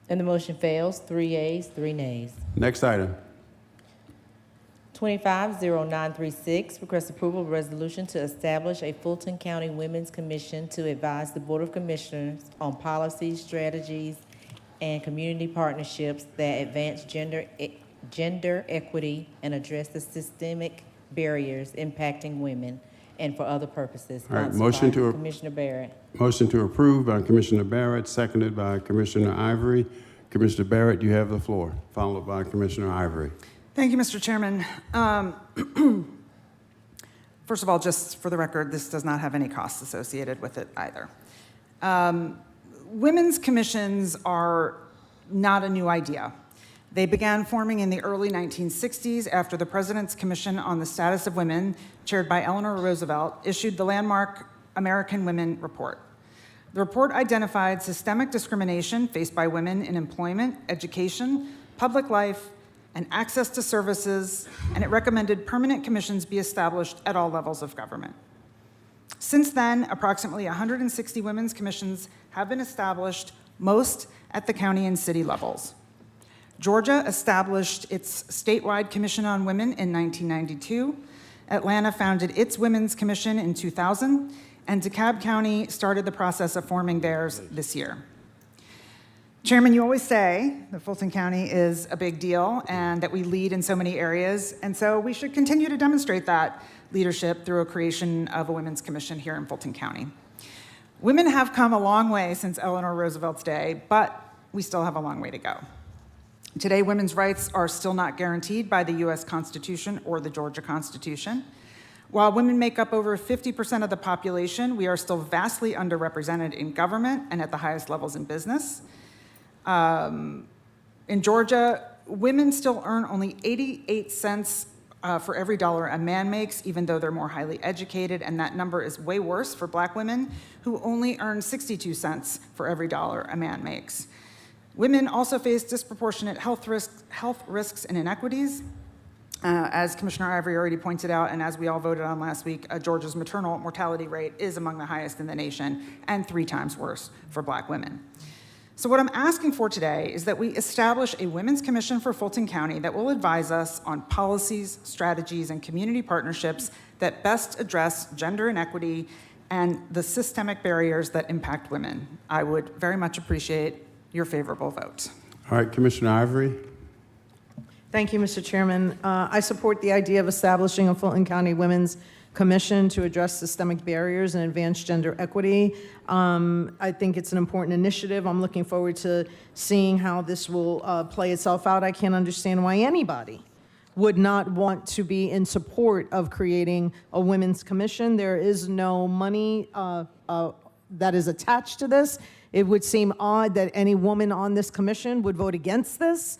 And the motion fails, 3 yeas, 3 nays. Next item. 250936, request approval of resolution to establish a Fulton County Women's Commission to advise the Board of Commissioners on policies, strategies, and community partnerships that advance gender equity and address the systemic barriers impacting women, and for other purposes. All right, Sponsored motion by to- Commissioner Barrett. Motion to approve by Commissioner Barrett, seconded by Commissioner Ivory. Commissioner Barrett, you have the floor, followed by Commissioner Ivory. Thank you, Mr. Chairman. First of all, just for the record, this does not have any costs associated with it either. Women's commissions are not a new idea. They began forming in the early 1960s after the President's Commission on the Status of Women, chaired by Eleanor Roosevelt, issued the landmark American Women Report. The report identified systemic discrimination faced by women in employment, education, public life, and access to services, and it recommended permanent commissions be established at all levels of government. Since then, approximately 160 women's commissions have been established, most at the county and city levels. Georgia established its statewide Commission on Women in 1992. Atlanta founded its Women's Commission in 2000, and DeKalb County started the process of forming theirs this year. Chairman, you always say that Fulton County is a big deal and that we lead in so many areas, and so we should continue to demonstrate that leadership through a creation of a Women's Commission here in Fulton County. Women have come a long way since Eleanor Roosevelt's day, but we still have a long way to go. Today, women's rights are still not guaranteed by the U.S. Constitution or the Georgia Constitution. While women make up over 50% of the population, we are still vastly underrepresented in government and at the highest levels in business. In Georgia, women still earn only 88 cents for every dollar a man makes, even though they're more highly educated, and that number is way worse for black women, who only earn 62 cents for every dollar a man makes. Women also face disproportionate health risks and inequities. As Commissioner Ivory already pointed out, and as we all voted on last week, Georgia's maternal mortality rate is among the highest in the nation and 3 times worse for black women. So what I'm asking for today is that we establish a Women's Commission for Fulton County that will advise us on policies, strategies, and community partnerships that best address gender inequity and the systemic barriers that impact women. I would very much appreciate your favorable vote. All right, Commissioner Ivory. Thank you, Mr. Chairman. I support the idea of establishing a Fulton County Women's Commission to address systemic barriers and advance gender equity. I think it's an important initiative. I'm looking forward to seeing how this will play itself out. I can't understand why anybody would not want to be in support of creating a women's commission. There is no money that is attached to this. It would seem odd that any woman on this commission would vote against this.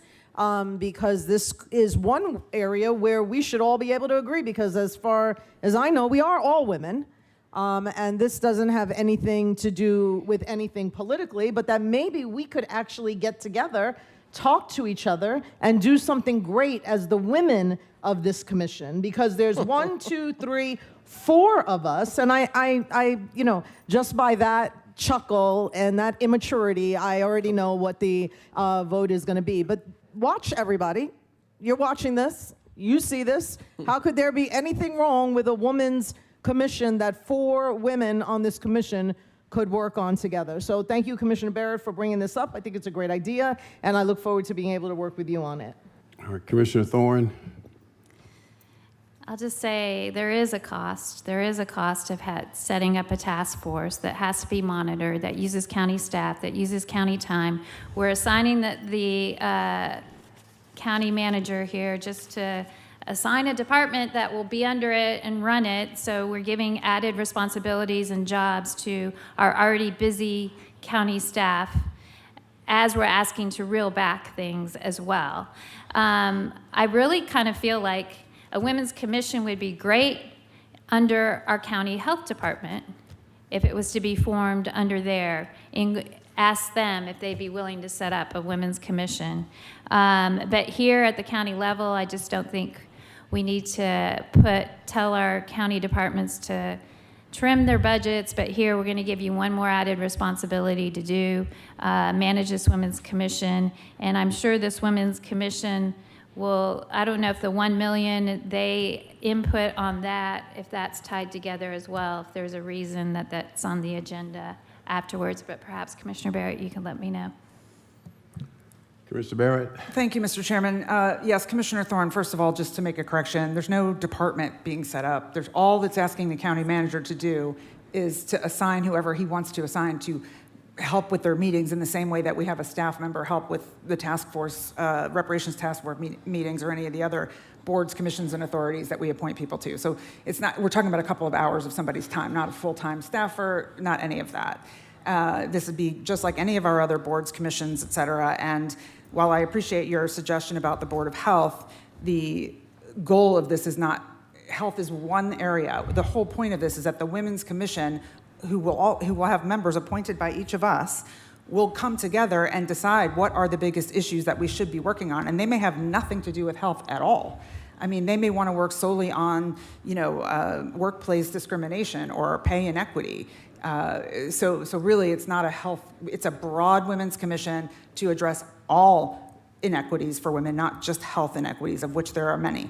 Because this is one area where we should all be able to agree, because as far as I know, we are all women, and this doesn't have anything to do with anything politically, but that maybe we could actually get together, talk to each other, and do something great as the women of this commission, because there's 1, 2, 3, 4 of us, and I just by that chuckle and that immaturity, I already know what the vote is going to be. But watch, everybody. You're watching this. You see this. How could there be anything wrong with a women's commission that 4 women on this commission could work on together? So thank you, Commissioner Barrett, for bringing this up. I think it's a great idea, and I look forward to being able to work with you on it. All right, Commissioner Thorne. I'll just say there is a cost. There is a cost of setting up a task force that has to be monitored, that uses county staff, that uses county time. We're assigning the county manager here just to assign a department that will be under it and run it. So we're giving added responsibilities and jobs to our already busy county staff as we're asking to reel back things as well. I really kind of feel like a women's commission would be great under our county health department if it was to be formed under there. Ask them if they'd be willing to set up a women's commission. But here at the county level, I just don't think we need to tell our county departments to trim their budgets, but here we're going to give you one more added responsibility to do, manage this women's commission. And I'm sure this women's commission will, I don't know if the 1 million they input on that, if that's tied together as well, if there's a reason that that's on the agenda afterwards, but perhaps Commissioner Barrett, you can let me know. Commissioner Barrett. Thank you, Mr. Chairman. Yes, Commissioner Thorne, first of all, just to make a correction, there's no department being set up. There's all that's asking the county manager to do is to assign whoever he wants to assign to help with their meetings in the same way that we have a staff member help with the task force, reparations task force meetings, or any of the other boards, commissions, and authorities that we appoint people to. So it's not, we're talking about a couple of hours of somebody's time, not a full-time staffer, not any of that. This would be just like any of our other boards, commissions, et cetera. And while I appreciate your suggestion about the Board of Health, the goal of this is not, health is one area. The whole point of this is that the Women's Commission, who will have members appointed by each of us, will come together and decide what are the biggest issues that we should be working on. And they may have nothing to do with health at all. I mean, they may want to work solely on, workplace discrimination or pay inequity. So really, it's not a health, it's a broad women's commission to address all inequities for women, not just health inequities, of which there are many.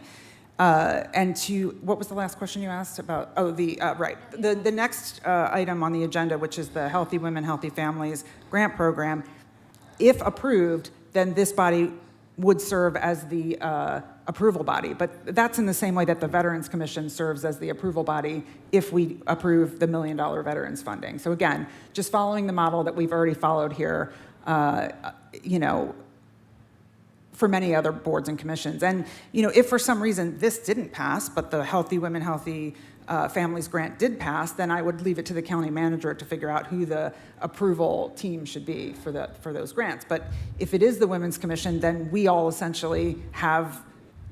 And what was the last question you asked about? Oh, right. The next item on the agenda, which is the Healthy Women, Healthy Families grant program, if approved, then this body would serve as the approval body. But that's in the same way that the Veterans Commission serves as the approval body if we approve the $1 million veterans funding. So again, just following the model that we've already followed here, for many other boards and commissions. And, if for some reason this didn't pass, but the Healthy Women, Healthy Families grant did pass, then I would leave it to the county manager to figure out who the approval team should be for those grants. But if it is the Women's Commission, then we all essentially have,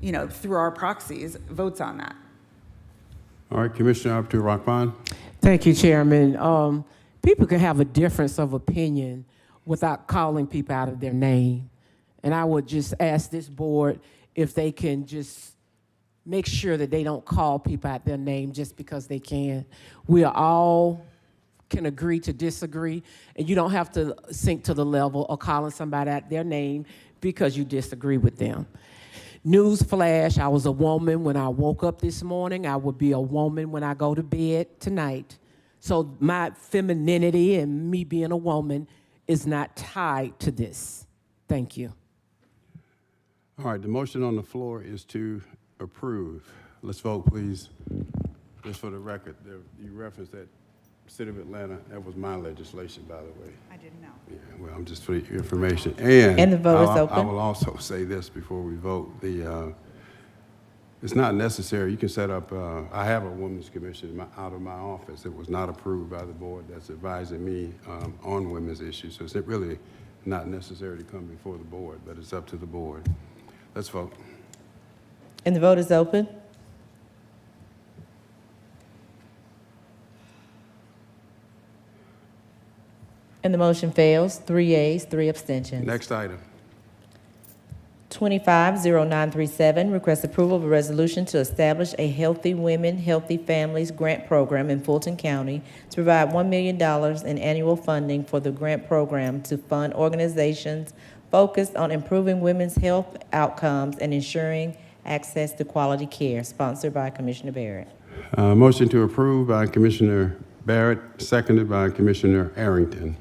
through our proxies, votes on that. All right, Commissioner Abdul-Rahman. Thank you, Chairman. People can have a difference of opinion without calling people out of their name. And I would just ask this board if they can just make sure that they don't call people out their name just because they can. We are all can agree to disagree, and you don't have to sink to the level of calling somebody out their name because you disagree with them. Newsflash, I was a woman when I woke up this morning. I will be a woman when I go to bed tonight. So my femininity and me being a woman is not tied to this. Thank you. All right, the motion on the floor is to approve. Let's vote, please. Just for the record, you referenced that City of Atlanta, that was my legislation, by the way. I didn't know. Yeah, well, I'm just for your information. And the vote is I open. will also say this before we vote. It's not necessary. You can set up, I have a women's commission out of my office. It was not approved by the board that's advising me on women's issues. So it's really not necessary to come before the board, but it's up to the board. Let's vote. And the vote is open. And the motion fails. 3 yeas, 3 abstentions. Next item. 250937, request approval of a resolution to establish a Healthy Women, Healthy Families grant program in Fulton County to provide $1 million in annual funding for the grant program to fund organizations focused on improving women's health outcomes and ensuring access to quality care, sponsored by Commissioner Barrett. Motion to approve by Commissioner Barrett, seconded by Commissioner Arrington.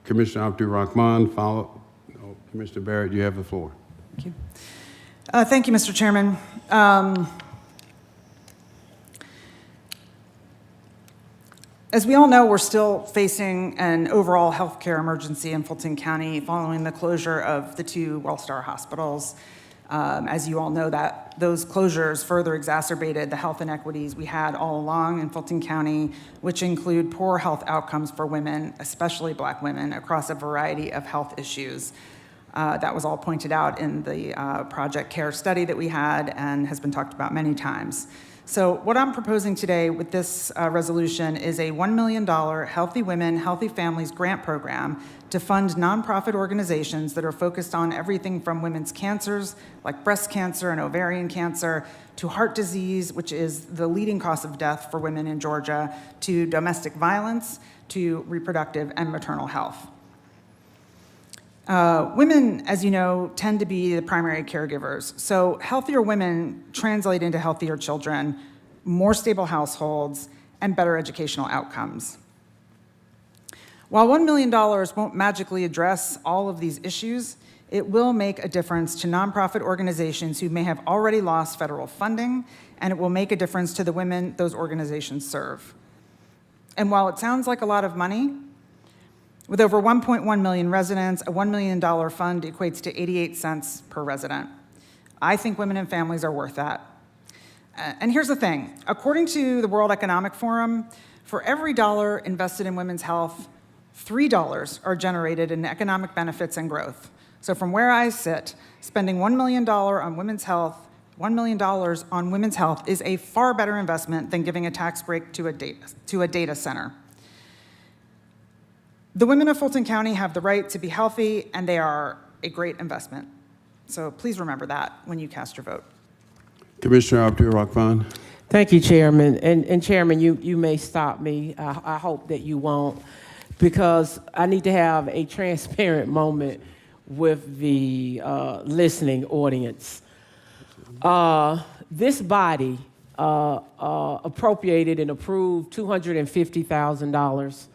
Commissioner Abdul Rahman, Commissioner Barrett, you have the floor. Thank you. Thank you, Mr. Chairman. As we all know, we're still facing an overall healthcare emergency in Fulton County following the closure of the 2 WellStar hospitals. As you all know, that those closures further exacerbated the health inequities we had all along in Fulton County, which include poor health outcomes for women, especially Black women, across a variety of health issues. That was all pointed out in the Project CARE study that we had and has been talked about many times. So what I'm proposing today with this resolution is a $1 million Healthy Women, Healthy Families grant program to fund nonprofit organizations that are focused on everything from women's cancers, like breast cancer and ovarian cancer, to heart disease, which is the leading cause of death for women in Georgia, to domestic violence, to reproductive and maternal health. Women, as you know, tend to be the primary caregivers. So healthier women translate into healthier children, more stable households, and better educational outcomes. While $1 million won't magically address all of these issues, it will make a difference to nonprofit organizations who may have already lost federal funding, and it will make a difference to the women those organizations serve. And while it sounds like a lot of money, with over 1.1 million residents, a $1 million fund equates to 88 cents per resident. I think women and families are worth that. And here's the thing. According to the World Economic Forum, for every dollar invested in women's health, $3 are generated in economic benefits and growth. So from where I sit, spending $1 million on women's health, $1 million on women's health is a far better investment than giving a tax break to a data center. The women of Fulton County have the right to be healthy, and they are a great investment. So please remember that when you cast your vote. Commissioner Abdul Rahman. Thank you, Chairman. And Chairman, you may stop me. I hope that you won't, because I need to have a transparent moment with the listening audience. This body appropriated and approved $250,000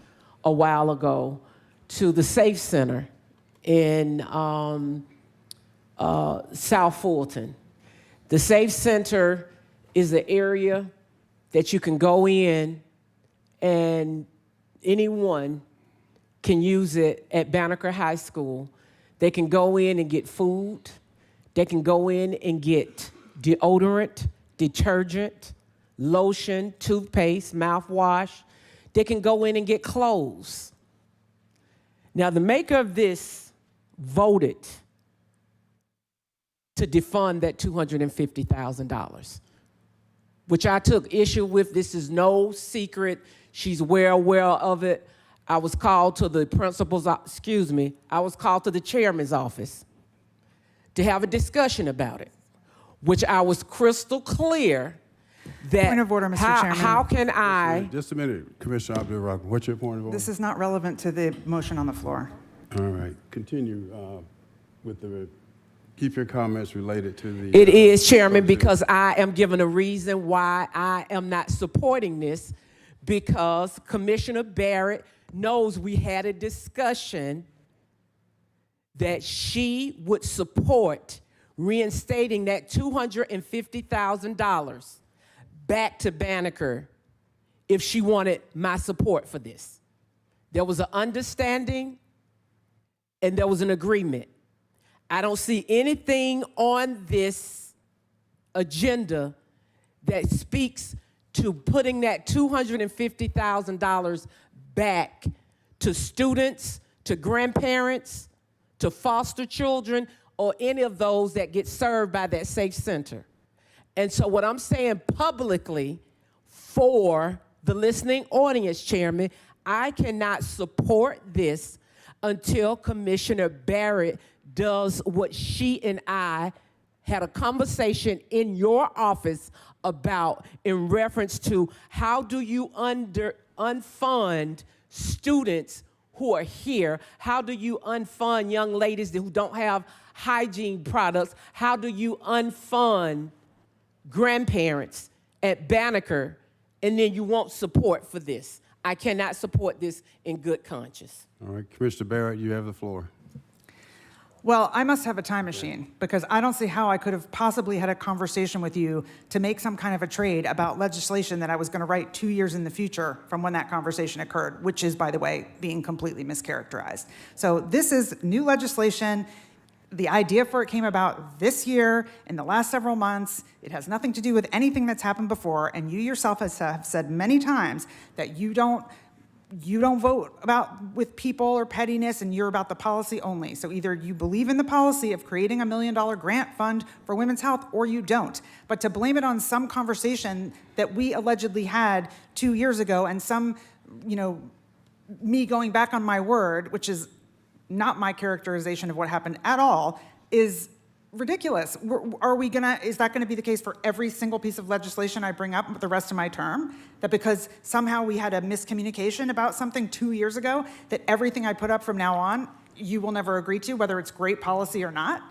a while ago to the Safe Center in South Fulton. The Safe Center is the area that you can go in and anyone can use it at Banneker High School. They can go in and get food. They can go in and get deodorant, detergent, lotion, toothpaste, mouthwash. They can go in and get clothes. Now, the maker of this voted to defund that $250,000, which I took issue with. This is no secret. She's well aware of it. I was called to the principal's, I was called to the chairman's office to have a discussion about it, which I was crystal clear that. Point of order, Mr. Chairman. How can I? Just a minute, Commissioner Abdul-Rahman. What's your point of order? This is not relevant to the motion on the floor. All right, continue keep your comments related to the. It is, Chairman, because I am given a reason why I am not supporting this, because Commissioner Barrett knows we had a discussion that she would support reinstating that $250,000 back to Banneker if she wanted my support for this. There was an understanding and there was an agreement. I don't see anything on this agenda that speaks to putting that $250,000 back to students, to grandparents, to foster children, or any of those that get served by that safe center. And so what I'm saying publicly for the listening audience, Chairman, I cannot support this until Commissioner Barrett does what she and I had a conversation in your office about in reference to how do you unfund students who are here? How do you unfund young ladies who don't have hygiene products? How do you unfund grandparents at Banneker, and then you want support for this? I cannot support this in good conscience. All right, Commissioner Barrett, you have the floor. Well, I must have a time machine, because I don't see how I could have possibly had a conversation with you to make some kind of a trade about legislation that I was going to write 2 years in the future from when that conversation occurred, which is, by the way, being completely mischaracterized. So this is new legislation. The idea for it came about this year, in the last several months. It has nothing to do with anything that's happened before, and you yourself have said many times that you don't vote with people or pettiness, and you're about the policy only. So either you believe in the policy of creating $1 million grant fund for women's health, or you don't. But to blame it on some conversation that we allegedly had 2 years ago, and some, me going back on my word, which is not my characterization of what happened at all, is ridiculous. Is that gonna be the case for every single piece of legislation I bring up the rest of my term? That because somehow we had a miscommunication about something 2 years ago, that everything I put up from now on, you will never agree to, whether it's great policy or not?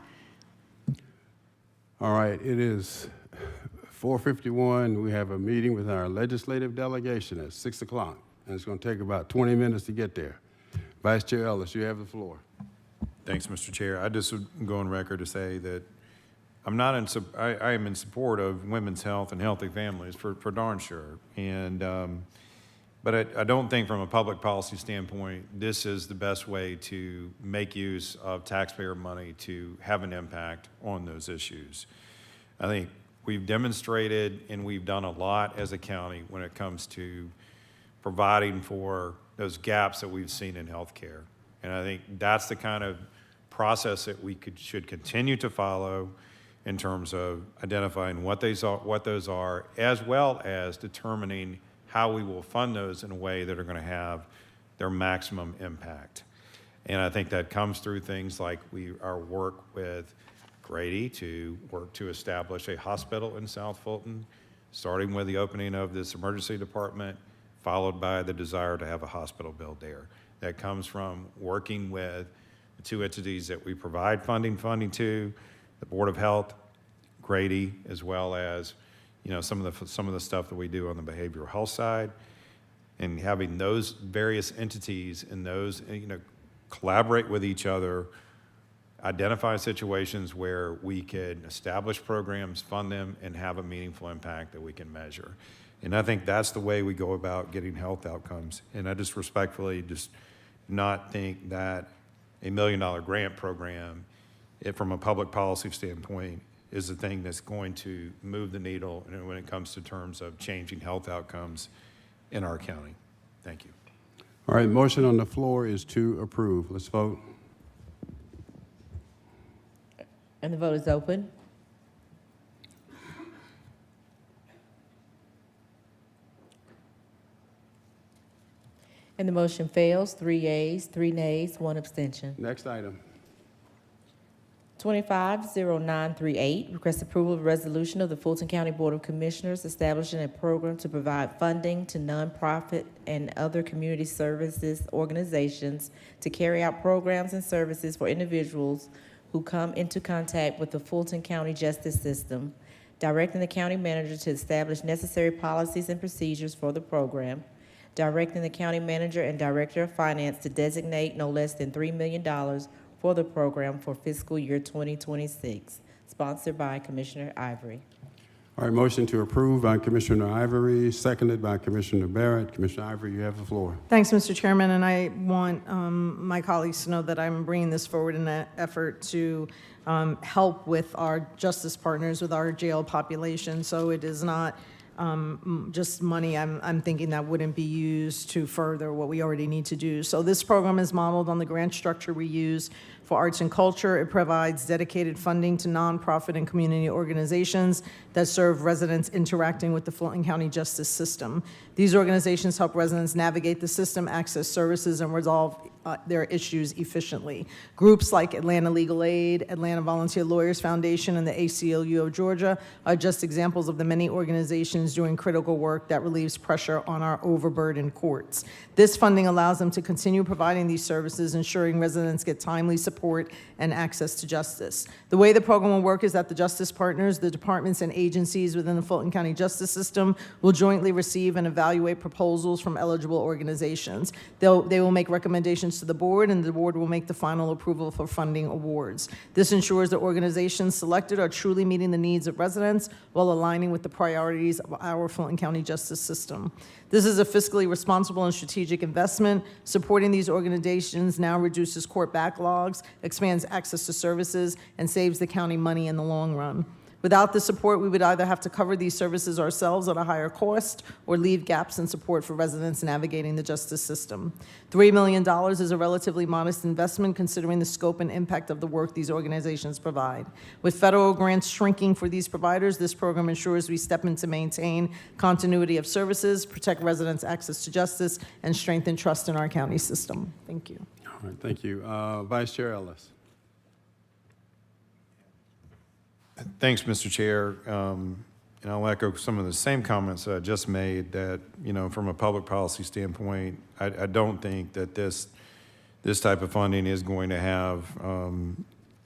All right, it is 4:51. We have a meeting with our legislative delegation at 6 o'clock, and it's gonna take about 20 minutes to get there. Vice Chair Ellis, you have the floor. Thanks, Mr. Chair. I just would go on record to say that I am in support of women's health and healthy families for darn sure. But I don't think from a public policy standpoint, this is the best way to make use of taxpayer money to have an impact on those issues. I think we've demonstrated and we've done a lot as a county when it comes to providing for those gaps that we've seen in healthcare. And I think that's the kind of process that we should continue to follow in terms of identifying what those are, as well as determining how we will fund those in a way that are going to have their maximum impact. And I think that comes through things like our work with Grady to work to establish a hospital in South Fulton, starting with the opening of this emergency department, followed by the desire to have a hospital built there. That comes from working with the two entities that we provide funding to, the Board of Health, Grady, as well as some of the stuff that we do on the behavioral health side, and having those various entities and those collaborate with each other, identify situations where we can establish programs, fund them, and have a meaningful impact that we can measure. And I think that's the way we go about getting health outcomes. And I just respectfully not think that $1 million grant program, from a public policy standpoint, is the thing that's going to move the needle when it comes to terms of changing health outcomes in our county. Thank you. All right, motion on the floor is to approve. Let's vote. And the vote is open. And the motion fails. 3 yeas, 3 nays, 1 abstention. Next item. 250938, request approval of a resolution of the Fulton County Board of Commissioners establishing a program to provide funding to nonprofit and other community services organizations to carry out programs and services for individuals who come into contact with the Fulton County justice system, directing the county manager to establish necessary policies and procedures for the program, directing the county manager and director of finance to designate no less than $3 million for the program for fiscal year 2026, sponsored by Commissioner Ivory. All right, motion to approve by Commissioner Ivory, seconded by Commissioner Barrett. Commissioner Ivory, you have the floor. Thanks, Mr. Chairman, and I want my colleagues to know that I'm bringing this forward in an effort to help with our justice partners, with our jail population, so it is not just money I'm thinking that wouldn't be used to further what we already need to do. So this program is modeled on the grant structure we use for arts and culture. It provides dedicated funding to nonprofit and community organizations that serve residents interacting with the Fulton County justice system. These organizations help residents navigate the system, access services, and resolve their issues efficiently. Groups like Atlanta Legal Aid, Atlanta Volunteer Lawyers Foundation, and the ACLU of Georgia are just examples of the many organizations doing critical work that relieves pressure on our overburdened courts. This funding allows them to continue providing these services, ensuring residents get timely support and access to justice. The way the program will work is that the justice partners, the departments and agencies within the Fulton County justice system will jointly receive and evaluate proposals from eligible organizations. They will make recommendations to the board, and the board will make the final approval for funding awards. This ensures that organizations selected are truly meeting the needs of residents while aligning with the priorities of our Fulton County justice system. This is a fiscally responsible and strategic investment. Supporting these organizations now reduces court backlogs, expands access to services, and saves the county money in the long run. Without the support, we would either have to cover these services ourselves at a higher cost or leave gaps in support for residents navigating the justice system. $3 million is a relatively modest investment considering the scope and impact of the work these organizations provide. With federal grants shrinking for these providers, this program ensures we step in to maintain continuity of services, protect residents' access to justice, and strengthen trust in our county system. Thank you. All right, thank you. Vice Chair Ellis. Thanks, Mr. Chair. And I'll echo some of the same comments that I just made that, from a public policy standpoint, I don't think that this type of funding is going to have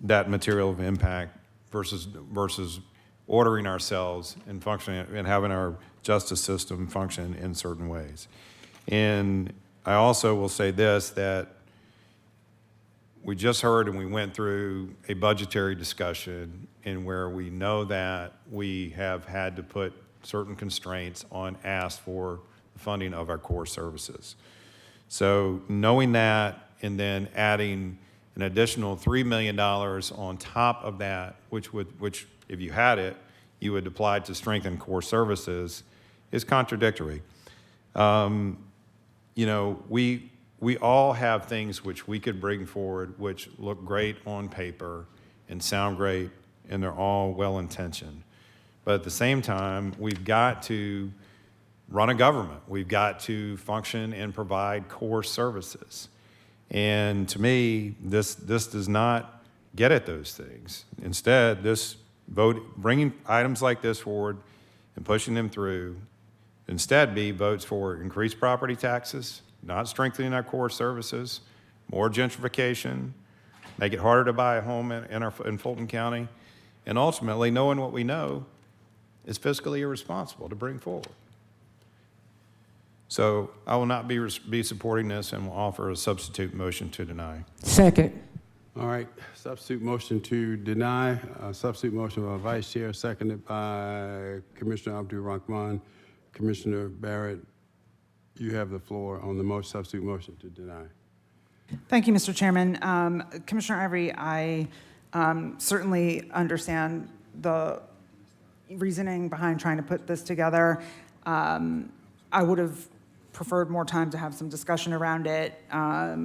that material of impact versus ordering ourselves and functioning and having our justice system function in certain ways. And I also will say this, that we just heard and we went through a budgetary discussion in where we know that we have had to put certain constraints on ask for the funding of our core services. So knowing that and then adding an additional $3 million on top of that, which if you had it, you would apply to strengthen core services, is contradictory. We all have things which we could bring forward which look great on paper and sound great, and they're all well-intentioned. But at the same time, we've got to run a government. We've got to function and provide core services. And to me, this does not get at those things. Instead, bringing items like this forward and pushing them through, instead be votes for increased property taxes, not strengthening our core services, more gentrification, make it harder to buy a home in Fulton County, and ultimately, knowing what we know, is fiscally irresponsible to bring forward. So I will not be supporting this and will offer a substitute motion to deny. Second. All right, substitute motion to deny, substitute motion by Vice Chair, seconded by Commissioner Abdul Rahman. Commissioner Barrett, you have the floor on the substitute motion to deny. Thank you, Mr. Chairman. Commissioner Ivory, I certainly understand the reasoning behind trying to put this together. I would have preferred more time to have some discussion around it. I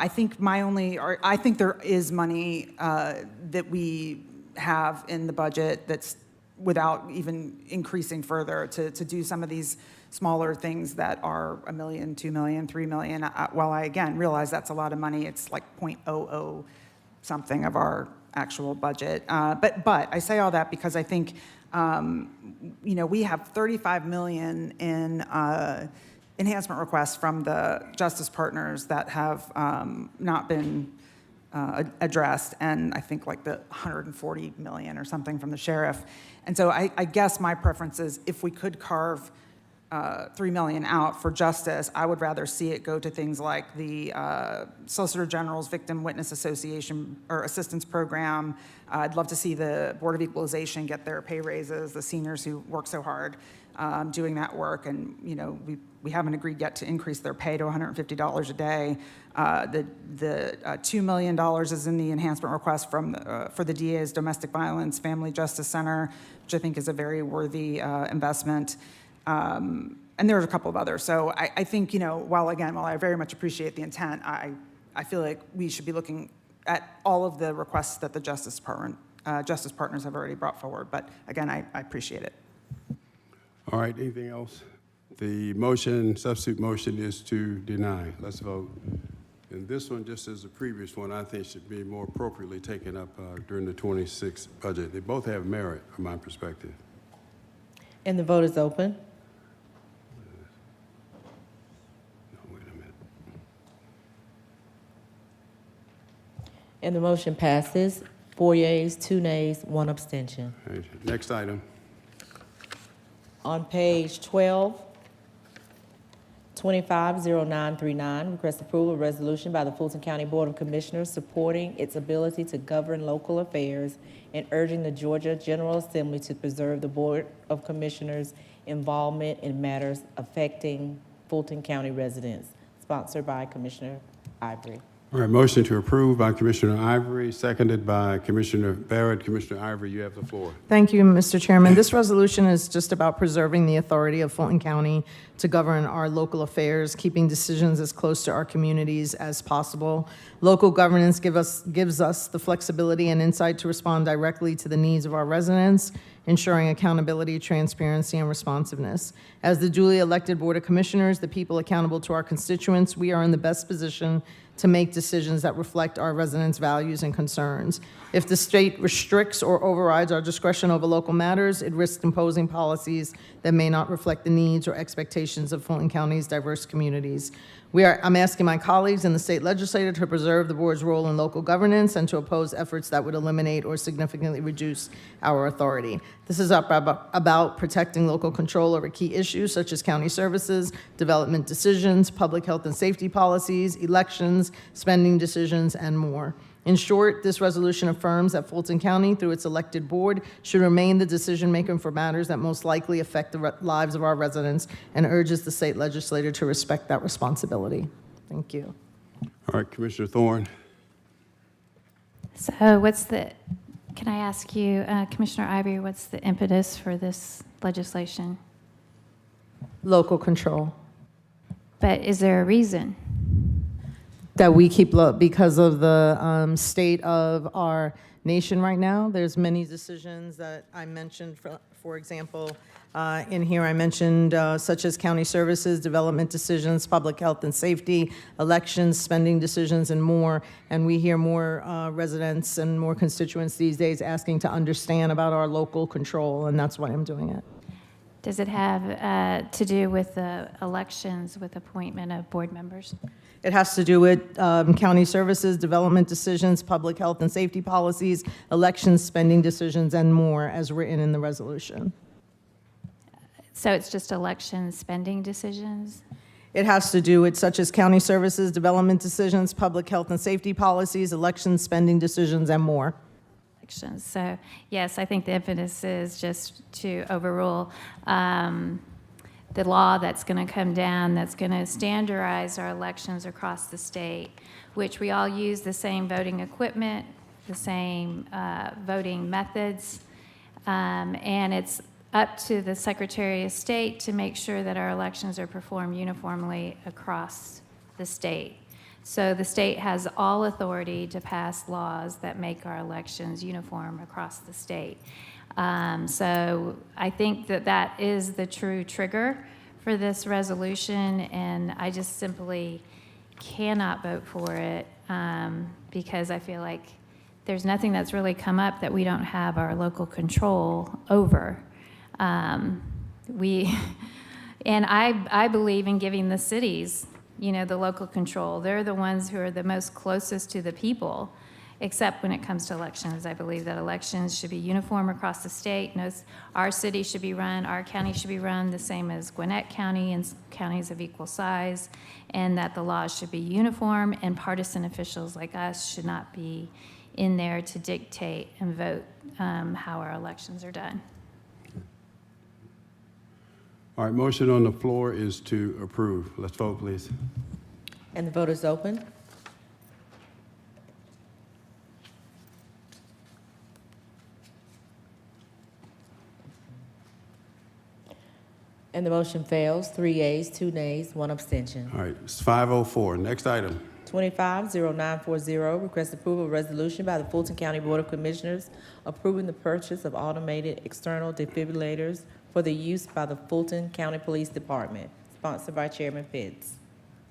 think I think there is money that we have in the budget that's without even increasing further to do some of these smaller things that are $1 million, $2 million, $3 million. While I, again, realize that's a lot of money, it's like 0.00 something of our actual budget. But I say all that because I think, we have 35 million in enhancement requests from the justice partners that have not been addressed, and I think like the 140 million or something from the sheriff. And so I guess my preference is if we could carve 3 million out for justice, I would rather see it go to things like the Solicitor General's Victim Witness Association or Assistance Program. I'd love to see the Board of Equalization get their pay raises, the seniors who work so hard doing that work. And, we haven't agreed yet to increase their pay to $150 a day. The $2 million is in the enhancement request for the DA's Domestic Violence Family Justice Center, which I think is a very worthy investment. And there's a couple of others. So I think, while I very much appreciate the intent, I feel like we should be looking at all of the requests that the Justice Department, Justice Partners have already brought forward. But again, I appreciate it. All right, anything else? The substitute motion is to deny. Let's vote. And this one, just as the previous one, I think should be more appropriately taken up during the 26th budget. They both have merit from my perspective. And the vote is open. No, wait a minute. And the motion passes. 4 yeas, 2 nays, 1 abstention. All right, next item. On page 12, 250939, request approval of resolution by the Fulton County Board of Commissioners supporting its ability to govern local affairs and urging the Georgia General Assembly to preserve the Board of Commissioners' involvement in matters affecting Fulton County residents, sponsored by Commissioner Ivory. All right, motion to approve by Commissioner Ivory, seconded by Commissioner Barrett. Commissioner Ivory, you have the floor. Thank you, Mr. Chairman. This resolution is just about preserving the authority of Fulton County to govern our local affairs, keeping decisions as close to our communities as possible. Local governance gives us the flexibility and insight to respond directly to the needs of our residents, ensuring accountability, transparency, and responsiveness. As the duly elected Board of Commissioners, the people accountable to our constituents, we are in the best position to make decisions that reflect our residents' values and concerns. If the state restricts or overrides our discretion over local matters, it risks imposing policies that may not reflect the needs or expectations of Fulton County's diverse communities. I'm asking my colleagues in the state legislature to preserve the board's role in local governance and to oppose efforts that would eliminate or significantly reduce our authority. This is about protecting local control over key issues such as county services, development decisions, public health and safety policies, elections, spending decisions, and more. In short, this resolution affirms that Fulton County, through its elected board, should remain the decision maker for matters that most likely affect the lives of our residents and urges the state legislature to respect that responsibility. Thank you. All right, Commissioner Thorne. So can I ask you, Commissioner Ivory, what's the impetus for this legislation? Local control. But is there a reason? That we keep low because of the state of our nation right now. There's many decisions that I mentioned, for example, in here I mentioned such as county services, development decisions, public health and safety, elections, spending decisions, and more. And we hear more residents and more constituents these days asking to understand about our local control, and that's why I'm doing it. Does it have to do with the elections, with appointment of board members? It has to do with county services, development decisions, public health and safety policies, elections, spending decisions, and more, as written in the resolution. So it's just election spending decisions? It has to do with such as county services, development decisions, public health and safety policies, elections, spending decisions, and more. Elections. So yes, I think the impetus is just to overrule the law that's going to come down that's going to standardize our elections across the state, which we all use the same voting equipment, the same voting methods, and it's up to the Secretary of State to make sure that our elections are performed uniformly across the state. So the state has all authority to pass laws that make our elections uniform across the state. So I think that is the true trigger for this resolution, and I just simply cannot vote for it because I feel like there's nothing that's really come up that we don't have our local control over. And I believe in giving the cities, the local control. They're the ones who are the most closest to the people, except when it comes to elections. I believe that elections should be uniform across the state. Our city should be run, our county should be run the same as Gwinnett County and counties of equal size, and that the laws should be uniform, and partisan officials like us should not be in there to dictate and vote how our elections are done. All right, motion on the floor is to approve. Let's vote, please. And the vote is open. And the motion fails. 3 yeas, 2 nays, 1 abstention. All right, it's 5:04. Next item. 250940, request approval of resolution by the Fulton County Board of Commissioners approving the purchase of automated external defibrillators for the use by the Fulton County Police Department, sponsored by Chairman Pitts.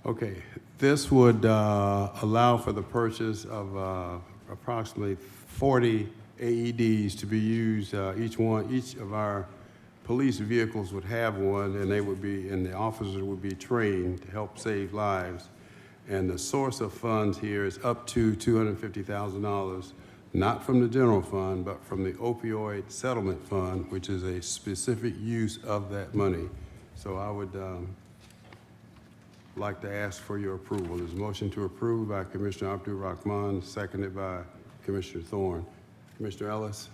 Okay, this would allow for the purchase of approximately 40 AEDs to be used. Each of our police vehicles would have one, and the officers would be trained to help save lives. And the source of funds here is up to $250,000, not from the general fund, but from the opioid settlement fund, which is a specific use of that money. So I would like to ask for your approval. There's a motion to approve by Commissioner Abdul Rahman, seconded by Commissioner Thorne. Commissioner Ellis?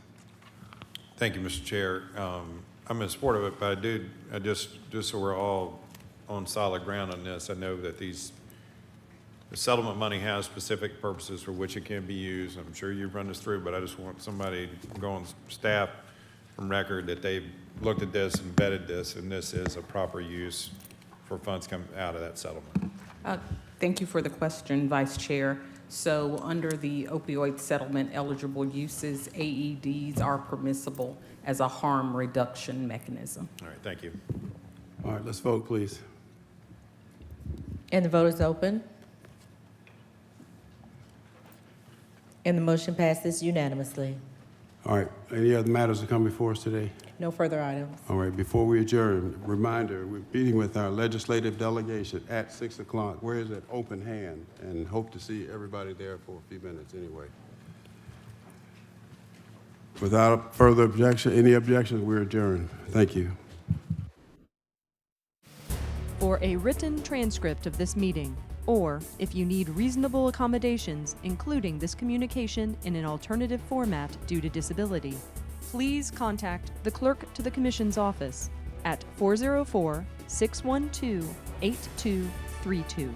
Thank you, Mr. Chair. I'm in support of it, but I just so we're all on solid ground on this, I know that the settlement money has specific purposes for which it can be used. I'm sure you've run this through, but I just want somebody to go on staff from record that they've looked at this and vetted this, and this is a proper use for funds coming out of that settlement. Thank you for the question, Vice Chair. So under the opioid settlement eligible uses, AEDs are permissible as a harm reduction mechanism. All right, thank you. All right, let's vote, please. And the vote is open. And the motion passes unanimously. All right, any other matters to come before us today? No further items. All right, before we adjourn, reminder, we're meeting with our legislative delegation at 6 o'clock. Where is that open hand? And hope to see everybody there for a few minutes anyway. Without further objection, any objections, we're adjourned. Thank you. For a written transcript of this meeting, or if you need reasonable accommodations, including this communication in an alternative format due to disability, please contact the Clerk to the Commission's office at 404-612-8232.